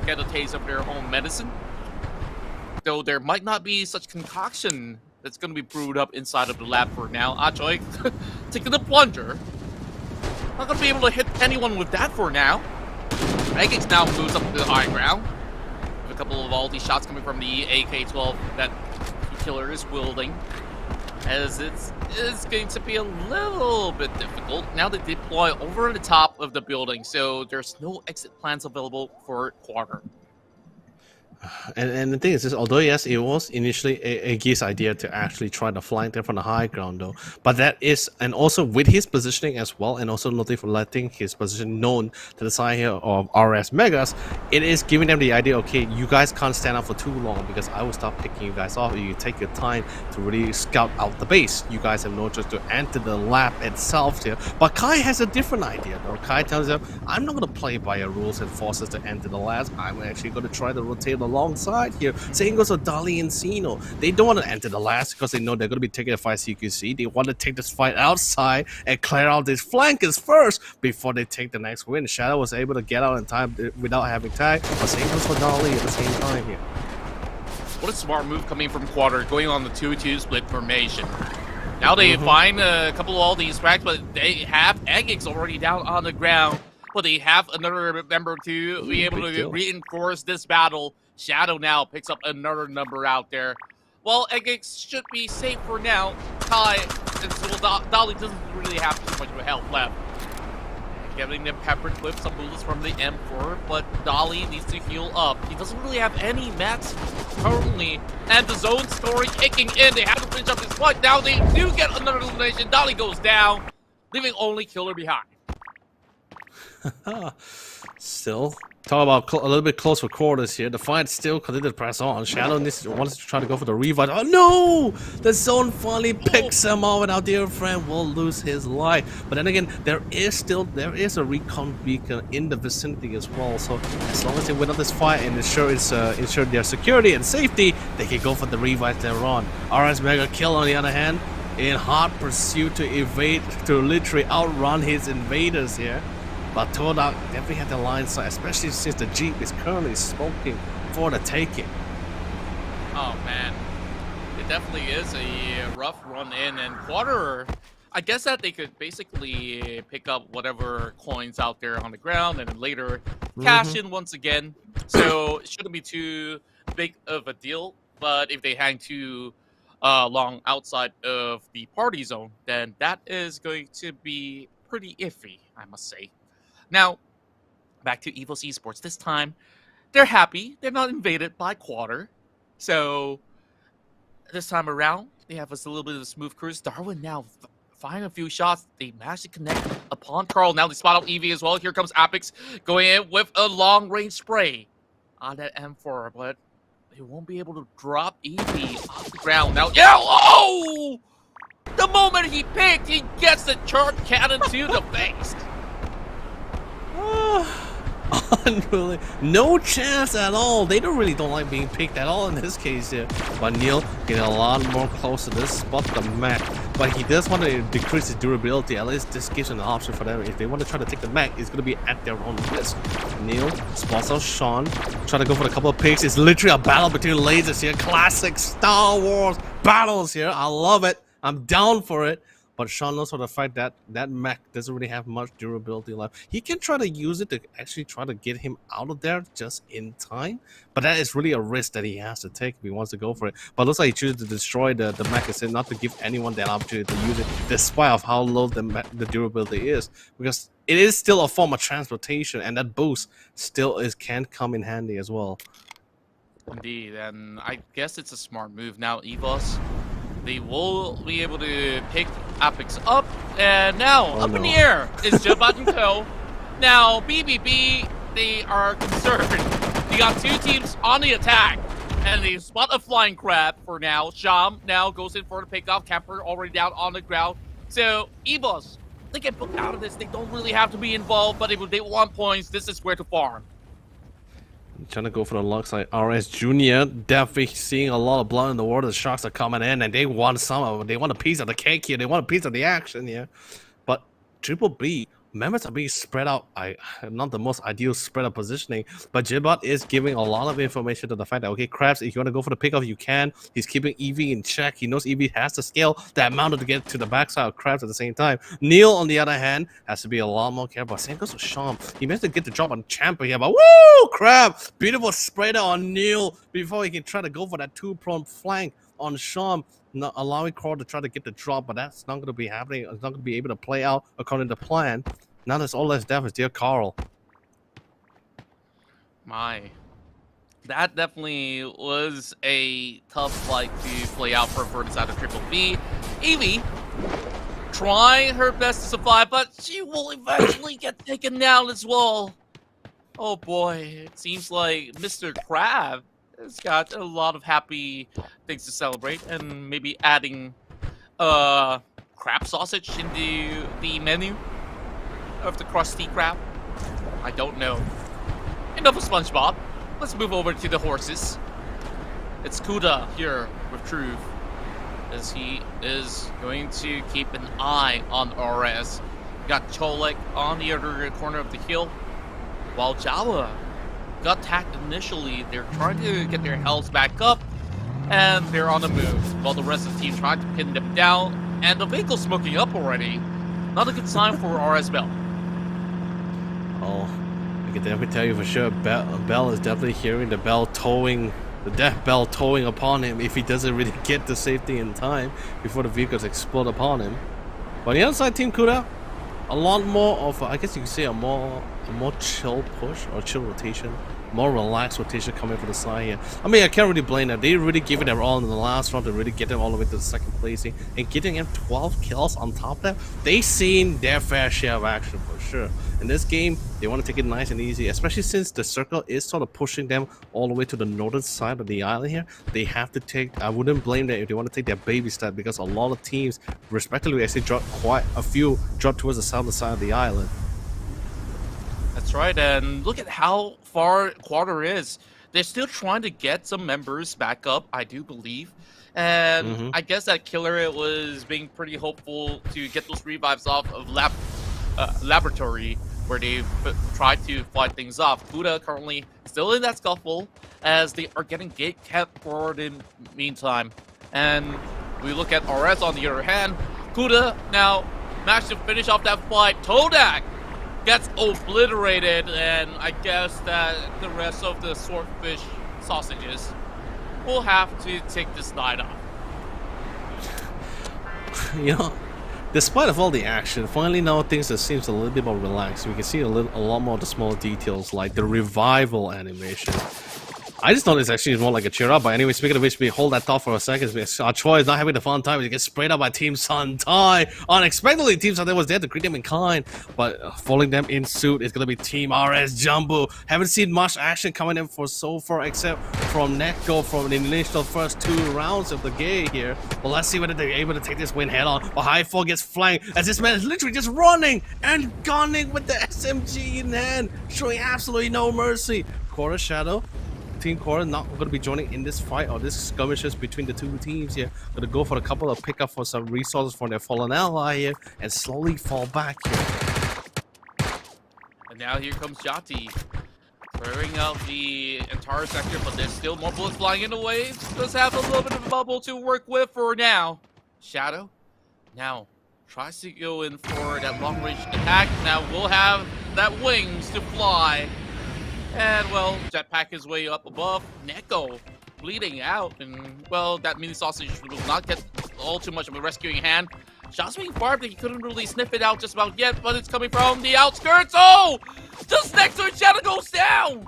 get a taste of their own medicine. Though there might not be such concoction that's going to be brewed up inside of the lab for now. Achoy taking the plunger. Not going to be able to hit anyone with that for now. Agix now moves up to the high ground. With a couple of all these shots coming from the AK-12 that the killer is wielding. As it's going to be a little bit difficult. Now they deploy over the top of the building, so there's no exit plans available for quarter. And the thing is, although yes, it was initially a Gee's idea to actually try to flank them from the high ground, though. But that is, and also with his positioning as well, and also noting for letting his position known to the side here of RS Megas, it is giving them the idea, okay, you guys can't stand up for too long because I will start picking you guys off. You take your time to really scout out the base. You guys have no choice to enter the lab itself here. But Kai has a different idea, though. Kai tells them, I'm not going to play by your rules and force us to enter the labs. I'm actually going to try to rotate alongside here. Same goes for Dali and Zeno. They don't want to enter the last because they know they're going to be taking a fight CQC. They want to take this fight outside and clear out these flankers first before they take the next win. Shadow was able to get out in time without having tag, but same goes for Dali at the same time here. What a smart move coming from quarter, going on the 2-2 split formation. Now they find a couple of all these tracks, but they have Agix already down on the ground. But they have another member to be able to reinforce this battle. Shadow now picks up another number out there. Well, Agix should be safe for now. Kai and Dolly doesn't really have too much of a health left. Giving them peppered with some bullets from the M4, but Dolly needs to heal up. He doesn't really have any mats currently. And the zone story kicking in. They have to finish up this fight. Now they do get another elimination. Dolly goes down, leaving only Killer behind. Still, talk about a little bit closer quarters here. The fight still continues to press on. Shadow wants to try to go for the revive. Oh no! The zone finally picks him off, and our dear friend will lose his life. But then again, there is a recon beacon in the vicinity as well. So as long as they win up this fight and ensure their security and safety, they can go for the revive later on. RS Mega Kill on the other hand, in hot pursuit to evade, to literally outrun his invaders here. But Todak definitely had the line side, especially since the Jeep is currently smoking for the taking. Oh man, it definitely is a rough run in, and quarter, I guess that they could basically pick up whatever coins out there on the ground and then later cash in once again. So it shouldn't be too big of a deal, but if they hang too long outside of the party zone, then that is going to be pretty iffy, I must say. Now, back to Evil's Esports. This time, they're happy. They're not invaded by quarter. So, this time around, they have a little bit of a smooth cruise. Darwin now find a few shots. They managed to connect upon Carl. Now they spot out Evie as well. Here comes Apex going in with a long-range spray on that M4. But they won't be able to drop Evie off the ground. Now, yeah! Oh! The moment he picked, he gets the charge cannon to the face. Unreally, no chance at all. They don't like being picked at all in this case here. But Neil getting a lot more close to this spot the Mac. But he does want to decrease his durability. At least this gives an option for them. If they want to try to take the Mac, it's going to be at their own risk. Neil spots out Sean, trying to go for a couple of picks. It's literally a battle between lasers here. Classic Star Wars battles here. I love it. I'm down for it. But Sean knows for the fact that that mech doesn't really have much durability left. He can try to use it to actually try to get him out of there just in time. But that is really a risk that he has to take if he wants to go for it. But it looks like he chooses to destroy the mech instead, not to give anyone that opportunity to use it, despite of how low the durability is. Because it is still a form of transportation, and that boost still can come in handy as well. Indeed, and I guess it's a smart move. Now, EVOS, they will be able to pick Apex up, and now in the air is Jabatinko. Now, BBB, they are concerned. You got two teams on the attack, and they spot a flying crab for now. Sham now goes in for the pickoff. Camper already down on the ground. So, EVOS, they get booked out of this. They don't really have to be involved, but if they want points, this is where to farm. Trying to go for the luck side. RS Jr. definitely seeing a lot of blood in the water. The Sharks are coming in, and they want some of it. They want a piece of the cake here. They want a piece of the action here. But Triple B members are being spread out. Not the most ideal spread of positioning, but Jibbot is giving a lot of information to the fact that, okay, Krabs, if you want to go for the pickoff, you can. He's keeping Evie in check. He knows Evie has to scale that mountain to get to the backside of Krabs at the same time. Neil, on the other hand, has to be a lot more careful. Same goes with Sean. He managed to get the drop on Champa here, but woo! Crab! Beautiful spreader on Neil before he can try to go for that two-pronged flank on Sean, not allowing Carl to try to get the drop, but that's not going to be happening. It's not going to be able to play out according to plan. Now there's all that's left is dear Carl. That definitely was a tough fight to play out for Verdant side of Triple B. Evie trying her best to survive, but she will eventually get taken down as well. Oh boy, it seems like Mr. Crab has got a lot of happy things to celebrate, and maybe adding crab sausage into the menu of the Krusty Krab. I don't know. Enough of SpongeBob. Let's move over to the horses. It's Kuda here with Truth, as he is going to keep an eye on RS. Got Cholek on the other corner of the hill, while Jawa got tagged initially. They're trying to get their health back up, and they're on the move, while the rest of the team trying to pin them down, and the vehicle's smoking up already. Not a good sign for RS Bell. Oh, I can definitely tell you for sure, Bell is definitely hearing the bell towing, the death bell towing upon him if he doesn't really get to safety in time before the vehicles explode upon him. But on the other side, Team Kuda, a lot more of, I guess you could say, a more chill push or chill rotation, more relaxed rotation coming from the side here. I mean, I can't really blame them. They really gave it their all in the last round to really get them all the way to the second placing, and getting them 12 kills on top of that. They seen their fair share of action for sure. In this game, they want to take it nice and easy, especially since the circle is sort of pushing them all the way to the northern side of the island here. They have to take, I wouldn't blame them if they want to take their baby step, because a lot of teams, respectively, actually dropped quite a few, dropped towards the southern side of the island. That's right, and look at how far Quarter is. They're still trying to get some members back up, I do believe. And I guess that Killer was being pretty hopeful to get those revives off of Laboratory, where they tried to fight things off. Kuda currently still in that scuffle, as they are getting gate kept forward in meantime. And we look at RS on the other hand. Kuda now managed to finish off that fight. Todak gets obliterated, and I guess that the rest of the swordfish sausages will have to take this night off. You know, despite of all the action, finally now things that seems a little bit more relaxed. We can see a lot more of the small details, like the revival animation. I just thought it's actually more like a cheer up. But anyway, speaking of which, we hold that thought for a second. Troy is not having the fun time. He gets sprayed out by Team Santai. Unexpectedly, Team Santai was there to greet them in kind, but following them in suit is going to be Team RS Jumbo. Haven't seen much action coming in for so far, except from Neko from the initial first 2 rounds of the game here. But let's see whether they're able to take this win head on. But High 4 gets flanked, as this man is literally just running and gunning with the SMG in hand, showing absolutely no mercy. Quarter Shadow, Team Quarter not going to be joining in this fight or this skirmishes between the two teams here. Going to go for a couple of pickup for some resources from their fallen ally here and slowly fall back here. And now here comes Jati, throwing out the entire sector, but there's still more bullets flying in the waves. Does have a little bit of a bubble to work with for now. Shadow now tries to go in for that long-range attack. Now we'll have that wings to fly. And, well, jetpack his way up above. Neko bleeding out. And, well, that mini sausage will not get all too much of a rescuing hand. Shots being fired, but he couldn't really sniff it out just about yet. But it's coming from the outskirts. Oh! Just next to it, Shadow goes down!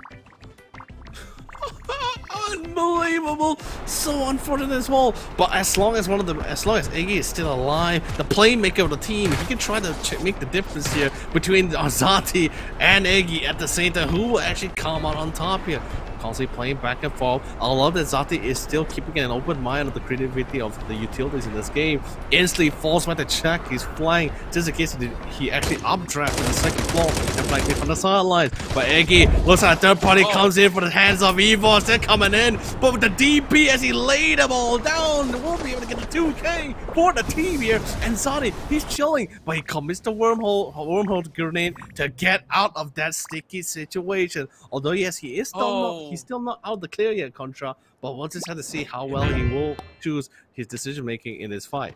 Unbelievable, so unfortunate as well. But as long as Iggy is still alive, the playmaker of the team, he can try to make the difference here between Azati and Iggy at the same time. Who will actually come out on top here? constantly playing back and forth. I love that Zati is still keeping an open mind of the creativity of the utilities in this game. Instantly falls back to check. He's flying just in case he actually updrafted the second floor and flying from the sidelines. But Iggy looks like a third party comes in for the hands of Evos. They're coming in, but with the DP as he laid them all down, we'll be able to get the 2K for the team here. And Zati, he's chilling, but he commits the wormhole grenade to get out of that sticky situation. Although yes, he's still not out of the clear yet, Contra. But we'll just have to see how well he will choose his decision making in this fight.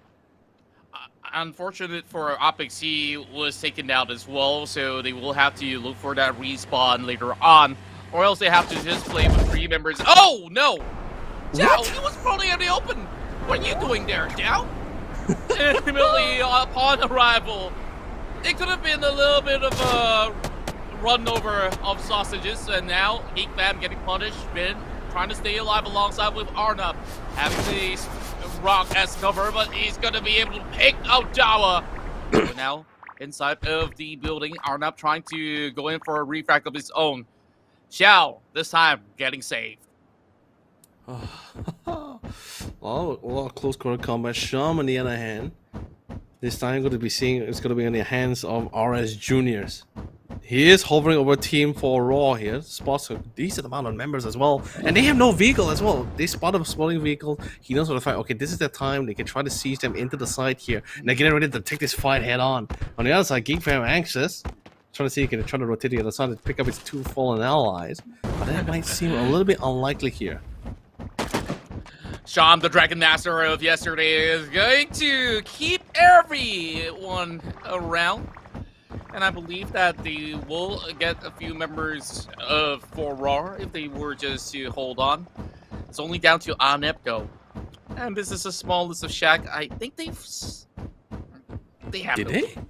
Unfortunate for Opix, he was taken down as well, so they will have to look for that respawn later on, or else they have to just play with 3 members. Oh no! Dow, he was probably in the open. What are you doing there, Dow? Immediately upon arrival, it could have been a little bit of a run over of sausages, and now Geek Fam getting punished. Ben trying to stay alive alongside with Arnab, having the rock as cover, but he's gonna be able to pick out Jawa. So now inside of the building, Arnab trying to go in for a refract of his own. Xiao this time getting saved. Oh, a lot of close quarter combat. Sham on the other hand, this time going to be seeing it's going to be in the hands of RS Juniors. He is hovering over Team 4 Raw here. Spots a decent amount of members as well, and they have no vehicle as well. They spot a spawning vehicle. He knows what to fight. Okay, this is the time they can try to siege them into the side here, and they're getting ready to take this fight head on. On the other side, Geek Fam anxious, trying to see if he can try to rotate to the other side to pick up his 2 fallen allies, but that might seem a little bit unlikely here. Sham, the Dragon Master of yesterday, is going to keep everyone around. And I believe that they will get a few members of For Raw if they were just to hold on. It's only down to Anep though. And this is a small list of Shaq. I think they have Did no they? clue.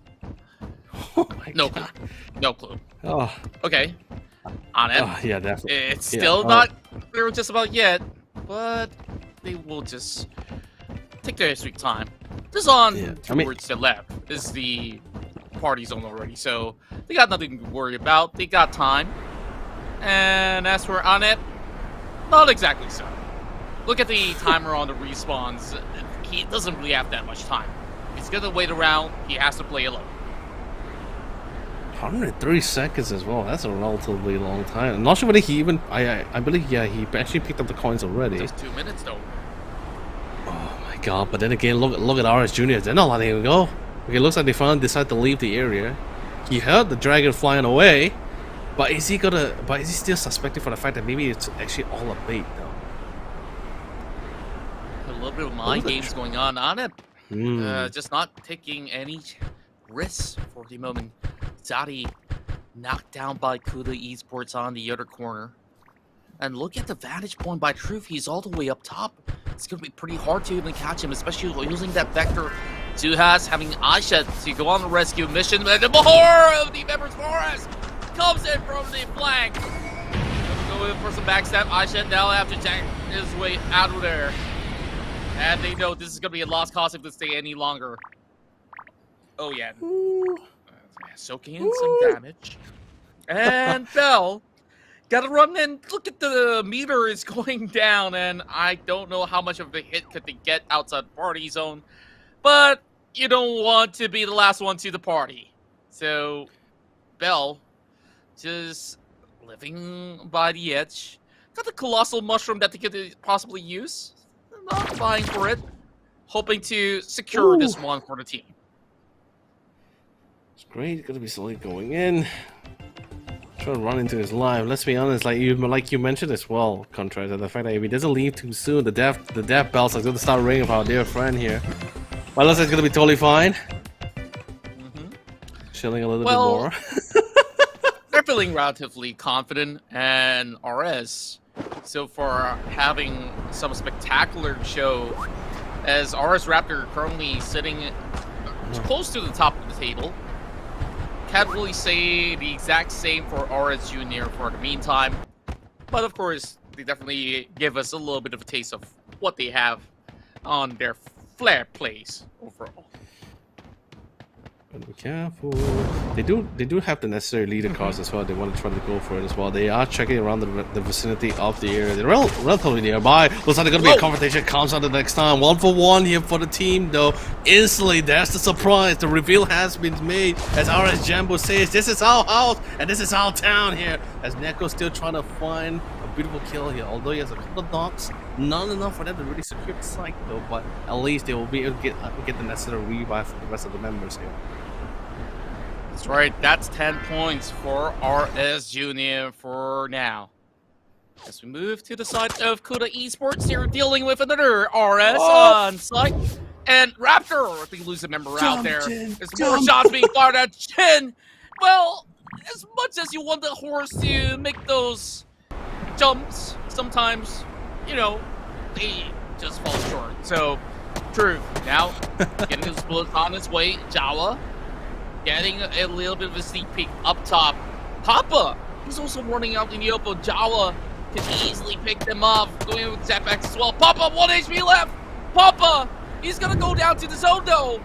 Oh my No God. clue. No clue. Oh. Okay. Anep. Oh, yeah, definitely. It's still not clear just about yet, but they will just take their sweet time. This on towards the left is the party zone already, so they got nothing to worry about. They got time. And as for Anep, not exactly so. Look at the timer on the respawns. He doesn't really have that much time. He's gonna wait around. He has to play alone. 103 seconds as well. That's a relatively long time. I'm not sure whether he even. I believe he actually picked up the coins already. Just 2 minutes though. Oh my God! But then again, look at RS Juniors. They're not letting him go. Okay, it looks like they finally decided to leave the area. He heard the dragon flying away, but is he still suspected for the fact that maybe it's actually all a bait though? A little bit of mind games going on it. Just not taking any risks for the moment. Zadi knocked down by Kuda Esports on the other corner. And look at the vantage point by Truth. He's all the way up top. It's going to be pretty hard to even catch him, especially using that vector. Zuhas having Aisha to go on the rescue mission. And the more of the members Forest comes in from the flank. Go in for some backstab. Aisha now have to tank his way out of there. And they know this is going to be a lost cause if they stay any longer. Oh, yeah. Soaking in some damage. And Bell got to run in. Look at the meter is going down, and I don't know how much of a hit could they get outside the party zone. But you don't want to be the last one to the party. So Bell just living by the edge. Got the colossal mushroom that they could possibly use. Not vying for it. Hoping to secure this one for the team. It's great. Gonna be slowly going in. Trying to run into his life. Let's be honest, like you mentioned as well, Contrast, the fact that if he doesn't leave too soon, the death bells are gonna start ringing for our dear friend here. But looks like it's gonna be totally fine. Chilling a little bit more. They're feeling relatively confident, and RS so far having some spectacular show as RS Raptor currently sitting close to the top of the table. Can't really say the exact same for RS Junior for the meantime, but of course they definitely give us a little bit of a taste of what they have on their flair plays overall. Be careful. They do have the necessary leader cards as well. They want to try to go for it as well. They are checking around the vicinity of the area. They're relatively nearby. Looks like they're gonna be a confrontation. Comes out the next time. 1-for-1 here for the team though. Instantly, there's the surprise. The reveal has been made. As RS Jambo says, this is our house and this is our town here. As Neko's still trying to find a beautiful kill here. Although he has a couple of knocks, not enough for them to really secure the site though. But at least they will be able to get the necessary revive for the rest of the members here. That's right, that's 10 points for RS Junior for now. As we move to the side of Kuda Esports, they're dealing with another RS on site. And Raptor, they lose a member out there. There's more shots being fired at Jin. Well, as much as you want the horse to make those jumps, sometimes, you know, they just fall short. So, true. Now, getting those bullets on its way, Jawa. Getting a little bit of a sneak peek up top. Papa, he's also running out in the open. Jawa can easily pick them off. Going with setbacks as well. Papa, 1 HP left. Papa, he's gonna go down to the zone though.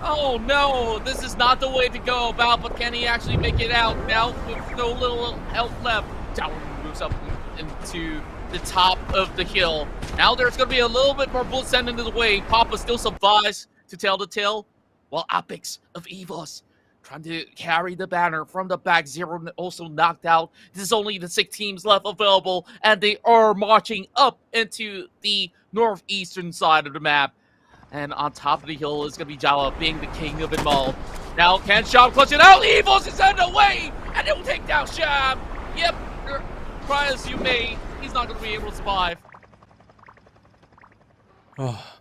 Oh no, this is not the way to go about, but can he actually make it out now with no little health left? Jawa moves up into the top of the hill. Now there's gonna be a little bit more bullets sent into the way. Papa still survives to tell the tale, while Apex of EVOS trying to carry the banner from the back. Zero also knocked out. This is only the 6 teams left available, and they are marching up into the northeastern side of the map. And on top of the hill is going to be Jawa being the king of it all. Now, can Sham clutch it out? EVOS is on the way, and they will take down Sham. Yep, try as you may, he's not going to be able to survive. Oh.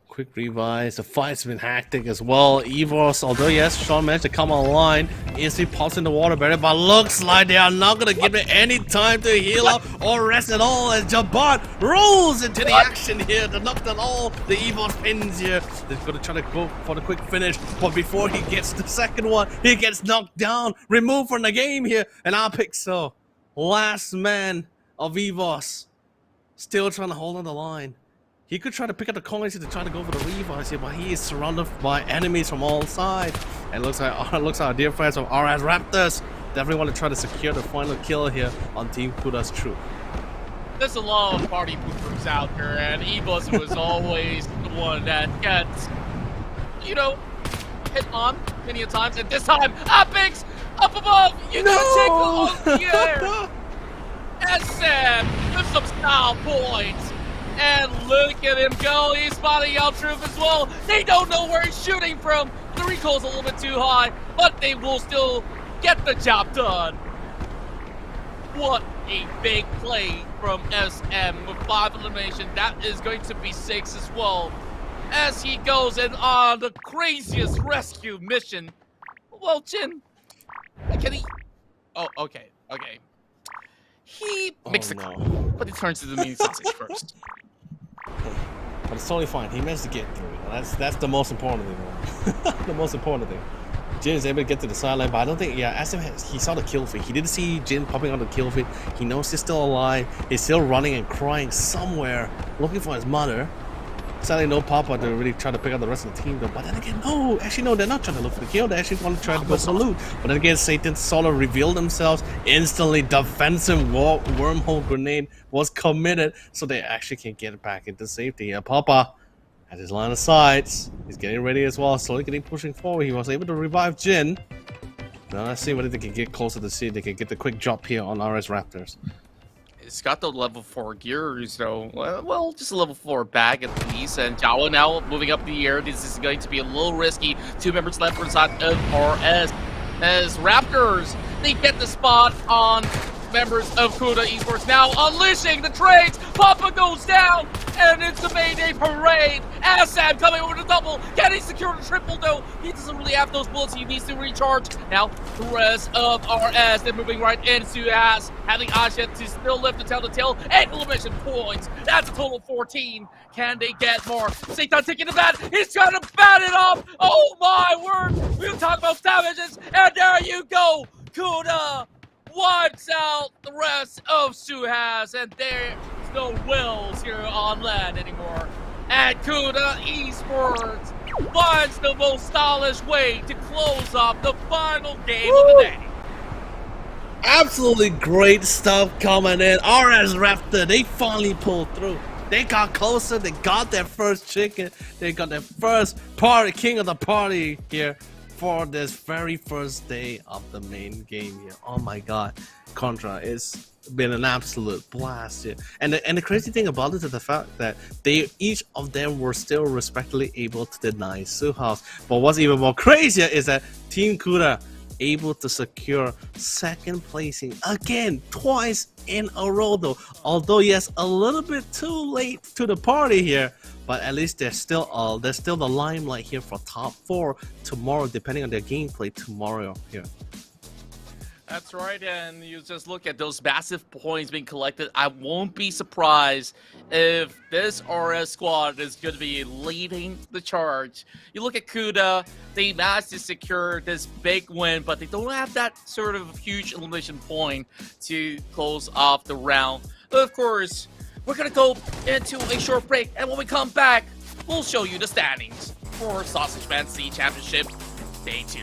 Quick revise. The fight's been hectic as well. EVOS, although yes, Sean managed to come online, instantly pops in the water barrier, but looks like they are not gonna give it any time to heal up or rest at all. As Jabat rolls into the action here to knock down all the EVOS pins here. They're gonna try to go for the quick finish, but before he gets the second one, he gets knocked down, removed from the game here. And Apixo, last man of EVOS, still trying to hold on the line. He could try to pick up the coins to try to go for the revives here, but he is surrounded by enemies from all sides. And looks like our dear friends from RS Raptors definitely want to try to secure the final kill here on Team Kuda's troop. There's a lot of party poopers out there, and EVOS was always the one that gets, you know, hit on many a times. And this time, Apex up above, you gotta take on the air. And Sam with some style points. And look at him go, he's spotting out Troop as well. They don't know where he's shooting from. The recoil's a little bit too high, but they will still get the job done. What a big play from SM with 5 elimination. That is going to be 6 as well. As he goes in on the craziest rescue mission. Well, Jin, can he? Oh, okay. He makes the call, but he turns to the meat sausage first. But it's totally fine. He managed to get through it. That's the most important thing. The most important thing. Jin is able to get to the sideline, but I don't think, SM he saw the kill feed. He didn't see Jin popping on the kill feed. He knows he's still alive. He's still running and crying somewhere, looking for his mother. Sadly, no Papa to really try to pick up the rest of the team though. But then again, no, actually no, they're not trying to look for the kill. They actually want to try to go for loot. But then again, Satan sort of revealed themselves instantly. Defensive wormhole grenade was committed, so they actually can get back into safety. Papa has his line of sights. He's getting ready as well, slowly pushing forward. He was able to revive Jin. Now let's see whether they can get closer to see if they can get the quick drop here on RS Raptors. It's got the level 4 gear, so, well, just a level 4 bag at least. And Jawa now moving up the air. This is going to be a little risky. 2 members left for the side of RS. As Raptors, they get the spot on members of Kuda Esports. Now unleashing the trades. Papa goes down, and it's the Mayday Parade. SM coming over to double. Can he secure the triple though? He doesn't really have those bullets. He needs to recharge. Now the rest of RS, they're moving right into Ass, having Ashet to still live to tell the tale. 8 elimination points. That's a total of 14. Can they get more? Satan taking the bat. He's trying to bat it off. Oh my word. We'll talk about damages, and there you go. Kuda wipes out the rest of Suhas, and there's no wills here on land anymore. And Kuda Esports finds the most stylish way to close off the final game of the day. Absolutely great stuff coming in. RS Raptor, they finally pulled through. They got closer, they got their first chicken, they got their first party, king of the party here for this very first day of the main game here. Oh my god, Contra, it's been an absolute blast here. And the crazy thing about it is the fact that each of them were still respectively able to deny Suhouse. But what's even more crazier is that Team Kuda able to secure second placing again twice in a row though, although yes, a little bit too late to the party here, but at least there's still the limelight here for top 4 tomorrow, depending on their gameplay tomorrow here. That's right, and you just look at those massive points being collected. I won't be surprised if this RS squad is going to be leading the charge. You look at Kuda, they managed to secure this big win, but they don't have that sort of huge elimination point to close off the round. Of course, we're going to go into a short break, and when we come back, we'll show you the standings for Sausage Man C Championship Day 2.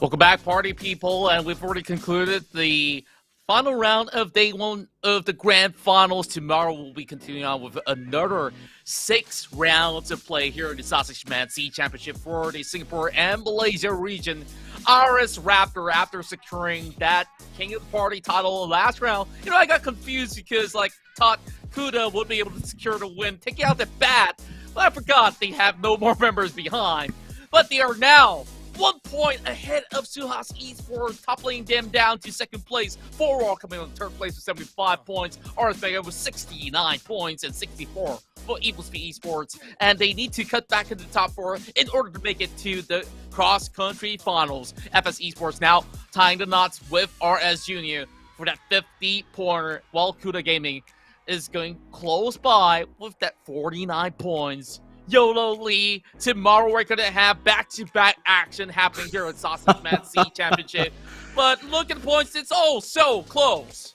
Welcome back, party people, and we've already concluded the final round of day one of the grand finals. Tomorrow we'll be continuing on with another 6 rounds of play here in the Sausage Man Sea Championship for the Singapore and Malaysia region. RS Raptor, after securing that King of the Party title last round, I got confused because thought Kuda would be able to secure the win, taking out the bat, but I forgot they have no more members behind. But they are now 1 point ahead of Suhas Esports, toppling them down to second place. Forward coming on third place with 75 points. RS Vega with 69 points and 64 for Evil Speed Esports. And they need to cut back into the top 4 in order to make it to the cross-country finals. FS Esports now tying the knots with RS Junior for that 50-pointer, while Kuda Gaming is going close by with that 49 points. YOLO Lee, tomorrow we're going to have back-to-back action happening here at Sausage Man Sea Championship. But look at the points, it's all so close.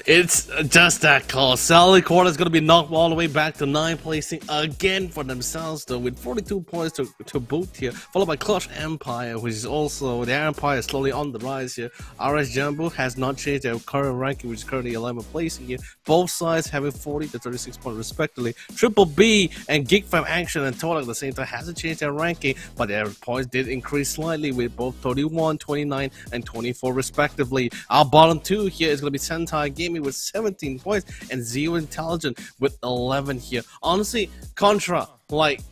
It's just that close. Sally Quarter is going to be knocked all the way back to 9th placing again for themselves, though, with 42 points to boot here, followed by Clutch Empire, which is also, their empire is slowly on the rise here. RS Jumbo has not changed their current ranking, which is currently 11th placing here. Both sides having 40 to 36 points respectively. Triple B and Geek Fam Action and Total at the same time hasn't changed their ranking, but their points did increase slightly with both 31, 29, and 24 respectively. Our bottom 2 here is going to be Sentai Gaming with 17 points and Zero Intelligent with 11 here. Honestly, Contra,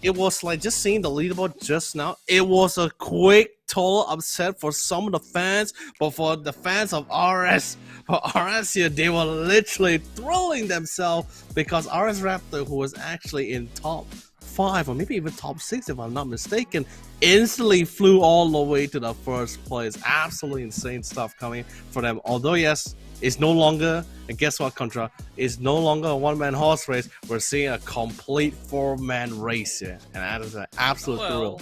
it was just seeing the leaderboard just now, it was a quick total upset for some of the fans, but for the fans of RS here, they were literally throwing themselves because RS Raptor, who was actually in top 5 or maybe even top 6 if I'm not mistaken, instantly flew all the way to the first place. Absolutely insane stuff coming for them. Although yes, it's no longer, and guess what, Contra? It's no longer a one-man horse race. We're seeing a complete 4-man race here, and that is an absolute thrill.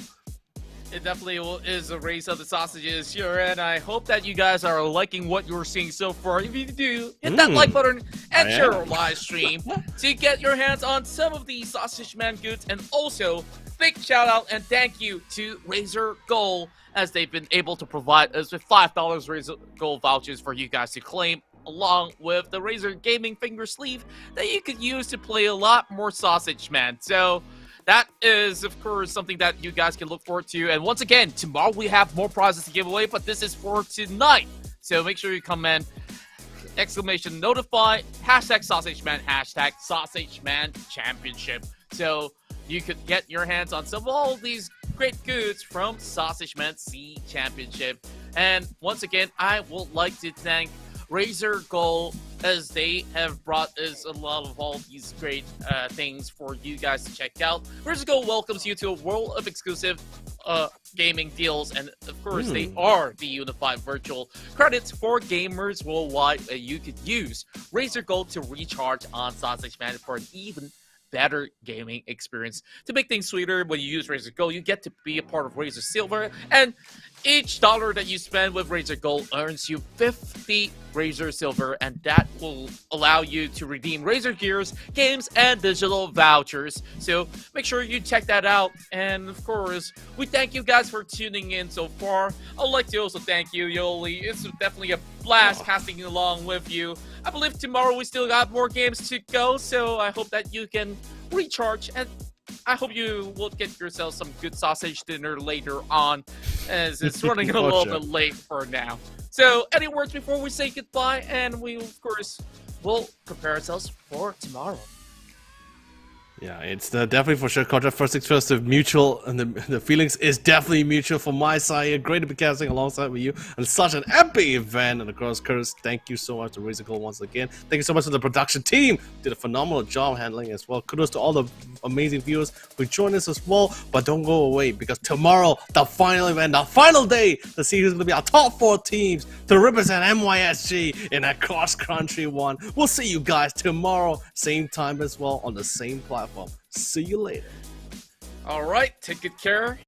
It definitely is a race of the sausages here, and I hope that you guys are liking what you're seeing so far. If you do, hit that like button and share our live stream to get your hands on some of these Sausage Man goods. And also, big shout out and thank you to Razor Gold, as they've been able to provide us with $5 Razor Gold vouchers for you guys to claim, along with the Razor Gaming finger sleeve that you could use to play a lot more Sausage Man. So that is, of course, something that you guys can look forward to. And once again, tomorrow we have more prizes to give away, but this is for tonight. So make sure you comment, exclamation notify, hashtag Sausage Man, hashtag Sausage Man Championship. So you could get your hands on some of all these great goods from Sausage Man Sea Championship. And once again, I would like to thank Razor Gold, as they have brought us a lot of all these great things for you guys to check out. Razor Gold welcomes you to a world of exclusive gaming deals, and of course they are the unified virtual credits for gamers worldwide. You could use Razor Gold to recharge on Sausage Man for an even better gaming experience. To make things sweeter, when you use Razor Gold, you get to be a part of Razor Silver, and each dollar that you spend with Razor Gold earns you 50 Razor Silver, and that will allow you to redeem Razor Gears, games, and digital vouchers. So make sure you check that out. And of course, we thank you guys for tuning in so far. I'd like to also thank you, Yoli. It's definitely a blast casting along with you. I believe tomorrow we still got more games to go, so I hope that you can recharge, and I hope you will get yourself some good sausage dinner later on, as it's running a little bit late for now. So, any words before we say goodbye? And we, of course, will prepare ourselves for tomorrow. Yeah, it's definitely for sure. Contra, first things first, the mutual, and the feelings is definitely mutual from my side here. Great to be casting alongside with you and such an epic event. And of course, Curtis, thank you so much to Razor Gold once again. Thank you so much to the production team. Did a phenomenal job handling as well. Kudos to all the amazing viewers who joined us as well. But don't go away, because tomorrow, the final event, the final day, the season is going to be our top 4 teams to represent MYSG in that cross-country one. We'll see you guys tomorrow, same time as well, on the same platform. See you later. All right, take good care.